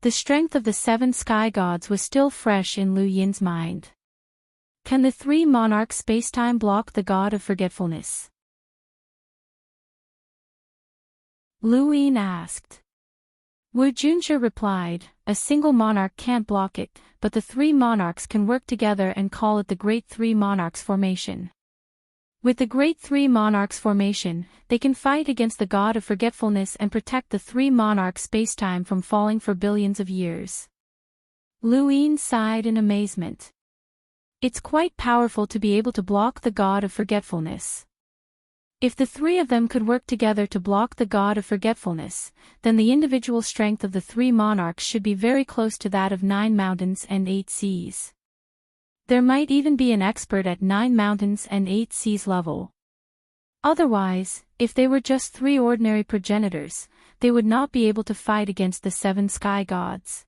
The strength of the 7 sky gods was still fresh in Lu Yin's mind. Can the 3 monarch spacetime block the god of forgetfulness? Lu Yin asked. Wu Junshi replied, a single monarch can't block it, but the 3 monarchs can work together and call it the Great 3 Monarchs Formation. With the Great 3 Monarchs Formation, they can fight against the god of forgetfulness and protect the 3 monarchs spacetime from falling for billions of years. Lu Yin sighed in amazement. It's quite powerful to be able to block the god of forgetfulness. If the 3 of them could work together to block the god of forgetfulness, then the individual strength of the 3 monarchs should be very close to that of 9 mountains and 8 seas. There might even be an expert at 9 mountains and 8 seas level. Otherwise, if they were just 3 ordinary progenitors, they would not be able to fight against the 7 sky gods.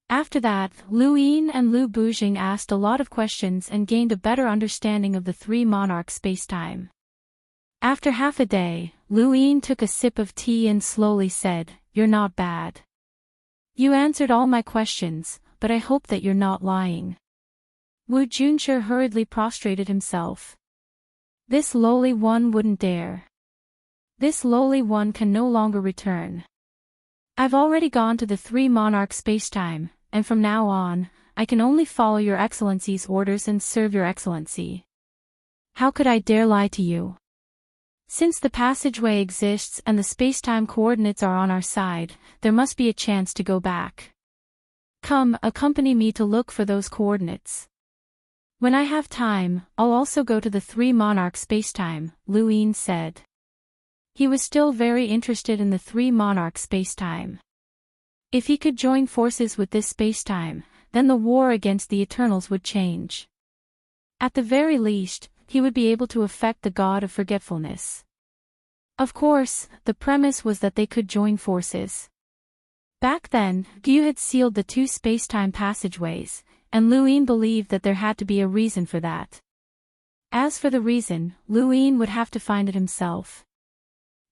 After that, Lu Yin and Lu Bujing asked a lot of questions and gained a better understanding of the 3 monarchs spacetime. After half a day, Lu Yin took a sip of tea and slowly said, "You're not bad. You answered all my questions, but I hope that you're not lying." Wu Junshi hurriedly prostrated himself. This lowly one wouldn't dare. This lowly one can no longer return. I've already gone to the 3 monarch spacetime, and from now on, I can only follow your excellency's orders and serve your excellency. How could I dare lie to you? Since the passageway exists and the spacetime coordinates are on our side, there must be a chance to go back. Come, accompany me to look for those coordinates. When I have time, I'll also go to the 3 monarch spacetime, Lu Yin said. He was still very interested in the 3 monarch spacetime. If he could join forces with this spacetime, then the war against the Eternals would change. At the very least, he would be able to affect the god of forgetfulness. Of course, the premise was that they could join forces. Back then, Gu had sealed the 2 spacetime passageways, and Lu Yin believed that there had to be a reason for that. As for the reason, Lu Yin would have to find it himself.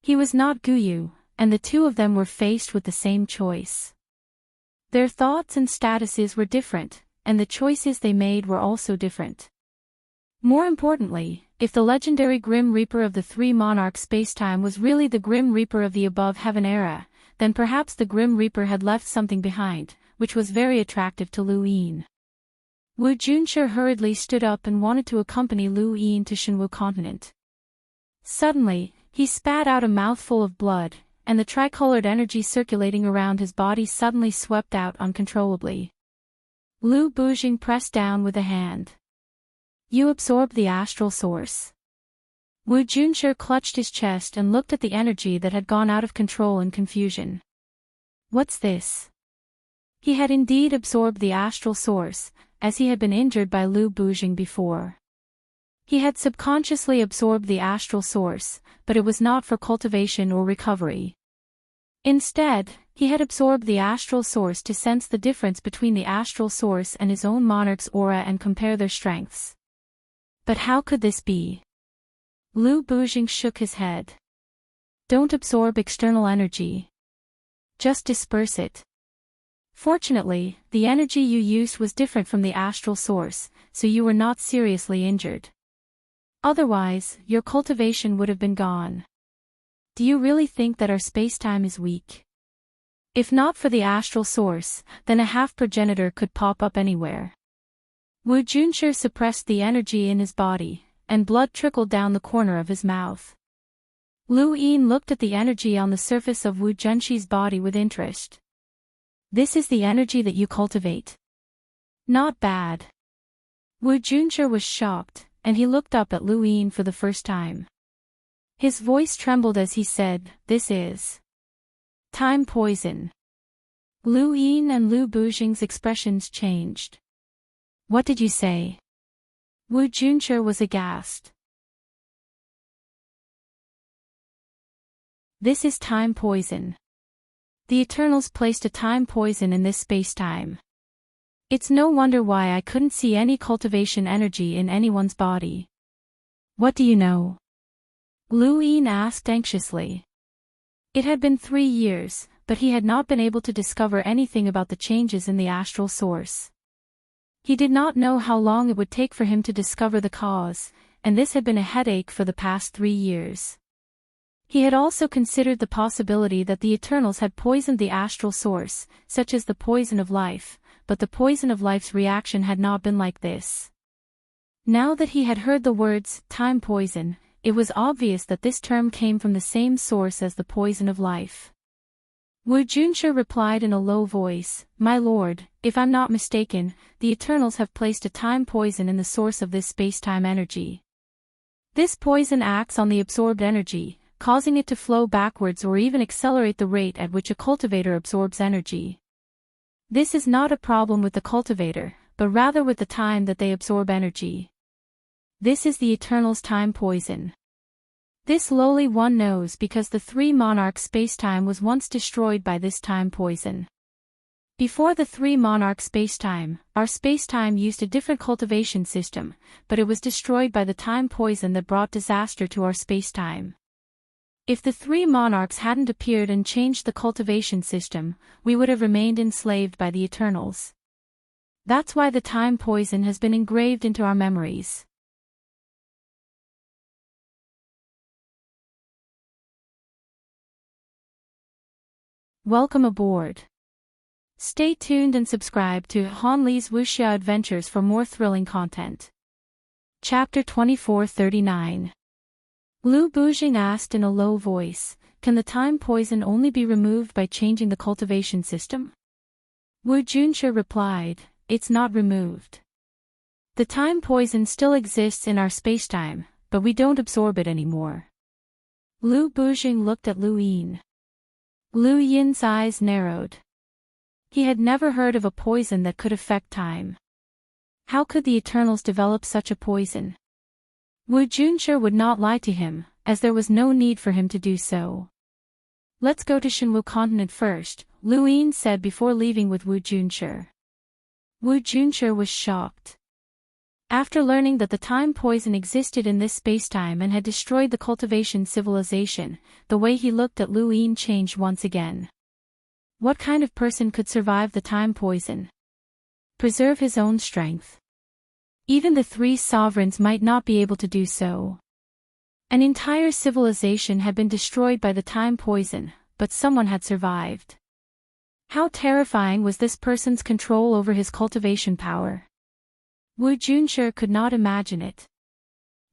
He was not Guyu, and the 2 of them were faced with the same choice. Their thoughts and statuses were different, and the choices they made were also different. More importantly, if the legendary Grim Reaper of the 3 monarch spacetime was really the Grim Reaper of the above heaven era, then perhaps the Grim Reaper had left something behind, which was very attractive to Lu Yin. Wu Junshi hurriedly stood up and wanted to accompany Lu Yin to Shenwu continent. Suddenly, he spat out a mouthful of blood, and the tricolored energy circulating around his body suddenly swept out uncontrollably. Lu Bujing pressed down with a hand. You absorbed the astral source. Wu Junshi clutched his chest and looked at the energy that had gone out of control in confusion. What's this? He had indeed absorbed the astral source, as he had been injured by Lu Bujing before. He had subconsciously absorbed the astral source, but it was not for cultivation or recovery. Instead, he had absorbed the astral source to sense the difference between the astral source and his own monarch's aura and compare their strengths. But how could this be? Lu Bujing shook his head. Don't absorb external energy. Just disperse it. Fortunately, the energy you used was different from the astral source, so you were not seriously injured. Otherwise, your cultivation would have been gone. Do you really think that our spacetime is weak? If not for the astral source, then a half-progenitor could pop up anywhere. Wu Junshi suppressed the energy in his body, and blood trickled down the corner of his mouth. Lu Yin looked at the energy on the surface of Wu Junshi's body with interest. This is the energy that you cultivate. Not bad. Wu Junshi was shocked, and he looked up at Lu Yin for the first time. His voice trembled as he said, "This is time poison." Lu Yin and Lu Bujing's expressions changed. What did you say? Wu Junshi was aghast. This is time poison. The Eternals placed a time poison in this space-time. It's no wonder why I couldn't see any cultivation energy in anyone's body. What do you know? Lu Yin asked anxiously. It had been 3 years, but he had not been able to discover anything about the changes in the astral source. He did not know how long it would take for him to discover the cause, and this had been a headache for the past 3 years. He had also considered the possibility that the Eternals had poisoned the astral source, such as the poison of life, but the poison of life's reaction had not been like this. Now that he had heard the words, time poison, it was obvious that this term came from the same source as the poison of life. Wu Junshi replied in a low voice, "My lord, if I'm not mistaken, the Eternals have placed a time poison in the source of this space-time energy. This poison acts on the absorbed energy, causing it to flow backwards or even accelerate the rate at which a cultivator absorbs energy. This is not a problem with the cultivator, but rather with the time that they absorb energy. This is the Eternals' time poison. This lowly one knows because the 3 monarchs' spacetime was once destroyed by this time poison. Before the 3 monarchs' spacetime, our spacetime used a different cultivation system, but it was destroyed by the time poison that brought disaster to our spacetime. If the 3 monarchs hadn't appeared and changed the cultivation system, we would have remained enslaved by the Eternals. That's why the time poison has been engraved into our memories." Welcome aboard. Stay tuned and subscribe to Han Li's Wuxia Adventures for more thrilling content. Chapter 2439. Lu Bujing asked in a low voice, "Can the time poison only be removed by changing the cultivation system?" Wu Junshi replied, "It's not removed. The time poison still exists in our spacetime, but we don't absorb it anymore." Lu Bujing looked at Lu Yin. Lu Yin's eyes narrowed. He had never heard of a poison that could affect time. How could the Eternals develop such a poison? Wu Junshi would not lie to him, as there was no need for him to do so. "Let's go to Shenwu continent first," Lu Yin said before leaving with Wu Junshi. Wu Junshi was shocked. After learning that the time poison existed in this spacetime and had destroyed the cultivation civilization, the way he looked at Lu Yin changed once again. What kind of person could survive the time poison? Preserve his own strength. Even the 3 sovereigns might not be able to do so. An entire civilization had been destroyed by the time poison, but someone had survived. How terrifying was this person's control over his cultivation power? Wu Junshi could not imagine it.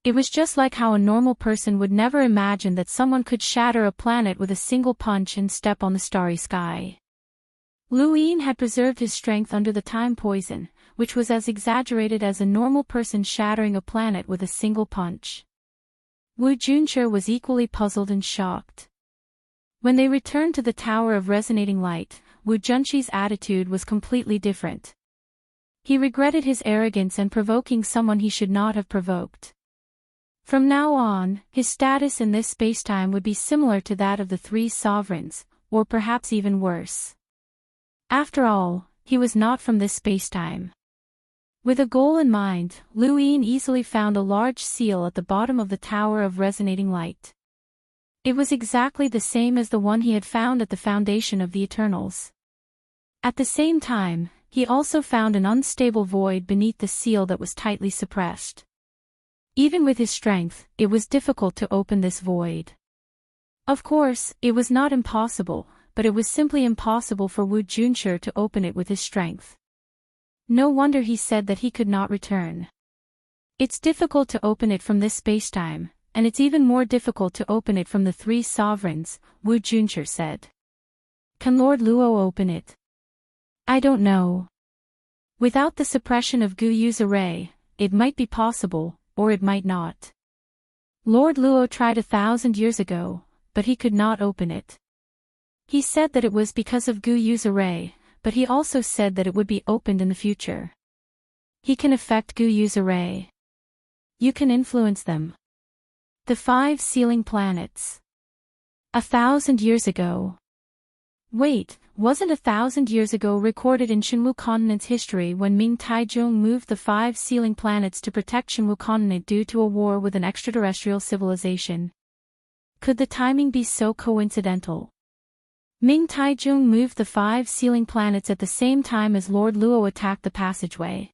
It was just like how a normal person would never imagine that someone could shatter a planet with a single punch and step on the starry sky. Lu Yin had preserved his strength under the time poison, which was as exaggerated as a normal person shattering a planet with a single punch. Wu Junshi was equally puzzled and shocked. When they returned to the Tower of Resonating Light, Wu Junshi's attitude was completely different. He regretted his arrogance and provoking someone he should not have provoked. From now on, his status in this spacetime would be similar to that of the 3 sovereigns, or perhaps even worse. After all, he was not from this spacetime. With a goal in mind, Lu Yin easily found a large seal at the bottom of the Tower of Resonating Light. It was exactly the same as the one he had found at the foundation of the Eternals. At the same time, he also found an unstable void beneath the seal that was tightly suppressed. Even with his strength, it was difficult to open this void. Of course, it was not impossible, but it was simply impossible for Wu Junshi to open it with his strength. No wonder he said that he could not return. It's difficult to open it from this spacetime, and it's even more difficult to open it from the three sovereigns, Wu Junshi said. Can Lord Luo open it? I don't know. Without the suppression of Gu Yu's array, it might be possible, or it might not. Lord Luo tried 1,000 years ago, but he could not open it. He said that it was because of Gu Yu's array, but he also said that it would be opened in the future. He can affect Gu Yu's array. You can influence them. The 5 sealing planets. 1,000 years ago. Wait, wasn't 1,000 years ago recorded in Shenwu Continent's history when Ming Taizong moved the 5 sealing planets to protect Shenwu Continent due to a war with an extraterrestrial civilization? Could the timing be so coincidental? Ming Taizong moved the 5 sealing planets at the same time as Lord Luo attacked the passageway.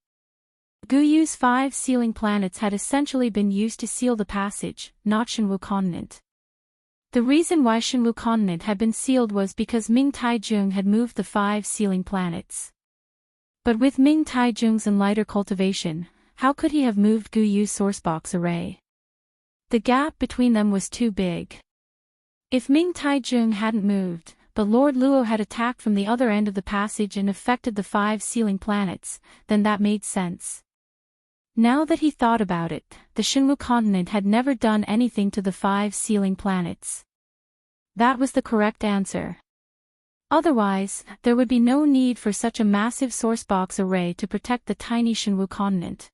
Gu Yu's 5 sealing planets had essentially been used to seal the passage, not Shenwu Continent. The reason why Shenwu Continent had been sealed was because Ming Taizong had moved the 5 sealing planets. But with Ming Taizong's enlightened cultivation, how could he have moved Gu Yu's sourcebox array? The gap between them was too big. If Ming Taizong hadn't moved, but Lord Luo had attacked from the other end of the passage and affected the 5 sealing planets, then that made sense. Now that he thought about it, the Shenwu Continent had never done anything to the 5 sealing planets. That was the correct answer. Otherwise, there would be no need for such a massive sourcebox array to protect the tiny Shenwu Continent.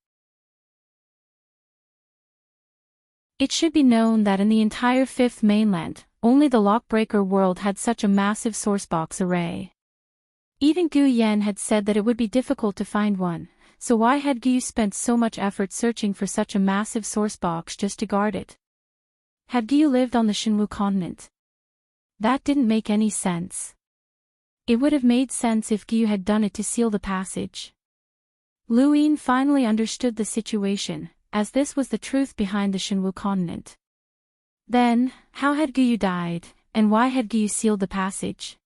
It should be known that in the entire 5th mainland, only the Lockbreaker world had such a massive sourcebox array. Even Gu Yan had said that it would be difficult to find one, so why had Gu spent so much effort searching for such a massive sourcebox just to guard it? Had Gu lived on the Shenwu Continent? That didn't make any sense. It would have made sense if Gu had done it to seal the passage. Lu Yin finally understood the situation, as this was the truth behind the Shenwu Continent. Then, how had Gu died, and why had Gu sealed the passage?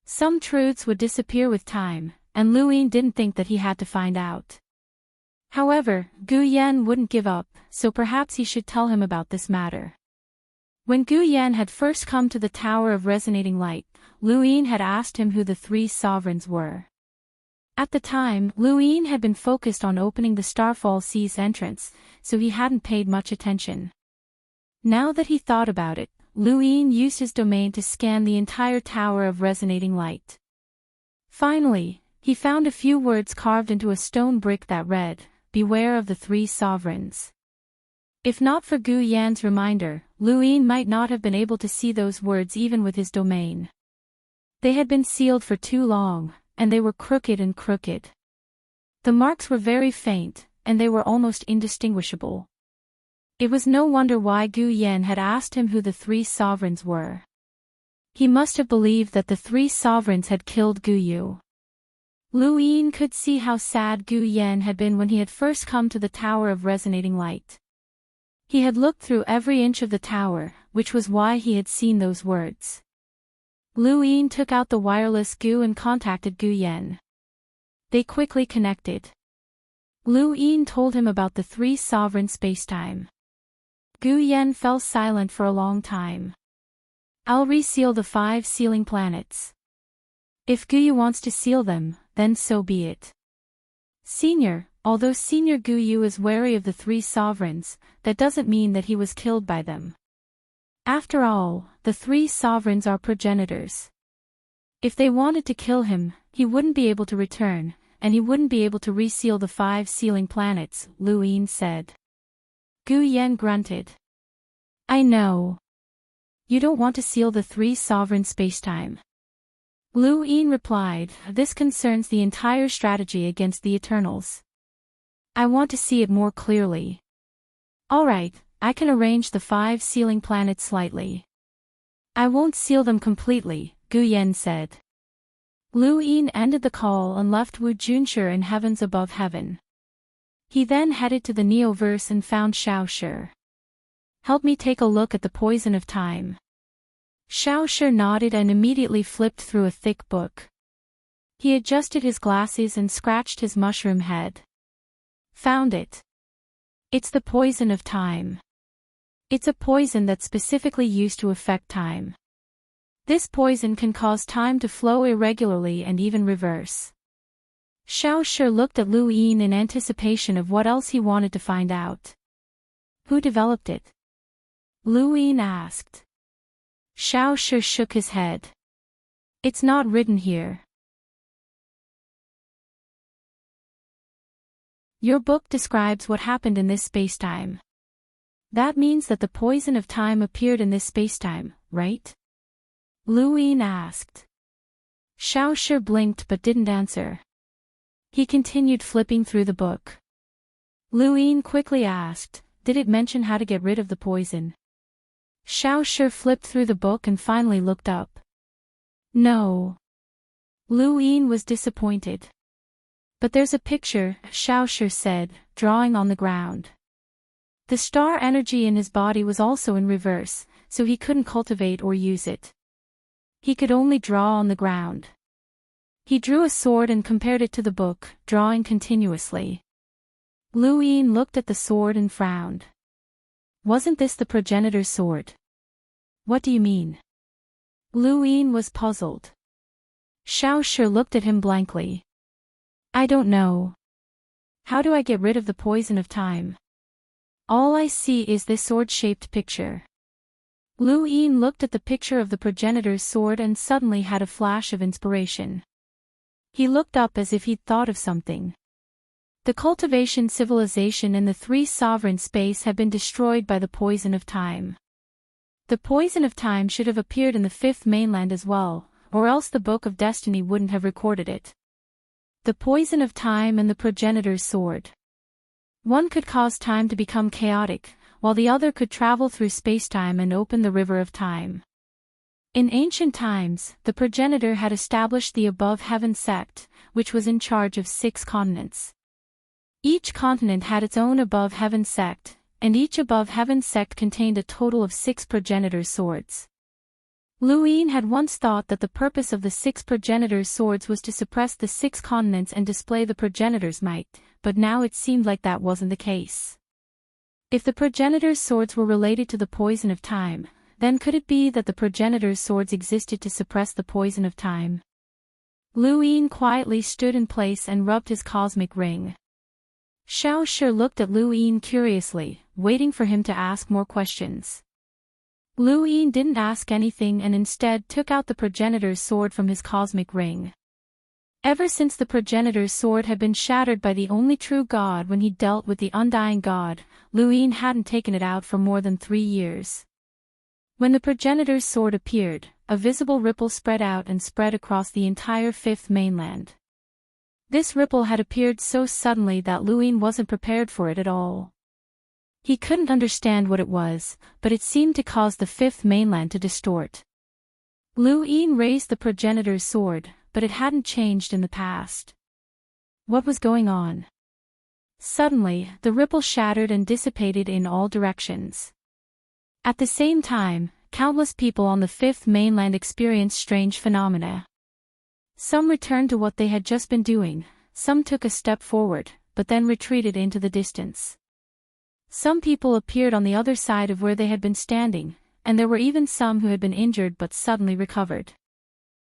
Some truths would disappear with time, and Lu Yin didn't think that he had to find out. However, Gu Yan wouldn't give up, so perhaps he should tell him about this matter. When Gu Yan had first come to the Tower of Resonating Light, Lu Yin had asked him who the 3 sovereigns were. At the time, Lu Yin had been focused on opening the Starfall Sea's entrance, so he hadn't paid much attention. Now that he thought about it, Lu Yin used his domain to scan the entire Tower of Resonating Light. Finally, he found a few words carved into a stone brick that read, "Beware of the 3 sovereigns." If not for Gu Yan's reminder, Lu Yin might not have been able to see those words even with his domain. They had been sealed for too long, and they were crooked. The marks were very faint, and they were almost indistinguishable. It was no wonder why Gu Yan had asked him who the 3 sovereigns were. He must have believed that the 3 sovereigns had killed Gu Yu. Lu Yin could see how sad Gu Yan had been when he had first come to the Tower of Resonating Light. He had looked through every inch of the tower, which was why he had seen those words. Lu Yin took out the wireless Gu and contacted Gu Yan. They quickly connected. Lu Yin told him about the 3 sovereign spacetime. Gu Yan fell silent for a long time. "I'll reseal the 5 sealing planets. If Gu Yu wants to seal them, then so be it." Although Senior Gu Yu is wary of the 3 sovereigns, that doesn't mean that he was killed by them. After all, the 3 sovereigns are progenitors. If they wanted to kill him, he wouldn't be able to return, and he wouldn't be able to reseal the 5 sealing planets, Lu Yin said. Gu Yan grunted. "I know. You don't want to seal the 3 sovereign spacetime." Lu Yin replied, "This concerns the entire strategy against the Eternals. I want to see it more clearly. Alright, I can arrange the 5 sealing planets slightly. I won't seal them completely, Gu Yen said. Lu Yin ended the call and left Wu Junshi in heavens above heaven. He then headed to the Neoverse and found Xiao Shi. Help me take a look at the poison of time. Xiao Shi nodded and immediately flipped through a thick book. He adjusted his glasses and scratched his mushroom head. Found it. It's the poison of time. It's a poison that's specifically used to affect time. This poison can cause time to flow irregularly and even reverse. Xiao Shi looked at Lu Yin in anticipation of what else he wanted to find out. Who developed it? Lu Yin asked. Xiao Shi shook his head. It's not written here. Your book describes what happened in this spacetime. That means that the poison of time appeared in this spacetime, right? Lu Yin asked. Xiao Shi blinked but didn't answer. He continued flipping through the book. Lu Yin quickly asked, did it mention how to get rid of the poison? Xiao Shi flipped through the book and finally looked up. No. Lu Yin was disappointed. But there's a picture, Xiao Shi said, drawing on the ground. The star energy in his body was also in reverse, so he couldn't cultivate or use it. He could only draw on the ground. He drew a sword and compared it to the book, drawing continuously. Lu Yin looked at the sword and frowned. Wasn't this the progenitor's sword? What do you mean? Lu Yin was puzzled. Xiao Shi looked at him blankly. I don't know. How do I get rid of the poison of time? All I see is this sword-shaped picture. Lu Yin looked at the picture of the progenitor's sword and suddenly had a flash of inspiration. He looked up as if he'd thought of something. The cultivation civilization and the 3 sovereign space have been destroyed by the poison of time. The poison of time should have appeared in the 5th mainland as well, or else the Book of Destiny wouldn't have recorded it. The poison of time and the progenitor's sword. One could cause time to become chaotic, while the other could travel through spacetime and open the river of time. In ancient times, the progenitor had established the Above Heaven sect, which was in charge of 6 continents. Each continent had its own Above Heaven sect, and each Above Heaven sect contained a total of 6 progenitor's swords. Lu Yin had once thought that the purpose of the 6 progenitor's swords was to suppress the 6 continents and display the progenitor's might, but now it seemed like that wasn't the case. If the progenitor's swords were related to the poison of time, then could it be that the progenitor's swords existed to suppress the poison of time? Lu Yin quietly stood in place and rubbed his cosmic ring. Xiao Shi looked at Lu Yin curiously, waiting for him to ask more questions. Lu Yin didn't ask anything and instead took out the progenitor's sword from his cosmic ring. Ever since the progenitor's sword had been shattered by the only true God when he dealt with the undying God, Lu Yin hadn't taken it out for more than 3 years. When the progenitor's sword appeared, a visible ripple spread out and spread across the entire 5th mainland. This ripple had appeared so suddenly that Lu Yin wasn't prepared for it at all. He couldn't understand what it was, but it seemed to cause the 5th mainland to distort. Lu Yin raised the progenitor's sword, but it hadn't changed in the past. What was going on? Suddenly, the ripple shattered and dissipated in all directions. At the same time, countless people on the 5th mainland experienced strange phenomena. Some returned to what they had just been doing, some took a step forward, but then retreated into the distance. Some people appeared on the other side of where they had been standing, and there were even some who had been injured but suddenly recovered.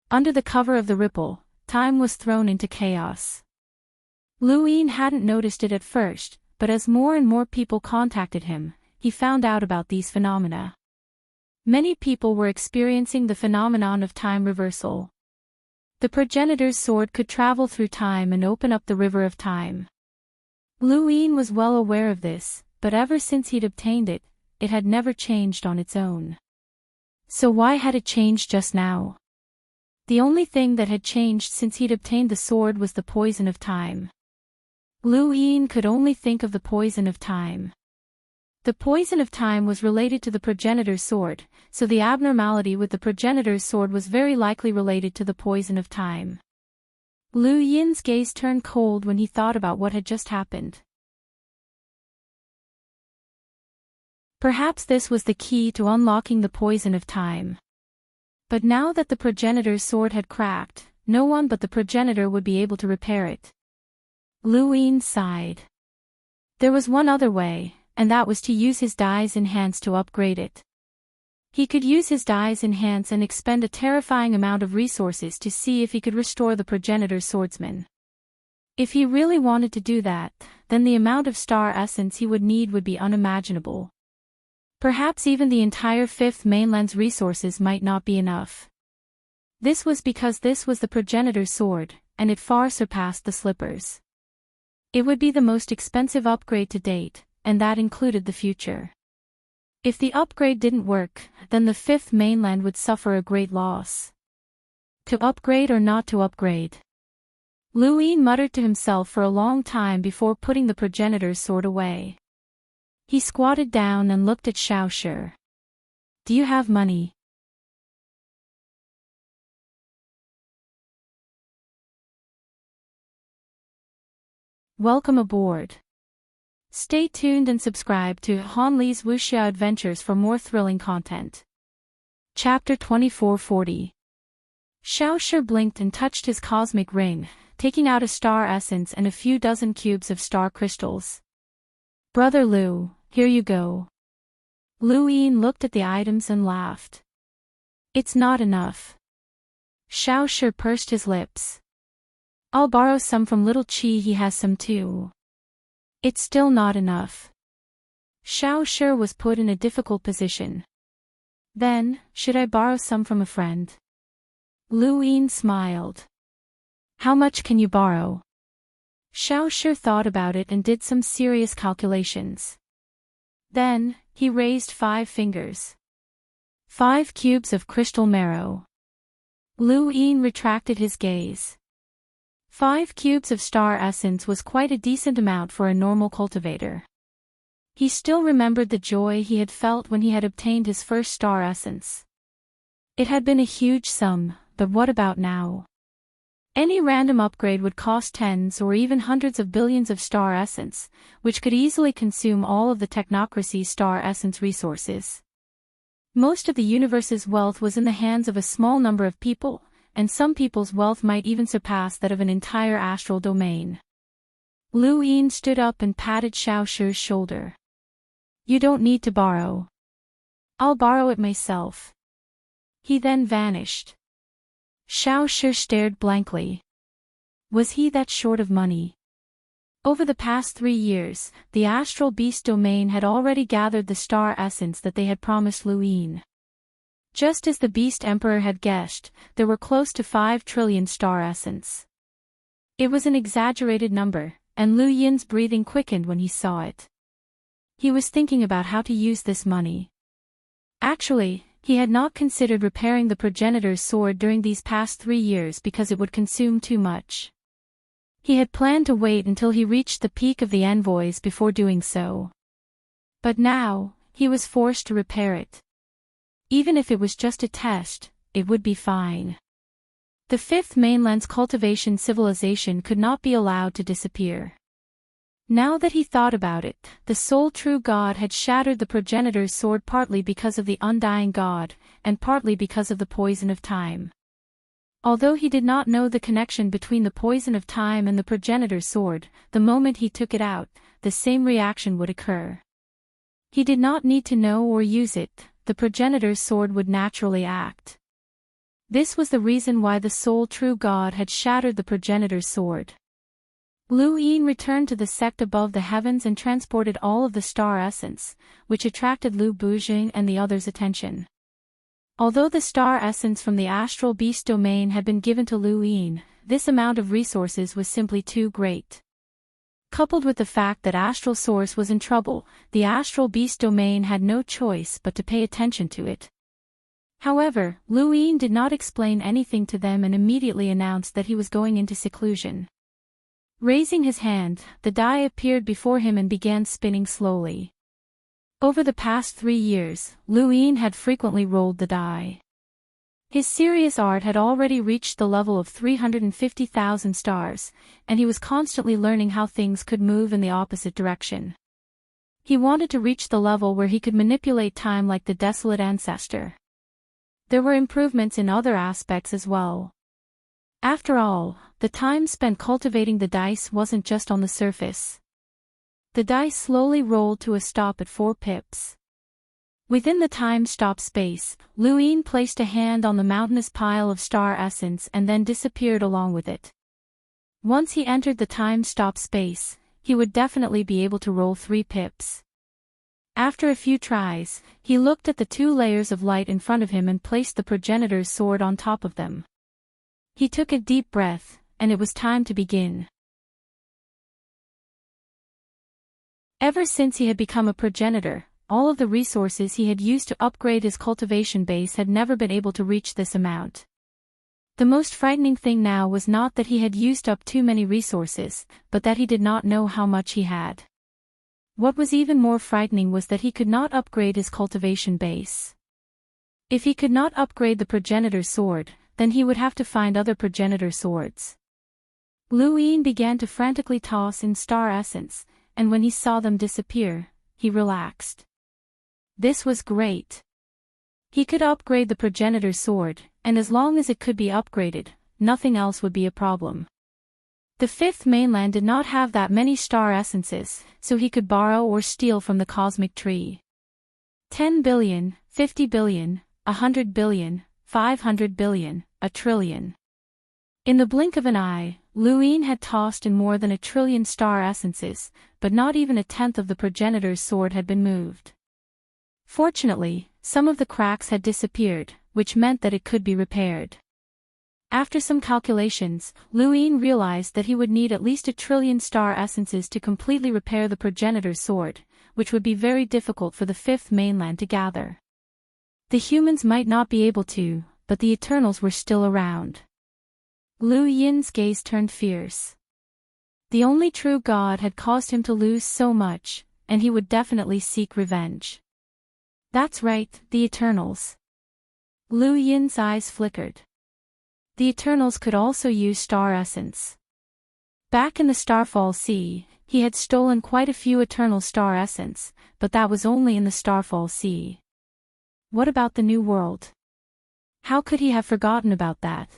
Under the cover of the ripple, time was thrown into chaos. Lu Yin hadn't noticed it at first, but as more and more people contacted him, he found out about these phenomena. Many people were experiencing the phenomenon of time reversal. The progenitor's sword could travel through time and open up the river of time. Lu Yin was well aware of this, but ever since he'd obtained it, it had never changed on its own. So why had it changed just now? The only thing that had changed since he'd obtained the sword was the poison of time. Lu Yin could only think of the poison of time. The poison of time was related to the progenitor's sword, so the abnormality with the progenitor's sword was very likely related to the poison of time. Lu Yin's gaze turned cold when he thought about what had just happened. Perhaps this was the key to unlocking the poison of time. But now that the progenitor's sword had cracked, no one but the progenitor would be able to repair it. Lu Yin sighed. There was one other way, and that was to use his Dai's Enhance to upgrade it. He could use his Dai's Enhance and expend a terrifying amount of resources to see if he could restore the progenitor's swordsman. If he really wanted to do that, then the amount of star essence he would need would be unimaginable. Perhaps even the entire fifth mainland's resources might not be enough. This was because this was the progenitor's sword, and it far surpassed the slippers. It would be the most expensive upgrade to date, and that included the future. If the upgrade didn't work, then the fifth mainland would suffer a great loss. To upgrade or not to upgrade? Lu Yin muttered to himself for a long time before putting the progenitor's sword away. He squatted down and looked at Xiaoshi. Do you have money? Welcome aboard. Stay tuned and subscribe to Han Li's Wuxia Adventures for more thrilling content. Chapter 2440. Xiaoshi blinked and touched his cosmic ring, taking out a star essence and a few dozen cubes of star crystals. Brother Lu, here you go. Lu Yin looked at the items and laughed. It's not enough. Xiaoshi pursed his lips. I'll borrow some from little Qi, he has some too. It's still not enough. Xiaoshi was put in a difficult position. Then, should I borrow some from a friend? Lu Yin smiled. How much can you borrow? Xiaoshi thought about it and did some serious calculations. Then, he raised 5 fingers. 5 cubes of crystal marrow. Lu Yin retracted his gaze. 5 cubes of star essence was quite a decent amount for a normal cultivator. He still remembered the joy he had felt when he had obtained his first star essence. It had been a huge sum, but what about now? Any random upgrade would cost tens or even hundreds of billions of star essence, which could easily consume all of the technocracy's star essence resources. Most of the universe's wealth was in the hands of a small number of people, and some people's wealth might even surpass that of an entire astral domain. Lu Yin stood up and patted Xiaoshi's shoulder. You don't need to borrow. I'll borrow it myself. He then vanished. Xiaoshi stared blankly. Was he that short of money? Over the past 3 years, the astral beast domain had already gathered the star essence that they had promised Lu Yin. Just as the beast emperor had guessed, there were close to 5 trillion star essence. It was an exaggerated number, and Lu Yin's breathing quickened when he saw it. He was thinking about how to use this money. Actually, he had not considered repairing the progenitor's sword during these past 3 years because it would consume too much. He had planned to wait until he reached the peak of the envoys before doing so. But now, he was forced to repair it. Even if it was just a test, it would be fine. The fifth mainland's cultivation civilization could not be allowed to disappear. Now that he thought about it, the sole true God had shattered the progenitor's sword partly because of the undying God, and partly because of the poison of time. Although he did not know the connection between the poison of time and the progenitor's sword, the moment he took it out, the same reaction would occur. He did not need to know or use it, the progenitor's sword would naturally act. This was the reason why the sole true God had shattered the progenitor's sword. Lu Yin returned to the sect above the heavens and transported all of the star essence, which attracted Lu Buzheng and the others' attention. Although the star essence from the astral beast domain had been given to Lu Yin, this amount of resources was simply too great. Coupled with the fact that Astral Source was in trouble, the astral beast domain had no choice but to pay attention to it. However, Lu Yin did not explain anything to them and immediately announced that he was going into seclusion. Raising his hand, the die appeared before him and began spinning slowly. Over the past 3 years, Lu Yin had frequently rolled the die. His serious art had already reached the level of 350,000 stars, and he was constantly learning how things could move in the opposite direction. He wanted to reach the level where he could manipulate time like the desolate ancestor. There were improvements in other aspects as well. After all, the time spent cultivating the dice wasn't just on the surface. The dice slowly rolled to a stop at 4 pips. Within the time-stop space, Lu Yin placed a hand on the mountainous pile of star essence and then disappeared along with it. Once he entered the time-stop space, he would definitely be able to roll 3 pips. After a few tries, he looked at the 2 layers of light in front of him and placed the progenitor's sword on top of them. He took a deep breath, and it was time to begin. Ever since he had become a progenitor, all of the resources he had used to upgrade his cultivation base had never been able to reach this amount. The most frightening thing now was not that he had used up too many resources, but that he did not know how much he had. What was even more frightening was that he could not upgrade his cultivation base. If he could not upgrade the progenitor's sword, then he would have to find other progenitor swords. Lu Yin began to frantically toss in star essence, and when he saw them disappear, he relaxed. This was great. He could upgrade the progenitor's sword, and as long as it could be upgraded, nothing else would be a problem. The fifth mainland did not have that many star essences, so he could borrow or steal from the cosmic tree. 10 billion, 50 billion, 100 billion, 500 billion, a trillion. In the blink of an eye, Lu Yin had tossed in more than 1 trillion star essences, but not even 1/10 of the progenitor's sword had been moved. Fortunately, some of the cracks had disappeared, which meant that it could be repaired. After some calculations, Lu Yin realized that he would need at least 1 trillion star essences to completely repair the progenitor's sword, which would be very difficult for the fifth mainland to gather. The humans might not be able to, but the Eternals were still around. Lu Yin's gaze turned fierce. The only true God had caused him to lose so much, and he would definitely seek revenge. That's right, the Eternals. Lu Yin's eyes flickered. The Eternals could also use star essence. Back in the Starfall Sea, he had stolen quite a few Eternal star essence, but that was only in the Starfall Sea. What about the New World? How could he have forgotten about that?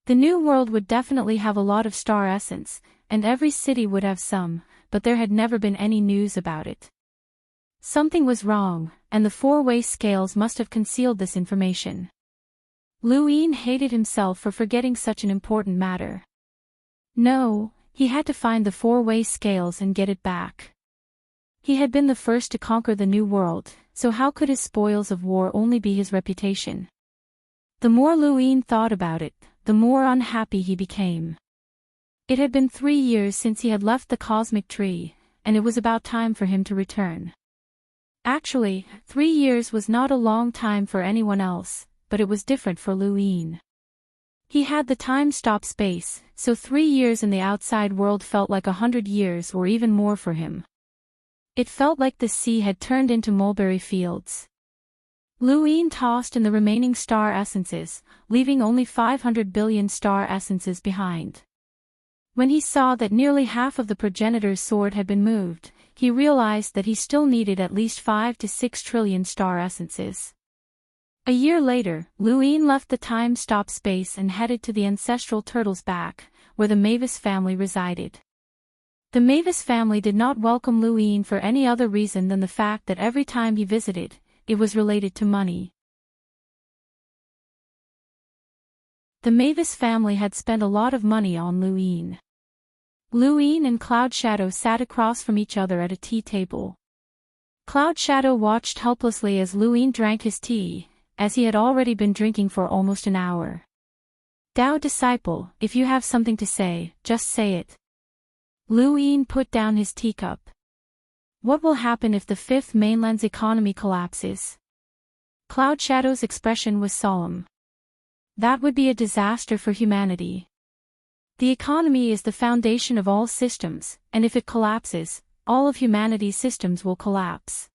The New World would definitely have a lot of star essence, and every city would have some, but there had never been any news about it. Something was wrong, and the four-way scales must have concealed this information. Lu Yin hated himself for forgetting such an important matter. No, he had to find the four-way scales and get it back. He had been the first to conquer the New World, so how could his spoils of war only be his reputation? The more Lu Yin thought about it, the more unhappy he became. It had been 3 years since he had left the cosmic tree, and it was about time for him to return. Actually, 3 years was not a long time for anyone else, but it was different for Lu Yin. He had the time-stop space, so 3 years in the outside world felt like 100 years or even more for him. It felt like the sea had turned into mulberry fields. Lu Yin tossed in the remaining star essences, leaving only 500 billion star essences behind. When he saw that nearly half of the progenitor's sword had been moved, he realized that he still needed at least 5 to 6 trillion star essences. A year later, Lu Yin left the time-stop space and headed to the ancestral turtle's back, where the Mavis family resided. The Mavis family did not welcome Lu Yin for any other reason than the fact that every time he visited, it was related to money. The Mavis family had spent a lot of money on Lu Yin. Lu Yin and Cloud Shadow sat across from each other at a tea table. Cloud Shadow watched helplessly as Lu Yin drank his tea, as he had already been drinking for almost an hour. Tao disciple, if you have something to say, just say it. Lu Yin put down his teacup. What will happen if the fifth mainland's economy collapses? Cloud Shadow's expression was solemn. That would be a disaster for humanity. The economy is the foundation of all systems, and if it collapses, all of humanity's systems will collapse.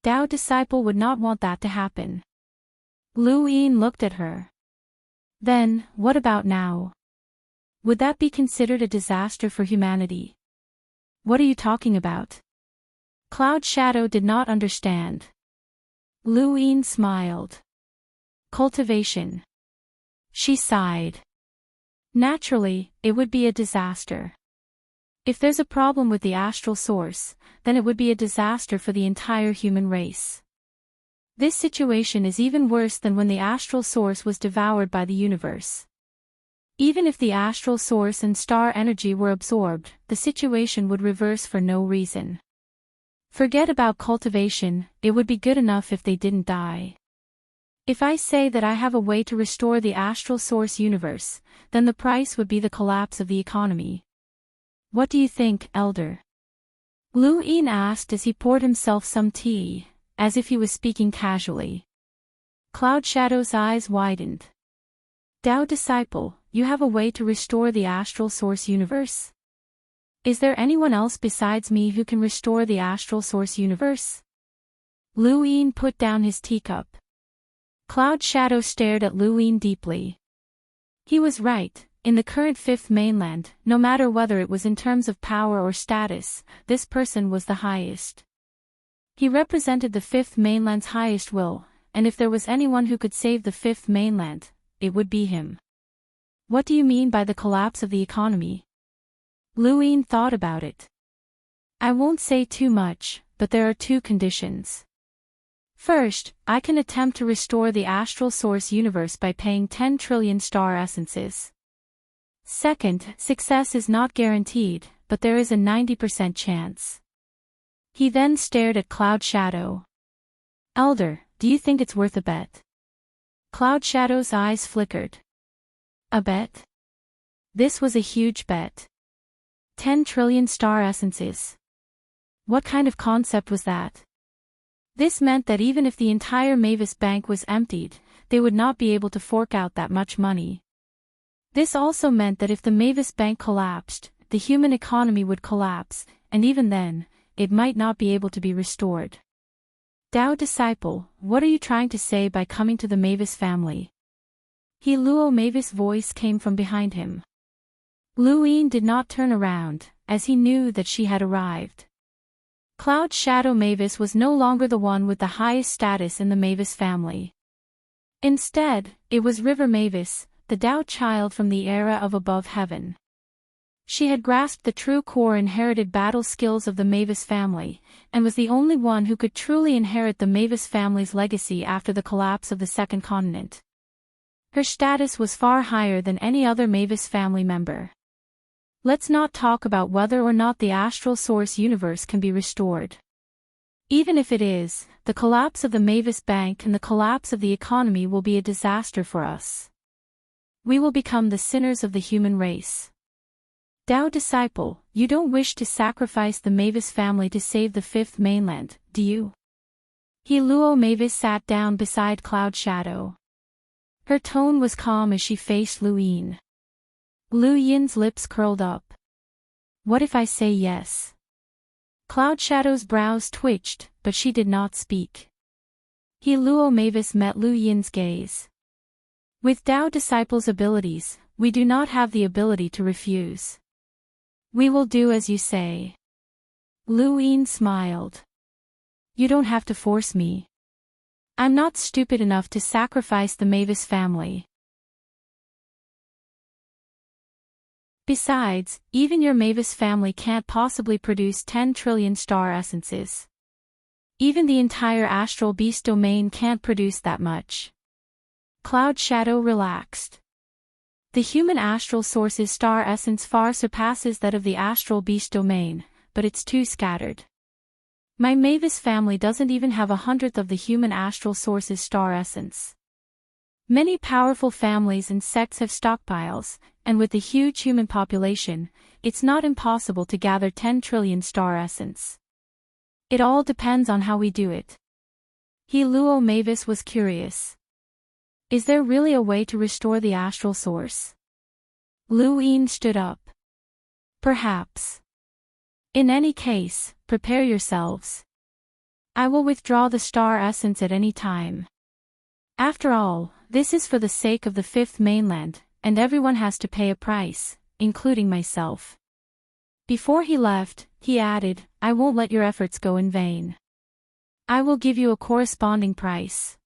Tao disciple would not want that to happen. Lu Yin looked at her. Then, what about now? Would that be considered a disaster for humanity? What are you talking about? Cloud Shadow did not understand. Lu Yin smiled. Cultivation. She sighed. Naturally, it would be a disaster. If there's a problem with the astral source, then it would be a disaster for the entire human race. This situation is even worse than when the astral source was devoured by the universe. Even if the astral source and star energy were absorbed, the situation would reverse for no reason. Forget about cultivation, it would be good enough if they didn't die. If I say that I have a way to restore the astral source universe, then the price would be the collapse of the economy. What do you think, Elder? Lu Yin asked as he poured himself some tea, as if he was speaking casually. Cloud Shadow's eyes widened. Tao disciple, you have a way to restore the astral source universe? Is there anyone else besides me who can restore the astral source universe? Lu Yin put down his teacup. Cloud Shadow stared at Lu Yin deeply. He was right. In the current fifth mainland, no matter whether it was in terms of power or status, this person was the highest. He represented the fifth mainland's highest will, and if there was anyone who could save the fifth mainland, it would be him. What do you mean by the collapse of the economy? Lu Yin thought about it. I won't say too much, but there are two conditions. First, I can attempt to restore the astral source universe by paying 10 trillion star essences. Second, success is not guaranteed, but there is a 90% chance. He then stared at Cloud Shadow. Elder, do you think it's worth a bet? Cloud Shadow's eyes flickered. A bet? This was a huge bet. 10 trillion star essences. What kind of concept was that? This meant that even if the entire Mavis Bank was emptied, they would not be able to fork out that much money. This also meant that if the Mavis Bank collapsed, the human economy would collapse, and even then, it might not be able to be restored. Tao disciple, what are you trying to say by coming to the Mavis family? He Luo Mavis' voice came from behind him. Lu Yin did not turn around, as he knew that she had arrived. Cloud Shadow Mavis was no longer the one with the highest status in the Mavis family. Instead, it was River Mavis, the Tao child from the era of above heaven. She had grasped the true core inherited battle skills of the Mavis family, and was the only one who could truly inherit the Mavis family's legacy after the collapse of the second continent. Her status was far higher than any other Mavis family member. Let's not talk about whether or not the astral source universe can be restored. Even if it is, the collapse of the Mavis Bank and the collapse of the economy will be a disaster for us. We will become the sinners of the human race. Tao disciple, you don't wish to sacrifice the Mavis family to save the fifth mainland, do you? He Luo Mavis sat down beside Cloud Shadow. Her tone was calm as she faced Lu Yin. Lu Yin's lips curled up. What if I say yes? Cloud Shadow's brows twitched, but she did not speak. He Luo Mavis met Lu Yin's gaze. With Tao disciples' abilities, we do not have the ability to refuse. We will do as you say. Lu Yin smiled. You don't have to force me. I'm not stupid enough to sacrifice the Mavis family. Besides, even your Mavis family can't possibly produce 10 trillion star essences. Even the entire astral beast domain can't produce that much. Cloud Shadow relaxed. The human astral source's star essence far surpasses that of the astral beast domain, but it's too scattered. My Mavis family doesn't even have 1/100th of the human astral source's star essence. Many powerful families and sects have stockpiles, and with the huge human population, it's not impossible to gather 10 trillion star essence. It all depends on how we do it. He Luo Mavis was curious. Is there really a way to restore the astral source? Lu Yin stood up. Perhaps. In any case, prepare yourselves. I will withdraw the star essence at any time. After all, this is for the sake of the fifth mainland, and everyone has to pay a price, including myself. Before he left, he added, I won't let your efforts go in vain. I will give you a corresponding price.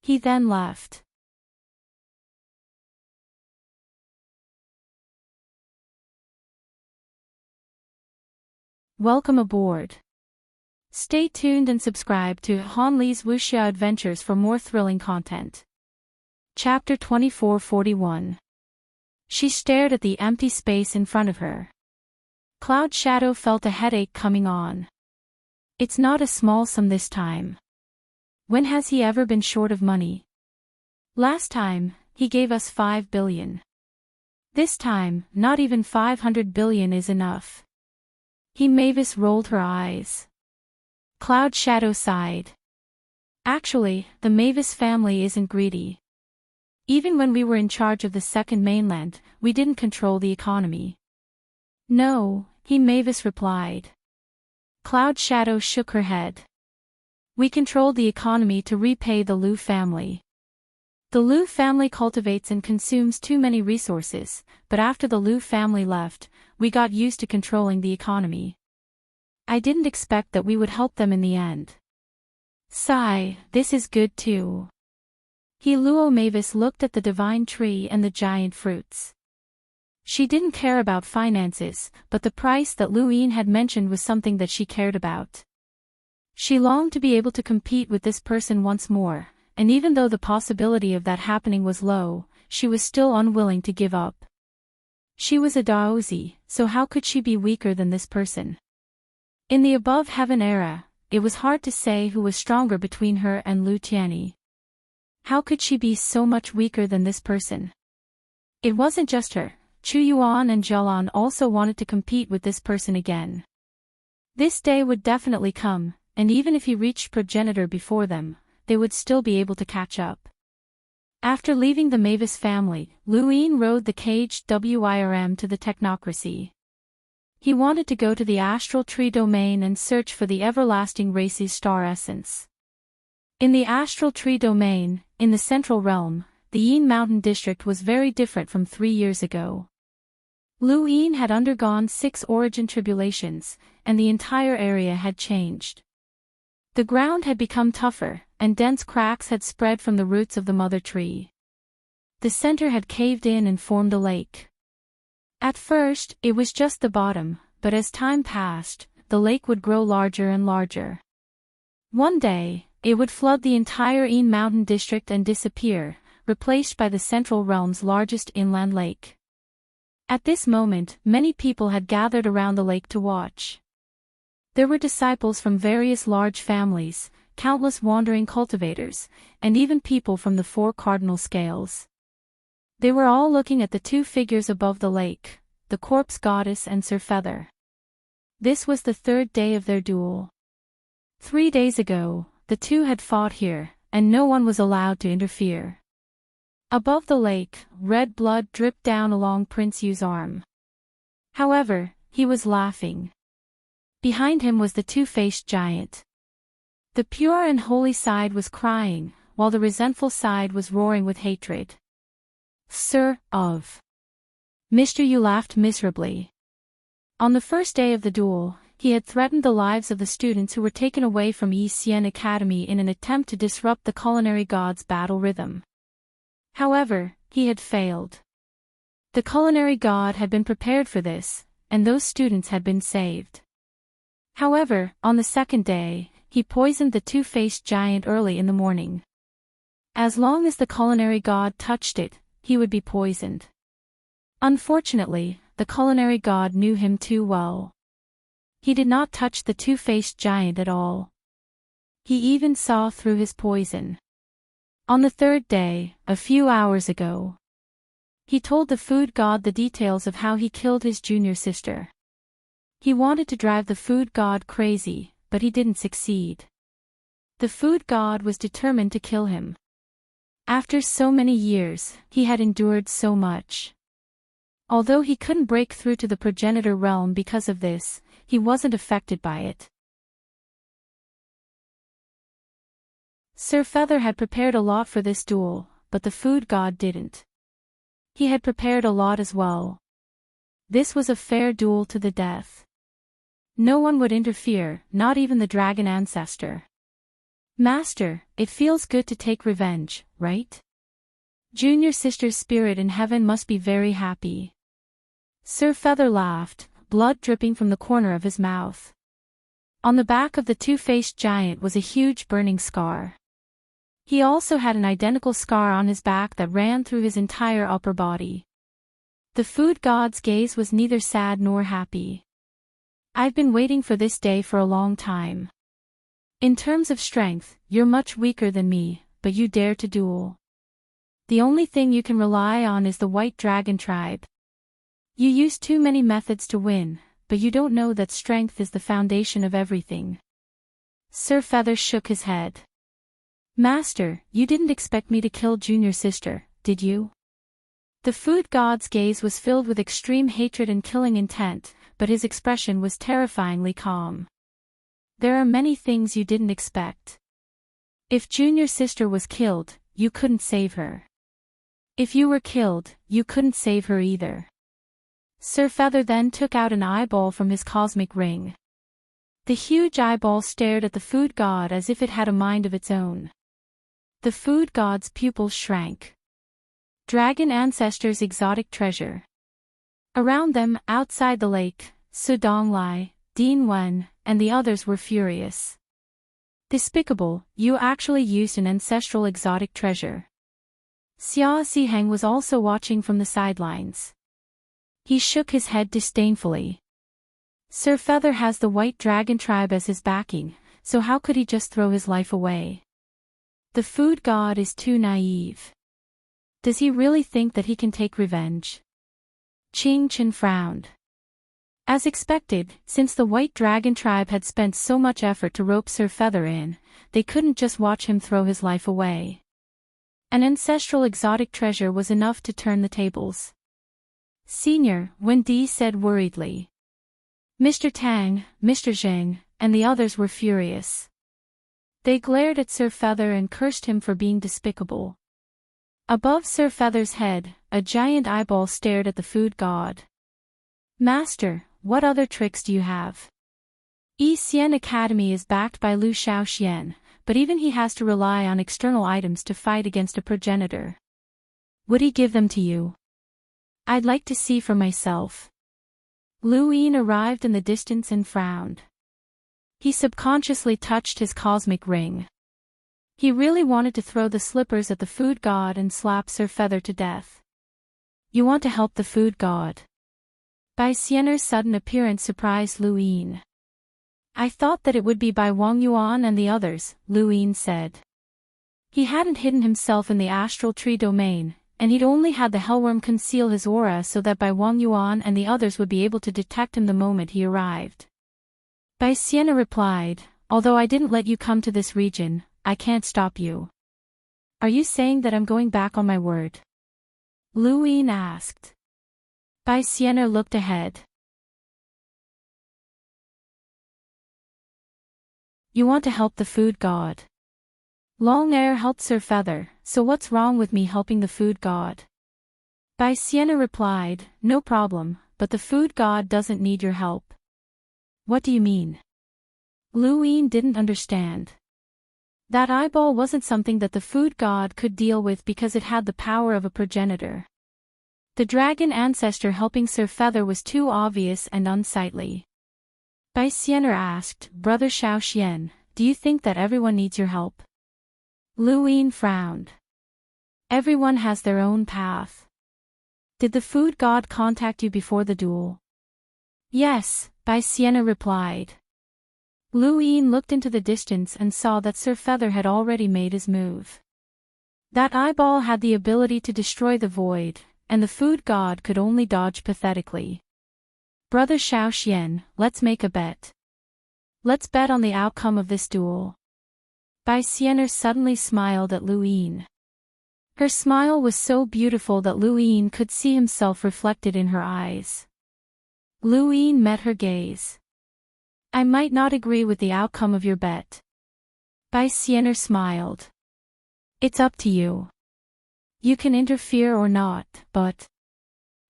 He then left. Welcome aboard. Stay tuned and subscribe to Han Li's Wuxia Adventures for more thrilling content. Chapter 2441. She stared at the empty space in front of her. Cloud Shadow felt a headache coming on. It's not a small sum this time. When has he ever been short of money? Last time, he gave us 5 billion. This time, not even 500 billion is enough. Mavis rolled her eyes. Cloud Shadow sighed. Actually, the Mavis family isn't greedy. Even when we were in charge of the second mainland, we didn't control the economy. No, Mavis replied. Cloud Shadow shook her head. We controlled the economy to repay the Lu family. The Lu family cultivates and consumes too many resources, but after the Lu family left, we got used to controlling the economy. I didn't expect that we would help them in the end. Sigh, this is good too. Luo Mavis looked at the divine tree and the giant fruits. She didn't care about finances, but the price that Lu Yin had mentioned was something that she cared about. She longed to be able to compete with this person once more, and even though the possibility of that happening was low, she was still unwilling to give up. She was a Daozi, so how could she be weaker than this person? In the above heaven era, it was hard to say who was stronger between her and Lu Tianyi. How could she be so much weaker than this person? It wasn't just her. Chu Yuan and Zhelan also wanted to compete with this person again. This day would definitely come, and even if he reached progenitor before them, they would still be able to catch up. After leaving the Mavis family, Lu Yin rode the caged WIRM to the technocracy. He wanted to go to the astral tree domain and search for the everlasting race's star essence. In the astral tree domain, in the central realm, the Yin Mountain district was very different from 3 years ago. Lu Yin had undergone 6 origin tribulations, and the entire area had changed. The ground had become tougher, and dense cracks had spread from the roots of the mother tree. The center had caved in and formed a lake. At first, it was just the bottom, but as time passed, the lake would grow larger and larger. One day, it would flood the entire Yin Mountain district and disappear, replaced by the central realm's largest inland lake. At this moment, many people had gathered around the lake to watch. There were disciples from various large families, countless wandering cultivators, and even people from the 4 cardinal scales. They were all looking at the 2 figures above the lake, the corpse goddess and Sir Feather. This was the 3rd day of their duel. 3 days ago, the 2 had fought here, and no one was allowed to interfere. Above the lake, red blood dripped down along Prince Yu's arm. However, he was laughing. Behind him was the 2-faced giant. The pure and holy side was crying, while the resentful side was roaring with hatred. Sir, of. Mr. Yu laughed miserably. On the first day of the duel, he had threatened the lives of the students who were taken away from Yi Xian Academy in an attempt to disrupt the culinary god's battle rhythm. However, he had failed. The culinary god had been prepared for this, and those students had been saved. However, on the second day, he poisoned the 2-faced giant early in the morning. As long as the culinary god touched it, he would be poisoned. Unfortunately, the culinary god knew him too well. He did not touch the 2-faced giant at all. He even saw through his poison. On the 3rd day, a few hours ago, he told the food god the details of how he killed his junior sister. He wanted to drive the food god crazy, but he didn't succeed. The food god was determined to kill him. After so many years, he had endured so much. Although he couldn't break through to the progenitor realm because of this, he wasn't affected by it. Sir Feather had prepared a lot for this duel, but the food god didn't. He had prepared a lot as well. This was a fair duel to the death. No one would interfere, not even the dragon ancestor. Master, it feels good to take revenge, right? Junior sister's spirit in heaven must be very happy. Sir Feather laughed, blood dripping from the corner of his mouth. On the back of the two-faced giant was a huge burning scar. He also had an identical scar on his back that ran through his entire upper body. The food god's gaze was neither sad nor happy. I've been waiting for this day for a long time. In terms of strength, you're much weaker than me, but you dare to duel. The only thing you can rely on is the White Dragon tribe. You use too many methods to win, but you don't know that strength is the foundation of everything. Sir Feather shook his head. Master, you didn't expect me to kill Junior Sister, did you? The food god's gaze was filled with extreme hatred and killing intent, but his expression was terrifyingly calm. There are many things you didn't expect. If Junior Sister was killed, you couldn't save her. If you were killed, you couldn't save her either. Sir Feather then took out an eyeball from his cosmic ring. The huge eyeball stared at the food god as if it had a mind of its own. The food god's pupils shrank. Dragon ancestors' exotic treasure. Around them, outside the lake, Su Donglai, Dean Wen, and the others were furious. Despicable, you actually used an ancestral exotic treasure. Xia Ziheng was also watching from the sidelines. He shook his head disdainfully. Sir Feather has the White Dragon tribe as his backing, so how could he just throw his life away? The food god is too naive. Does he really think that he can take revenge? Qing Chen frowned. As expected, since the White Dragon tribe had spent so much effort to rope Sir Feather in, they couldn't just watch him throw his life away. An ancestral exotic treasure was enough to turn the tables. Senior, Wen Di said worriedly. Mr. Tang, Mr. Zheng, and the others were furious. They glared at Sir Feather and cursed him for being despicable. Above Sir Feather's head, a giant eyeball stared at the food god. Master, what other tricks do you have? Yi Xian Academy is backed by Lu Shaoxian, but even he has to rely on external items to fight against a progenitor. Would he give them to you? I'd like to see for myself. Lu Yin arrived in the distance and frowned. He subconsciously touched his cosmic ring. He really wanted to throw the slippers at the food god and slap Sir Feather to death. You want to help the food god? Bai Xianer's sudden appearance surprised Lu Yin. I thought that it would be by Wang Yuan and the others, Lu Yin said. He hadn't hidden himself in the astral tree domain, and he'd only had the hellworm conceal his aura so that Bai Wang Yuan and the others would be able to detect him the moment he arrived. Bai Xianer replied, although I didn't let you come to this region, I can't stop you. Are you saying that I'm going back on my word? Lu Yin asked. Bai Xianer looked ahead. You want to help the food god. Long Air helped Sir Feather, so what's wrong with me helping the food god? Bai Xianer replied, no problem, but the food god doesn't need your help. What do you mean? Lu Yin didn't understand. That eyeball wasn't something that the food god could deal with because it had the power of a progenitor. The dragon ancestor helping Sir Feather was too obvious and unsightly. Bai Xianer asked, Brother Shaoxian, do you think that everyone needs your help? Lu Yin frowned. Everyone has their own path. Did the food god contact you before the duel? Yes, Bai Xianer replied. Lu Yin looked into the distance and saw that Sir Feather had already made his move. That eyeball had the ability to destroy the void, and the food god could only dodge pathetically. Brother Shaoxian, let's make a bet. Let's bet on the outcome of this duel. Bai Xianer suddenly smiled at Lu Yin. Her smile was so beautiful that Luin could see himself reflected in her eyes. Luin met her gaze. I might not agree with the outcome of your bet. Bai Xian'er smiled. It's up to you. You can interfere or not, but...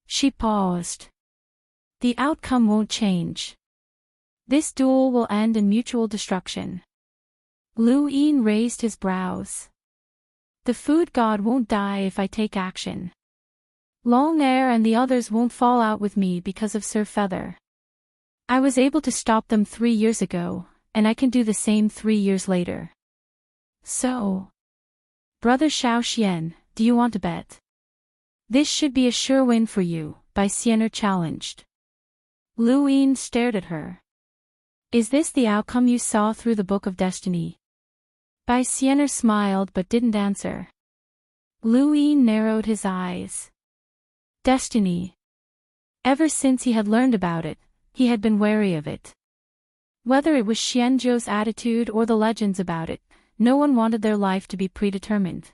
She paused. The outcome won't change. This duel will end in mutual destruction. Luin raised his brows. The food god won't die if I take action. Long Air and the others won't fall out with me because of Sir Feather. I was able to stop them 3 years ago, and I can do the same 3 years later. So... Brother Xiaoxian, do you want to bet? This should be a sure win for you, Bai Xian'er challenged. Luin stared at her. Is this the outcome you saw through the Book of Destiny? Bai Xian'er smiled but didn't answer. Luin narrowed his eyes. Destiny. Ever since he had learned about it, he had been wary of it. Whether it was Xianzhou's attitude or the legends about it, no one wanted their life to be predetermined.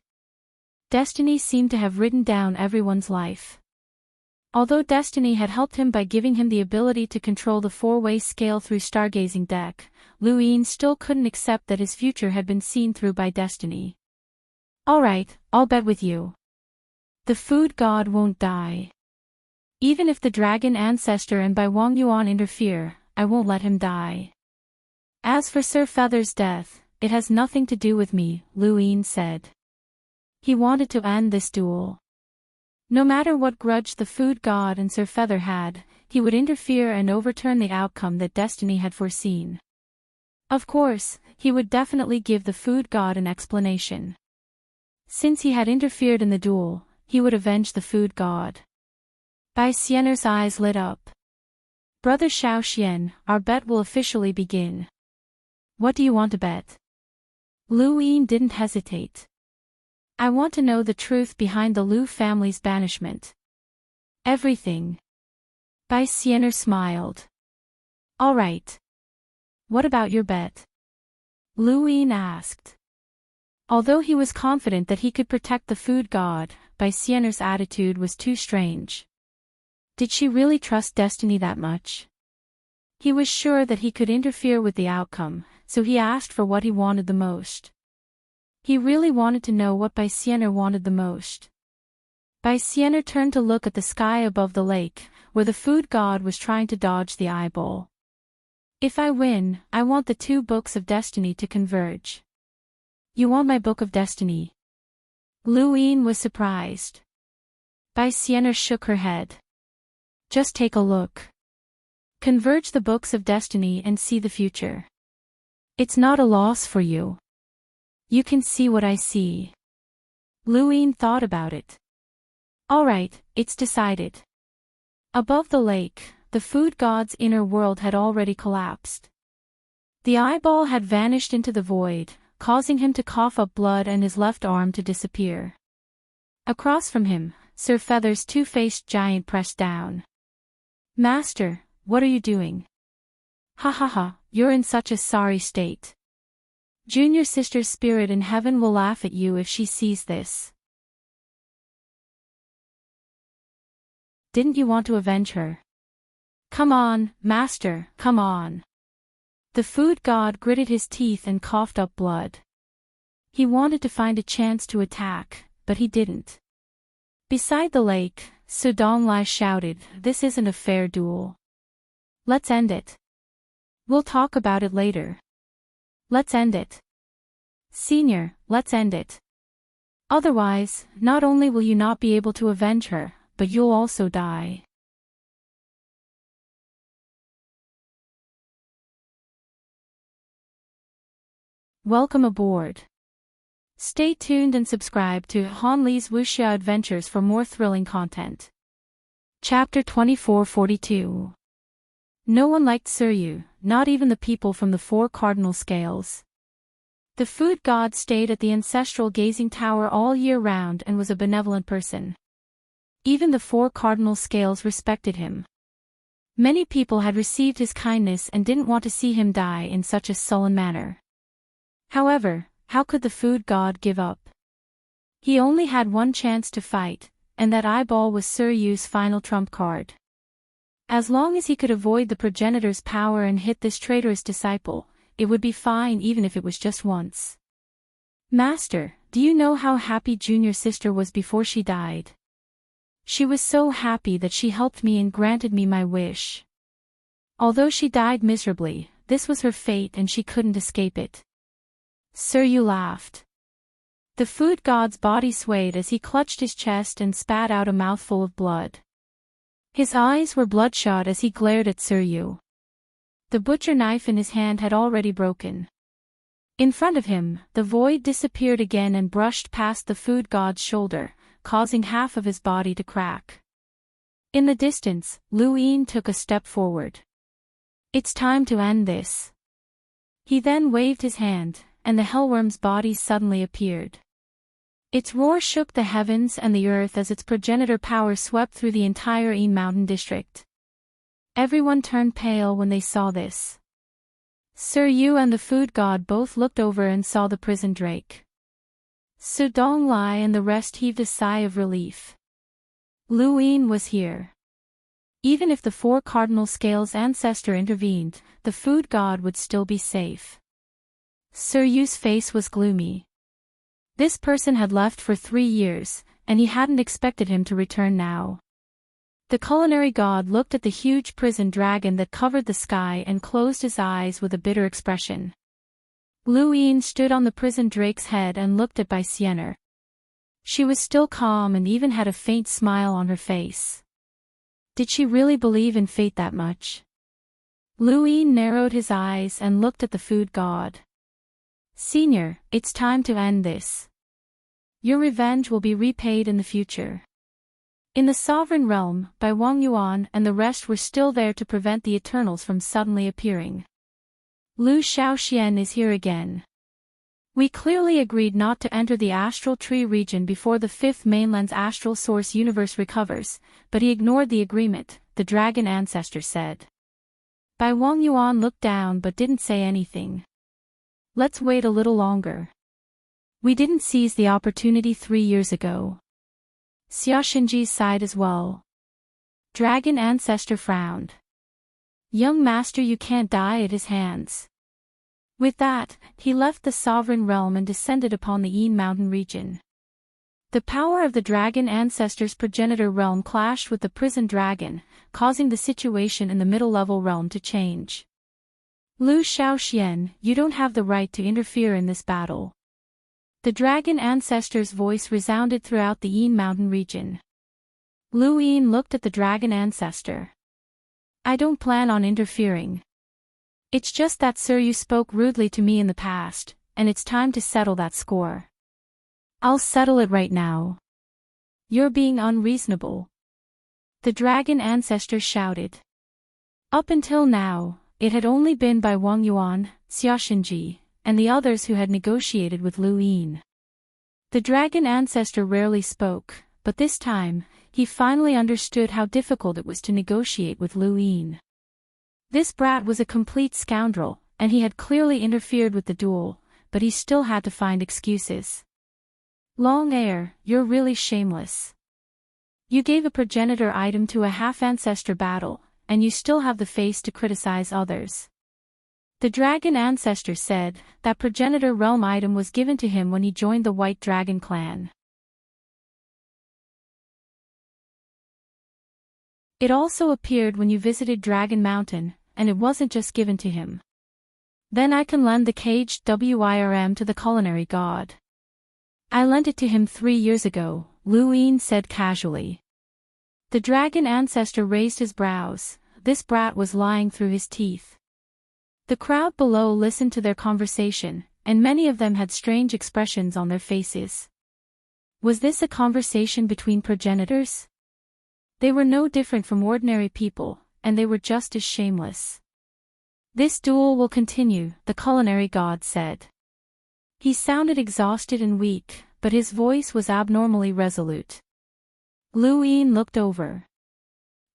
Destiny seemed to have written down everyone's life. Although Destiny had helped him by giving him the ability to control the 4-way scale through stargazing deck, Luin still couldn't accept that his future had been seen through by Destiny. Alright, I'll bet with you. The food god won't die. Even if the dragon ancestor and Bai Wangyuan interfere, I won't let him die. As for Sir Feather's death, it has nothing to do with me, Luin said. He wanted to end this duel. No matter what grudge the food god and Sir Feather had, he would interfere and overturn the outcome that Destiny had foreseen. Of course, he would definitely give the food god an explanation. Since he had interfered in the duel, he would avenge the food god. Bai Xian'er's eyes lit up. Brother Xiaoxian, our bet will officially begin. What do you want to bet? Luin didn't hesitate. I want to know the truth behind the Lu family's banishment. Everything. Bai Xian'er smiled. All right. What about your bet? Luin asked. Although he was confident that he could protect the food god, Bai Xian'er's attitude was too strange. Did she really trust Destiny that much? He was sure that he could interfere with the outcome, so he asked for what he wanted the most. He really wanted to know what Bai Xian'er wanted the most. Bai Xian'er turned to look at the sky above the lake, where the food god was trying to dodge the eyeball. If I win, I want the 2 books of destiny to converge. You want my book of destiny? Luin was surprised. Bai Xian'er shook her head. Just take a look. Converge the books of destiny and see the future. It's not a loss for you. You can see what I see. Luin thought about it. Alright, it's decided. Above the lake, the food god's inner world had already collapsed. The eyeball had vanished into the void, causing him to cough up blood and his left arm to disappear. Across from him, Sir Feather's 2-faced giant pressed down. Master, what are you doing? Ha ha ha, you're in such a sorry state. Junior sister's spirit in heaven will laugh at you if she sees this. Didn't you want to avenge her? Come on, master, come on. The food god gritted his teeth and coughed up blood. He wanted to find a chance to attack, but he didn't. Beside the lake, Su Donglai shouted, "This isn't a fair duel. Let's end it. We'll talk about it later. Let's end it. Senior, let's end it. Otherwise, not only will you not be able to avenge her, but you'll also die." Welcome aboard. Stay tuned and subscribe to Han Li's Wuxia Adventures for more thrilling content. Chapter 2442. No one liked Suryu, not even the people from the 4 cardinal scales. The food god stayed at the ancestral gazing tower all year round and was a benevolent person. Even the 4 cardinal scales respected him. Many people had received his kindness and didn't want to see him die in such a sullen manner. However, how could the food god give up? He only had one chance to fight, and that eyeball was Sir Yu's final trump card. As long as he could avoid the progenitor's power and hit this traitorous disciple, it would be fine even if it was just once. Master, do you know how happy junior sister was before she died? She was so happy that she helped me and granted me my wish. Although she died miserably, this was her fate and she couldn't escape it. Sir Yu laughed. The food god's body swayed as he clutched his chest and spat out a mouthful of blood. His eyes were bloodshot as he glared at Sir Yu. The butcher knife in his hand had already broken. In front of him, the void disappeared again and brushed past the food god's shoulder, causing half of his body to crack. In the distance, Lu Yin took a step forward. It's time to end this. He then waved his hand, and the hellworm's body suddenly appeared. Its roar shook the heavens and the earth as its progenitor power swept through the entire Yin Mountain district. Everyone turned pale when they saw this. Sir Yu and the food god both looked over and saw the prison drake. Su Donglai and the rest heaved a sigh of relief. Lu Yin was here. Even if the four cardinal scales ancestor intervened, the food god would still be safe. Sir Yu's face was gloomy. This person had left for 3 years, and he hadn't expected him to return now. The culinary god looked at the huge prison dragon that covered the sky and closed his eyes with a bitter expression. Lu Yin stood on the prison drake's head and looked at Bai Xiener. She was still calm and even had a faint smile on her face. Did she really believe in fate that much? Lu Yin narrowed his eyes and looked at the food god. Senior, it's time to end this. Your revenge will be repaid in the future. In the sovereign realm, Bai Wang Yuan and the rest were still there to prevent the Eternals from suddenly appearing. Lu Shaoxian is here again. We clearly agreed not to enter the astral tree region before the fifth mainland's astral source universe recovers, but he ignored the agreement, the dragon ancestor said. Bai Wang Yuan looked down but didn't say anything. Let's wait a little longer. We didn't seize the opportunity 3 years ago. Xia Xinji sighed as well. Dragon ancestor frowned. Young master, you can't die at his hands. With that, he left the sovereign realm and descended upon the Yin Mountain region. The power of the dragon ancestor's progenitor realm clashed with the prison dragon, causing the situation in the middle-level realm to change. Lu Shaoxian, you don't have the right to interfere in this battle. The dragon ancestor's voice resounded throughout the Yin Mountain region. Lu Yin looked at the dragon ancestor. I don't plan on interfering. It's just that Sir Yu spoke rudely to me in the past, and it's time to settle that score. I'll settle it right now. You're being unreasonable. The dragon ancestor shouted. Up until now, it had only been by Wang Yuan, Xia Xinji, and the others who had negotiated with Lu Yin. The dragon ancestor rarely spoke, but this time, he finally understood how difficult it was to negotiate with Lu Yin. This brat was a complete scoundrel, and he had clearly interfered with the duel, but he still had to find excuses. Long Air, you're really shameless. You gave a progenitor item to a half-ancestor battle, and you still have the face to criticize others. The dragon ancestor said that progenitor realm item was given to him when he joined the White Dragon clan. It also appeared when you visited Dragon Mountain, and it wasn't just given to him. Then I can lend the caged WIRM to the culinary god. I lent it to him 3 years ago, Lu Yin said casually. The dragon ancestor raised his brows. This brat was lying through his teeth. The crowd below listened to their conversation, and many of them had strange expressions on their faces. Was this a conversation between progenitors? They were no different from ordinary people, and they were just as shameless. This duel will continue, the culinary god said. He sounded exhausted and weak, but his voice was abnormally resolute. Lu Yin looked over.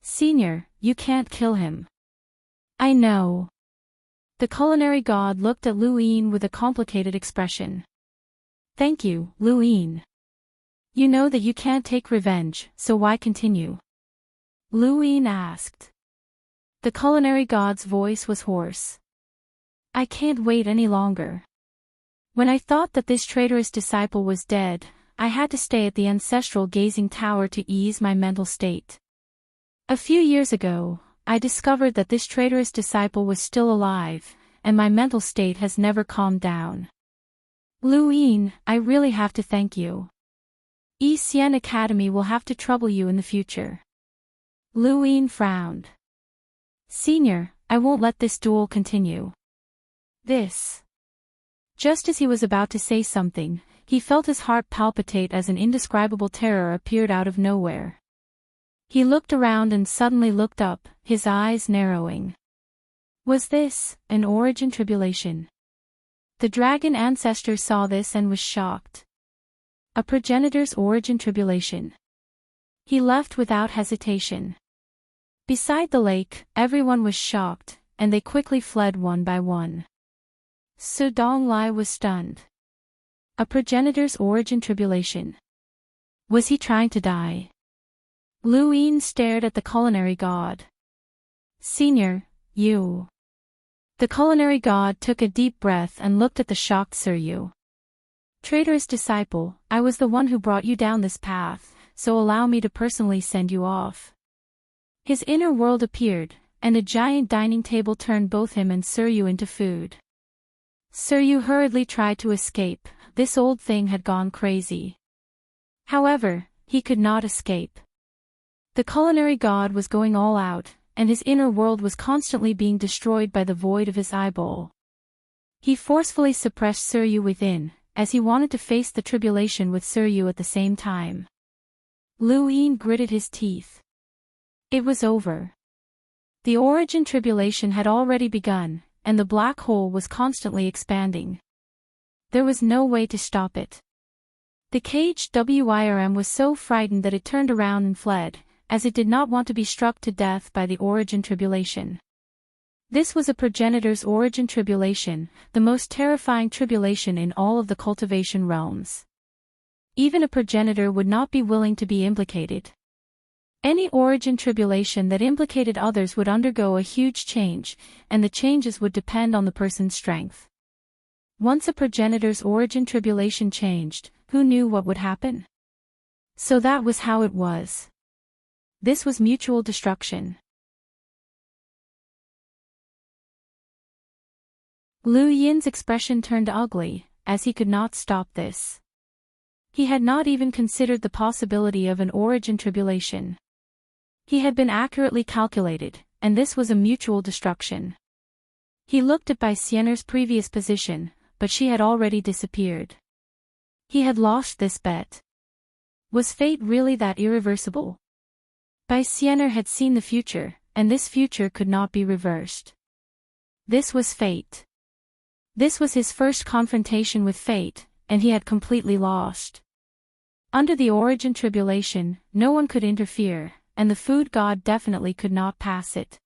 Senior, you can't kill him. I know. The culinary god looked at Lu Yin with a complicated expression. Thank you, Lu Yin. You know that you can't take revenge, so why continue? Luin asked. The culinary god's voice was hoarse. I can't wait any longer. When I thought that this traitorous disciple was dead, I had to stay at the ancestral gazing tower to ease my mental state. A few years ago, I discovered that this traitorous disciple was still alive, and my mental state has never calmed down. Luin, I really have to thank you. Sien Academy will have to trouble you in the future. Luin frowned. Senior, I won't let this duel continue. Just as he was about to say something, he felt his heart palpitate as an indescribable terror appeared out of nowhere. He looked around and suddenly looked up, his eyes narrowing. Was this an origin tribulation? The dragon ancestor saw this and was shocked. A progenitor's origin tribulation. He left without hesitation. Beside the lake, everyone was shocked, and they quickly fled one by one. Su Donglai was stunned. A progenitor's origin tribulation. Was he trying to die? Luin stared at the culinary god. Senior, you. The culinary god took a deep breath and looked at the shocked Suryu. Traitorous disciple, I was the one who brought you down this path, so allow me to personally send you off. His inner world appeared, and a giant dining table turned both him and Suryu into food. Suryu hurriedly tried to escape, this old thing had gone crazy. However, he could not escape. The culinary god was going all out, and his inner world was constantly being destroyed by the void of his eyeball. He forcefully suppressed Suryu within, as he wanted to face the tribulation with Suryu at the same time. Luin gritted his teeth. It was over. The origin tribulation had already begun, and the black hole was constantly expanding. There was no way to stop it. The caged WIRM was so frightened that it turned around and fled, as it did not want to be struck to death by the origin tribulation. This was a progenitor's origin tribulation, the most terrifying tribulation in all of the cultivation realms. Even a progenitor would not be willing to be implicated. Any origin tribulation that implicated others would undergo a huge change, and the changes would depend on the person's strength. Once a progenitor's origin tribulation changed, who knew what would happen? So that was how it was. This was mutual destruction. Lu Yin's expression turned ugly, as he could not stop this. He had not even considered the possibility of an origin tribulation. He had been accurately calculated, and this was a mutual destruction. He looked at Bai Xianer's previous position, but she had already disappeared. He had lost this bet. Was fate really that irreversible? Bai Xianer had seen the future, and this future could not be reversed. This was fate. This was his first confrontation with fate, and he had completely lost. Under the origin tribulation, no one could interfere, and the food god definitely could not pass it.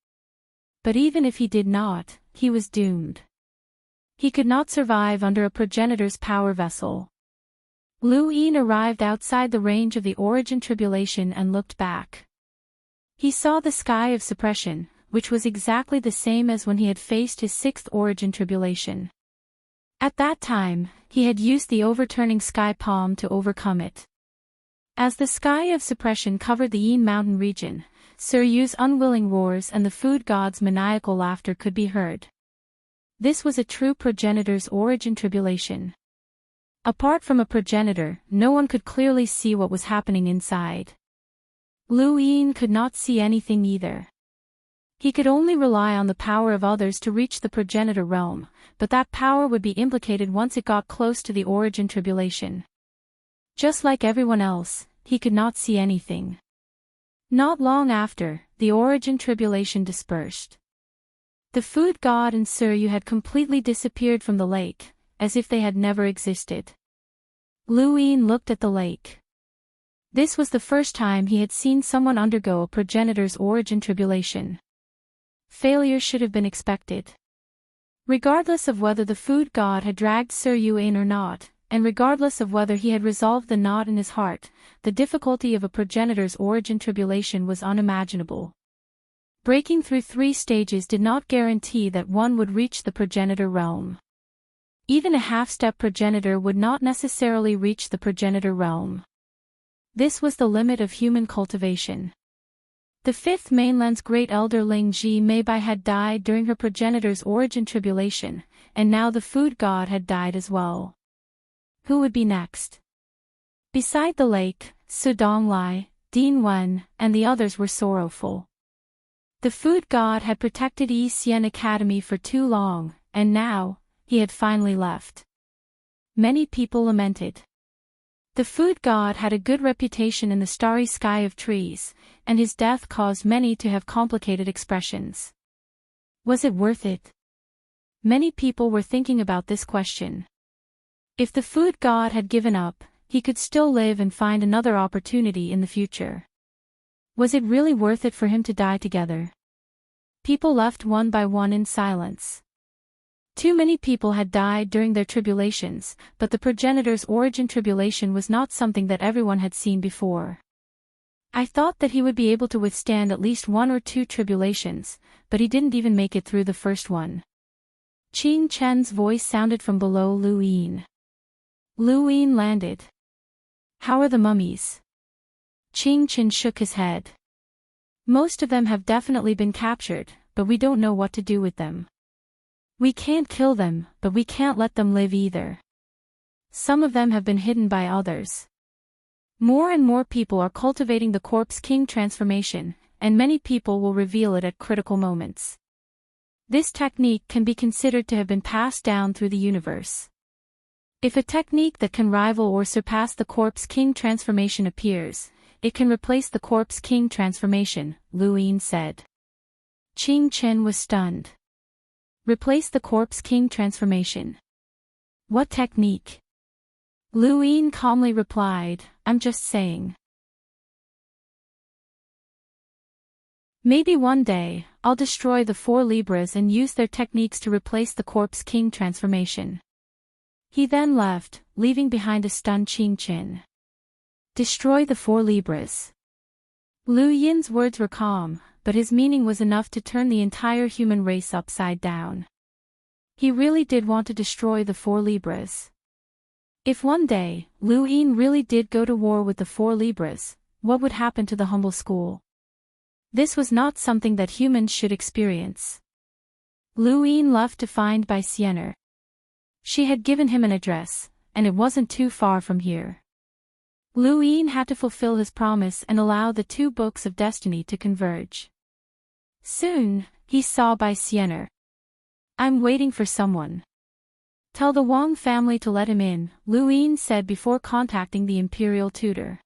But even if he did not, he was doomed. He could not survive under a progenitor's power vessel. Lu Yin arrived outside the range of the origin tribulation and looked back. He saw the sky of suppression, which was exactly the same as when he had faced his sixth origin tribulation. At that time, he had used the overturning sky palm to overcome it. As the sky of suppression covered the Yin mountain region, Suryu's unwilling roars and the food god's maniacal laughter could be heard. This was a true progenitor's origin tribulation. Apart from a progenitor, no one could clearly see what was happening inside. Lu Yin could not see anything either. He could only rely on the power of others to reach the progenitor realm, but that power would be implicated once it got close to the origin tribulation. Just like everyone else, he could not see anything. Not long after, the origin tribulation dispersed. The food god and Suryu had completely disappeared from the lake, as if they had never existed. Lu Yin looked at the lake. This was the first time he had seen someone undergo a progenitor's origin tribulation. Failure should have been expected. Regardless of whether the food god had dragged Suryu in or not, and regardless of whether he had resolved the knot in his heart, the difficulty of a progenitor's origin tribulation was unimaginable. Breaking through 3 stages did not guarantee that one would reach the progenitor realm. Even a half-step progenitor would not necessarily reach the progenitor realm. This was the limit of human cultivation. The fifth mainland's great elder Ling Ji Meibai had died during her progenitor's origin tribulation, and now the food god had died as well. Who would be next? Beside the lake, Su Donglai, Dean Wen, and the others were sorrowful. The food god had protected Yi Xian Academy for too long, and now, he had finally left. Many people lamented. The food god had a good reputation in the starry sky of trees, and his death caused many to have complicated expressions. Was it worth it? Many people were thinking about this question. If the food god had given up, he could still live and find another opportunity in the future. Was it really worth it for him to die together? People left one by one in silence. Too many people had died during their tribulations, but the progenitor's origin tribulation was not something that everyone had seen before. I thought that he would be able to withstand at least 1 or 2 tribulations, but he didn't even make it through the first one. Qing Chen's voice sounded from below Lu Yin. Lu Yin landed. How are the mummies? Qing Chen shook his head. Most of them have definitely been captured, but we don't know what to do with them. We can't kill them, but we can't let them live either. Some of them have been hidden by others. More and more people are cultivating the corpse king transformation, and many people will reveal it at critical moments. This technique can be considered to have been passed down through the universe. If a technique that can rival or surpass the corpse king transformation appears, it can replace the corpse king transformation, Lu Yin said. Qing Chen was stunned. Replace the corpse king transformation. What technique? Lu Yin calmly replied, I'm just saying. Maybe one day, I'll destroy the 4 Libras and use their techniques to replace the corpse king transformation. He then left, leaving behind a stunned Qing Chen. Destroy the 4 Libras. Lu Yin's words were calm, but his meaning was enough to turn the entire human race upside down. He really did want to destroy the 4 Libras. If one day, Lu Yin really did go to war with the 4 Libras, what would happen to the humble school? This was not something that humans should experience. Lu Yin left to find Bai Xianer. She had given him an address, and it wasn't too far from here. Lu Yin had to fulfill his promise and allow the 2 books of destiny to converge. Soon, he saw Bai Xianer. I'm waiting for someone. Tell the Wang family to let him in, Lu Yin said before contacting the imperial tutor.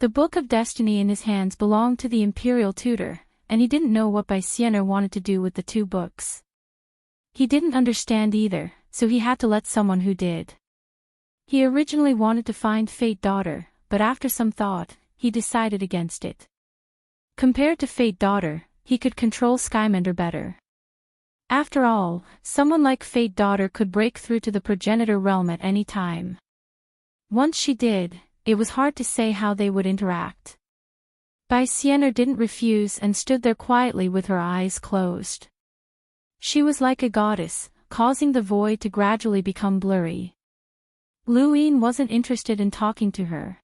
The book of destiny in his hands belonged to the imperial tutor, and he didn't know what Bai Xianer wanted to do with the 2 books. He didn't understand either, so he had to let someone who did. He originally wanted to find Fate Daughter, but after some thought, he decided against it. Compared to Fate Daughter, he could control Skymender better. After all, someone like Fate Daughter could break through to the progenitor realm at any time. Once she did, it was hard to say how they would interact. Bai Xianer didn't refuse and stood there quietly with her eyes closed. She was like a goddess, causing the void to gradually become blurry. Lu Yin wasn't interested in talking to her.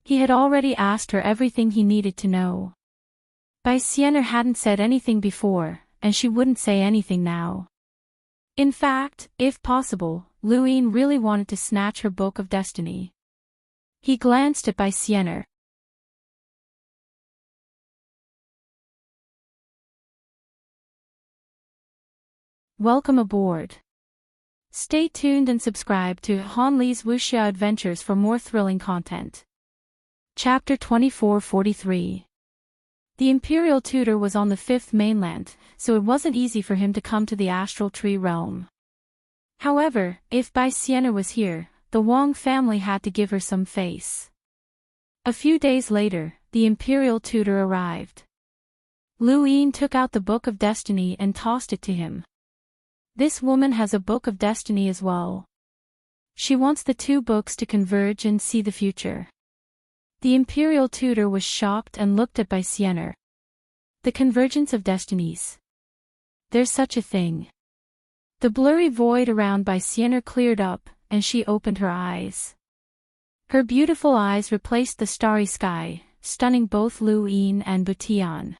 He had already asked her everything he needed to know. Bai Xianer hadn't said anything before, and she wouldn't say anything now. In fact, if possible, Lu Yin really wanted to snatch her book of destiny. He glanced at Bai Xianer. Welcome aboard. Stay tuned and subscribe to Han Li's Wuxia Adventures for more thrilling content. Chapter 2443. The Imperial Tutor was on the 5th mainland, so it wasn't easy for him to come to the astral tree realm. However, if Bai Xianer was here, the Wang family had to give her some face. A few days later, the Imperial Tutor arrived. Lu Yin took out the Book of Destiny and tossed it to him. This woman has a Book of Destiny as well. She wants the two books to converge and see the future. The imperial tutor was shocked and looked at Baisener. The convergence of destinies. There's such a thing. The blurry void around Baisener cleared up, and she opened her eyes. Her beautiful eyes replaced the starry sky, stunning both Lu Yin and Butian.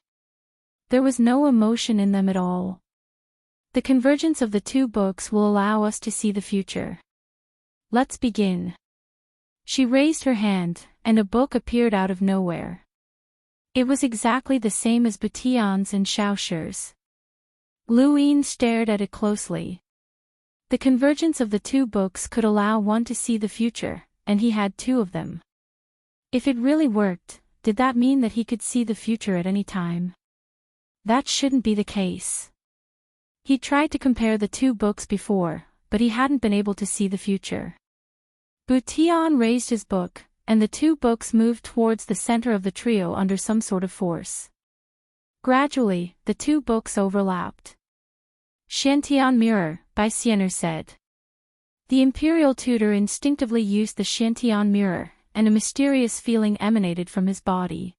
There was no emotion in them at all. The convergence of the two books will allow us to see the future. Let's begin. She raised her hand, and a book appeared out of nowhere. It was exactly the same as Butian's and Xiaoshi's. Lu Yin stared at it closely. The convergence of the two books could allow one to see the future, and he had two of them. If it really worked, did that mean that he could see the future at any time? That shouldn't be the case. He tried to compare the two books before, but he hadn't been able to see the future. Butian raised his book, and the two books moved towards the center of the trio under some sort of force. Gradually, the two books overlapped. Xiantian mirror, Baisener said. The imperial tutor instinctively used the Xiantian mirror, and a mysterious feeling emanated from his body.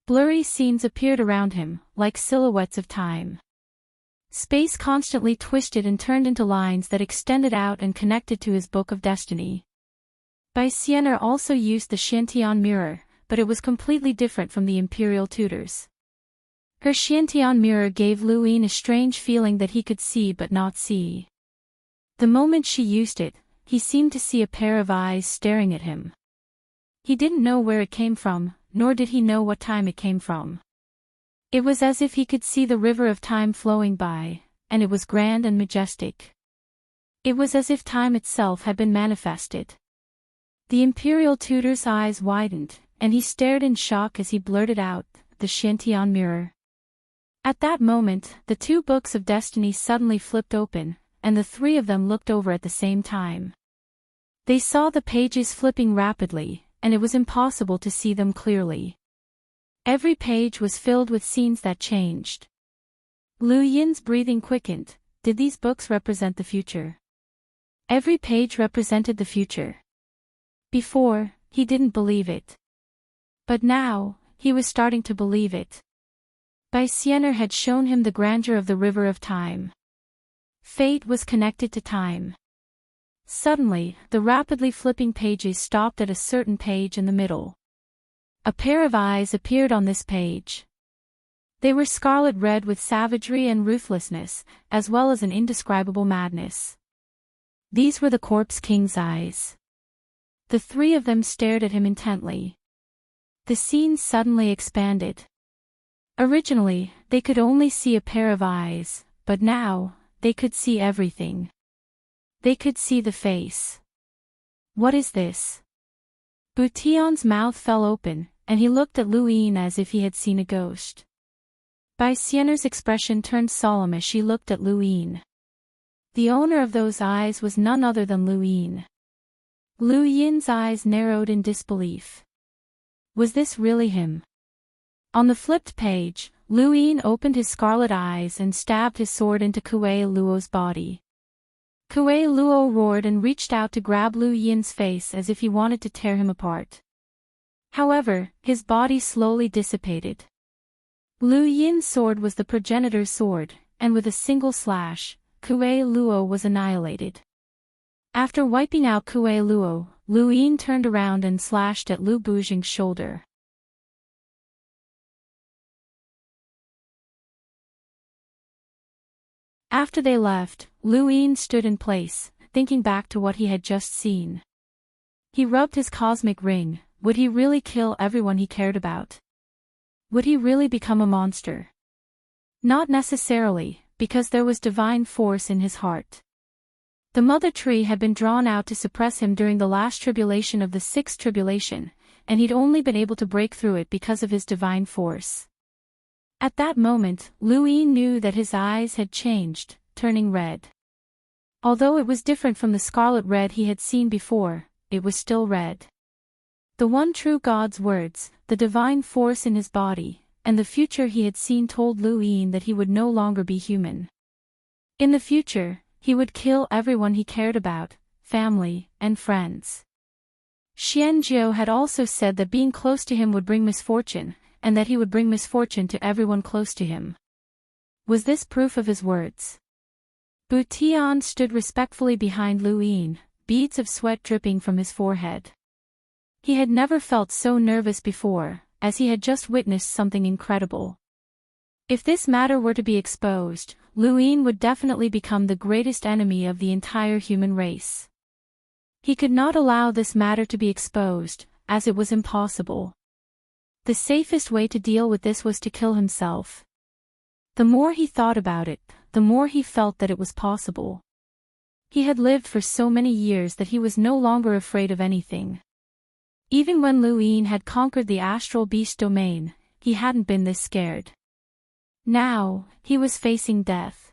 Blurry scenes appeared around him, like silhouettes of time. Space constantly twisted and turned into lines that extended out and connected to his book of destiny. Baisener also used the Xiantian mirror, but it was completely different from the imperial tutor's. Her Xiantian mirror gave Lu Yin a strange feeling that he could see but not see. The moment she used it, he seemed to see a pair of eyes staring at him. He didn't know where it came from, nor did he know what time it came from. It was as if he could see the river of time flowing by, and it was grand and majestic. It was as if time itself had been manifested. The imperial tutor's eyes widened, and he stared in shock as he blurted out, "The Xiantian mirror." At that moment, the two books of destiny suddenly flipped open, and the three of them looked over at the same time. They saw the pages flipping rapidly, and it was impossible to see them clearly. Every page was filled with scenes that changed. Lu Yin's breathing quickened. Did these books represent the future? Every page represented the future. Before, he didn't believe it. But now, he was starting to believe it. Baisener had shown him the grandeur of the river of time. Fate was connected to time. Suddenly, the rapidly flipping pages stopped at a certain page in the middle. A pair of eyes appeared on this page. They were scarlet red with savagery and ruthlessness, as well as an indescribable madness. These were the Corpse King's eyes. The three of them stared at him intently. The scene suddenly expanded. Originally, they could only see a pair of eyes, but now, they could see everything. They could see the face. What is this? Butian's mouth fell open, and he looked at Lu Yin as if he had seen a ghost. Baisener's expression turned solemn as she looked at Lu Yin. The owner of those eyes was none other than Lu Yin. Lu Yin's eyes narrowed in disbelief. Was this really him? On the flipped page, Lu Yin opened his scarlet eyes and stabbed his sword into Kuei Luo's body. Kuei Luo roared and reached out to grab Lu Yin's face as if he wanted to tear him apart. However, his body slowly dissipated. Lu Yin's sword was the progenitor's sword, and with a single slash, Kuei Luo was annihilated. After wiping out Kuei Luo, Lu Yin turned around and slashed at Lu Bujing's shoulder. After they left, Lu Yin stood in place, thinking back to what he had just seen. He rubbed his cosmic ring. Would he really kill everyone he cared about? Would he really become a monster? Not necessarily, because there was divine force in his heart. The mother tree had been drawn out to suppress him during the last tribulation of the sixth tribulation, and he'd only been able to break through it because of his divine force. At that moment, Lu Yin knew that his eyes had changed, turning red. Although it was different from the scarlet red he had seen before, it was still red. The one true God's words, the divine force in his body, and the future he had seen told Lu Yin that he would no longer be human. In the future, he would kill everyone he cared about, family, and friends. Xianzhou had also said that being close to him would bring misfortune, and that he would bring misfortune to everyone close to him. Was this proof of his words? Bu Tian stood respectfully behind Lu Yin, beads of sweat dripping from his forehead. He had never felt so nervous before, as he had just witnessed something incredible. If this matter were to be exposed, Lu Yin would definitely become the greatest enemy of the entire human race. He could not allow this matter to be exposed, as it was impossible. The safest way to deal with this was to kill himself. The more he thought about it, the more he felt that it was possible. He had lived for so many years that he was no longer afraid of anything. Even when Lu Yin had conquered the astral beast domain, he hadn't been this scared. Now, he was facing death.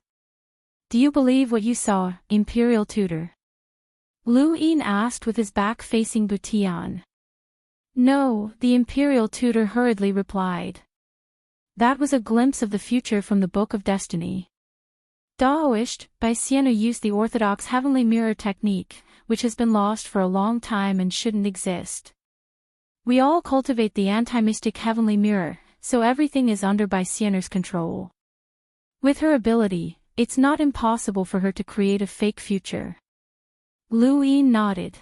"Do you believe what you saw, Imperial Tutor?" Lu Yin asked with his back facing Bu Tian. "No," the Imperial Tutor hurriedly replied. "That was a glimpse of the future from the Book of Destiny." Daoist, by Sienna used the orthodox heavenly mirror technique, which has been lost for a long time and shouldn't exist. We all cultivate the anti-mystic heavenly mirror, so everything is under by Sienna's control. With her ability, it's not impossible for her to create a fake future. Lu Yin nodded.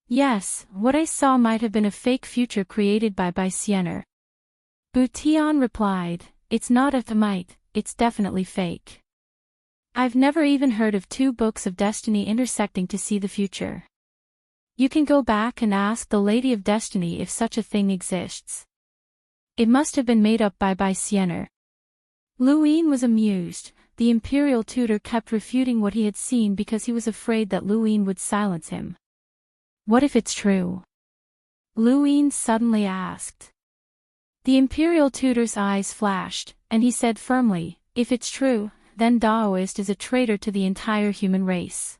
"Yes, what I saw might have been a fake future created by Sienna." Bu Tian replied, "It's not a might, it's definitely fake. I've never even heard of two books of destiny intersecting to see the future. You can go back and ask the Lady of Destiny if such a thing exists. It must have been made up by Sienna." Lu Yin was amused. The Imperial Tutor kept refuting what he had seen because he was afraid that Lu Yin would silence him. "What if it's true?" Lu Yin suddenly asked. The Imperial Tutor's eyes flashed, and he said firmly, "If it's true, then Daoist is a traitor to the entire human race.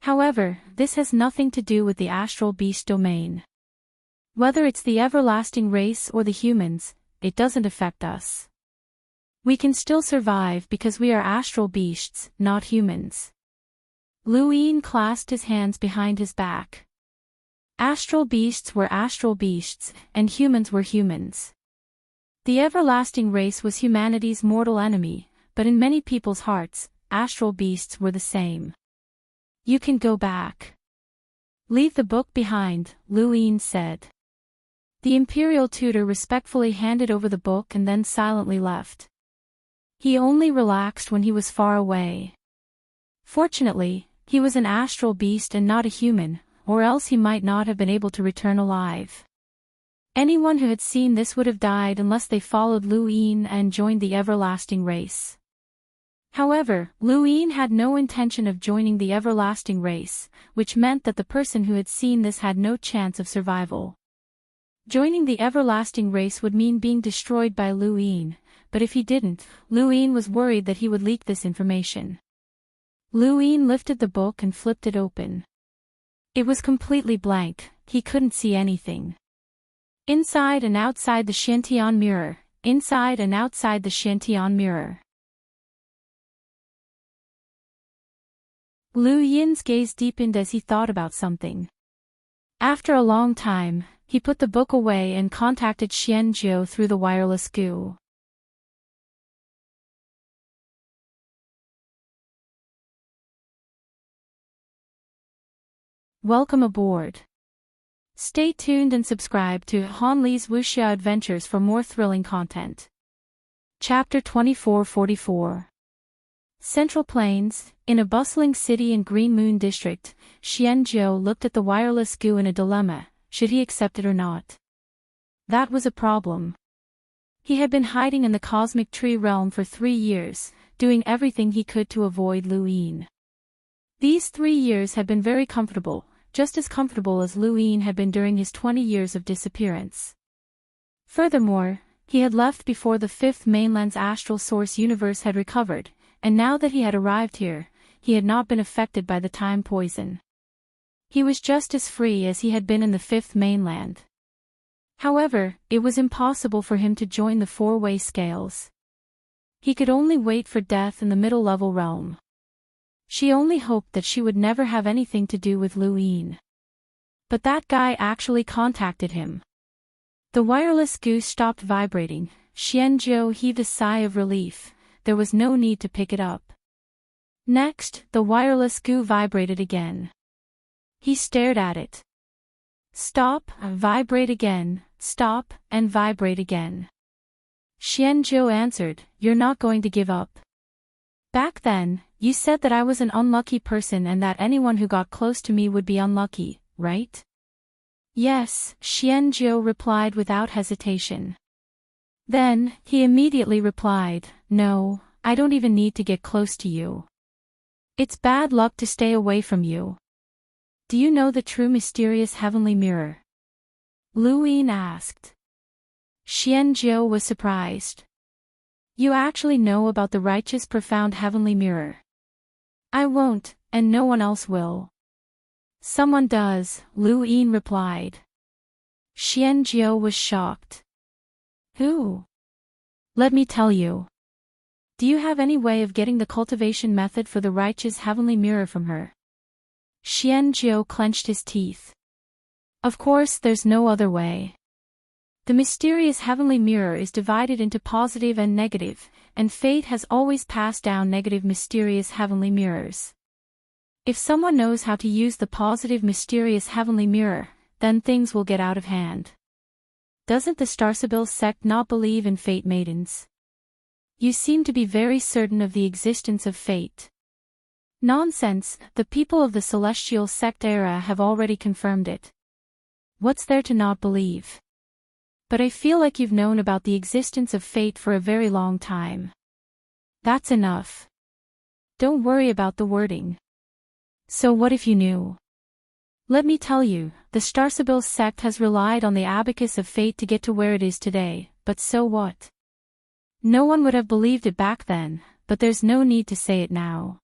However, this has nothing to do with the astral beast domain. Whether it's the everlasting race or the humans, it doesn't affect us. We can still survive because we are astral beasts, not humans." Lu Yin clasped his hands behind his back. Astral beasts were astral beasts, and humans were humans. The everlasting race was humanity's mortal enemy, but in many people's hearts, astral beasts were the same. "You can go back. Leave the book behind," Lu Yin said. The Imperial Tutor respectfully handed over the book and then silently left. He only relaxed when he was far away. Fortunately, he was an astral beast and not a human, or else he might not have been able to return alive. Anyone who had seen this would have died unless they followed Lu Yin and joined the everlasting race. However, Lu Yin had no intention of joining the everlasting race, which meant that the person who had seen this had no chance of survival. Joining the everlasting race would mean being destroyed by Lu Yin, but if he didn't, Lu Yin was worried that he would leak this information. Lu Yin lifted the book and flipped it open. It was completely blank, he couldn't see anything. Inside and outside the Xiantian mirror, inside and outside the Xiantian mirror. Lu Yin's gaze deepened as he thought about something. After a long time, he put the book away and contacted Xianzhou through the wireless goo. Welcome aboard. Stay tuned and subscribe to Han Li's Wuxia Adventures for more thrilling content. Chapter 2444. Central Plains, in a bustling city in Green Moon District, Xianzhou looked at the wireless goo in a dilemma, should he accept it or not? That was a problem. He had been hiding in the cosmic tree realm for 3 years, doing everything he could to avoid Lu Yin. These 3 years had been very comfortable, just as comfortable as Lu Yin had been during his 20 years of disappearance. Furthermore, he had left before the fifth mainland's astral source universe had recovered, and now that he had arrived here, he had not been affected by the time poison. He was just as free as he had been in the fifth mainland. However, it was impossible for him to join the four-way scales. He could only wait for death in the middle-level realm. She only hoped that she would never have anything to do with Lu Yin. But that guy actually contacted him. The wireless goo stopped vibrating. Xianzhou heaved a sigh of relief. There was no need to pick it up. Next, the wireless goo vibrated again. He stared at it. Stop, vibrate again, stop, and vibrate again. Xianzhou answered, "You're not going to give up. Back then, you said that I was an unlucky person and that anyone who got close to me would be unlucky, right?" "Yes," Xianzhou replied without hesitation. Then, he immediately replied, "No, I don't even need to get close to you. It's bad luck to stay away from you. Do you know the true mysterious heavenly mirror?" Lu Yin asked. Xianzhou was surprised. "You actually know about the righteous profound heavenly mirror?" "I won't, and no one else will." "Someone does," Lu Yin replied. Xianzhou was shocked. "Who?" "Let me tell you. Do you have any way of getting the cultivation method for the righteous heavenly mirror from her?" Xianzhou clenched his teeth. "Of course there's no other way. The mysterious heavenly mirror is divided into positive and negative, and fate has always passed down negative mysterious heavenly mirrors. If someone knows how to use the positive mysterious heavenly mirror, then things will get out of hand. Doesn't the Starsabil sect not believe in fate maidens? You seem to be very certain of the existence of fate." "Nonsense, the people of the celestial sect era have already confirmed it. What's there to not believe? But I feel like you've known about the existence of fate for a very long time. That's enough. Don't worry about the wording. So what if you knew? Let me tell you, the Starsabil sect has relied on the abacus of fate to get to where it is today, but so what? No one would have believed it back then, but there's no need to say it now.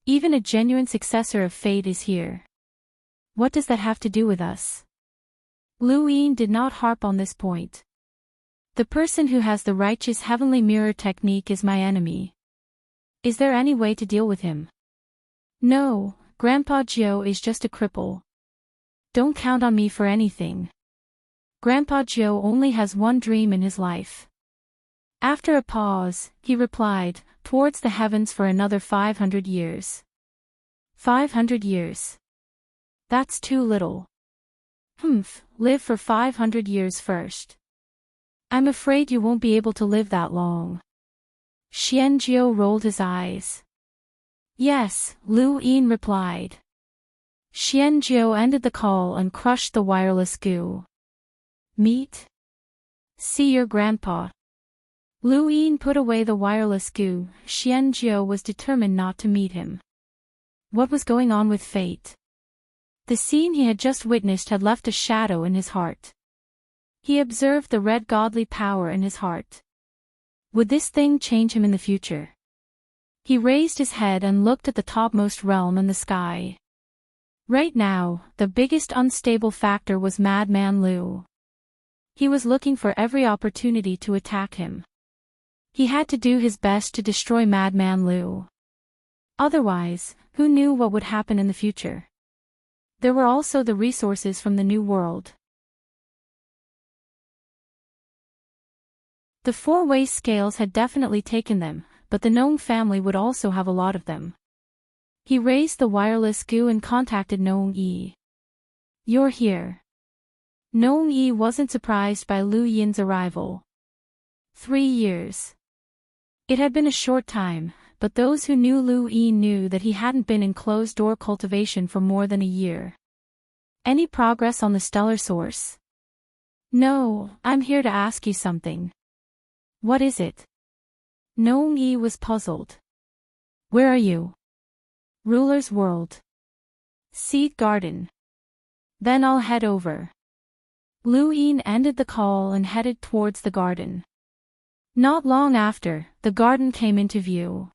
Even a genuine successor of fate is here. What does that have to do with us?" Lu Yin did not harp on this point. "The person who has the righteous heavenly mirror technique is my enemy. Is there any way to deal with him?" "No, Grandpa Jiu is just a cripple. Don't count on me for anything. Grandpa Jiu only has one dream in his life." After a pause, he replied, "Towards the heavens for another 500 years. 500 years. That's too little. Live for 500 years first. I'm afraid you won't be able to live that long." Xianzhou rolled his eyes. "Yes," Lu Yin replied. Xianzhou ended the call and crushed the wireless goo. "Meet? See your grandpa." Lu Yin put away the wireless goo. Xianzhou was determined not to meet him. What was going on with fate? The scene he had just witnessed had left a shadow in his heart. He observed the red godly power in his heart. Would this thing change him in the future? He raised his head and looked at the topmost realm and the sky. Right now, the biggest unstable factor was Madman Lu. He was looking for every opportunity to attack him. He had to do his best to destroy Madman Lu. Otherwise, who knew what would happen in the future? There were also the resources from the New World. The four-way scales had definitely taken them, but the Nong family would also have a lot of them. He raised the wireless goo and contacted Nong Yi. "You're here." Nong Yi wasn't surprised by Lu Yin's arrival. 3 years. It had been a short time, but those who knew Lu Yin knew that he hadn't been in closed-door cultivation for more than a year. "Any progress on the stellar source?" "No, I'm here to ask you something." "What is it?" Nong Yi was puzzled. "Where are you?" "Ruler's World. Seed Garden." "Then I'll head over." Lu Yin ended the call and headed towards the garden. Not long after, the garden came into view.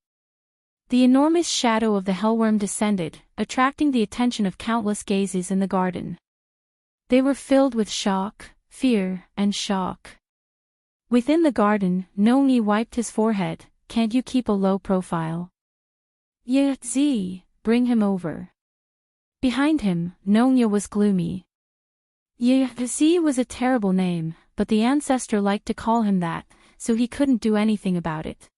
The enormous shadow of the hellworm descended, attracting the attention of countless gazes in the garden. They were filled with shock, fear, and shock. Within the garden, Nong Yi wiped his forehead. "Can't you keep a low profile?" Yi, bring him over. Behind him, Nongya was gloomy. Yi was a terrible name, but the ancestor liked to call him that, so he couldn't do anything about it.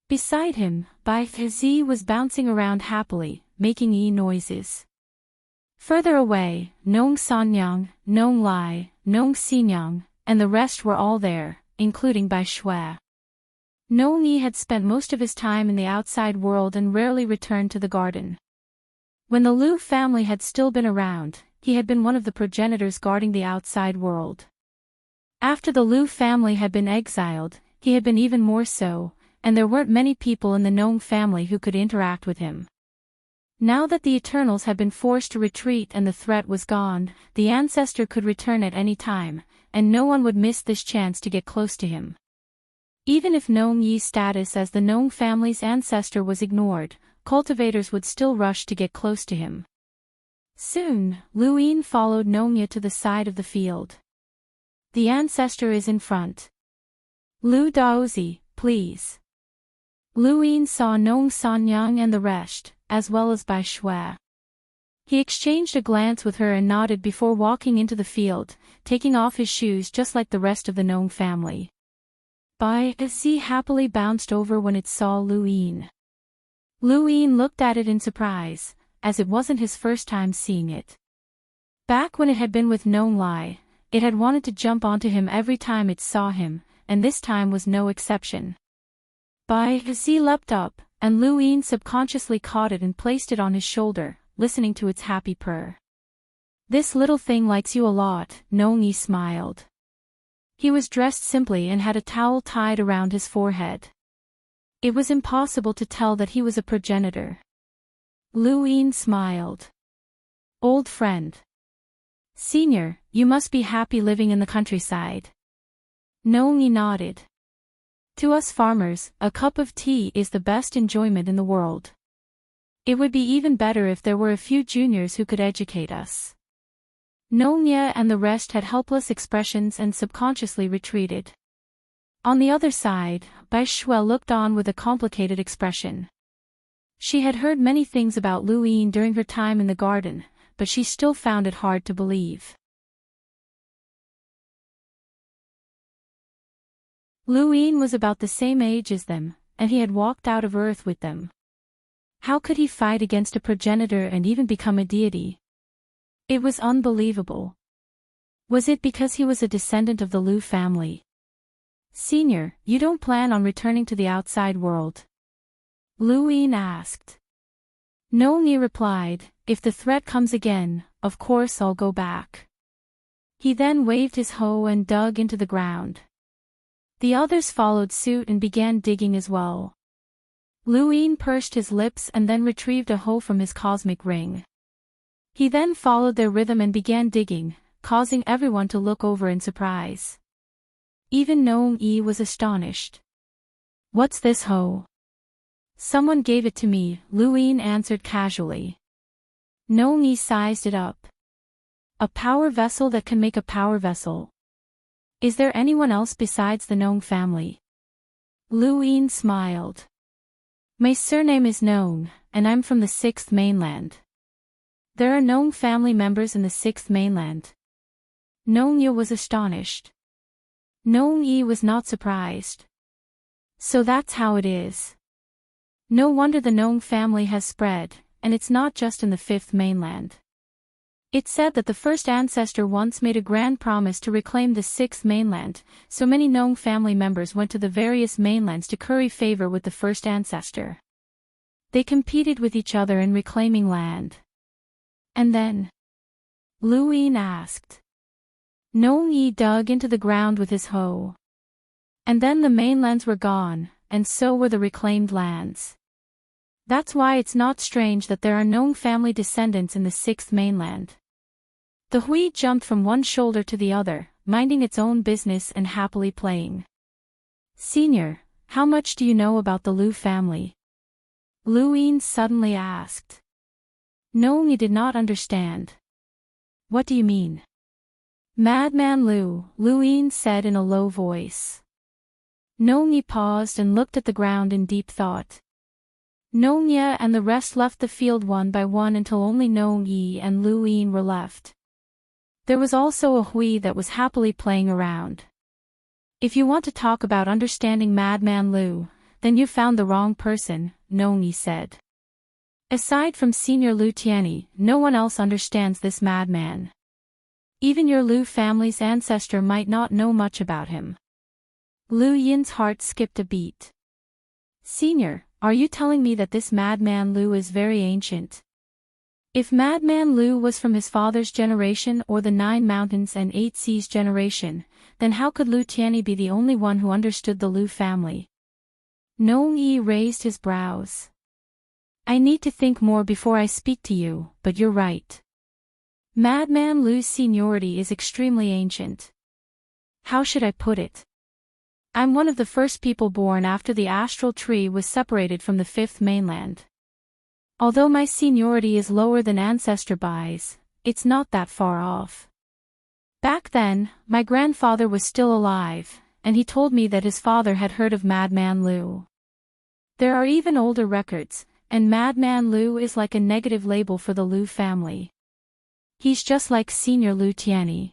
Beside him, Bai Zi was bouncing around happily, making ee noises. Further away, Nong Sanyang, Nong Lai, Nong Xinyang, and the rest were all there, including Bai Shui. Nong Yi had spent most of his time in the outside world and rarely returned to the garden. When the Lu family had still been around, he had been one of the progenitors guarding the outside world. After the Lu family had been exiled, he had been even more so, and there weren't many people in the Nong family who could interact with him. Now that the Eternals had been forced to retreat and the threat was gone, the ancestor could return at any time, and no one would miss this chance to get close to him. Even if Nong Yi's status as the Nong family's ancestor was ignored, cultivators would still rush to get close to him. Soon, Lu Yin followed Nongya to the side of the field. The ancestor is in front. Lu Daozi, please. Lu Yin saw Nong Sanyang and the rest, as well as Bai Shui. He exchanged a glance with her and nodded before walking into the field, taking off his shoes just like the rest of the Nong family. Bai Zi happily bounced over when it saw Lu Yin. Lu Yin looked at it in surprise, as it wasn't his first time seeing it. Back when it had been with Nong Lai, it had wanted to jump onto him every time it saw him, and this time was no exception. Bai Zi leapt up, and Lu Yin subconsciously caught it and placed it on his shoulder, listening to its happy purr. This little thing likes you a lot, Nong Yi smiled. He was dressed simply and had a towel tied around his forehead. It was impossible to tell that he was a progenitor. Lu Yin smiled. Old friend. Senior, you must be happy living in the countryside. Nong Yi nodded. To us farmers, a cup of tea is the best enjoyment in the world. It would be even better if there were a few juniors who could educate us. Nongya and the rest had helpless expressions and subconsciously retreated. On the other side, Bai Shui looked on with a complicated expression. She had heard many things about Lu Yin during her time in the garden, but she still found it hard to believe. Lu Yin was about the same age as them, and he had walked out of Earth with them. How could he fight against a progenitor and even become a deity? It was unbelievable. Was it because he was a descendant of the Lu family? Senior, you don't plan on returning to the outside world? Lu Yin asked. Nong Yi replied, if the threat comes again, of course I'll go back. He then waved his hoe and dug into the ground. The others followed suit and began digging as well. Lu Yin pursed his lips and then retrieved a hoe from his cosmic ring. He then followed their rhythm and began digging, causing everyone to look over in surprise. Even Nong Yi was astonished. What's this hoe? Someone gave it to me, Lu Yin answered casually. Nong Yi sized it up. A power vessel that can make a power vessel. Is there anyone else besides the Nong family? Lu Yin smiled. My surname is Nong, and I'm from the 6th mainland. There are Nong family members in the 6th mainland. Nongya was astonished. Nong Yi was not surprised. So that's how it is. No wonder the Nong family has spread, and it's not just in the 5th mainland. It's said that the first ancestor once made a grand promise to reclaim the 6th mainland, so many Nong family members went to the various mainlands to curry favor with the first ancestor. They competed with each other in reclaiming land. And then? Lu Yin asked. Nong Yi dug into the ground with his hoe. And then the mainlands were gone, and so were the reclaimed lands. That's why it's not strange that there are Nong family descendants in the 6th mainland. The Hui jumped from one shoulder to the other, minding its own business and happily playing. Senior, how much do you know about the Lu family? Lu Yin suddenly asked. Nong Yi did not understand. What do you mean? Madman Lu Yin said in a low voice. Nong Yi paused and looked at the ground in deep thought. Nong Ye and the rest left the field one by one until only Nong Yi and Lu Yin were left. There was also a Hui that was happily playing around. If you want to talk about understanding Madman Lu, then you found the wrong person, Nong Yi said. Aside from Senior Lu Tianyi, no one else understands this madman. Even your Lu family's ancestor might not know much about him. Lu Yin's heart skipped a beat. Senior, are you telling me that this madman Lu is very ancient? If Madman Lu was from his father's generation or the 9 Mountains and 8 Seas generation, then how could Lu Tianyi be the only one who understood the Lu family? Nong Yi raised his brows. I need to think more before I speak to you, but you're right. Madman Lu's seniority is extremely ancient. How should I put it? I'm one of the first people born after the astral tree was separated from the 5th mainland. Although my seniority is lower than Ancestor Bai's, it's not that far off. Back then, my grandfather was still alive, and he told me that his father had heard of Madman Lu. There are even older records, and Madman Lu is like a negative label for the Lu family. He's just like Senior Lu Tianyi.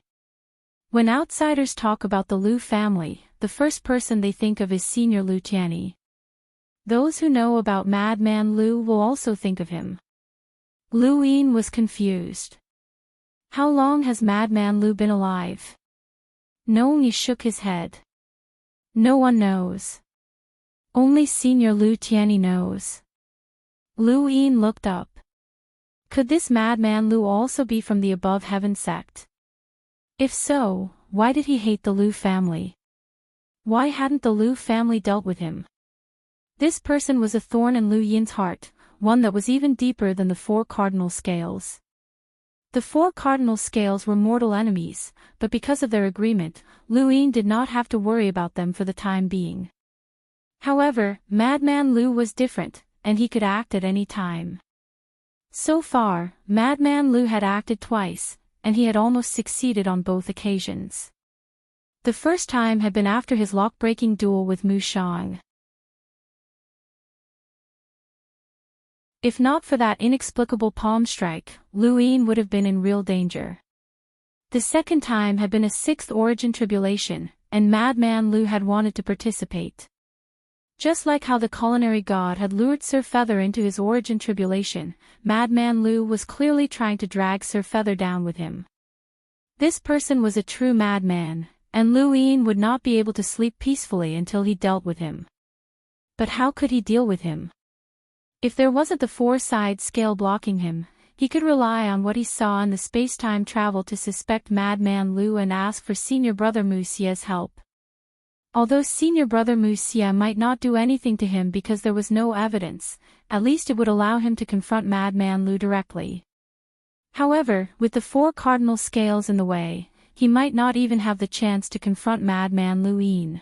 When outsiders talk about the Lu family, the first person they think of is Senior Lu Tianyi. Those who know about Madman Lu will also think of him. Lu Yin was confused. How long has Madman Lu been alive? Nong Yi shook his head. No one knows. Only Senior Lu Tianyi knows. Lu Yin looked up. Could this Madman Lu also be from the above heaven sect? If so, why did he hate the Lu family? Why hadn't the Lu family dealt with him? This person was a thorn in Lu Yin's heart, one that was even deeper than the 4 cardinal scales. The 4 cardinal scales were mortal enemies, but because of their agreement, Lu Yin did not have to worry about them for the time being. However, Madman Lu was different, and he could act at any time. So far, Madman Lu had acted twice, and he had almost succeeded on both occasions. The first time had been after his lock-breaking duel with Mu Shang. If not for that inexplicable palm strike, Lu Yin would have been in real danger. The second time had been a 6th origin tribulation, and Madman Lu had wanted to participate. Just like how the culinary god had lured Sir Feather into his origin tribulation, Madman Lu was clearly trying to drag Sir Feather down with him. This person was a true madman, and Lu Yin would not be able to sleep peacefully until he dealt with him. But how could he deal with him? If there wasn't the 4-side scale blocking him, he could rely on what he saw in the space-time travel to suspect Madman Lu and ask for Senior Brother Mu Xia's help. Although Senior Brother Mu Xia might not do anything to him because there was no evidence, at least it would allow him to confront Madman Lu directly. However, with the 4 cardinal scales in the way, he might not even have the chance to confront Madman Lu Yin.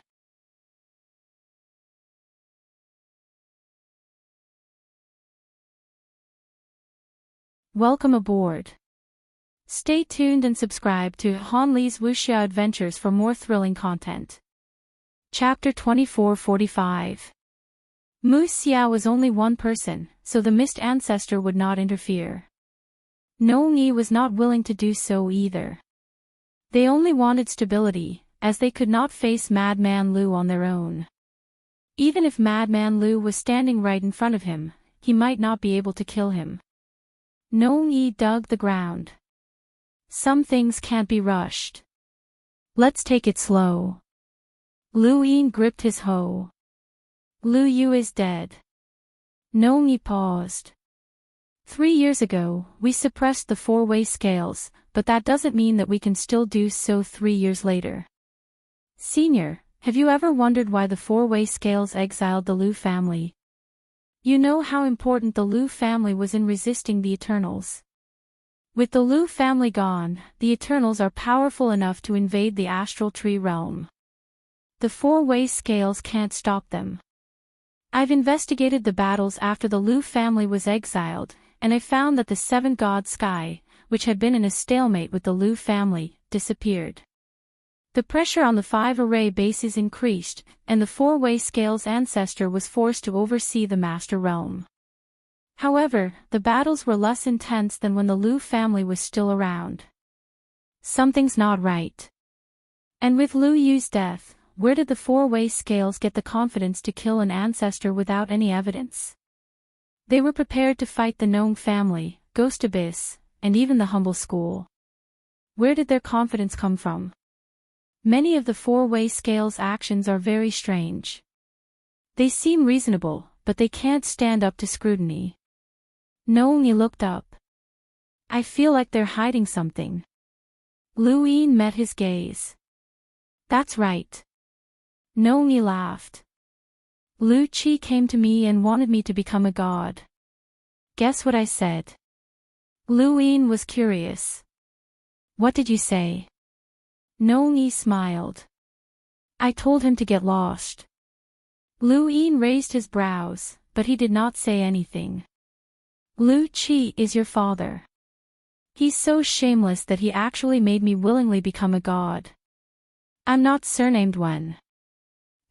Welcome aboard. Stay tuned and subscribe to Han Li's Wuxia Adventures for more thrilling content. Chapter 2445. Mu Xia was only one person, so the mist ancestor would not interfere. Nong Yi was not willing to do so either. They only wanted stability, as they could not face Madman Lu on their own. Even if Madman Lu was standing right in front of him, he might not be able to kill him. Nong Yi dug the ground. Some things can't be rushed. Let's take it slow. Lu Yin gripped his hoe. Lu Yu is dead. Nong Yi paused. 3 years ago, we suppressed the 4-way scales, but that doesn't mean that we can still do so 3 years later. Senior, have you ever wondered why the 4-way scales exiled the Lu family? You know how important the Lu family was in resisting the Eternals. With the Lu family gone, the Eternals are powerful enough to invade the astral tree realm. The 4-way scales can't stop them. I've investigated the battles after the Lu family was exiled, and I found that the 7-god sky, which had been in a stalemate with the Lu family, disappeared. The pressure on the 5-array bases increased, and the 4-way scales ancestor was forced to oversee the master realm. However, the battles were less intense than when the Liu family was still around. Something's not right. And with Liu Yu's death, where did the four-way scales get the confidence to kill an ancestor without any evidence? They were prepared to fight the Nong family, Ghost Abyss, and even the humble school. Where did their confidence come from? Many of the four-way scales' actions are very strange. They seem reasonable, but they can't stand up to scrutiny. Noongi looked up. I feel like they're hiding something. Liu Yin met his gaze. That's right. Noongi laughed. Liu Qi came to me and wanted me to become a god. Guess what I said? Liu Yin was curious. What did you say? Noongi smiled. I told him to get lost. Liu Yin raised his brows, but he did not say anything. Liu Qi is your father. He's so shameless that he actually made me willingly become a god. I'm not surnamed Wen.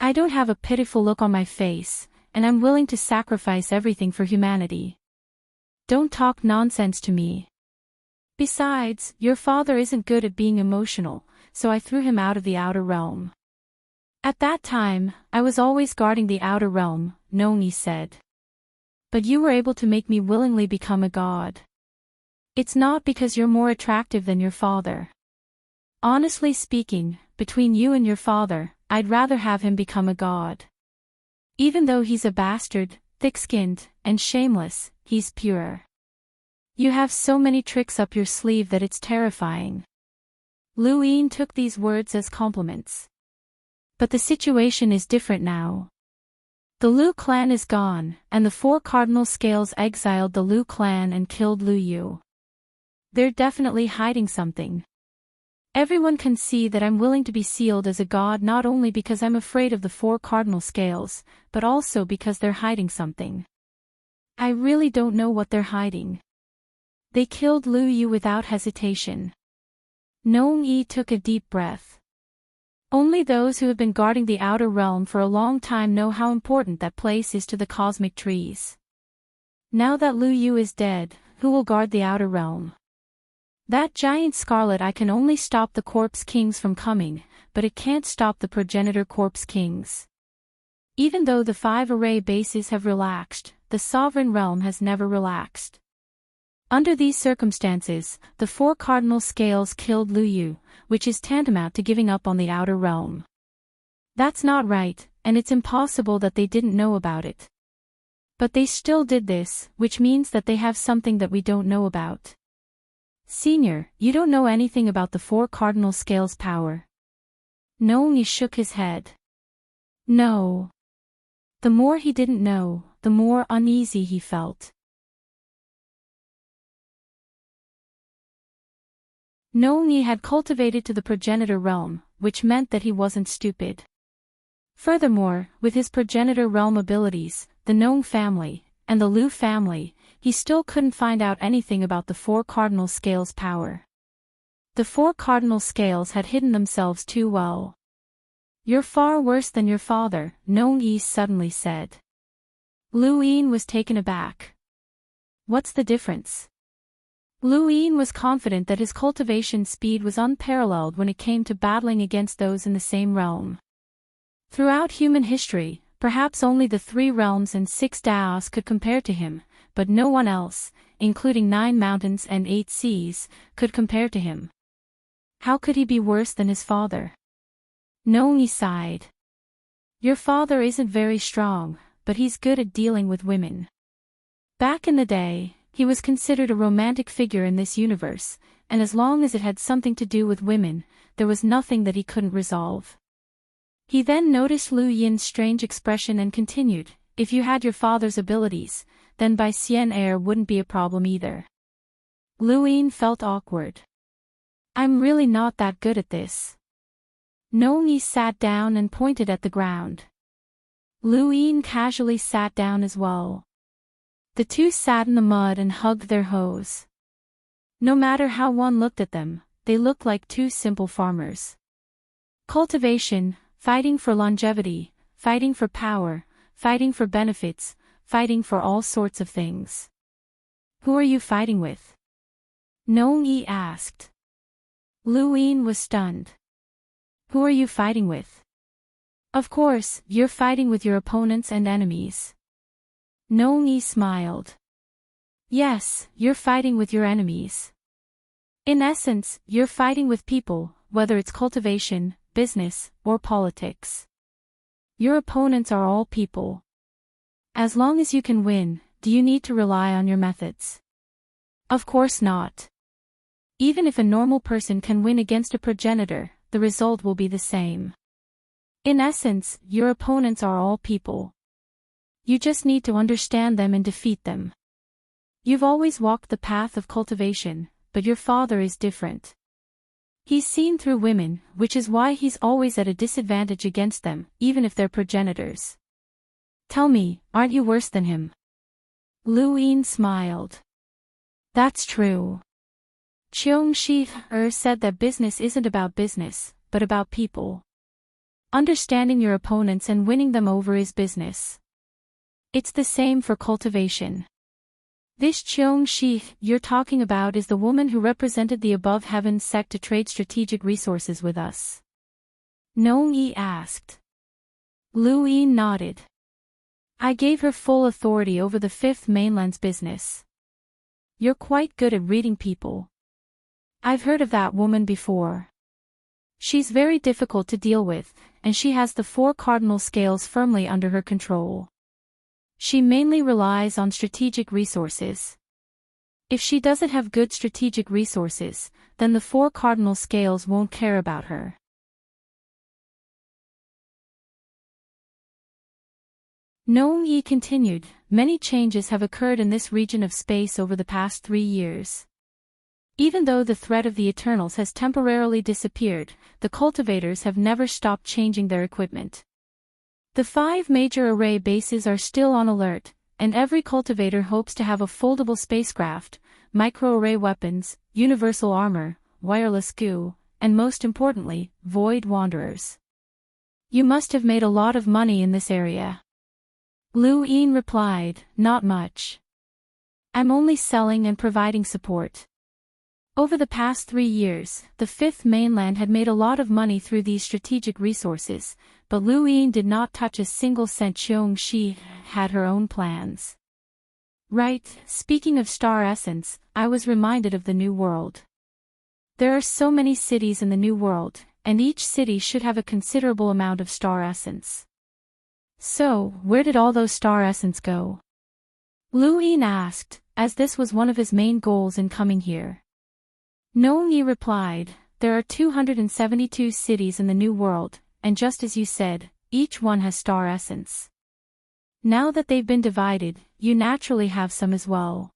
I don't have a pitiful look on my face, and I'm willing to sacrifice everything for humanity. Don't talk nonsense to me. Besides, your father isn't good at being emotional, so I threw him out of the outer realm. At that time, I was always guarding the outer realm, Noongi said. But you were able to make me willingly become a god. It's not because you're more attractive than your father. Honestly speaking, between you and your father, I'd rather have him become a god. Even though he's a bastard, thick-skinned, and shameless, he's pure. You have so many tricks up your sleeve that it's terrifying. Liu Yin took these words as compliments. But the situation is different now. The Liu clan is gone, and the four cardinal scales exiled the Liu clan and killed Liu Yu. They're definitely hiding something. Everyone can see that I'm willing to be sealed as a god not only because I'm afraid of the four cardinal scales, but also because they're hiding something. I really don't know what they're hiding. They killed Liu Yu without hesitation. Noongi took a deep breath. Only those who have been guarding the outer realm for a long time know how important that place is to the cosmic trees. Now that Liu Yu is dead, who will guard the outer realm? That giant scarlet eye can only stop the corpse kings from coming, but it can't stop the progenitor corpse kings. Even though the 5 array bases have relaxed, the sovereign realm has never relaxed. Under these circumstances, the 4 cardinal scales killed Liu Yu, which is tantamount to giving up on the outer realm. That's not right, and it's impossible that they didn't know about it. But they still did this, which means that they have something that we don't know about. Senior, you don't know anything about the 4 cardinal scales' power. Noongi shook his head. No. The more he didn't know, the more uneasy he felt. Noongi had cultivated to the progenitor realm, which meant that he wasn't stupid. Furthermore, with his progenitor realm abilities, the Nong family, and the Liu family, he still couldn't find out anything about the 4 cardinal scales' power. The 4 cardinal scales had hidden themselves too well. You're far worse than your father, Noongi suddenly said. Liu Yin was taken aback. What's the difference? Liu Yin was confident that his cultivation speed was unparalleled when it came to battling against those in the same realm. Throughout human history, perhaps only the 3 realms and 6 Daos could compare to him, but no one else, including 9 mountains and 8 seas, could compare to him. How could he be worse than his father? Noongi sighed. Your father isn't very strong, but he's good at dealing with women. Back in the day, he was considered a romantic figure in this universe, and as long as it had something to do with women, there was nothing that he couldn't resolve. He then noticed Liu Yin's strange expression and continued, if you had your father's abilities, then Bai Xian Air wouldn't be a problem either. Liu Yin felt awkward. I'm really not that good at this. Noongi sat down and pointed at the ground. Liu Yin casually sat down as well. The two sat in the mud and hugged their hose. No matter how one looked at them, they looked like 2 simple farmers. Cultivation, fighting for longevity, fighting for power, fighting for benefits, fighting for all sorts of things. Who are you fighting with? Nong-yi asked. Lu Yin was stunned. Who are you fighting with? Of course, you're fighting with your opponents and enemies. Nong-yi smiled. Yes, you're fighting with your enemies. In essence, you're fighting with people, whether it's cultivation, business, or politics. Your opponents are all people. As long as you can win, do you need to rely on your methods? Of course not. Even if a normal person can win against a progenitor, the result will be the same. In essence, your opponents are all people. You just need to understand them and defeat them. You've always walked the path of cultivation, but your father is different. He's seen through women, which is why he's always at a disadvantage against them, even if they're progenitors. Tell me, aren't you worse than him? Lu Yin smiled. That's true. Cheong Shi-er said that business isn't about business, but about people. Understanding your opponents and winning them over is business. It's the same for cultivation. This Cheong Shi you're talking about is the woman who represented the above heavens sect to trade strategic resources with us. Nong-yi asked. Lu Yin nodded. I gave her full authority over the fifth mainland's business. You're quite good at reading people. I've heard of that woman before. She's very difficult to deal with, and she has the 4 cardinal scales firmly under her control. She mainly relies on strategic resources. If she doesn't have good strategic resources, then the 4 cardinal scales won't care about her. Nong-yi continued, many changes have occurred in this region of space over the past 3 years. Even though the threat of the Eternals has temporarily disappeared, the cultivators have never stopped changing their equipment. The 5 major array bases are still on alert, and every cultivator hopes to have a foldable spacecraft, microarray weapons, universal armor, wireless goo, and most importantly, void wanderers. You must have made a lot of money in this area. Lu Yin replied, not much. I'm only selling and providing support. Over the past 3 years, the fifth mainland had made a lot of money through these strategic resources, but Lu Yin did not touch a single cent. Cheong Shi had her own plans. Right, speaking of star essence, I was reminded of the New World. There are so many cities in the New World, and each city should have a considerable amount of star essence. So, where did all those star essence go? Lu Yin asked, as this was one of his main goals in coming here. Nong-yi replied, there are 272 cities in the New World, and just as you said, each one has star essence. Now that they've been divided, you naturally have some as well.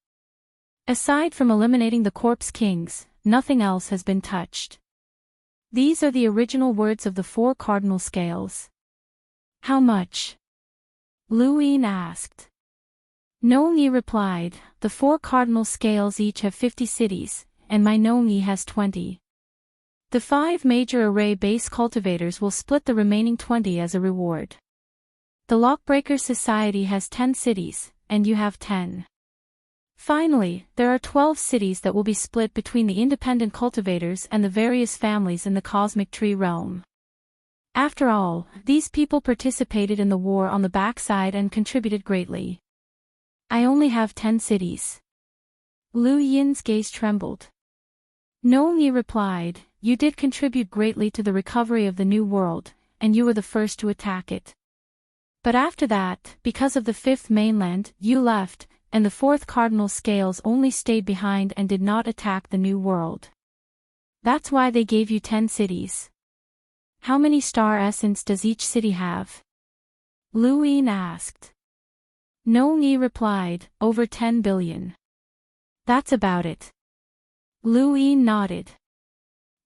Aside from eliminating the corpse kings, nothing else has been touched. These are the original words of the 4 cardinal scales. How much? Lu Yin asked. Nong-yi replied, the 4 cardinal scales each have 50 cities, and my Nong-yi has 20. The 5 major array base cultivators will split the remaining 20 as a reward. The Lockbreaker Society has 10 cities, and you have 10. Finally, there are 12 cities that will be split between the independent cultivators and the various families in the cosmic tree realm. After all, these people participated in the war on the backside and contributed greatly. I only have 10 cities. Lu Yin's gaze trembled. Nong-yi replied, you did contribute greatly to the recovery of the New World, and you were the first to attack it. But after that, because of the fifth mainland, you left, and the 4th cardinal scales only stayed behind and did not attack the New World. That's why they gave you 10 cities. How many star essence does each city have? Lu Yin asked. Nong-yi replied, over 10 billion. That's about it. Lu Yin nodded.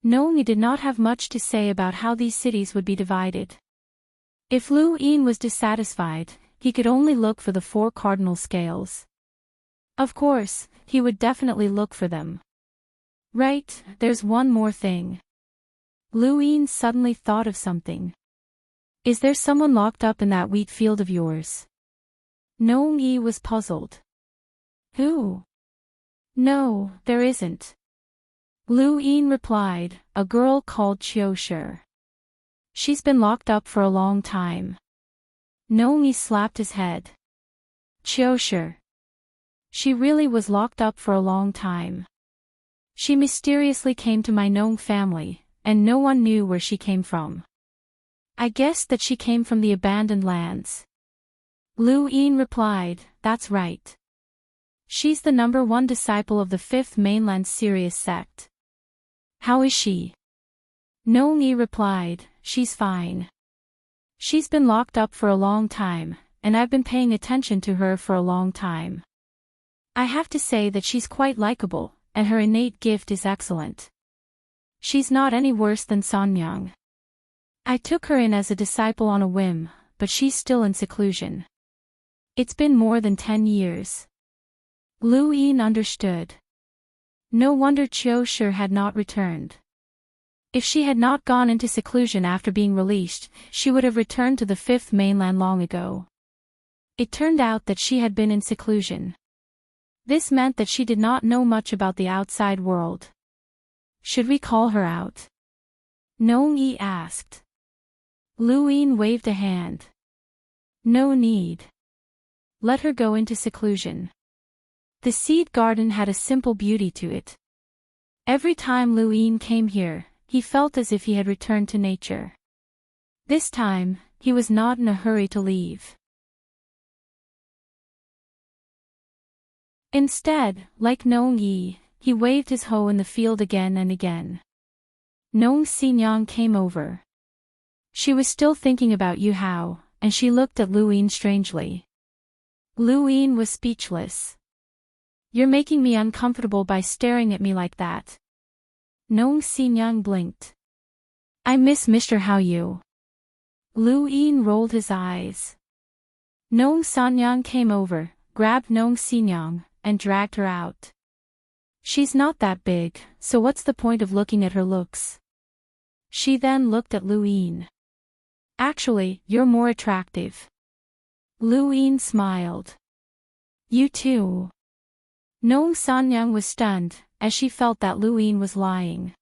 Nong-yi did not have much to say about how these cities would be divided. If Lu Yin was dissatisfied, he could only look for the 4 cardinal scales. Of course, he would definitely look for them. Right, there's one more thing. Lu Yin suddenly thought of something. Is there someone locked up in that wheat field of yours? Nong-yi was puzzled. Who? No, there isn't. Lu Yin replied, a girl called Qiushi. She's been locked up for a long time. Nongyi slapped his head. Qiushi. She really was locked up for a long time. She mysteriously came to my Nong family, and no one knew where she came from. I guessed that she came from the abandoned lands. Lu Yin replied, that's right. She's the #1 disciple of the Fifth Mainland Sirius sect. How is she? Nongyi replied, she's fine. She's been locked up for a long time, and I've been paying attention to her for a long time. I have to say that she's quite likable, and her innate gift is excellent. She's not any worse than Sanyang. I took her in as a disciple on a whim, but she's still in seclusion. It's been more than 10 years. Lu Yin understood. No wonder Qiushi had not returned. If she had not gone into seclusion after being released, she would have returned to the Fifth Mainland long ago. It turned out that she had been in seclusion. This meant that she did not know much about the outside world. Should we call her out? Nongyi asked. Lu Yin waved a hand. No need. Let her go into seclusion. The seed garden had a simple beauty to it. Every time Lu Yin came here, he felt as if he had returned to nature. This time, he was not in a hurry to leave. Instead, like Nongyi, he waved his hoe in the field again and again. Nong Xinyang came over. She was still thinking about Yu Hao, and she looked at Lu Yin strangely. Lu Yin was speechless. You're making me uncomfortable by staring at me like that. Nong Xinyang blinked. I miss Mr. Hao Yu. Lu Yin rolled his eyes. Nong Sanyang came over, grabbed Nong Xinyang, and dragged her out. She's not that big, so what's the point of looking at her looks? She then looked at Lu Yin. Actually, you're more attractive. Lu Yin smiled. You too. Nong Sanyang was stunned, as she felt that Lu Yin was lying.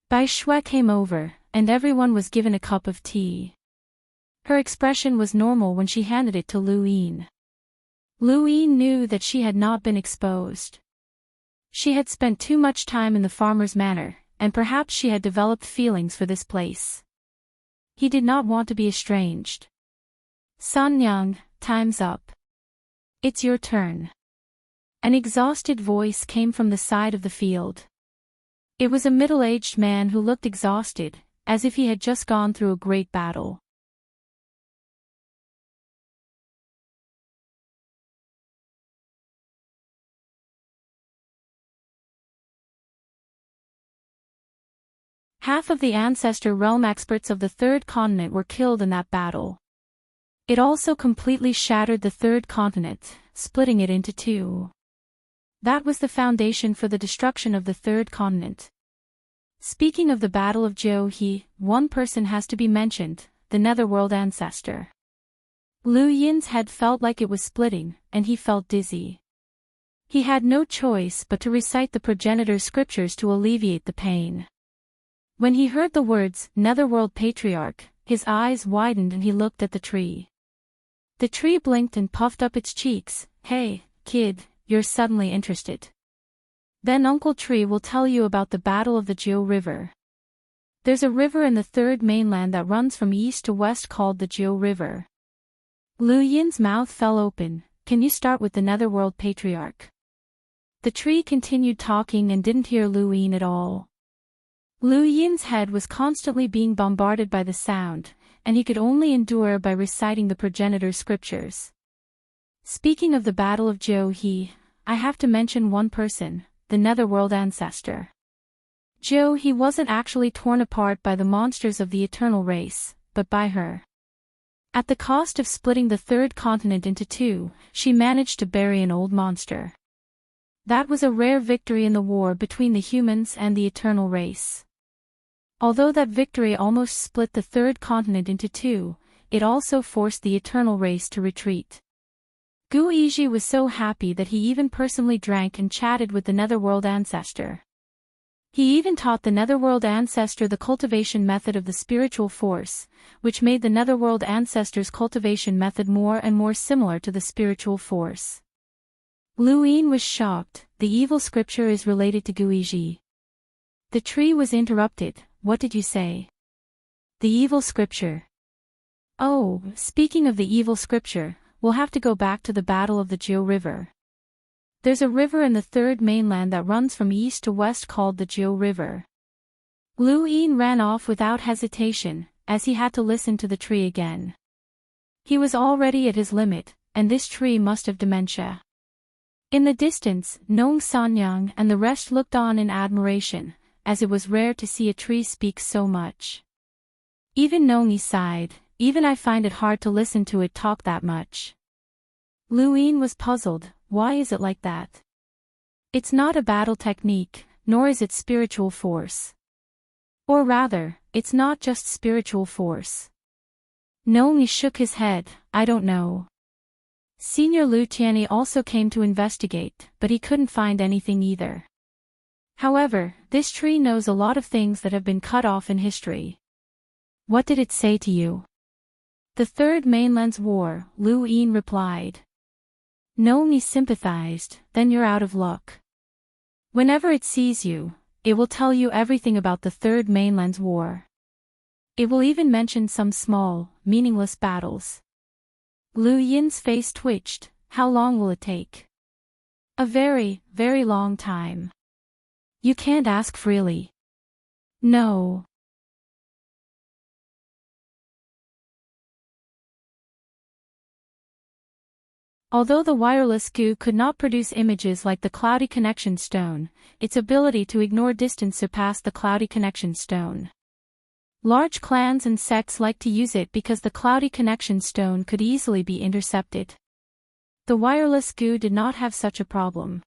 Bai Shui came over, and everyone was given a cup of tea. Her expression was normal when she handed it to Lu Yin. Lu Yin knew that she had not been exposed. She had spent too much time in the farmer's manor, and perhaps she had developed feelings for this place. He did not want to be estranged. Sanyang, time's up. It's your turn. An exhausted voice came from the side of the field. It was a middle-aged man who looked exhausted, as if he had just gone through a great battle. Half of the ancestor realm experts of the third continent were killed in that battle. It also completely shattered the third continent, splitting it into two. That was the foundation for the destruction of the third continent. Speaking of the Battle of Zhou, one person has to be mentioned, the Netherworld ancestor. Lu Yin's head felt like it was splitting, and he felt dizzy. He had no choice but to recite the progenitor's scriptures to alleviate the pain. When he heard the words, Netherworld Patriarch, his eyes widened and he looked at the tree. The tree blinked and puffed up its cheeks. Hey, kid, you're suddenly interested. Then Uncle Tree will tell you about the Battle of the Jiu River. There's a river in the third mainland that runs from east to west called the Jiu River. Lu Yin's mouth fell open. Can you start with the Netherworld Patriarch? The tree continued talking and didn't hear Lu Yin at all. Lu Yin's head was constantly being bombarded by the sound, and he could only endure by reciting the progenitor's scriptures. Speaking of the Battle of Zhou, I have to mention one person, the Netherworld ancestor. Zhou wasn't actually torn apart by the monsters of the eternal race, but by her. At the cost of splitting the third continent into two, she managed to bury an old monster. That was a rare victory in the war between the humans and the eternal race. Although that victory almost split the third continent into two, it also forced the eternal race to retreat. Guiji was so happy that he even personally drank and chatted with the netherworld ancestor. He even taught the netherworld ancestor the cultivation method of the spiritual force, which made the netherworld ancestor's cultivation method more and more similar to the spiritual force. Luin was shocked. The evil scripture is related to Guiji. The tree was interrupted. What did you say? The evil scripture. Oh, speaking of the evil scripture, we'll have to go back to the Battle of the Jiu River. There's a river in the third mainland that runs from east to west called the Jiu River. Luin ran off without hesitation, as he had to listen to the tree again. He was already at his limit, and this tree must have dementia. In the distance, Nong Sanyang and the rest looked on in admiration, as it was rare to see a tree speak so much. Even Nongi sighed. Even I find it hard to listen to it talk that much. Luin was puzzled. Why is it like that? It's not a battle technique, nor is it spiritual force. Or rather, it's not just spiritual force. Nongi shook his head. I don't know. Senior Lu Tianyi also came to investigate, but he couldn't find anything either. However, this tree knows a lot of things that have been cut off in history. What did it say to you? The Third Mainland's war, Luin replied. Nongi sympathized. Then you're out of luck. Whenever it sees you, it will tell you everything about the Third Mainland's war. It will even mention some small, meaningless battles. Lu Yin's face twitched. How long will it take? A very, very long time. You can't ask freely. No. Although the wireless goo could not produce images like the cloudy connection stone, its ability to ignore distance surpassed the cloudy connection stone. Large clans and sects liked to use it because the cloudy connection stone could easily be intercepted. The wireless goo did not have such a problem.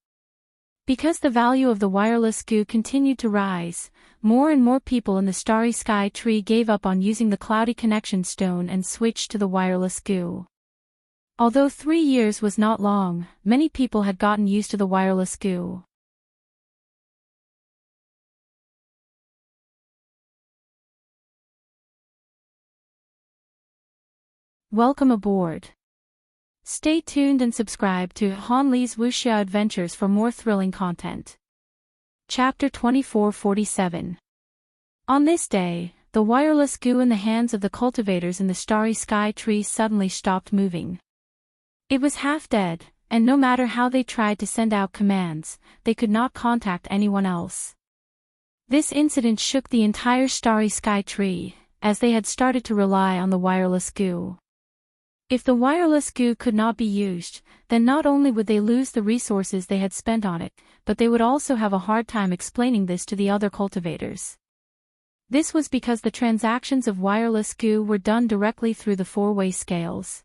Because the value of the wireless goo continued to rise, more and more people in the starry sky tree gave up on using the cloudy connection stone and switched to the wireless goo. Although 3 years was not long, many people had gotten used to the wireless goo. Welcome aboard. Stay tuned and subscribe to Han Li's Wuxia Adventures for more thrilling content. Chapter 2447. On this day, the wireless goo in the hands of the cultivators in the starry sky tree suddenly stopped moving. It was half dead, and no matter how they tried to send out commands, they could not contact anyone else. This incident shook the entire starry sky tree, as they had started to rely on the wireless goo. If the wireless goo could not be used, then not only would they lose the resources they had spent on it, but they would also have a hard time explaining this to the other cultivators. This was because the transactions of wireless goo were done directly through the four-way scales.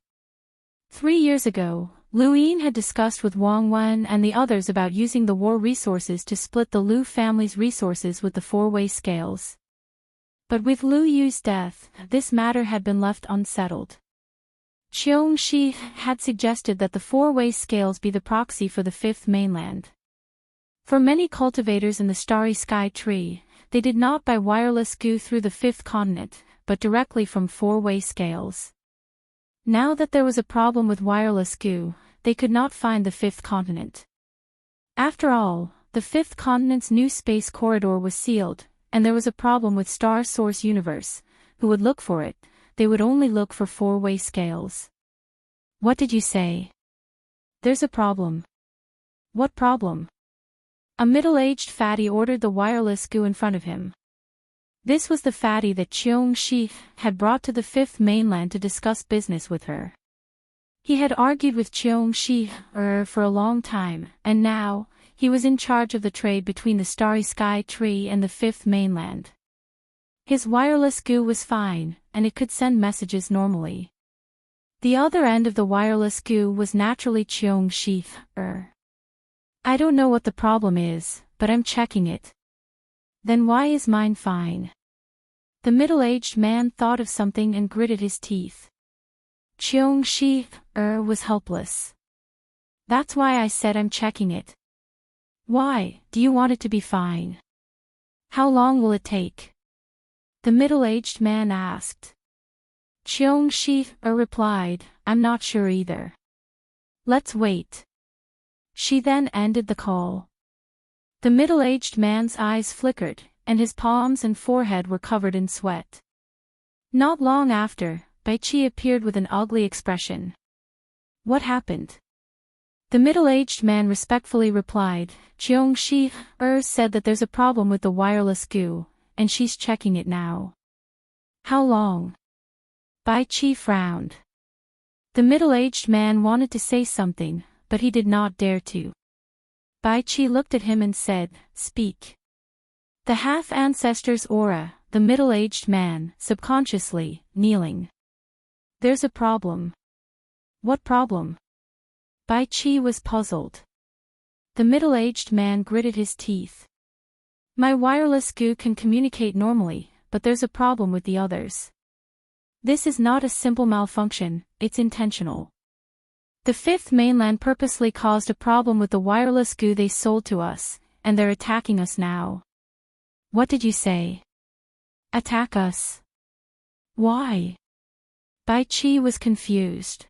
3 years ago, Luin had discussed with Wang Wen and the others about using the war resources to split the Lu family's resources with the four-way scales. But with Lu Yu's death, this matter had been left unsettled. Qiong Shi had suggested that the four-way scales be the proxy for the fifth mainland. For many cultivators in the starry sky tree, they did not buy wireless goo through the fifth continent, but directly from four-way scales. Now that there was a problem with wireless goo, they could not find the fifth continent. After all, the fifth continent's new space corridor was sealed, and there was a problem with Star Source Universe. Who would look for it? They would only look for four-way scales. What did you say? There's a problem. What problem? A middle-aged fatty ordered the wireless goo in front of him. This was the fatty that Qiong Shi had brought to the fifth mainland to discuss business with her. He had argued with Qiong Shi for a long time, and now, he was in charge of the trade between the starry sky tree and the fifth mainland. His wireless goo was fine, and it could send messages normally. The other end of the wireless goo was naturally Qiong Shi. I don't know what the problem is, but I'm checking it. Then why is mine fine? The middle-aged man thought of something and gritted his teeth. Qiong Shi was helpless. That's why I said I'm checking it. Why, do you want it to be fine? How long will it take? The middle-aged man asked. Cheong Shi replied, I'm not sure either. Let's wait. She then ended the call. The middle-aged man's eyes flickered, and his palms and forehead were covered in sweat. Not long after, Bai Chi appeared with an ugly expression. What happened? The middle-aged man respectfully replied, Cheong Shi said that there's a problem with the wireless goo, and she's checking it now. How long? Bai Chi frowned. The middle-aged man wanted to say something, but he did not dare to. Bai Chi looked at him and said, Speak. The half-ancestor's aura, the middle-aged man, subconsciously, kneeling. There's a problem. What problem? Bai Chi was puzzled. The middle-aged man gritted his teeth. My wireless goo can communicate normally, but there's a problem with the others. This is not a simple malfunction, it's intentional. The fifth mainland purposely caused a problem with the wireless goo they sold to us, and they're attacking us now. What did you say? Attack us? Why? Bai Chi was confused.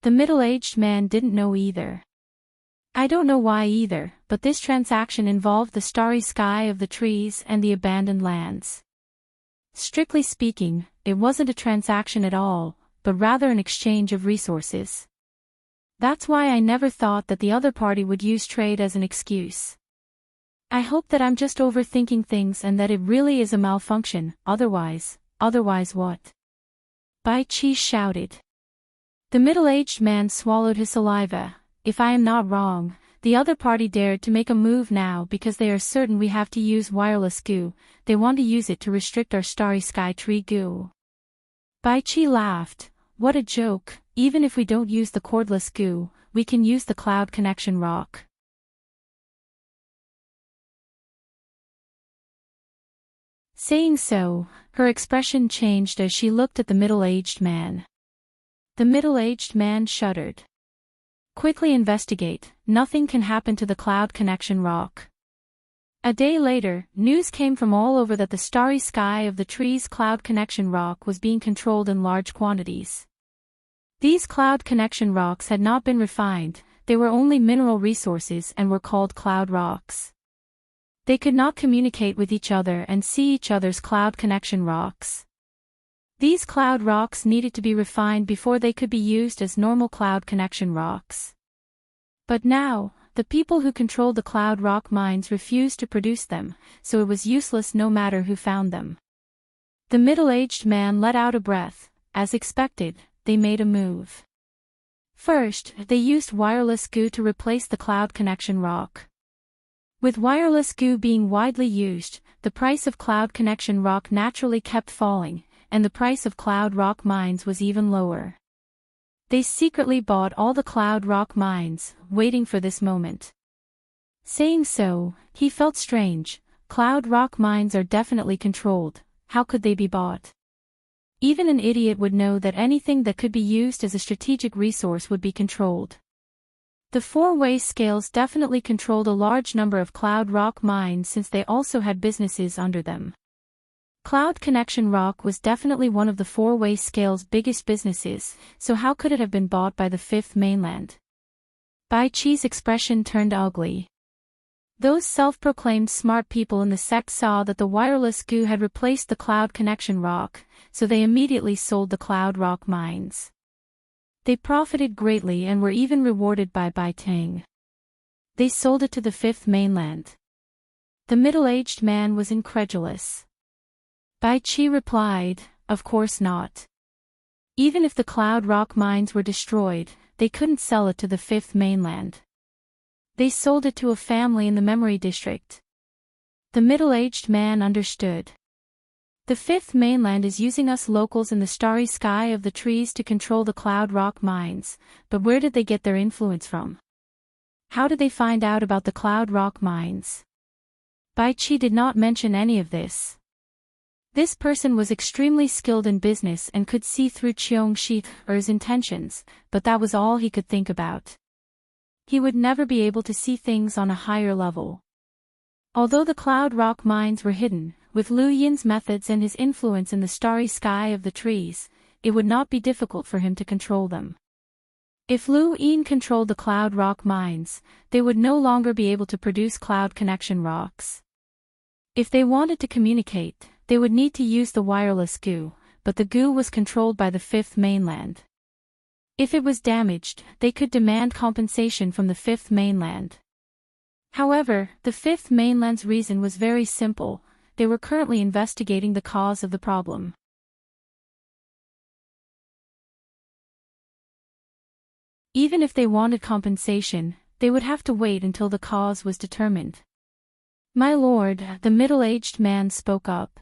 The middle-aged man didn't know either. I don't know why either, but this transaction involved the starry sky of the trees and the abandoned lands. Strictly speaking, it wasn't a transaction at all, but rather an exchange of resources. That's why I never thought that the other party would use trade as an excuse. I hope that I'm just overthinking things and that it really is a malfunction, otherwise what? Bai Chi shouted. The middle-aged man swallowed his saliva. If I am not wrong, the other party dared to make a move now because they are certain we have to use wireless goo. They want to use it to restrict our starry sky tree goo. Bai Chi laughed. What a joke, even if we don't use the cordless goo, we can use the cloud connection rock. Saying so, her expression changed as she looked at the middle-aged man. The middle-aged man shuddered. Quickly investigate, nothing can happen to the cloud connection rock. A day later, news came from all over that the starry sky of the tree's cloud connection rock was being controlled in large quantities. These cloud connection rocks had not been refined, they were only mineral resources and were called cloud rocks. They could not communicate with each other and see each other's cloud connection rocks. These cloud rocks needed to be refined before they could be used as normal cloud connection rocks. But now, the people who controlled the cloud rock mines refused to produce them, so it was useless no matter who found them. The middle-aged man let out a breath. As expected, they made a move. First, they used wireless goo to replace the cloud connection rock. With wireless goo being widely used, the price of cloud connection rock naturally kept falling, and the price of cloud rock mines was even lower. They secretly bought all the cloud rock mines, waiting for this moment. Saying so, he felt strange. Cloud rock mines are definitely controlled, how could they be bought? Even an idiot would know that anything that could be used as a strategic resource would be controlled. The four-way scales definitely controlled a large number of cloud rock mines since they also had businesses under them. Cloud connection rock was definitely one of the four-way scale's biggest businesses, so how could it have been bought by the fifth mainland? Bai Chi's expression turned ugly. Those self-proclaimed smart people in the sect saw that the wireless goo had replaced the cloud connection rock, so they immediately sold the cloud rock mines. They profited greatly and were even rewarded by Bai Tang. They sold it to the fifth mainland. The middle-aged man was incredulous. Bai Chi replied, of course not. Even if the cloud rock mines were destroyed, they couldn't sell it to the fifth mainland. They sold it to a family in the memory district. The middle-aged man understood. The fifth mainland is using us locals in the starry sky of the trees to control the cloud rock mines, but where did they get their influence from? How did they find out about the cloud rock mines? Bai Chi did not mention any of this. This person was extremely skilled in business and could see through Cheong Shi's intentions, but that was all he could think about. he would never be able to see things on a higher level. Although the cloud rock mines were hidden, with Lu Yin's methods and his influence in the starry sky of the trees, it would not be difficult for him to control them. If Lu Yin controlled the cloud rock mines, they would no longer be able to produce cloud connection rocks. If they wanted to communicate, they would need to use the wireless goo, but the goo was controlled by the fifth mainland. If it was damaged, they could demand compensation from the fifth mainland. However, the fifth mainland's reason was very simple: they were currently investigating the cause of the problem. Even if they wanted compensation, they would have to wait until the cause was determined. "My lord," the middle-aged man spoke up.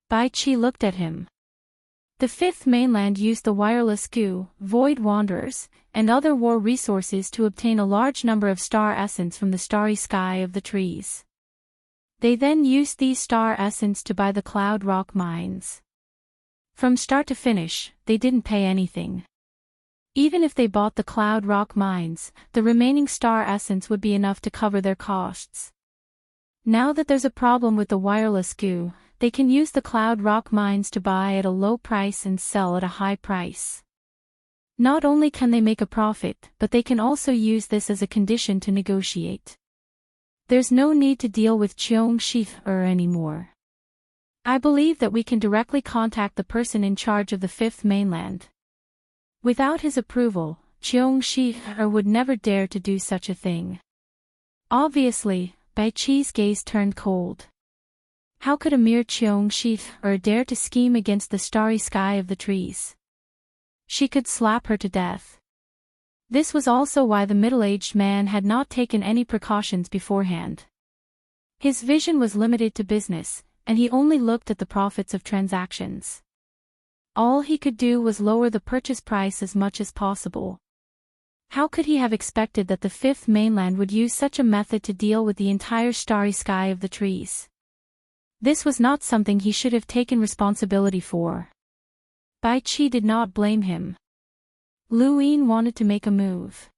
Bai Qi looked at him. The fifth mainland used the wireless goo, void wanderers, and other war resources to obtain a large number of star essence from the starry sky of the trees. They then used these star essence to buy the cloud rock mines. From start to finish, they didn't pay anything. Even if they bought the cloud rock mines, the remaining star essence would be enough to cover their costs. Now that there's a problem with the wireless goo, they can use the cloud rock mines to buy at a low price and sell at a high price. Not only can they make a profit, but they can also use this as a condition to negotiate. There's no need to deal with Cheong Shi anymore. I believe that we can directly contact the person in charge of the fifth mainland. Without his approval, Cheong Shi would never dare to do such a thing. Obviously, Bai Qi's gaze turned cold. How could a mere Cheong Shi dare to scheme against the starry sky of the trees? She could slap her to death. This was also why the middle-aged man had not taken any precautions beforehand. His vision was limited to business, and he only looked at the profits of transactions. All he could do was lower the purchase price as much as possible. How could he have expected that the fifth mainland would use such a method to deal with the entire starry sky of the trees? This was not something he should have taken responsibility for. Bai Qi did not blame him. Lu Yin wanted to make a move.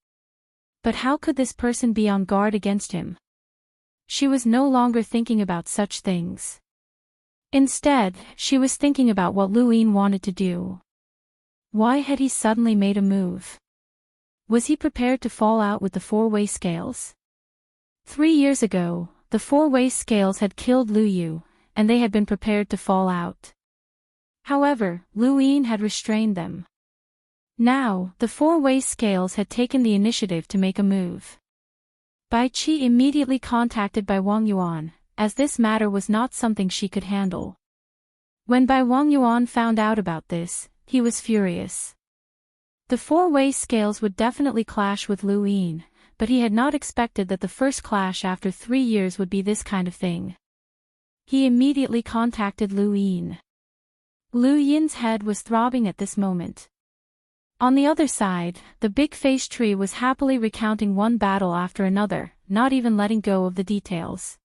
But how could this person be on guard against him? She was no longer thinking about such things. Instead, she was thinking about what Lu Yin wanted to do. Why had he suddenly made a move? Was he prepared to fall out with the four-way scales? 3 years ago, the four-way scales had killed Lu Yu, and they had been prepared to fall out. However, Lu Yin had restrained them. Now, the four-way scales had taken the initiative to make a move. Bai Qi immediately contacted Bai Wangyuan, as this matter was not something she could handle. When Bai Wangyuan found out about this, he was furious. The four-way scales would definitely clash with Lu Yin, but he had not expected that the first clash after 3 years would be this kind of thing. He immediately contacted Lu Yin. Lu Yin's head was throbbing at this moment. On the other side, the big-faced tree was happily recounting one battle after another, not even letting go of the details.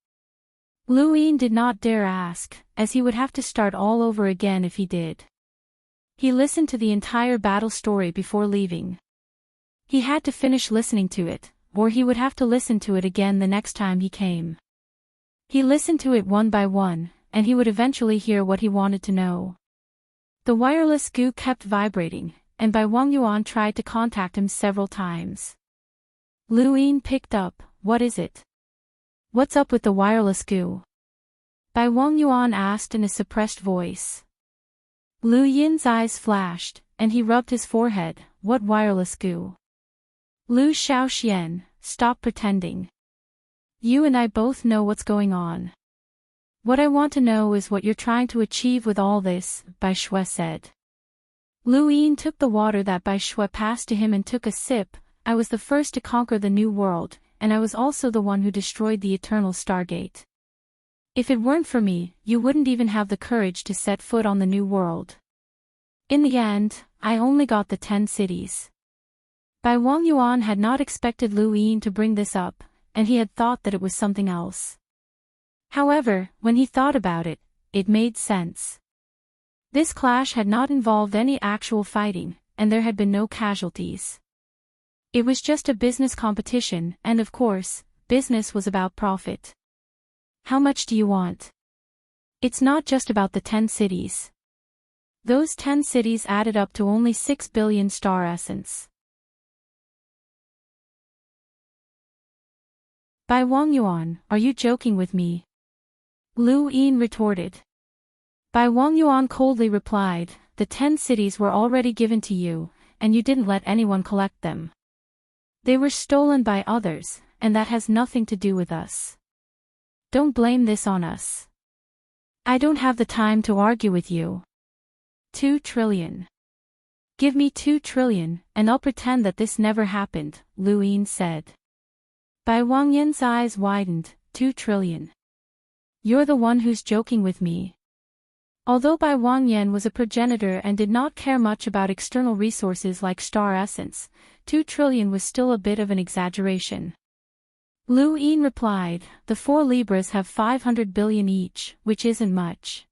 Lu Yin did not dare ask, as he would have to start all over again if he did. He listened to the entire battle story before leaving. He had to finish listening to it, or he would have to listen to it again the next time he came. He listened to it one by one, and he would eventually hear what he wanted to know. The wireless goo kept vibrating, and Bai Wangyuan tried to contact him several times. Lu Yin picked up. "What is it? What's up with the wireless goo?" Bai Wangyuan asked in a suppressed voice. Lu Yin's eyes flashed, and he rubbed his forehead. "What wireless goo?" "Lu Xiaoxian, stop pretending. You and I both know what's going on. What I want to know is what you're trying to achieve with all this," Bai Shui said. Lu Yin took the water that Bai Shui passed to him and took a sip. "I was the first to conquer the New World, and I was also the one who destroyed the Eternal Stargate. If it weren't for me, you wouldn't even have the courage to set foot on the New World. In the end, I only got the 10 cities." Bai Wangyuan had not expected Lu Yin to bring this up, and he had thought that it was something else. However, when he thought about it, it made sense. This clash had not involved any actual fighting, and there had been no casualties. It was just a business competition, and of course, business was about profit. How much do you want? It's not just about the 10 cities. Those 10 cities added up to only 6 billion star essence. By Wang Yuan, are you joking with me? Lu Yin retorted. Bai Wang Yuan coldly replied, the 10 cities were already given to you, and you didn't let anyone collect them. They were stolen by others, and that has nothing to do with us. Don't blame this on us. I don't have the time to argue with you. 2 trillion. Give me 2 trillion, and I'll pretend that this never happened, Lu Yin said. Bai Wang Yan's eyes widened. 2 trillion. You're the one who's joking with me. Although Bai Wang Yan was a progenitor and did not care much about external resources like star essence, 2 trillion was still a bit of an exaggeration. Lu Yin replied, the 4 Libras have 500 billion each, which isn't much.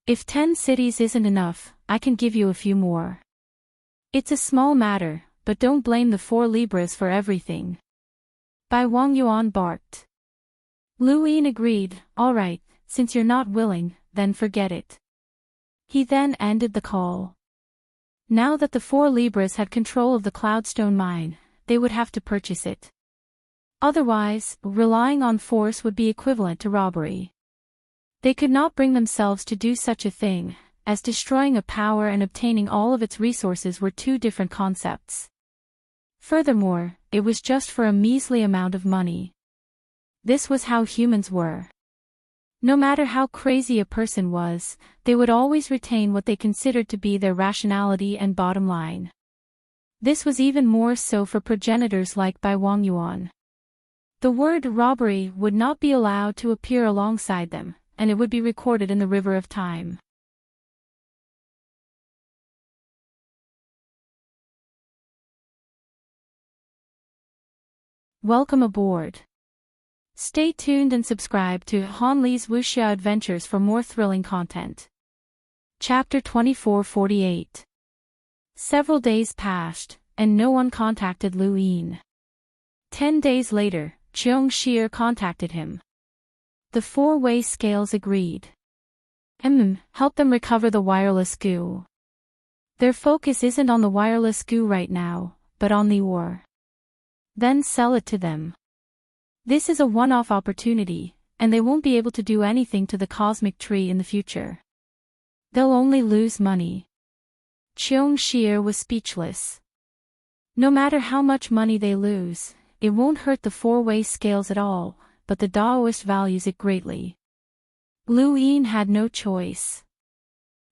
If 10 cities isn't enough, I can give you a few more. It's a small matter, but don't blame the 4 Libras for everything. Bai Wang Yuan barked. Lu Yin agreed, all right, since you're not willing, then forget it. He then ended the call. Now that the 4 Libras had control of the Cloudstone mine, they would have to purchase it. Otherwise, relying on force would be equivalent to robbery. They could not bring themselves to do such a thing, as destroying a power and obtaining all of its resources were 2 different concepts. Furthermore, it was just for a measly amount of money. This was how humans were. No matter how crazy a person was, they would always retain what they considered to be their rationality and bottom line. This was even more so for progenitors like Bai Wang Yuan. The word robbery would not be allowed to appear alongside them, and it would be recorded in the river of time. Welcome aboard. Stay tuned and subscribe to Han Li's Wuxia Adventures for more thrilling content. Chapter 2448. Several days passed, and no one contacted Lu Yin. 10 days later, Cheong Shi'er contacted him. The 4-way scales agreed. Help them recover the wireless goo. Their focus isn't on the wireless goo right now, but on the ore. Then sell it to them. This is a one-off opportunity, and they won't be able to do anything to the cosmic tree in the future. They'll only lose money. Cheong Shi'er was speechless. No matter how much money they lose, it won't hurt the 4-way scales at all, but the Taoist values it greatly. Lu Yin had no choice.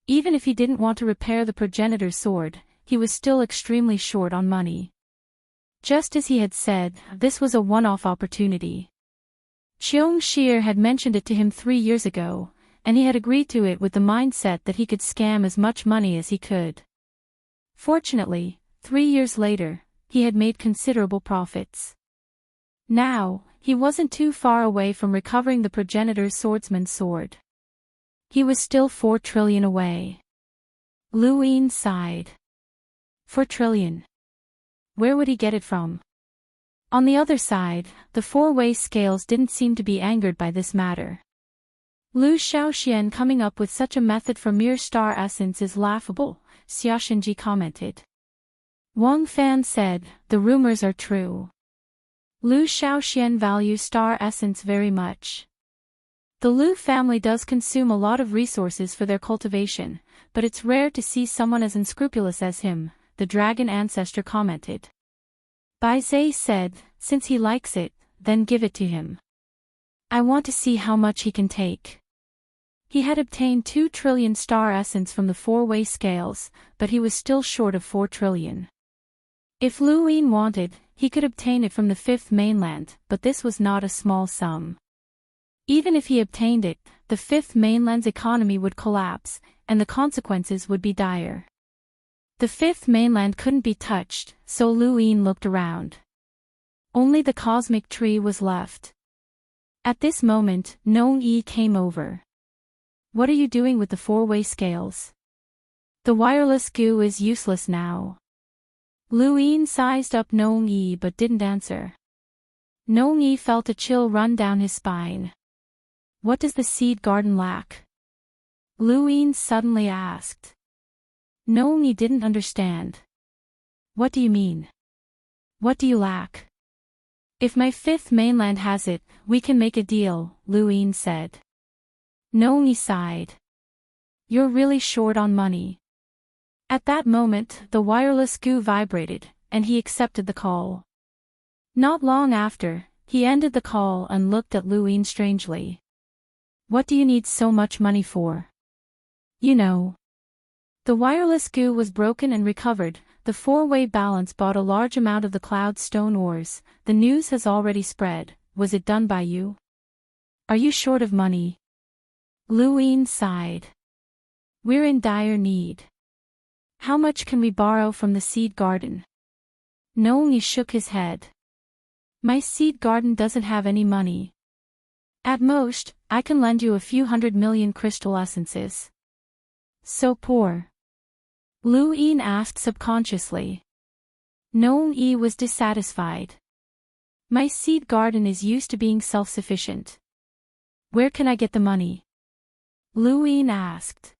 Even if he didn't want to repair the progenitor's sword, he was still extremely short on money. Just as he had said, this was a one-off opportunity. Cheong Shi'er had mentioned it to him 3 years ago, and he had agreed to it with the mindset that he could scam as much money as he could. Fortunately, 3 years later, he had made considerable profits. Now, he wasn't too far away from recovering the progenitor's swordsman's sword. He was still 4 trillion away. Lu Yin sighed. 4 trillion. Where would he get it from? On the other side, the 4-way scales didn't seem to be angered by this matter. Lu Shaoxian coming up with such a method for mere star essence is laughable, Xiaoshenji commented. Wang Fan said, the rumors are true. Lu Shaoxian values star essence very much. The Lu family does consume a lot of resources for their cultivation, but it's rare to see someone as unscrupulous as him, the dragon ancestor commented. Bai Zhe said, since he likes it, then give it to him. I want to see how much he can take. He had obtained 2 trillion star essence from the 4-way scales, but he was still short of 4 trillion. If Lu Yin wanted, he could obtain it from the 5th mainland, but this was not a small sum. Even if he obtained it, the 5th mainland's economy would collapse, and the consequences would be dire. The 5th mainland couldn't be touched, so Lu Yin looked around. Only the cosmic tree was left. At this moment, Nong Yi came over. What are you doing with the 4-way scales? The wireless goo is useless now. Luin sized up Nong Yi but didn't answer. Nong Yi felt a chill run down his spine. What does the seed garden lack? Luin suddenly asked. Nong Yi didn't understand. What do you mean? What do you lack? If my fifth mainland has it, we can make a deal, Luin said. Nong Yi sighed. You're really short on money. At that moment, the wireless goo vibrated, and he accepted the call. Not long after, he ended the call and looked at Luin strangely. What do you need so much money for? You know. The wireless goo was broken and recovered. The four-way balance bought a large amount of the cloud stone ores. The news has already spread. Was it done by you? Are you short of money? Luin sighed. We're in dire need. How much can we borrow from the seed garden? Nong Yi shook his head. My seed garden doesn't have any money. At most, I can lend you a few 100 million crystal essences. So poor? Luin asked subconsciously. Nong Yi was dissatisfied. My seed garden is used to being self-sufficient. Where can I get the money? Luin asked.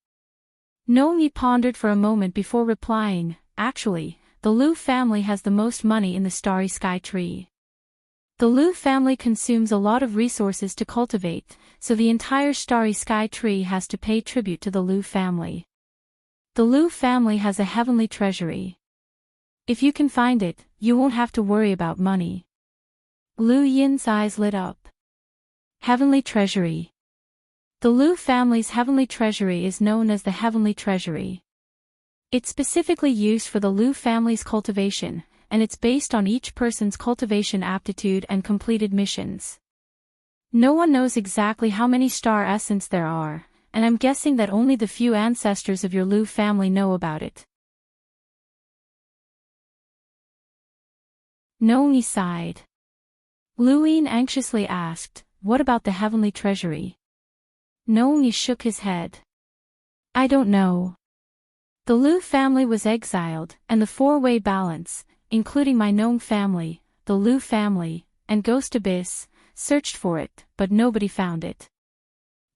Nong Yi pondered for a moment before replying. Actually, the Lu family has the most money in the starry sky tree. The Lu family consumes a lot of resources to cultivate, so the entire starry sky tree has to pay tribute to the Lu family. The Lu family has a heavenly treasury. If you can find it, you won't have to worry about money. Lu Yin's eyes lit up. Heavenly treasury. The Lu family's heavenly treasury is known as the heavenly treasury. It's specifically used for the Lu family's cultivation, and it's based on each person's cultivation aptitude and completed missions. No one knows exactly how many star essence there are, and I'm guessing that only the few ancestors of your Lu family know about it. Nong Yi sighed. Luin anxiously asked, what about the heavenly treasury? Nong Yi shook his head. I don't know. The Lu family was exiled, and the four-way balance, including my Nong family, the Lu family, and Ghost Abyss, searched for it, but nobody found it.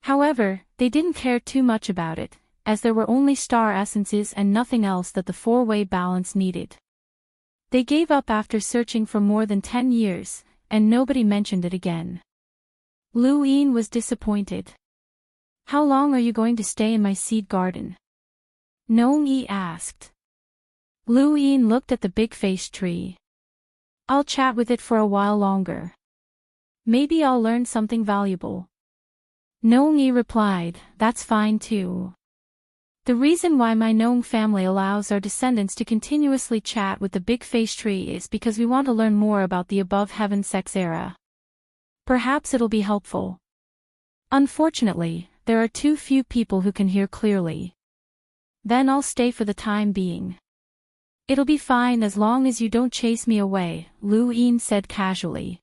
However, they didn't care too much about it, as there were only star essences and nothing else that the four-way balance needed. They gave up after searching for more than 10 years, and nobody mentioned it again. Luin was disappointed. How long are you going to stay in my seed garden? Nong Yi asked. Luin looked at the big-faced tree. I'll chat with it for a while longer. Maybe I'll learn something valuable. Nong Yi replied, that's fine too. The reason why my Nong family allows our descendants to continuously chat with the big-faced tree is because we want to learn more about the above heaven sex era. Perhaps it'll be helpful. Unfortunately, there are too few people who can hear clearly. Then I'll stay for the time being. It'll be fine as long as you don't chase me away, Luin said casually.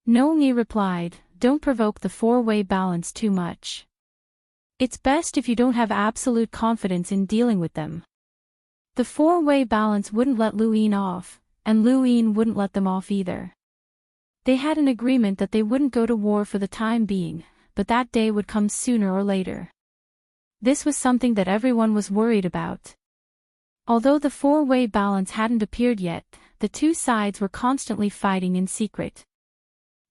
Nong Yi replied, don't provoke the four-way balance too much. It's best if you don't have absolute confidence in dealing with them. The four-way balance wouldn't let Luin off, and Luin wouldn't let them off either. They had an agreement that they wouldn't go to war for the time being, but that day would come sooner or later. This was something that everyone was worried about. Although the four-way balance hadn't appeared yet, the two sides were constantly fighting in secret.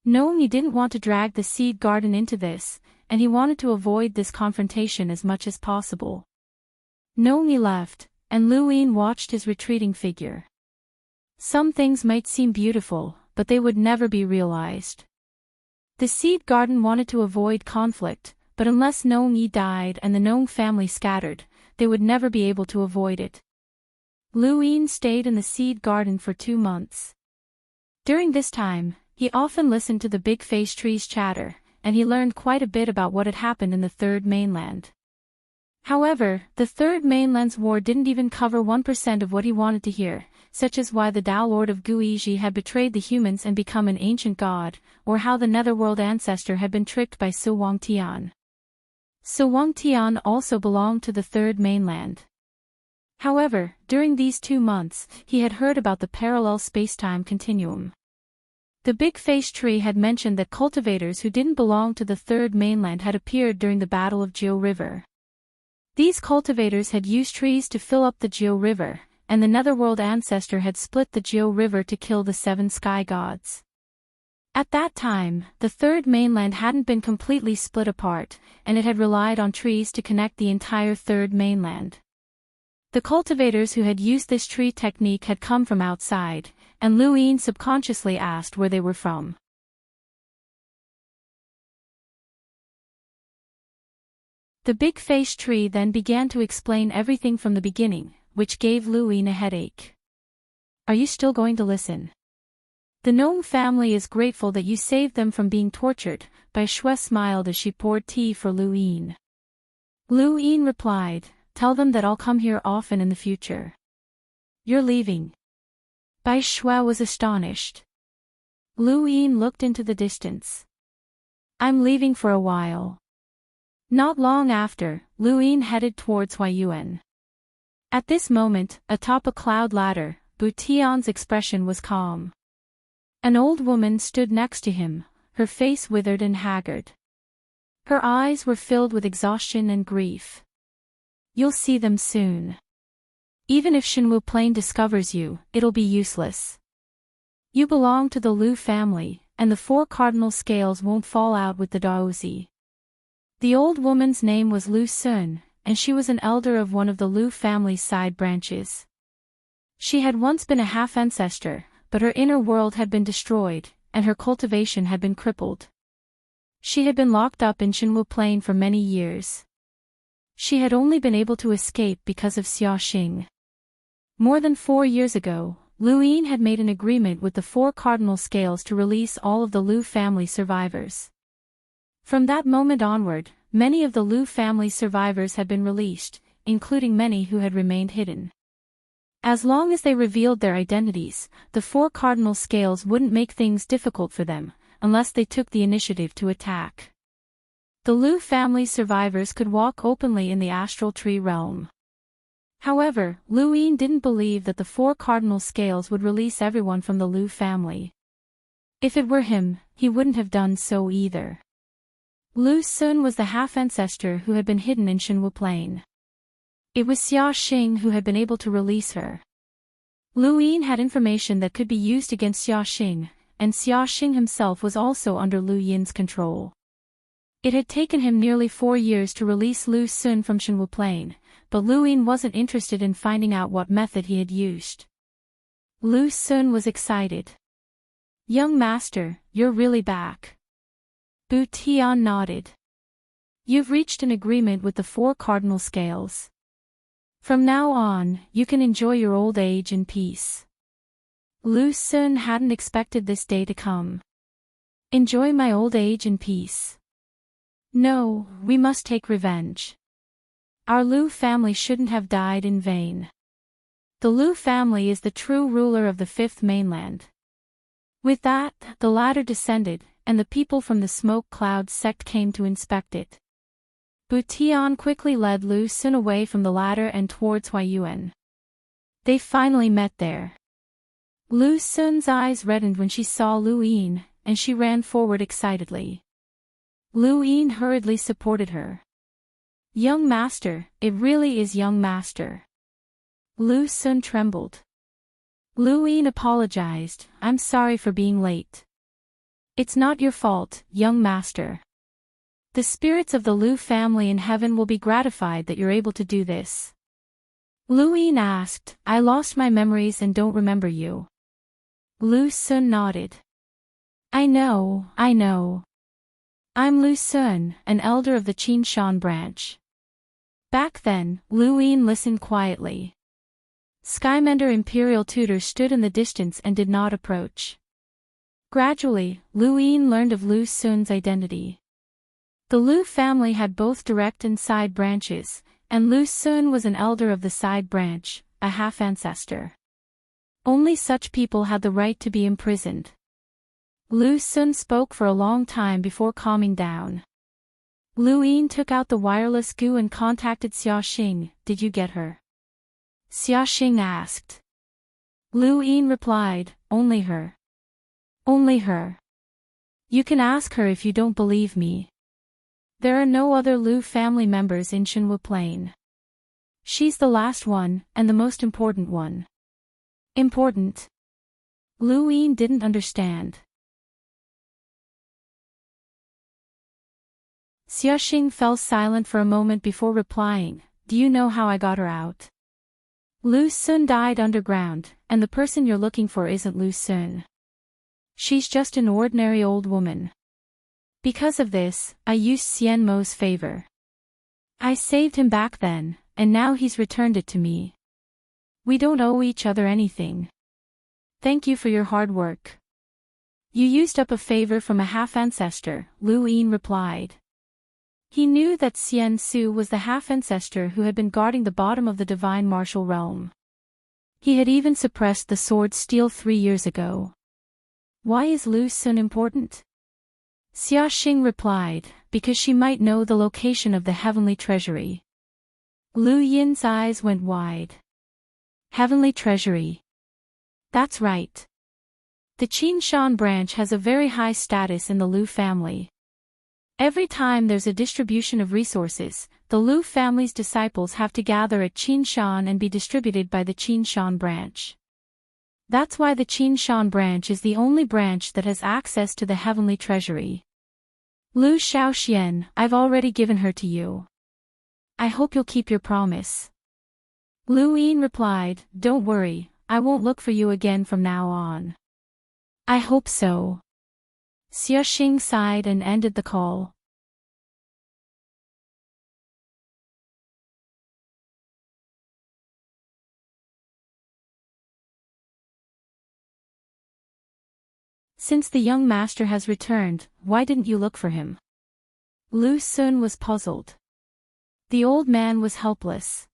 Nong Yi didn't want to drag the seed garden into this, and he wanted to avoid this confrontation as much as possible. Nong Yi left, and Luin watched his retreating figure. Some things might seem beautiful, but they would never be realized. The seed garden wanted to avoid conflict, but unless Nong Yi died and the Nong family scattered, they would never be able to avoid it. Luin stayed in the seed garden for 2 months. During this time, he often listened to the big-faced tree's chatter, and he learned quite a bit about what had happened in the Third Mainland. However, the Third Mainland's war didn't even cover 1% of what he wanted to hear, such as why the Tao Lord of Guizhi had betrayed the humans and become an ancient god, or how the Netherworld ancestor had been tricked by Su Wangtian. Su Wangtian also belonged to the Third Mainland. However, during these 2 months, he had heard about the parallel spacetime continuum. The big face tree had mentioned that cultivators who didn't belong to the third mainland had appeared during the Battle of Geo River. These cultivators had used trees to fill up the Geo River, and the netherworld ancestor had split the Geo River to kill the 7 sky gods. At that time, the third mainland hadn't been completely split apart, and it had relied on trees to connect the entire third mainland. The cultivators who had used this tree technique had come from outside, and Lu Yin subconsciously asked where they were from. The big face tree then began to explain everything from the beginning, which gave Lu Yin a headache. Are you still going to listen? The gnome family is grateful that you saved them from being tortured. Bai Shui smiled as she poured tea for Lu Yin. Lu Yin replied, tell them that I'll come here often in the future. You're leaving. Bai Shui was astonished. Lu Yin looked into the distance. I'm leaving for a while. Not long after, Lu Yin headed towards Huayuan. At this moment, atop a cloud ladder, Bu Tian's expression was calm. An old woman stood next to him, her face withered and haggard. Her eyes were filled with exhaustion and grief. You'll see them soon. Even if Shenwu Plain discovers you, it'll be useless. You belong to the Lu family, and the 4 cardinal scales won't fall out with the Daozi. The old woman's name was Lu Sun, and she was an elder of one of the Lu family's side branches. She had once been a half-ancestor, but her inner world had been destroyed, and her cultivation had been crippled. She had been locked up in Shenwu Plain for many years. She had only been able to escape because of Xia Xing. More than 4 years ago, Lu Yin had made an agreement with the 4 cardinal scales to release all of the Lu family survivors. From that moment onward, many of the Lu family survivors had been released, including many who had remained hidden. As long as they revealed their identities, the 4 cardinal scales wouldn't make things difficult for them, unless they took the initiative to attack. The Lu family survivors could walk openly in the astral tree realm. However, Lu Yin didn't believe that the 4 cardinal scales would release everyone from the Lu family. If it were him, he wouldn't have done so either. Lu Sun was the half-ancestor who had been hidden in Shenwu Plain. It was Xia Xing who had been able to release her. Lu Yin had information that could be used against Xia Xing, and Xia Xing himself was also under Lu Yin's control. It had taken him nearly 4 years to release Lu Sun from Shenwu Plain, but Lu Yin wasn't interested in finding out what method he had used. Lu Sun was excited. Young master, you're really back. Bu Tian nodded. You've reached an agreement with the 4 cardinal scales. From now on, you can enjoy your old age in peace. Lu Sun hadn't expected this day to come. Enjoy my old age in peace. No, we must take revenge. Our Lu family shouldn't have died in vain. The Lu family is the true ruler of the 5th mainland. With that, the ladder descended, and the people from the smoke cloud sect came to inspect it. Bu Tian quickly led Lu Sun away from the ladder and towards Huayuan. They finally met there. Lu Sun's eyes reddened when she saw Lu Yin, and she ran forward excitedly. Lu Yin hurriedly supported her. Young master, it really is young master. Lu Sun trembled. Lu Yin apologized, I'm sorry for being late. It's not your fault, young master. The spirits of the Lu family in heaven will be gratified that you're able to do this. Lu Yin asked, I lost my memories and don't remember you. Lu Sun nodded. I know. I'm Lu Sun, an elder of the Qin Shan branch. Back then, Lu Yin listened quietly. Skymender Imperial tutors stood in the distance and did not approach. Gradually, Lu Yin learned of Lu Sun's identity. The Lu family had both direct and side branches, and Lu Sun was an elder of the side branch, a half-ancestor. Only such people had the right to be imprisoned. Lu Sun spoke for a long time before calming down. Lu Yin took out the wireless goo and contacted Xia Xing, did you get her? Xiaxing asked. Lu Yin replied, only her. Only her. You can ask her if you don't believe me. There are no other Lu family members in Shenwu Plain. She's the last one, and the most important one. Important? Lu Yin didn't understand. Xiaxing fell silent for a moment before replying, do you know how I got her out? Lu Sun died underground, and the person you're looking for isn't Lu Sun. She's just an ordinary old woman. Because of this, I used Xian Mo's favor. I saved him back then, and now he's returned it to me. We don't owe each other anything. Thank you for your hard work. You used up a favor from a half-ancestor, Lu Yin replied. He knew that Xian Su was the half-ancestor who had been guarding the bottom of the divine martial realm. He had even suppressed the sword steel 3 years ago. Why is Lu Sun important? Xiaxing replied, because she might know the location of the heavenly treasury. Lu Yin's eyes went wide. Heavenly treasury. That's right. The Qin Shan branch has a very high status in the Lu family. Every time there's a distribution of resources, the Lu family's disciples have to gather at Qin Shan and be distributed by the Qin Shan branch. That's why the Qin Shan branch is the only branch that has access to the heavenly treasury. Lu Xiaoxian, I've already given her to you. I hope you'll keep your promise. Lu Yin replied, don't worry, I won't look for you again from now on. I hope so. Xiaxing sighed and ended the call. Since the young master has returned, why didn't you look for him? Lu Sun was puzzled. The old man was helpless.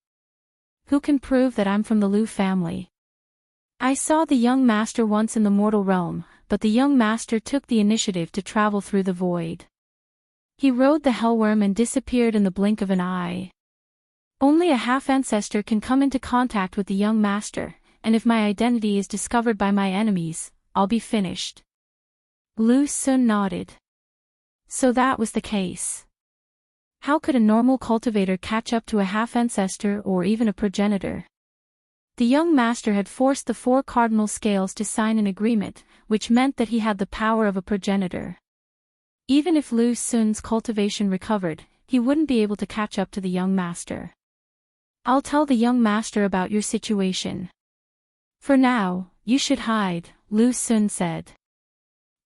Who can prove that I'm from the Lu family? I saw the young master once in the mortal realm, but the young master took the initiative to travel through the void. He rode the hellworm and disappeared in the blink of an eye. Only a half-ancestor can come into contact with the young master, and if my identity is discovered by my enemies, I'll be finished. Lu Sun nodded. So that was the case. How could a normal cultivator catch up to a half-ancestor or even a progenitor? The young master had forced the 4 cardinal scales to sign an agreement, which meant that he had the power of a progenitor. Even if Lu Sun's cultivation recovered, he wouldn't be able to catch up to the young master. I'll tell the young master about your situation. For now, you should hide, Lu Sun said.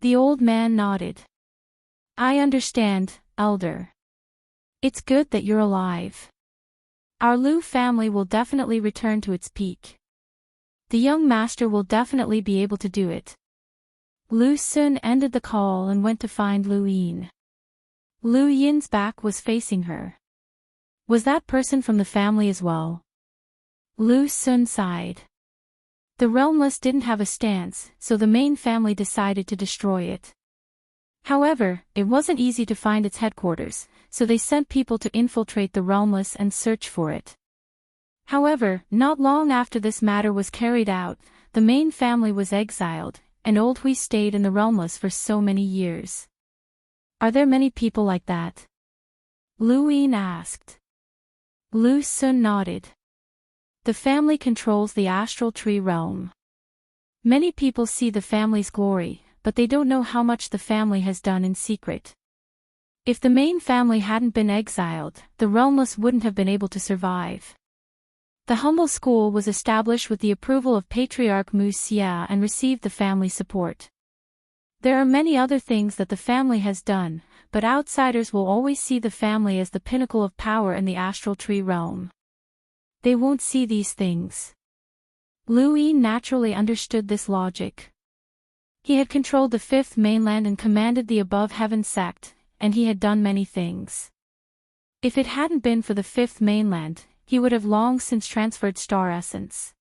The old man nodded. I understand, elder. It's good that you're alive. Our Lu family will definitely return to its peak. The young master will definitely be able to do it. Lu Sun ended the call and went to find Lu Yin. Lu Yin's back was facing her. Was that person from the family as well? Lu Sun sighed. The realmless didn't have a stance, so the main family decided to destroy it. However, it wasn't easy to find its headquarters, so they sent people to infiltrate the realmless and search for it. However, not long after this matter was carried out, the main family was exiled, and Old Hui stayed in the realmless for so many years. Are there many people like that? Lu Yin asked. Lu Sun nodded. The family controls the astral tree realm. Many people see the family's glory, but they don't know how much the family has done in secret. If the main family hadn't been exiled, the realmless wouldn't have been able to survive. The humble school was established with the approval of Patriarch Mu Xia and received the family support. There are many other things that the family has done, but outsiders will always see the family as the pinnacle of power in the astral tree realm. They won't see these things. Lu Yin naturally understood this logic. He had controlled the 5th mainland and commanded the above heaven sect, and he had done many things. If it hadn't been for the 5th mainland, he would have long since transferred star essence.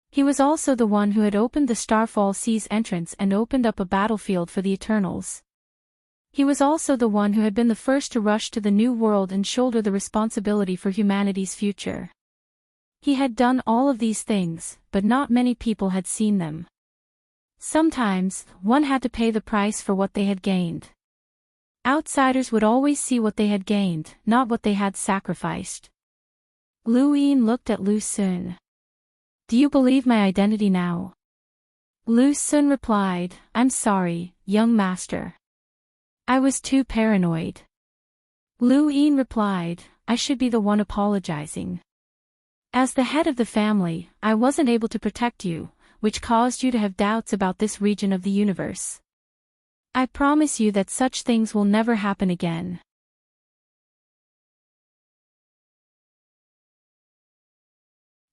He was also the one who had opened the Starfall Sea's entrance and opened up a battlefield for the Eternals. He was also the one who had been the first to rush to the new world and shoulder the responsibility for humanity's future. He had done all of these things, but not many people had seen them. Sometimes, one had to pay the price for what they had gained. Outsiders would always see what they had gained, not what they had sacrificed. Lu Yin looked at Lu Xun. "Do you believe my identity now?" Lu Xun replied, "I'm sorry, young master. I was too paranoid." Lu Yin replied, "I should be the one apologizing. As the head of the family, I wasn't able to protect you, which caused you to have doubts about this region of the universe. I promise you that such things will never happen again."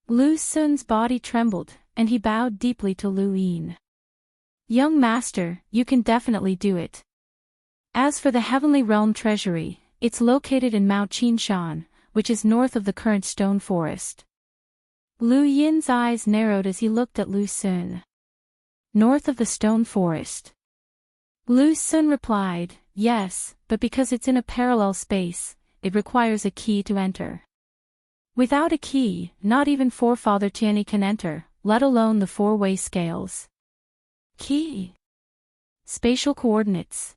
Lu Xun's body trembled, and he bowed deeply to Lu Yin. "Young master, you can definitely do it. As for the Heavenly Realm Treasury, it's located in Mount Qinshan, which is north of the current stone forest." Lu Yin's eyes narrowed as he looked at Lu Xun. "North of the stone forest?" Lu Xun replied, "Yes, but because it's in a parallel space, it requires a key to enter. Without a key, not even Forefather Tianyi can enter, let alone the four-way scales." Key? Spatial coordinates.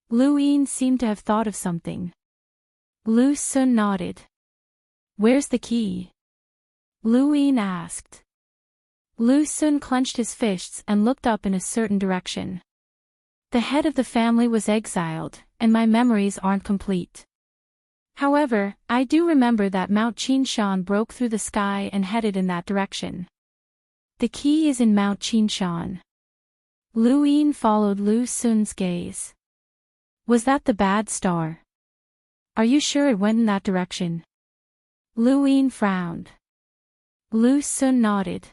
Lu Yin seemed to have thought of something. Lu Xun nodded. "Where's the key?" Lu Yin asked. Lu Xun clenched his fists and looked up in a certain direction. "The head of the family was exiled, and my memories aren't complete. However, I do remember that Mount Qinshan broke through the sky and headed in that direction. The key is in Mount Qinshan." Lu Yin followed Lu Xun's gaze. "Was that the bad star? Are you sure it went in that direction?" Lu Yin frowned. Lu Xun nodded.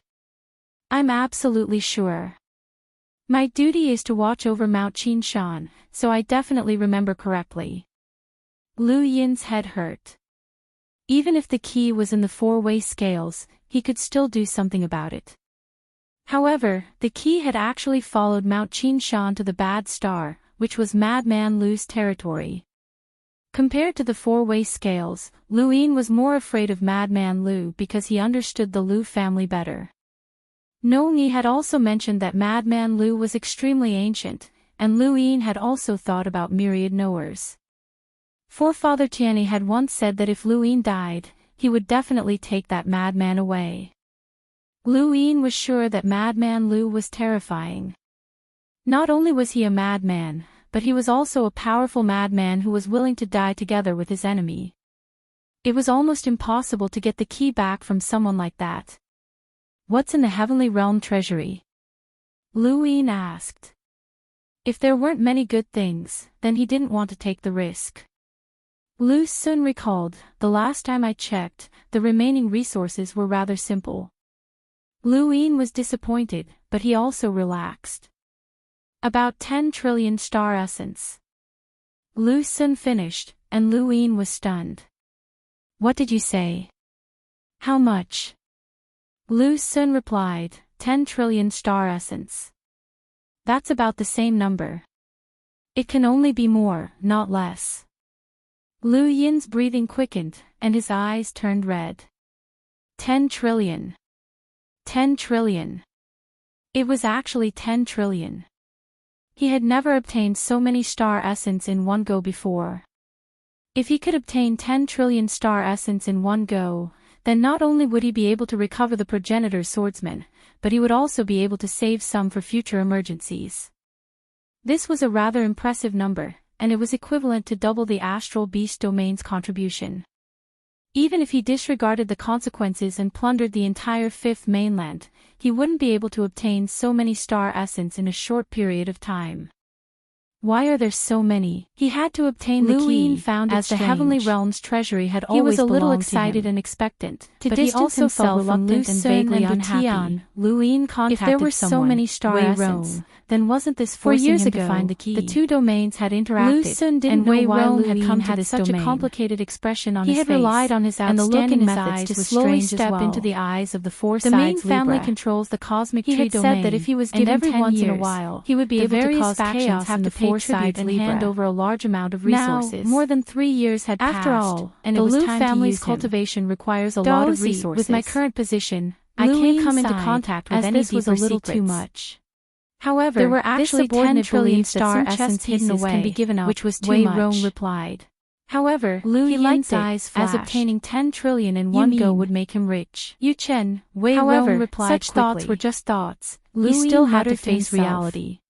"I'm absolutely sure. My duty is to watch over Mount Qinshan, so I definitely remember correctly." Lu Yin's head hurt. Even if the key was in the four-way scales, he could still do something about it. However, the key had actually followed Mount Qinshan to the bad star, which was Madman Lu's territory. Compared to the four-way scales, Lu Yin was more afraid of Madman Lu because he understood the Lu family better. Nongyi had also mentioned that Madman Lu was extremely ancient, and Lu Yin had also thought about myriad knowers. Forefather Tianyi had once said that if Lu Yin died, he would definitely take that madman away. Lu Yin was sure that Madman Lu was terrifying. Not only was he a madman, but he was also a powerful madman who was willing to die together with his enemy. It was almost impossible to get the key back from someone like that. "What's in the Heavenly Realm Treasury?" Lu Yin asked. If there weren't many good things, then he didn't want to take the risk. Lu Xun recalled, "The last time I checked, the remaining resources were rather simple." Lu Yin was disappointed, but he also relaxed. "About 10 trillion star essence." Lu Xun finished, and Lu Yin was stunned. "What did you say? How much?" Lu Xun replied, 10 trillion star essence. That's about the same number. It can only be more, not less. Lu Yin's breathing quickened, and his eyes turned red. 10 trillion. 10 trillion. It was actually 10 trillion. He had never obtained so many star essence in one go before. If he could obtain 10 trillion star essence in one go, then not only would he be able to recover the progenitor swordsman, but he would also be able to save some for future emergencies. This was a rather impressive number, and it was equivalent to double the astral beast domain's contribution. Even if he disregarded the consequences and plundered the entire fifth mainland, he wouldn't be able to obtain so many star essence in a short period of time. Why are there so many? He had to obtain the key, found as the Heavenly Realm's treasury had always belonged to him. He was a little excited and expectant, but he also felt reluctant and vaguely unhappy. Lu Yin contacted someone, if there were so many star essence, then wasn't this forcing him to find the key? The two domains had interacted, Lu Sun didn't know why Lu Yin had such a complicated expression on his face. He had relied on his outstanding methods to slowly step into the eyes of the four sides Libra. The main family controls the cosmic tree domain. He had said that if he was given 10 years, in a while, he would be able to cause chaos in the four sides and hand over a large amount of resources. Now, more than 3 years had passed. After all, and the Lu family's cultivation requires a lot of resources. With my current position, I can't come into contact with any deeper secrets. Too much. However, there were actually 10 trillion star essence hidden away, can be given up, which was too much. Wei Rong replied. However, Lu Yin's eyes flashed, as obtaining 10 trillion in one go would make him rich. Yu Chen, Wei Rong replied such quickly. Thoughts were just thoughts. Lu Yin still had to face reality.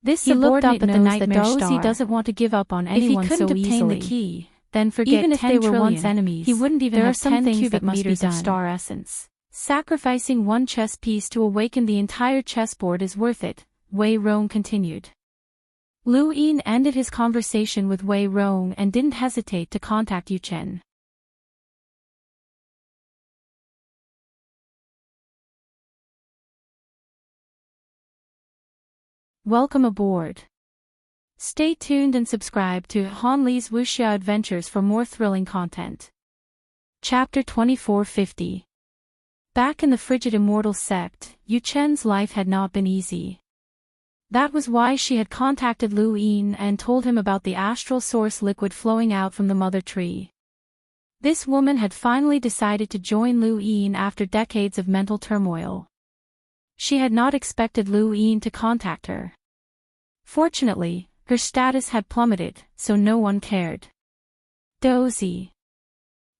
This subordinate knows that Daozi doesn't want to give up on anyone so easily. If he couldn't obtain the key, then forget even if they were once enemies, he wouldn't even have 10 cubic meters of star essence. Sacrificing one chess piece to awaken the entire chessboard is worth it, Wei Rong continued. Lu Yin ended his conversation with Wei Rong and didn't hesitate to contact Yu Chen. Welcome aboard. Stay tuned and subscribe to Han Li's Wuxia Adventures for more thrilling content. Chapter 2450. Back in the frigid immortal sect, Yu Chen's life had not been easy. That was why she had contacted Lu Yin and told him about the astral source liquid flowing out from the mother tree. This woman had finally decided to join Lu Yin after decades of mental turmoil. She had not expected Lu Yin to contact her. Fortunately, her status had plummeted, so no one cared. Dozy.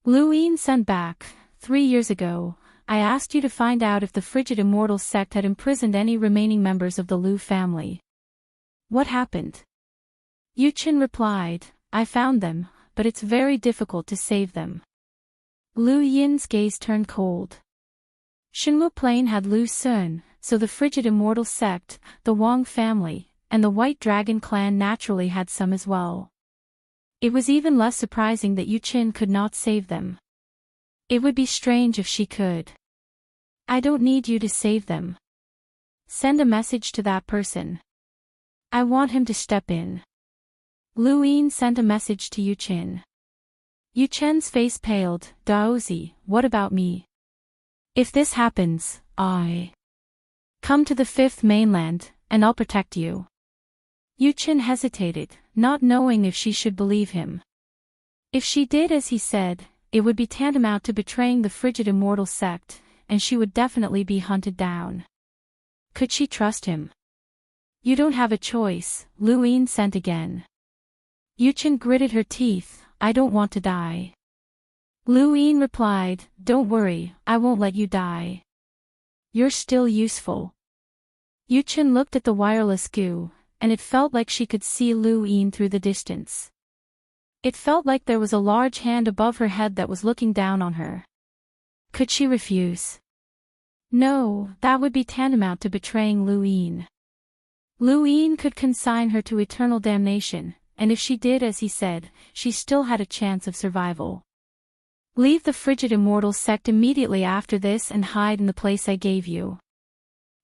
Lu Yin sent back, 3 years ago, I asked you to find out if the frigid immortal sect had imprisoned any remaining members of the Lu family. What happened? Yu Chen replied, I found them, but it's very difficult to save them. Lu Yin's gaze turned cold. Shenwu Plain had Lu Sun, so the frigid immortal sect, the Wang family, and the White Dragon clan naturally had some as well. It was even less surprising that Yu Chen could not save them. It would be strange if she could. I don't need you to save them. Send a message to that person. I want him to step in. Lu Yin sent a message to Yu Chen. Yu Chen's face paled. Daozi, what about me? If this happens, I come to the fifth mainland, and I'll protect you. Yu Chen hesitated, not knowing if she should believe him. If she did as he said, it would be tantamount to betraying the frigid immortal sect, and she would definitely be hunted down. Could she trust him? You don't have a choice, Lu Yin sent again. Yu Chen gritted her teeth, I don't want to die. Lu Yin replied, don't worry, I won't let you die. You're still useful. Yu Chen looked at the wireless goo, and it felt like she could see Lu Yin through the distance. It felt like there was a large hand above her head that was looking down on her. Could she refuse? No, that would be tantamount to betraying Lu Yin. Lu Yin could consign her to eternal damnation, and if she did as he said, she still had a chance of survival. Leave the frigid immortal sect immediately after this and hide in the place I gave you.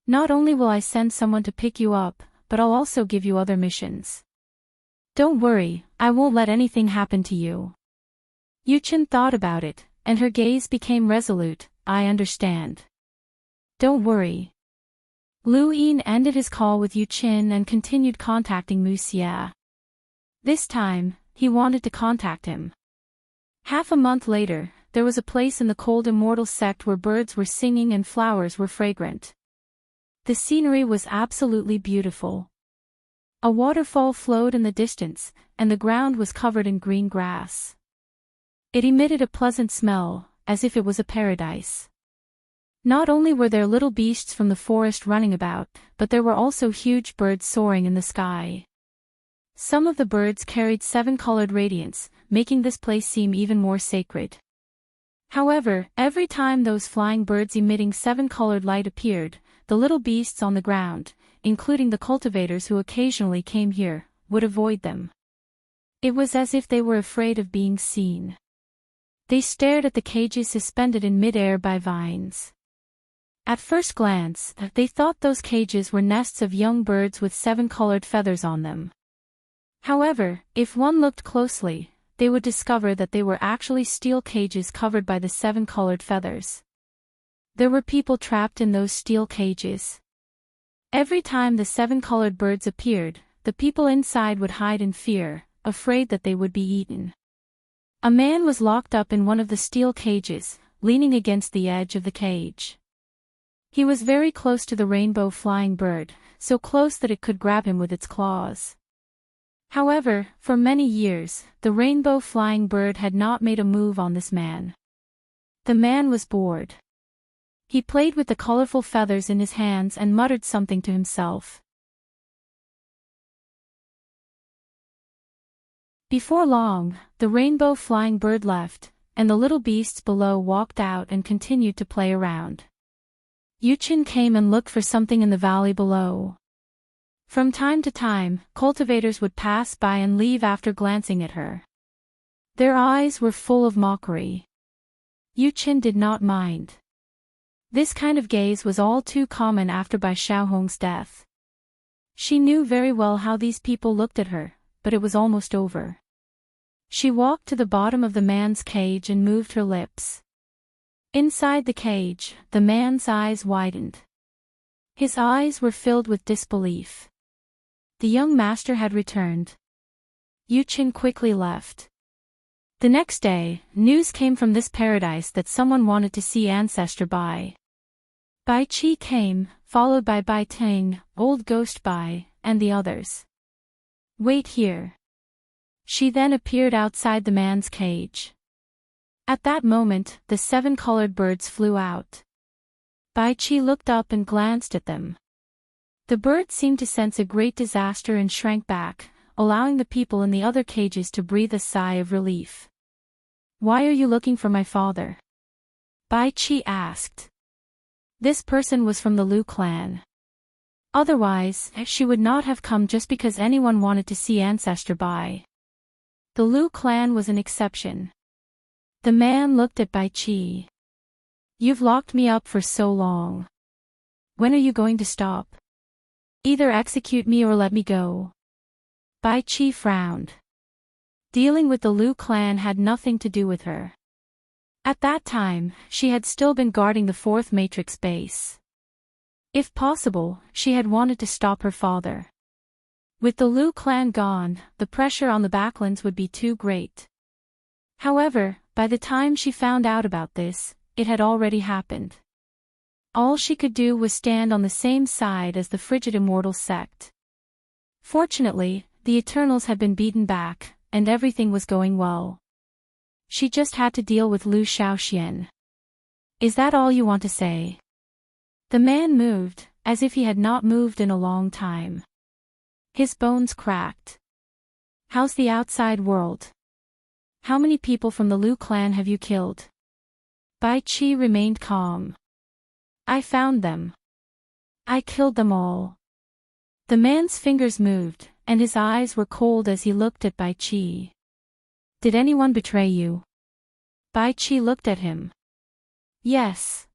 Not only will I send someone to pick you up, but I'll also give you other missions. Don't worry, I won't let anything happen to you. Yu Chen thought about it, and her gaze became resolute, I understand. Don't worry. Lu Yin ended his call with Yu Chen and continued contacting Mu Xia. This time, he wanted to contact him. Half a month later, there was a place in the cold immortal sect where birds were singing and flowers were fragrant. The scenery was absolutely beautiful. A waterfall flowed in the distance, and the ground was covered in green grass. It emitted a pleasant smell, as if it was a paradise. Not only were there little beasts from the forest running about, but there were also huge birds soaring in the sky. Some of the birds carried 7-colored radiance, making this place seem even more sacred. However, every time those flying birds emitting 7-colored light appeared, the little beasts on the ground, including the cultivators who occasionally came here, would avoid them. It was as if they were afraid of being seen. They stared at the cages suspended in mid-air by vines. At first glance, they thought those cages were nests of young birds with 7 colored feathers on them. However, if one looked closely, they would discover that they were actually steel cages covered by the 7 colored feathers. There were people trapped in those steel cages. Every time the 7 colored birds appeared, the people inside would hide in fear, afraid that they would be eaten. A man was locked up in one of the steel cages, leaning against the edge of the cage. He was very close to the rainbow flying bird, so close that it could grab him with its claws. However, for many years, the rainbow flying bird had not made a move on this man. The man was bored. He played with the colorful feathers in his hands and muttered something to himself. Before long, the rainbow flying bird left, and the little beasts below walked out and continued to play around. Yuchin came and looked for something in the valley below. From time to time, cultivators would pass by and leave after glancing at her. Their eyes were full of mockery. Yuchin did not mind. This kind of gaze was all too common after Bai Xiaohong's death. She knew very well how these people looked at her, but it was almost over. She walked to the bottom of the man's cage and moved her lips. Inside the cage, the man's eyes widened. His eyes were filled with disbelief. The young master had returned. Yuchin quickly left. The next day, news came from this paradise that someone wanted to see ancestor Bai. Bai Qi came, followed by Bai Ting, old ghost Bai, and the others. Wait here. She then appeared outside the man's cage. At that moment, the 7 colored birds flew out. Bai Qi looked up and glanced at them. The birds seemed to sense a great disaster and shrank back, allowing the people in the other cages to breathe a sigh of relief. Why are you looking for my father? Bai Qi asked. This person was from the Lu clan. Otherwise, she would not have come just because anyone wanted to see ancestor Bai. The Lu clan was an exception. The man looked at Bai Qi. You've locked me up for so long. When are you going to stop? Either execute me or let me go. Bai Qi frowned. Dealing with the Lu clan had nothing to do with her. At that time, she had still been guarding the 4th matrix base. If possible, she had wanted to stop her father. With the Lu clan gone, the pressure on the backlands would be too great. However, by the time she found out about this, it had already happened. All she could do was stand on the same side as the frigid immortal sect. Fortunately, the Eternals had been beaten back, and everything was going well. She just had to deal with Lu Shaoxian. Is that all you want to say? The man moved, as if he had not moved in a long time. His bones cracked. How's the outside world? How many people from the Lu clan have you killed? Bai Qi remained calm. I found them. I killed them all. The man's fingers moved, and his eyes were cold as he looked at Bai Qi. Did anyone betray you? Bai Qi looked at him. Yes.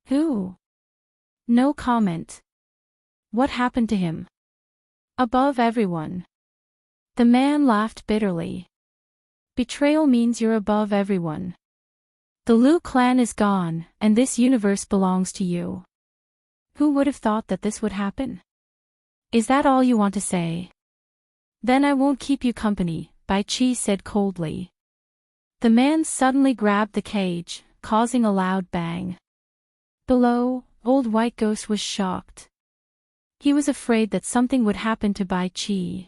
Who? No comment. What happened to him? Above everyone. The man laughed bitterly. Betrayal means you're above everyone. The Lu clan is gone, and this universe belongs to you. Who would have thought that this would happen? Is that all you want to say? Then I won't keep you company, Bai Qi said coldly. The man suddenly grabbed the cage, causing a loud bang. Below, old white ghost was shocked. He was afraid that something would happen to Bai Qi.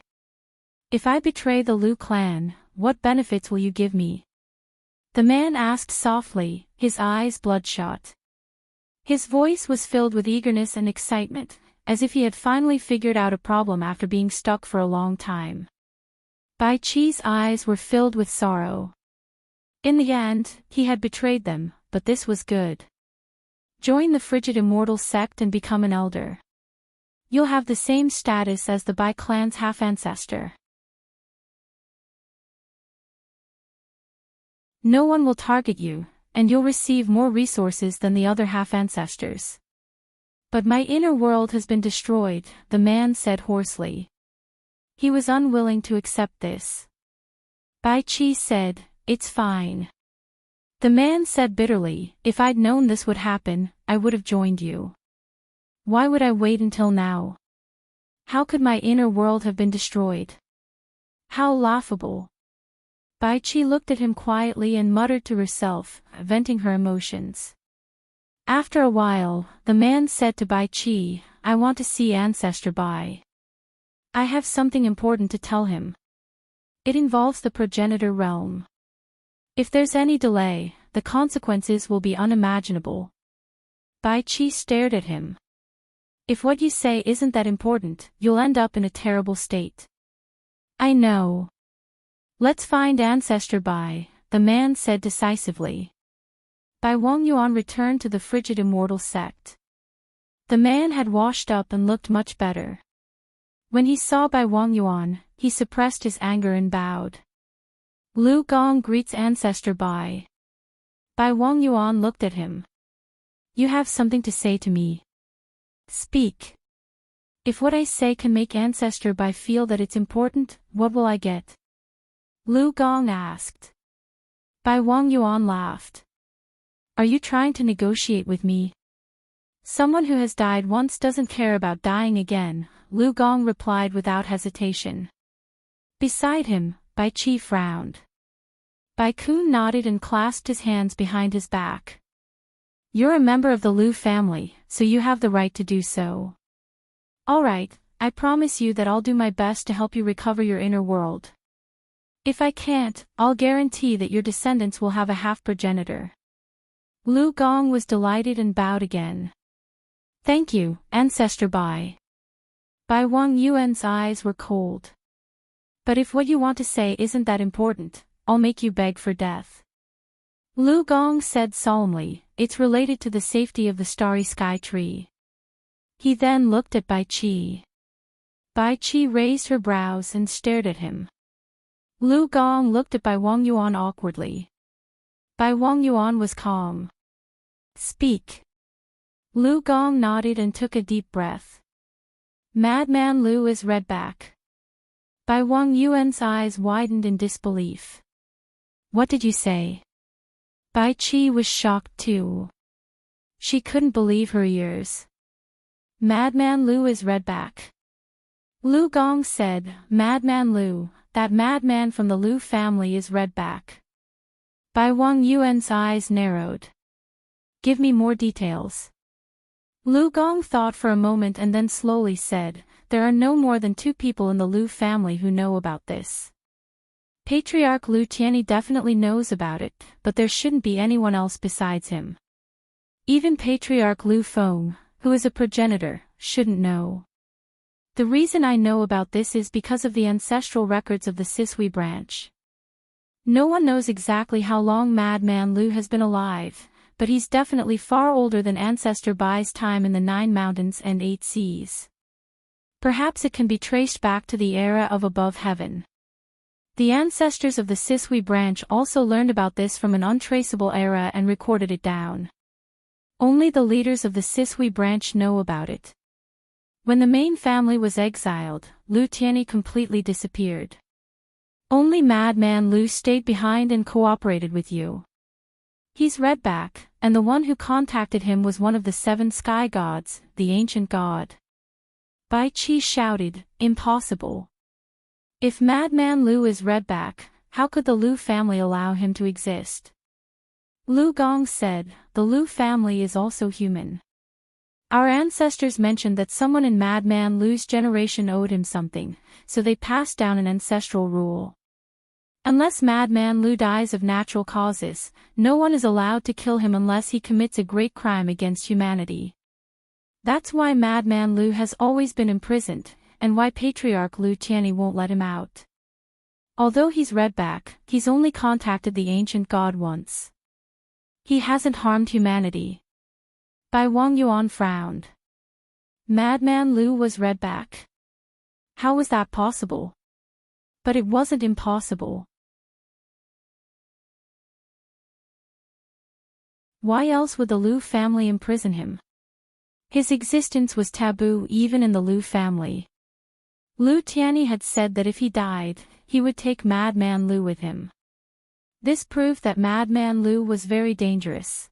If I betray the Lu clan, what benefits will you give me? The man asked softly, his eyes bloodshot. His voice was filled with eagerness and excitement, as if he had finally figured out a problem after being stuck for a long time. Bai Qi's eyes were filled with sorrow. In the end, he had betrayed them, but this was good. Join the frigid immortal sect and become an elder. You'll have the same status as the Bai clan's half-ancestor. No one will target you, and you'll receive more resources than the other half ancestors. But my inner world has been destroyed, the man said hoarsely. He was unwilling to accept this. Bai Qi said, "It's fine." The man said bitterly, "If I'd known this would happen, I would have joined you. Why would I wait until now? How could my inner world have been destroyed? How laughable." Bai Qi looked at him quietly and muttered to herself, venting her emotions. After a while, the man said to Bai Qi, "I want to see Ancestor Bai. I have something important to tell him. It involves the progenitor realm. If there's any delay, the consequences will be unimaginable." Bai Qi stared at him. "If what you say isn't that important, you'll end up in a terrible state." "I know. Let's find Ancestor Bai," the man said decisively. Bai Wangyuan returned to the frigid immortal sect. The man had washed up and looked much better. When he saw Bai Wangyuan, he suppressed his anger and bowed. "Lu Gong greets Ancestor Bai." Bai Wangyuan looked at him. "You have something to say to me. Speak. If what I say can make Ancestor Bai feel that it's important, what will I get?" Lu Gong asked. Bai Wangyuan laughed. "Are you trying to negotiate with me?" "Someone who has died once doesn't care about dying again," Lu Gong replied without hesitation. Beside him, Bai Qi frowned. Bai Kun nodded and clasped his hands behind his back. "You're a member of the Lu family, so you have the right to do so. All right, I promise you that I'll do my best to help you recover your inner world. If I can't, I'll guarantee that your descendants will have a half-progenitor." Lu Gong was delighted and bowed again. "Thank you, Ancestor Bai." Bai Wang Yuan's eyes were cold. "But if what you want to say isn't that important, I'll make you beg for death." Lu Gong said solemnly, "It's related to the safety of the starry sky tree." He then looked at Bai Qi. Bai Qi raised her brows and stared at him. Lu Gong looked at Bai Wangyuan awkwardly. Bai Wangyuan was calm. "Speak." Lu Gong nodded and took a deep breath. "Madman Lu is redback." Bai Wangyuan's eyes widened in disbelief. "What did you say?" Bai Qi was shocked too. She couldn't believe her ears. "Madman Lu is redback." Lu Gong said, "Madman Lu, that madman from the Lu family is redback." Bai Wangyuan's eyes narrowed. "Give me more details." Lu Gong thought for a moment and then slowly said, "There are no more than 2 people in the Lu family who know about this. Patriarch Lu Tianyi definitely knows about it, but there shouldn't be anyone else besides him. Even Patriarch Lu Feng, who is a progenitor, shouldn't know. The reason I know about this is because of the ancestral records of the Sisui branch. No one knows exactly how long Madman Lu has been alive, but he's definitely far older than Ancestor Bai's time in the 9 mountains and 8 seas. Perhaps it can be traced back to the era of above heaven. The ancestors of the Sisui branch also learned about this from an untraceable era and recorded it down. Only the leaders of the Sisui branch know about it. When the main family was exiled, Lu Tianyi completely disappeared. Only Madman Lu stayed behind and cooperated with you. He's redback, and the one who contacted him was one of the 7 sky gods, the ancient god." Bai Qi shouted, "Impossible. If Madman Lu is redback, how could the Lu family allow him to exist?" Lu Gong said, "The Lu family is also human. Our ancestors mentioned that someone in Madman Lu's generation owed him something, so they passed down an ancestral rule. Unless Madman Lu dies of natural causes, no one is allowed to kill him unless he commits a great crime against humanity. That's why Madman Lu has always been imprisoned, and why Patriarch Lu Tianyi won't let him out. Although he's redback, he's only contacted the ancient god once. He hasn't harmed humanity." Bai Wangyuan frowned. Madman Lu was redback. How was that possible? But it wasn't impossible. Why else would the Lu family imprison him? His existence was taboo even in the Lu family. Lu Tianyi had said that if he died, he would take Madman Lu with him. This proved that Madman Lu was very dangerous.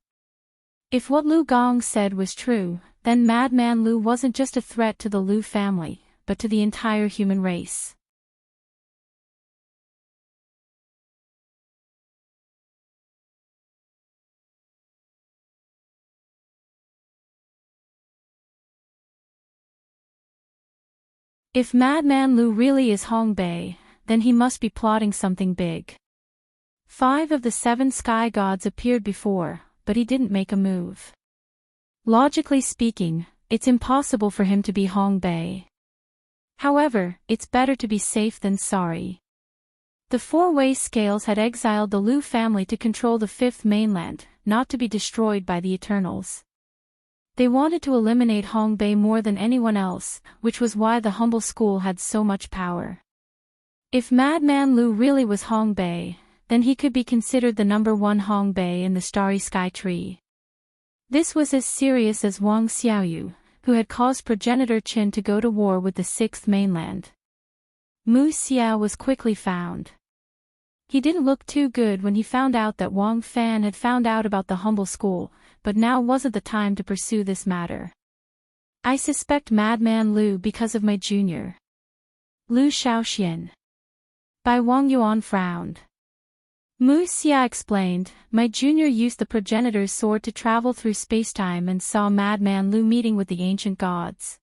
If what Lu Gong said was true, then Madman Lu wasn't just a threat to the Lu family, but to the entire human race. If Madman Lu really is Hong Bei, then he must be plotting something big. 5 of the 7 sky gods appeared before, but he didn't make a move. Logically speaking, it's impossible for him to be Hong Bei. However, it's better to be safe than sorry. The 4-way scales had exiled the Lu family to control the 5th mainland, not to be destroyed by the Eternals. They wanted to eliminate Hong Bei more than anyone else, which was why the humble school had so much power. If Madman Lu really was Hong Bei, then he could be considered the number 1 Hong Bei in the Starry Sky Tree. This was as serious as Wang Xiaoyu, who had caused progenitor Qin to go to war with the 6th mainland. Mu Xia was quickly found. He didn't look too good when he found out that Wang Fan had found out about the humble school, but now wasn't the time to pursue this matter. I suspect Madman Lu because of my junior. Lu Shaoxian. Bai Wang Yuan frowned. Mu Xia explained, my junior used the progenitor's sword to travel through spacetime and saw Madman Lu meeting with the ancient gods.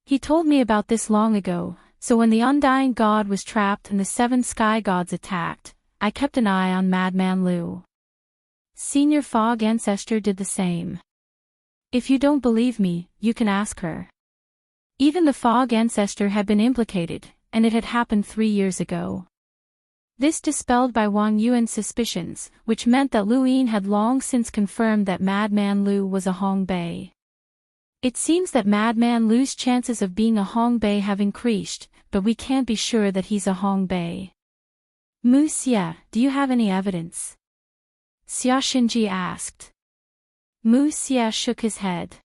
He told me about this long ago, so when the undying god was trapped and the 7 sky gods attacked, I kept an eye on Madman Lu. Senior Fog Ancestor did the same. If you don't believe me, you can ask her. Even the Fog Ancestor had been implicated, and it had happened 3 years ago. This dispelled by Wang Yuan's suspicions, which meant that Lu Yin had long since confirmed that Madman Lu was a Hong Bei. It seems that Madman Lu's chances of being a Hong Bei have increased, but we can't be sure that he's a Hong Bei. Mu Xia, do you have any evidence? Xia Xinji asked. Mu Xia shook his head.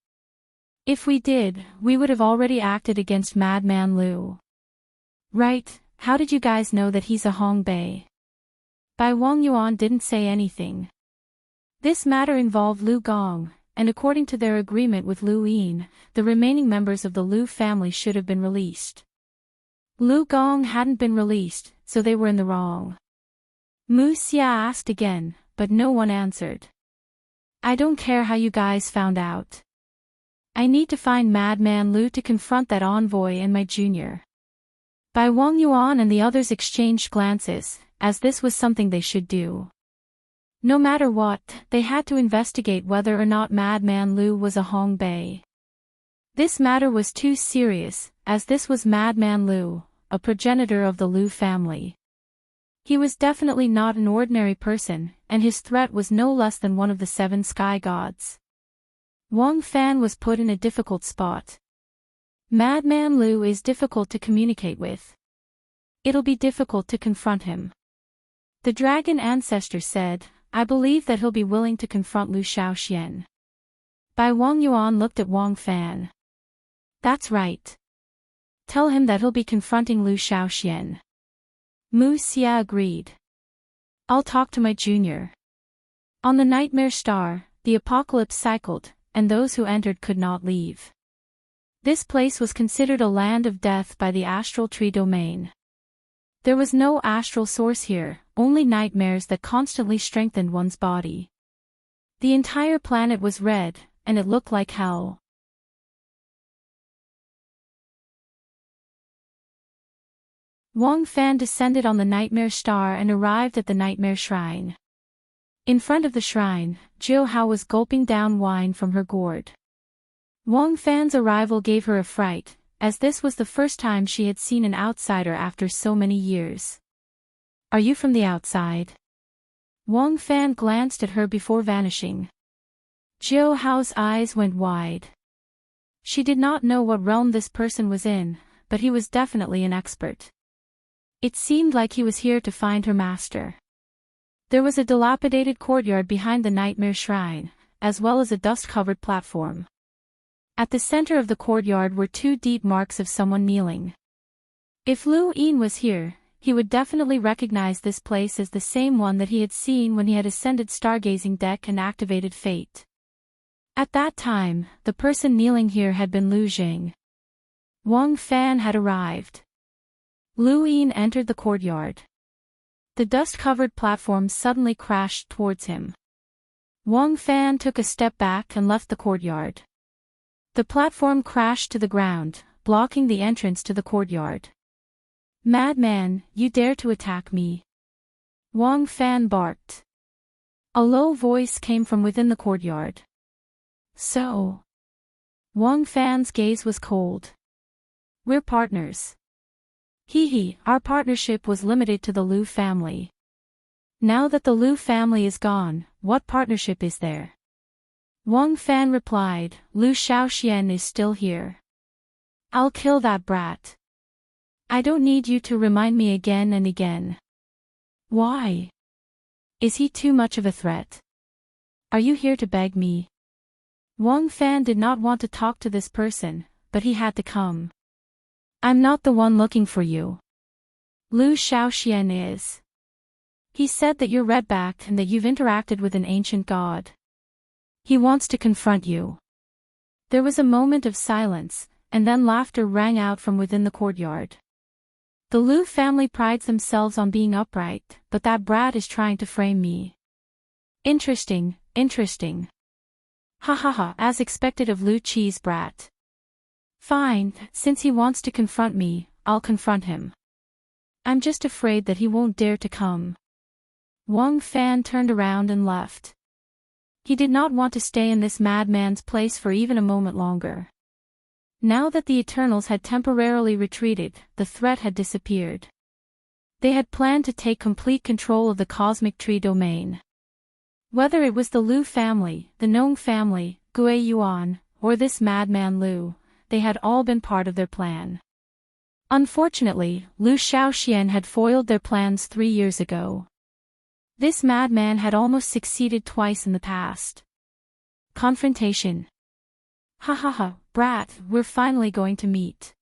If we did, we would have already acted against Madman Lu. Right, how did you guys know that he's a Hong Bei? Bai Wang Yuan didn't say anything. This matter involved Lu Gong, and according to their agreement with Lu Yin, the remaining members of the Lu family should have been released. Lu Gong hadn't been released, so they were in the wrong. Mu Xia asked again, but no one answered. I don't care how you guys found out. I need to find Madman Lu to confront that envoy and my junior. Bai Wang Yuan and the others exchanged glances, as this was something they should do. No matter what, they had to investigate whether or not Madman Lu was a Hong Bei. This matter was too serious, as this was Madman Lu, a progenitor of the Lu family. He was definitely not an ordinary person, and his threat was no less than one of the 7 sky gods. Wang Fan was put in a difficult spot. Madman Lu is difficult to communicate with. It'll be difficult to confront him. The dragon ancestor said, I believe that he'll be willing to confront Lu Shaoxian. Bai Wang Yuan looked at Wang Fan. That's right. Tell him that he'll be confronting Lu Shaoxian. Mu Xia agreed. I'll talk to my junior. On the Nightmare Star, the apocalypse cycled, and those who entered could not leave. This place was considered a land of death by the astral tree domain. There was no astral source here, only nightmares that constantly strengthened one's body. The entire planet was red, and it looked like hell. Wang Fan descended on the Nightmare Star and arrived at the Nightmare Shrine. In front of the shrine, Jiu Hao was gulping down wine from her gourd. Wang Fan's arrival gave her a fright, as this was the first time she had seen an outsider after so many years. Are you from the outside? Wang Fan glanced at her before vanishing. Jiu Hao's eyes went wide. She did not know what realm this person was in, but he was definitely an expert. It seemed like he was here to find her master. There was a dilapidated courtyard behind the nightmare shrine, as well as a dust-covered platform. At the center of the courtyard were two deep marks of someone kneeling. If Lu Yin was here, he would definitely recognize this place as the same one that he had seen when he had ascended Stargazing Deck and activated Fate. At that time, the person kneeling here had been Lu Jing. Wang Fan had arrived. Lu Yin entered the courtyard. The dust-covered platform suddenly crashed towards him. Wang Fan took a step back and left the courtyard. The platform crashed to the ground, blocking the entrance to the courtyard. "Madman, you dare to attack me?" Wang Fan barked. A low voice came from within the courtyard. "So?" Wang Fan's gaze was cold. "We're partners." "Hee, our partnership was limited to the Lu family. Now that the Lu family is gone, what partnership is there?" Wang Fan replied, "Lu Shaoxian is still here. I'll kill that brat. I don't need you to remind me again and again." "Why? Is he too much of a threat? Are you here to beg me?" Wang Fan did not want to talk to this person, but he had to come. "I'm not the one looking for you. Lu Shaoxian is. He said that you're redback and that you've interacted with an ancient god. He wants to confront you." There was a moment of silence, and then laughter rang out from within the courtyard. "The Lu family prides themselves on being upright, but that brat is trying to frame me. Interesting. Ha ha ha, as expected of Lu Qi's brat. Fine, since he wants to confront me, I'll confront him. I'm just afraid that he won't dare to come." Wang Fan turned around and left. He did not want to stay in this madman's place for even a moment longer. Now that the Eternals had temporarily retreated, the threat had disappeared. They had planned to take complete control of the cosmic tree domain. Whether it was the Lu family, the Nong family, Gui Yuan, or this madman Lu, they had all been part of their plan. Unfortunately, Lu Shaoxian had foiled their plans 3 years ago. This madman had almost succeeded twice in the past. Confrontation. "Ha ha ha, brat, we're finally going to meet."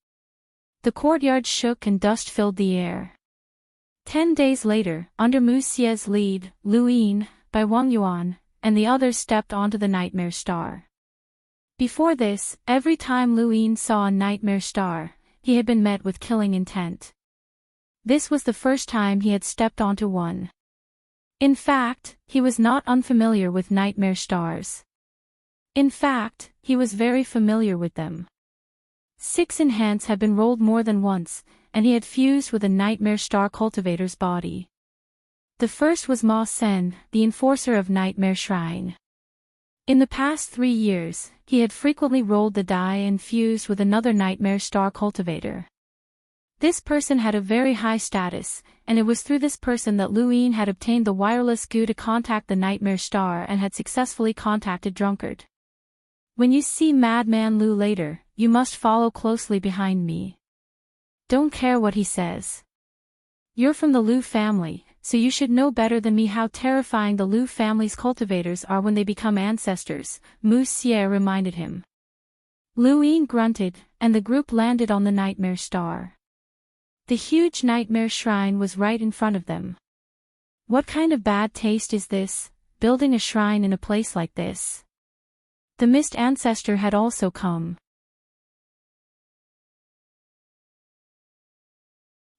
The courtyard shook and dust filled the air. 10 days later, under Mu Xie's lead, Lu Yin, by Wang Yuan, and the others stepped onto the Nightmare Star. Before this, every time Lu Yin saw a Nightmare Star, he had been met with killing intent. This was the first time he had stepped onto one. In fact, he was not unfamiliar with nightmare stars. In fact, he was very familiar with them. 6 enhance had been rolled more than once, and he had fused with a nightmare star cultivator's body. The first was Ma Sen, the enforcer of Nightmare Shrine. In the past 3 years, he had frequently rolled the die and fused with another nightmare star cultivator. This person had a very high status, and it was through this person that Lu Yin had obtained the wireless goo to contact the Nightmare Star and had successfully contacted Drunkard. "When you see Madman Lu later, you must follow closely behind me. Don't care what he says. You're from the Lu family, so you should know better than me how terrifying the Lu family's cultivators are when they become ancestors," Mu Xie reminded him. Lu Yin grunted, and the group landed on the Nightmare Star. The huge Nightmare Shrine was right in front of them. What kind of bad taste is this, building a shrine in a place like this? The Mist Ancestor had also come.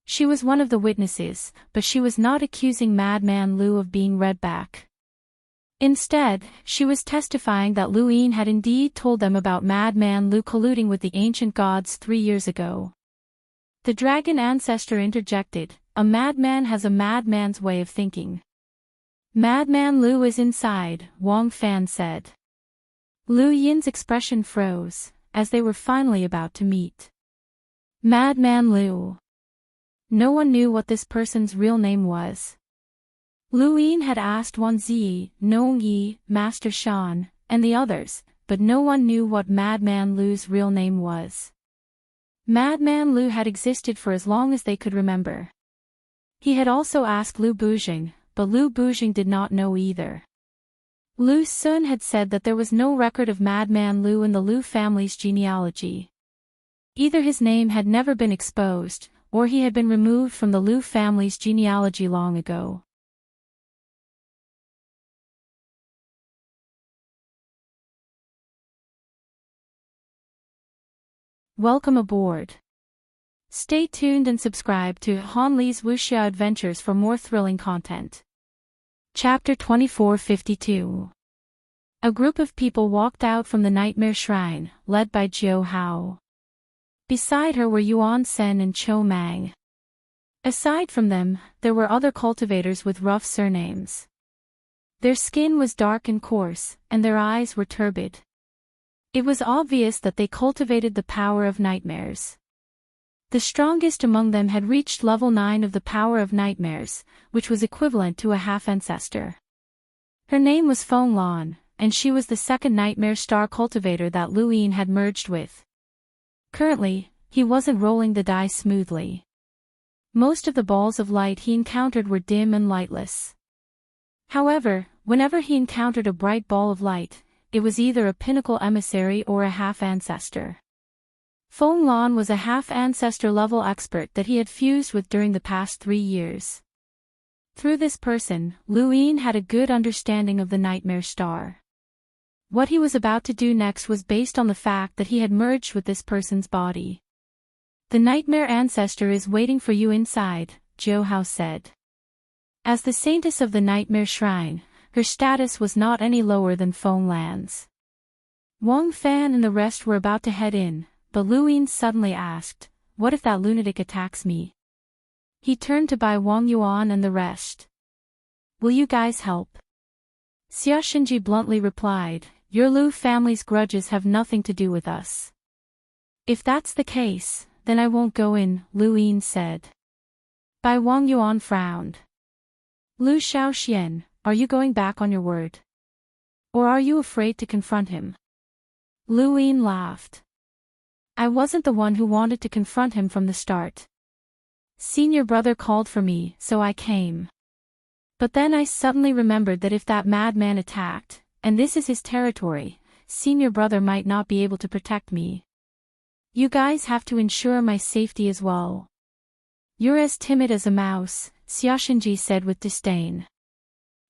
She was one of the witnesses, but she was not accusing Madman Lu of being redback. Instead, she was testifying that Lu Yin had indeed told them about Madman Lu colluding with the ancient gods 3 years ago. The dragon ancestor interjected, "A madman has a madman's way of thinking." "Madman Lu is inside," Wang Fan said. Lu Yin's expression froze, as they were finally about to meet. Madman Lu. No one knew what this person's real name was. Lu Yin had asked Wan Ziyi, Nong Yi, Master Shan, and the others, but no one knew what Madman Lu's real name was. Madman Lu had existed for as long as they could remember. He had also asked Lu Bujing, but Lu Bujing did not know either. Lu Sun had said that there was no record of Madman Lu in the Lu family's genealogy. Either his name had never been exposed, or he had been removed from the Lu family's genealogy long ago. Welcome aboard. Stay tuned and subscribe to Han Li's Wuxia Adventures for more thrilling content. Chapter 2452. A group of people walked out from the Nightmare Shrine, led by Jiu Hao. Beside her were Yuan Sen and Cho Mang. Aside from them, there were other cultivators with rough surnames. Their skin was dark and coarse, and their eyes were turbid. It was obvious that they cultivated the power of nightmares. The strongest among them had reached level 9 of the power of nightmares, which was equivalent to a half-ancestor. Her name was Feng Lan, and she was the second nightmare star cultivator that Lu Yin had merged with. Currently, he wasn't rolling the die smoothly. Most of the balls of light he encountered were dim and lightless. However, whenever he encountered a bright ball of light, it was either a pinnacle emissary or a half-ancestor. Feng Lan was a half-ancestor level expert that he had fused with during the past 3 years. Through this person, Lu Yin had a good understanding of the Nightmare Star. What he was about to do next was based on the fact that he had merged with this person's body. The Nightmare Ancestor is waiting for you inside, Jiu Hao said. As the saintess of the Nightmare Shrine, her status was not any lower than Feng Lan's. Wang Fan and the rest were about to head in, but Lu Yin suddenly asked, "What if that lunatic attacks me?" He turned to Bai Wang Yuan and the rest. "Will you guys help?" Xia Shinji bluntly replied, "Your Lu family's grudges have nothing to do with us." "If that's the case, then I won't go in," Lu Yin said. Bai Wang Yuan frowned. "Lu Shaoxian, are you going back on your word? Or are you afraid to confront him?" Lu Yin laughed. "I wasn't the one who wanted to confront him from the start. Senior brother called for me, so I came. But then I suddenly remembered that if that madman attacked, and this is his territory, senior brother might not be able to protect me. You guys have to ensure my safety as well." "You're as timid as a mouse," Xia Shinji said with disdain.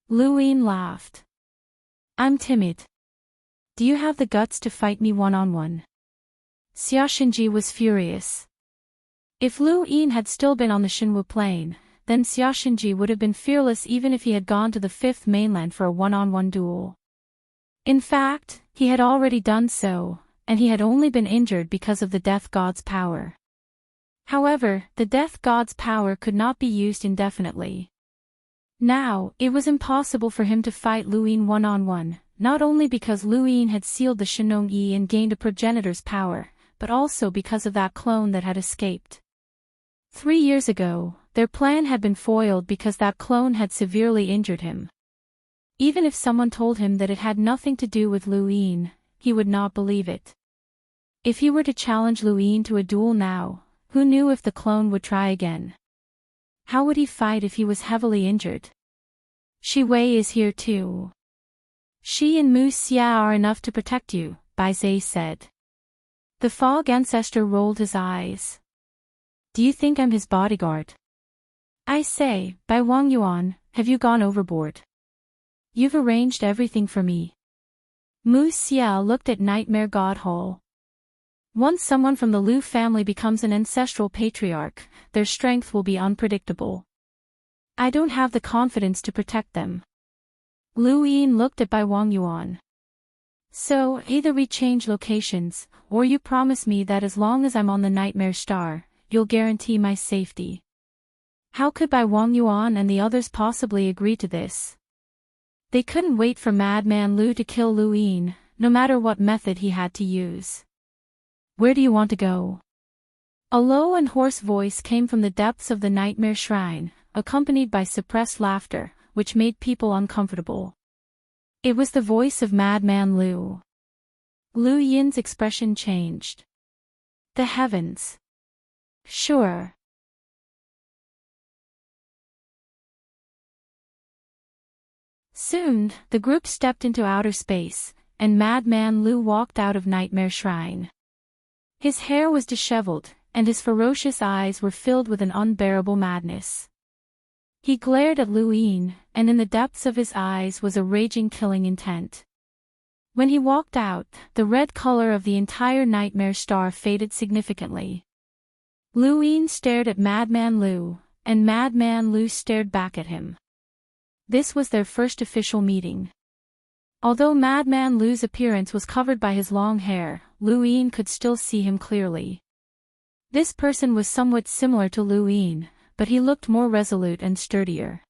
Lu Yin laughed. "I'm timid. Do you have the guts to fight me one-on-one?" Xia Shinji was furious. If Lu Yin had still been on the Xinwu Plain, then Xia Shinji would have been fearless even if he had gone to the 5th mainland for a one-on-one duel. In fact, he had already done so, and he had only been injured because of the Death God's power. However, the Death God's power could not be used indefinitely. Now, it was impossible for him to fight Lu Yin one-on-one, not only because Lu Yin had sealed the Shenong Yi and gained a progenitor's power, but also because of that clone that had escaped. 3 years ago, their plan had been foiled because that clone had severely injured him. Even if someone told him that it had nothing to do with Lu Yin, he would not believe it. If he were to challenge Lu Yin to a duel now, who knew if the clone would try again? How would he fight if he was heavily injured? "Shi Wei is here too. She and Mu Xia are enough to protect you," Bai Zhe said. The fog ancestor rolled his eyes. "Do you think I'm his bodyguard? I say, Bai Wang Yuan, have you gone overboard? You've arranged everything for me." Mu Xia looked at Nightmare God Hole. Once someone from the Lu family becomes an ancestral patriarch, their strength will be unpredictable. I don't have the confidence to protect them. Lu Yin looked at Bai Wang Yuan. "So, either we change locations, or you promise me that as long as I'm on the Nightmare Star, you'll guarantee my safety." How could Bai Wang Yuan and the others possibly agree to this? They couldn't wait for Madman Lu to kill Lu Yin, no matter what method he had to use. "Where do you want to go?" A low and hoarse voice came from the depths of the Nightmare Shrine, accompanied by suppressed laughter, which made people uncomfortable. It was the voice of Madman Lu. Lu Yin's expression changed. "The heavens." "Sure." Soon, the group stepped into outer space, and Madman Lu walked out of Nightmare Shrine. His hair was disheveled, and his ferocious eyes were filled with an unbearable madness. He glared at Lu Yin, and in the depths of his eyes was a raging killing intent. When he walked out, the red color of the entire Nightmare Star faded significantly. Lu Yin stared at Madman Lu, and Madman Lu stared back at him. This was their first official meeting. Although Madman Lu's appearance was covered by his long hair, Lu Yin could still see him clearly. This person was somewhat similar to Lu Yin, but he looked more resolute and sturdier.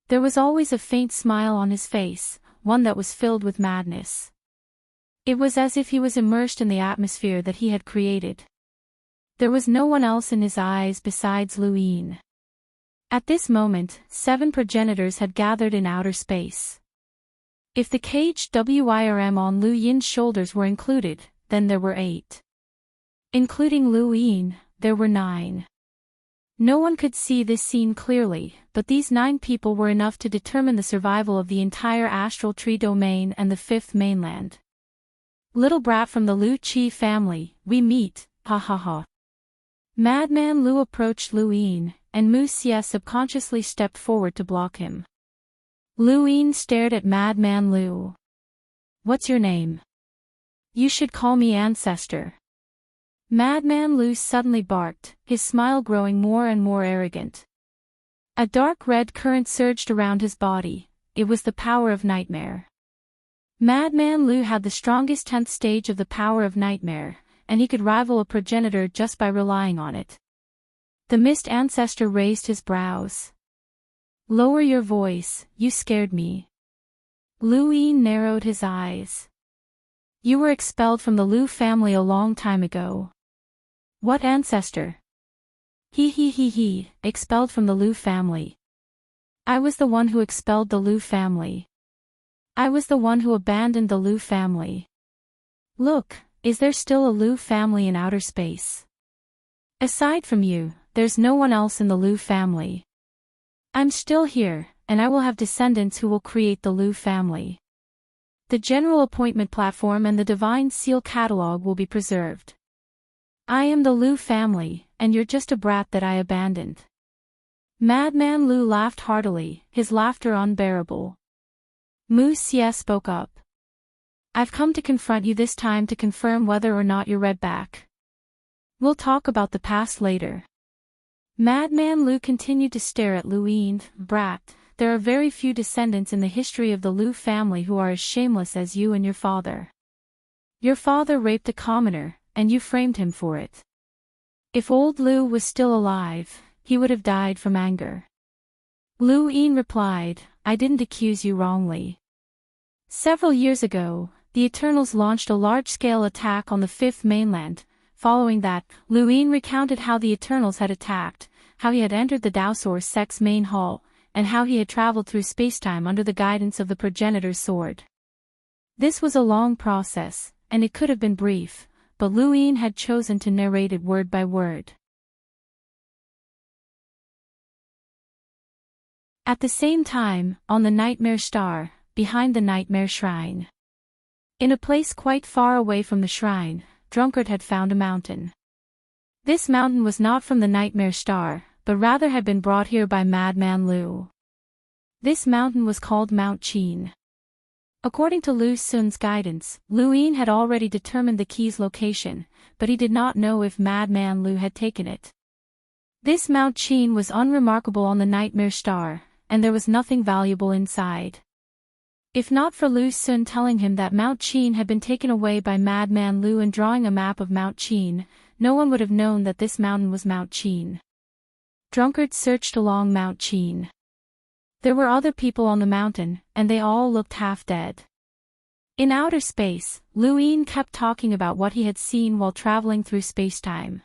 There was always a faint smile on his face, one that was filled with madness. It was as if he was immersed in the atmosphere that he had created. There was no one else in his eyes besides Lu Yin. At this moment, 7 progenitors had gathered in outer space. If the caged WIRM on Lu Yin's shoulders were included, then there were 8. Including Lu Yin, there were 9. No one could see this scene clearly, but these 9 people were enough to determine the survival of the entire astral tree domain and the 5th mainland. Little brat from the Lu Qi family, we meet, ha ha ha. Madman Lu approached Lu Yin, and Mu Xie subconsciously stepped forward to block him. Lu Yin stared at Madman Lu. What's your name? You should call me Ancestor. Madman Lu suddenly barked, his smile growing more and more arrogant. A dark red current surged around his body. It was the power of nightmare. Madman Lu had the strongest 10th stage of the power of nightmare, and he could rival a progenitor just by relying on it. The mist ancestor raised his brows. Lower your voice, you scared me. Lu Yin narrowed his eyes. You were expelled from the Lu family a long time ago. What ancestor? He, expelled from the Lu family. I was the one who expelled the Lu family. I was the one who abandoned the Lu family. Look, is there still a Lu family in outer space? Aside from you, there's no one else in the Lu family. I'm still here, and I will have descendants who will create the Lu family. The general appointment platform and the divine seal catalog will be preserved. I am the Lu family, and you're just a brat that I abandoned. Madman Lu laughed heartily, his laughter unbearable. Mu Xie spoke up. I've come to confront you this time to confirm whether or not you're read back. We'll talk about the past later. Madman Lu continued to stare at Lu Yin. Brat, there are very few descendants in the history of the Lu family who are as shameless as you and your father. Your father raped a commoner, and you framed him for it. If old Lu was still alive, he would have died from anger. Lu Yin replied, I didn't accuse you wrongly. Several years ago, the Eternals launched a large-scale attack on the 5th mainland. Following that, Lu Yin recounted how the Eternals had attacked, how he had entered the Daosaur sect's main hall, and how he had traveled through spacetime under the guidance of the progenitor's sword. This was a long process, and it could have been brief, but Lu Yin had chosen to narrate it word by word. At the same time, on the Nightmare Star, behind the Nightmare Shrine. In a place quite far away from the shrine, Drunkard had found a mountain. This mountain was not from the Nightmare Star, but rather had been brought here by Madman Lu. This mountain was called Mount Qin. According to Lu Sun's guidance, Lu Yin had already determined the key's location, but he did not know if Madman Lu had taken it. This Mount Qin was unremarkable on the Nightmare Star, and there was nothing valuable inside. If not for Lu Sun telling him that Mount Qin had been taken away by Madman Lu and drawing a map of Mount Qin, no one would have known that this mountain was Mount Qin. Drunkard searched along Mount Qin. There were other people on the mountain, and they all looked half dead. In outer space, Lu Yin kept talking about what he had seen while traveling through spacetime.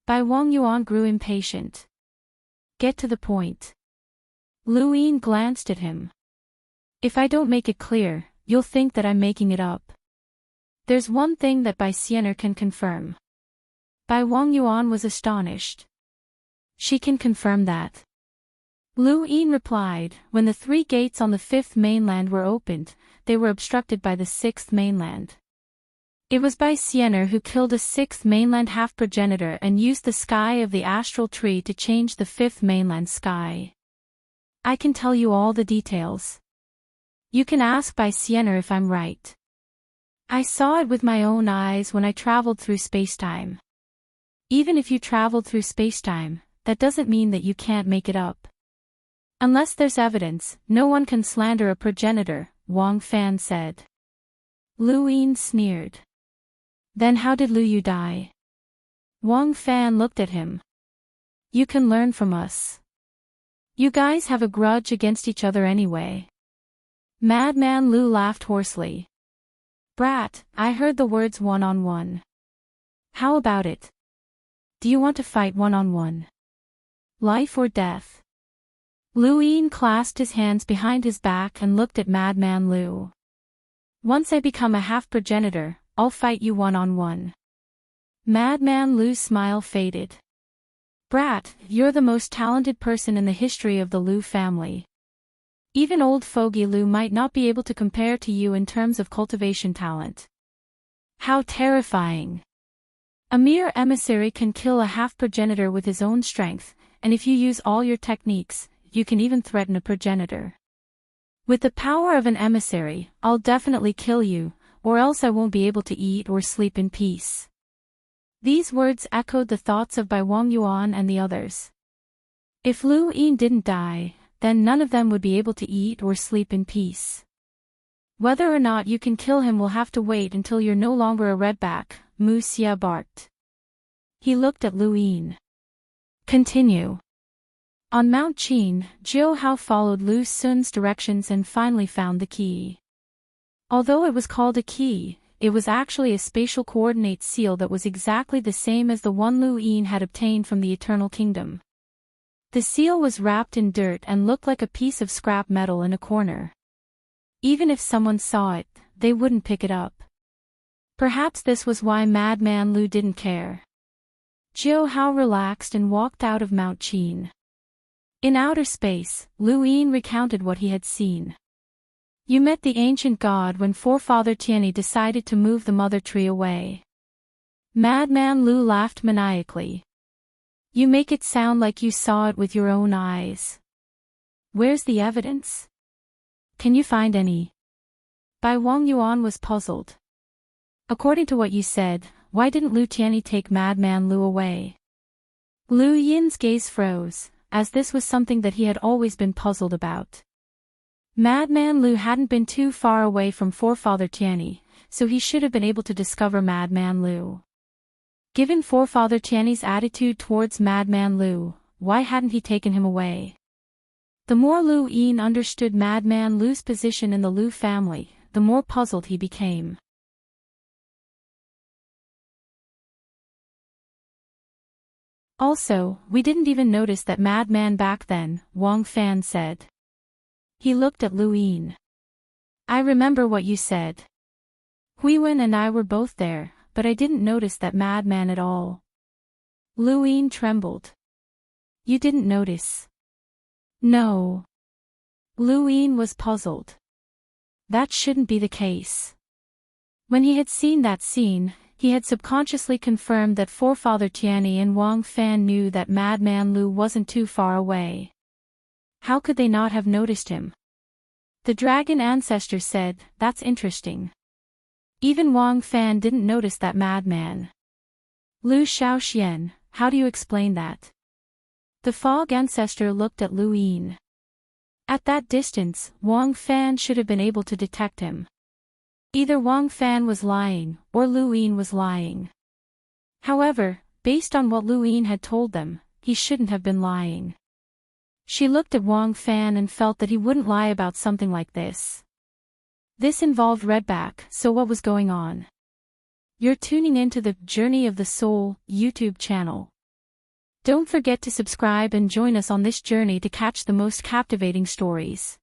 Bai Wang Yuan grew impatient. Get to the point. Lu Yin glanced at him. If I don't make it clear, you'll think that I'm making it up. There's one thing that Bai Xiener can confirm. Bai Wang Yuan was astonished. She can confirm that. Lu Yin replied, when the 3 gates on the 5th mainland were opened, they were obstructed by the 6th mainland. It was by Siener who killed a 6th mainland half-progenitor and used the sky of the astral tree to change the 5th mainland sky. I can tell you all the details. You can ask by Siener if I'm right. I saw it with my own eyes when I traveled through spacetime. Even if you traveled through spacetime, that doesn't mean that you can't make it up. Unless there's evidence, no one can slander a progenitor, Wang Fan said. Lu Yin sneered. Then how did Lu Yu die? Wang Fan looked at him. You can learn from us. You guys have a grudge against each other anyway. Madman Lu laughed hoarsely. Brat, I heard the words one-on-one. How about it? Do you want to fight one-on-one? Life or death? Lu Yin clasped his hands behind his back and looked at Madman Lu. Once I become a half-progenitor, I'll fight you one-on-one. Madman Lu's smile faded. Brat, you're the most talented person in the history of the Lu family. Even old fogey Lu might not be able to compare to you in terms of cultivation talent. How terrifying. A mere emissary can kill a half-progenitor with his own strength, and if you use all your techniques, you can even threaten a progenitor. With the power of an emissary, I'll definitely kill you, or else I won't be able to eat or sleep in peace. These words echoed the thoughts of Bai Wang Yuan and the others. If Lu Yin didn't die, then none of them would be able to eat or sleep in peace. Whether or not you can kill him will have to wait until you're no longer a redback, Mu Xia barked. He looked at Lu Yin. Continue. On Mount Qin, Jiu Hao followed Lu Sun's directions and finally found the key. Although it was called a key, it was actually a spatial coordinate seal that was exactly the same as the one Lu Yin had obtained from the Eternal Kingdom. The seal was wrapped in dirt and looked like a piece of scrap metal in a corner. Even if someone saw it, they wouldn't pick it up. Perhaps this was why Madman Lu didn't care. Jiu Hao relaxed and walked out of Mount Qin. In outer space, Lu Yin recounted what he had seen. You met the ancient god when Forefather Tianyi decided to move the mother tree away. Madman Lu laughed maniacally. You make it sound like you saw it with your own eyes. Where's the evidence? Can you find any? Bai Wang Yuan was puzzled. According to what you said, why didn't Lu Tianyi take Madman Lu away? Lu Yin's gaze froze, as this was something that he had always been puzzled about. Madman Lu hadn't been too far away from Forefather Tianyi, so he should have been able to discover Madman Lu. Given Forefather Tianyi's attitude towards Madman Lu, why hadn't he taken him away? The more Lu Yin understood Madman Lu's position in the Lu family, the more puzzled he became. Also, we didn't even notice that madman back then, Wang Fan said. He looked at Lu Yin. I remember what you said. Huiwen and I were both there, but I didn't notice that madman at all. Lu Yin trembled. You didn't notice? No. Lu Yin was puzzled. That shouldn't be the case. When he had seen that scene, he had subconsciously confirmed that Forefather Tianyi and Wang Fan knew that Madman Lu wasn't too far away. How could they not have noticed him? The dragon ancestor said, that's interesting. Even Wang Fan didn't notice that madman. Lu Shaoxian, how do you explain that? The fog ancestor looked at Lu Yin. At that distance, Wang Fan should have been able to detect him. Either Wang Fan was lying, or Lu Yin was lying. However, based on what Lu Yin had told them, he shouldn't have been lying. She looked at Wang Fan and felt that he wouldn't lie about something like this. This involved Redback, so what was going on? You're tuning into the Journey of the Soul YouTube channel. Don't forget to subscribe and join us on this journey to catch the most captivating stories.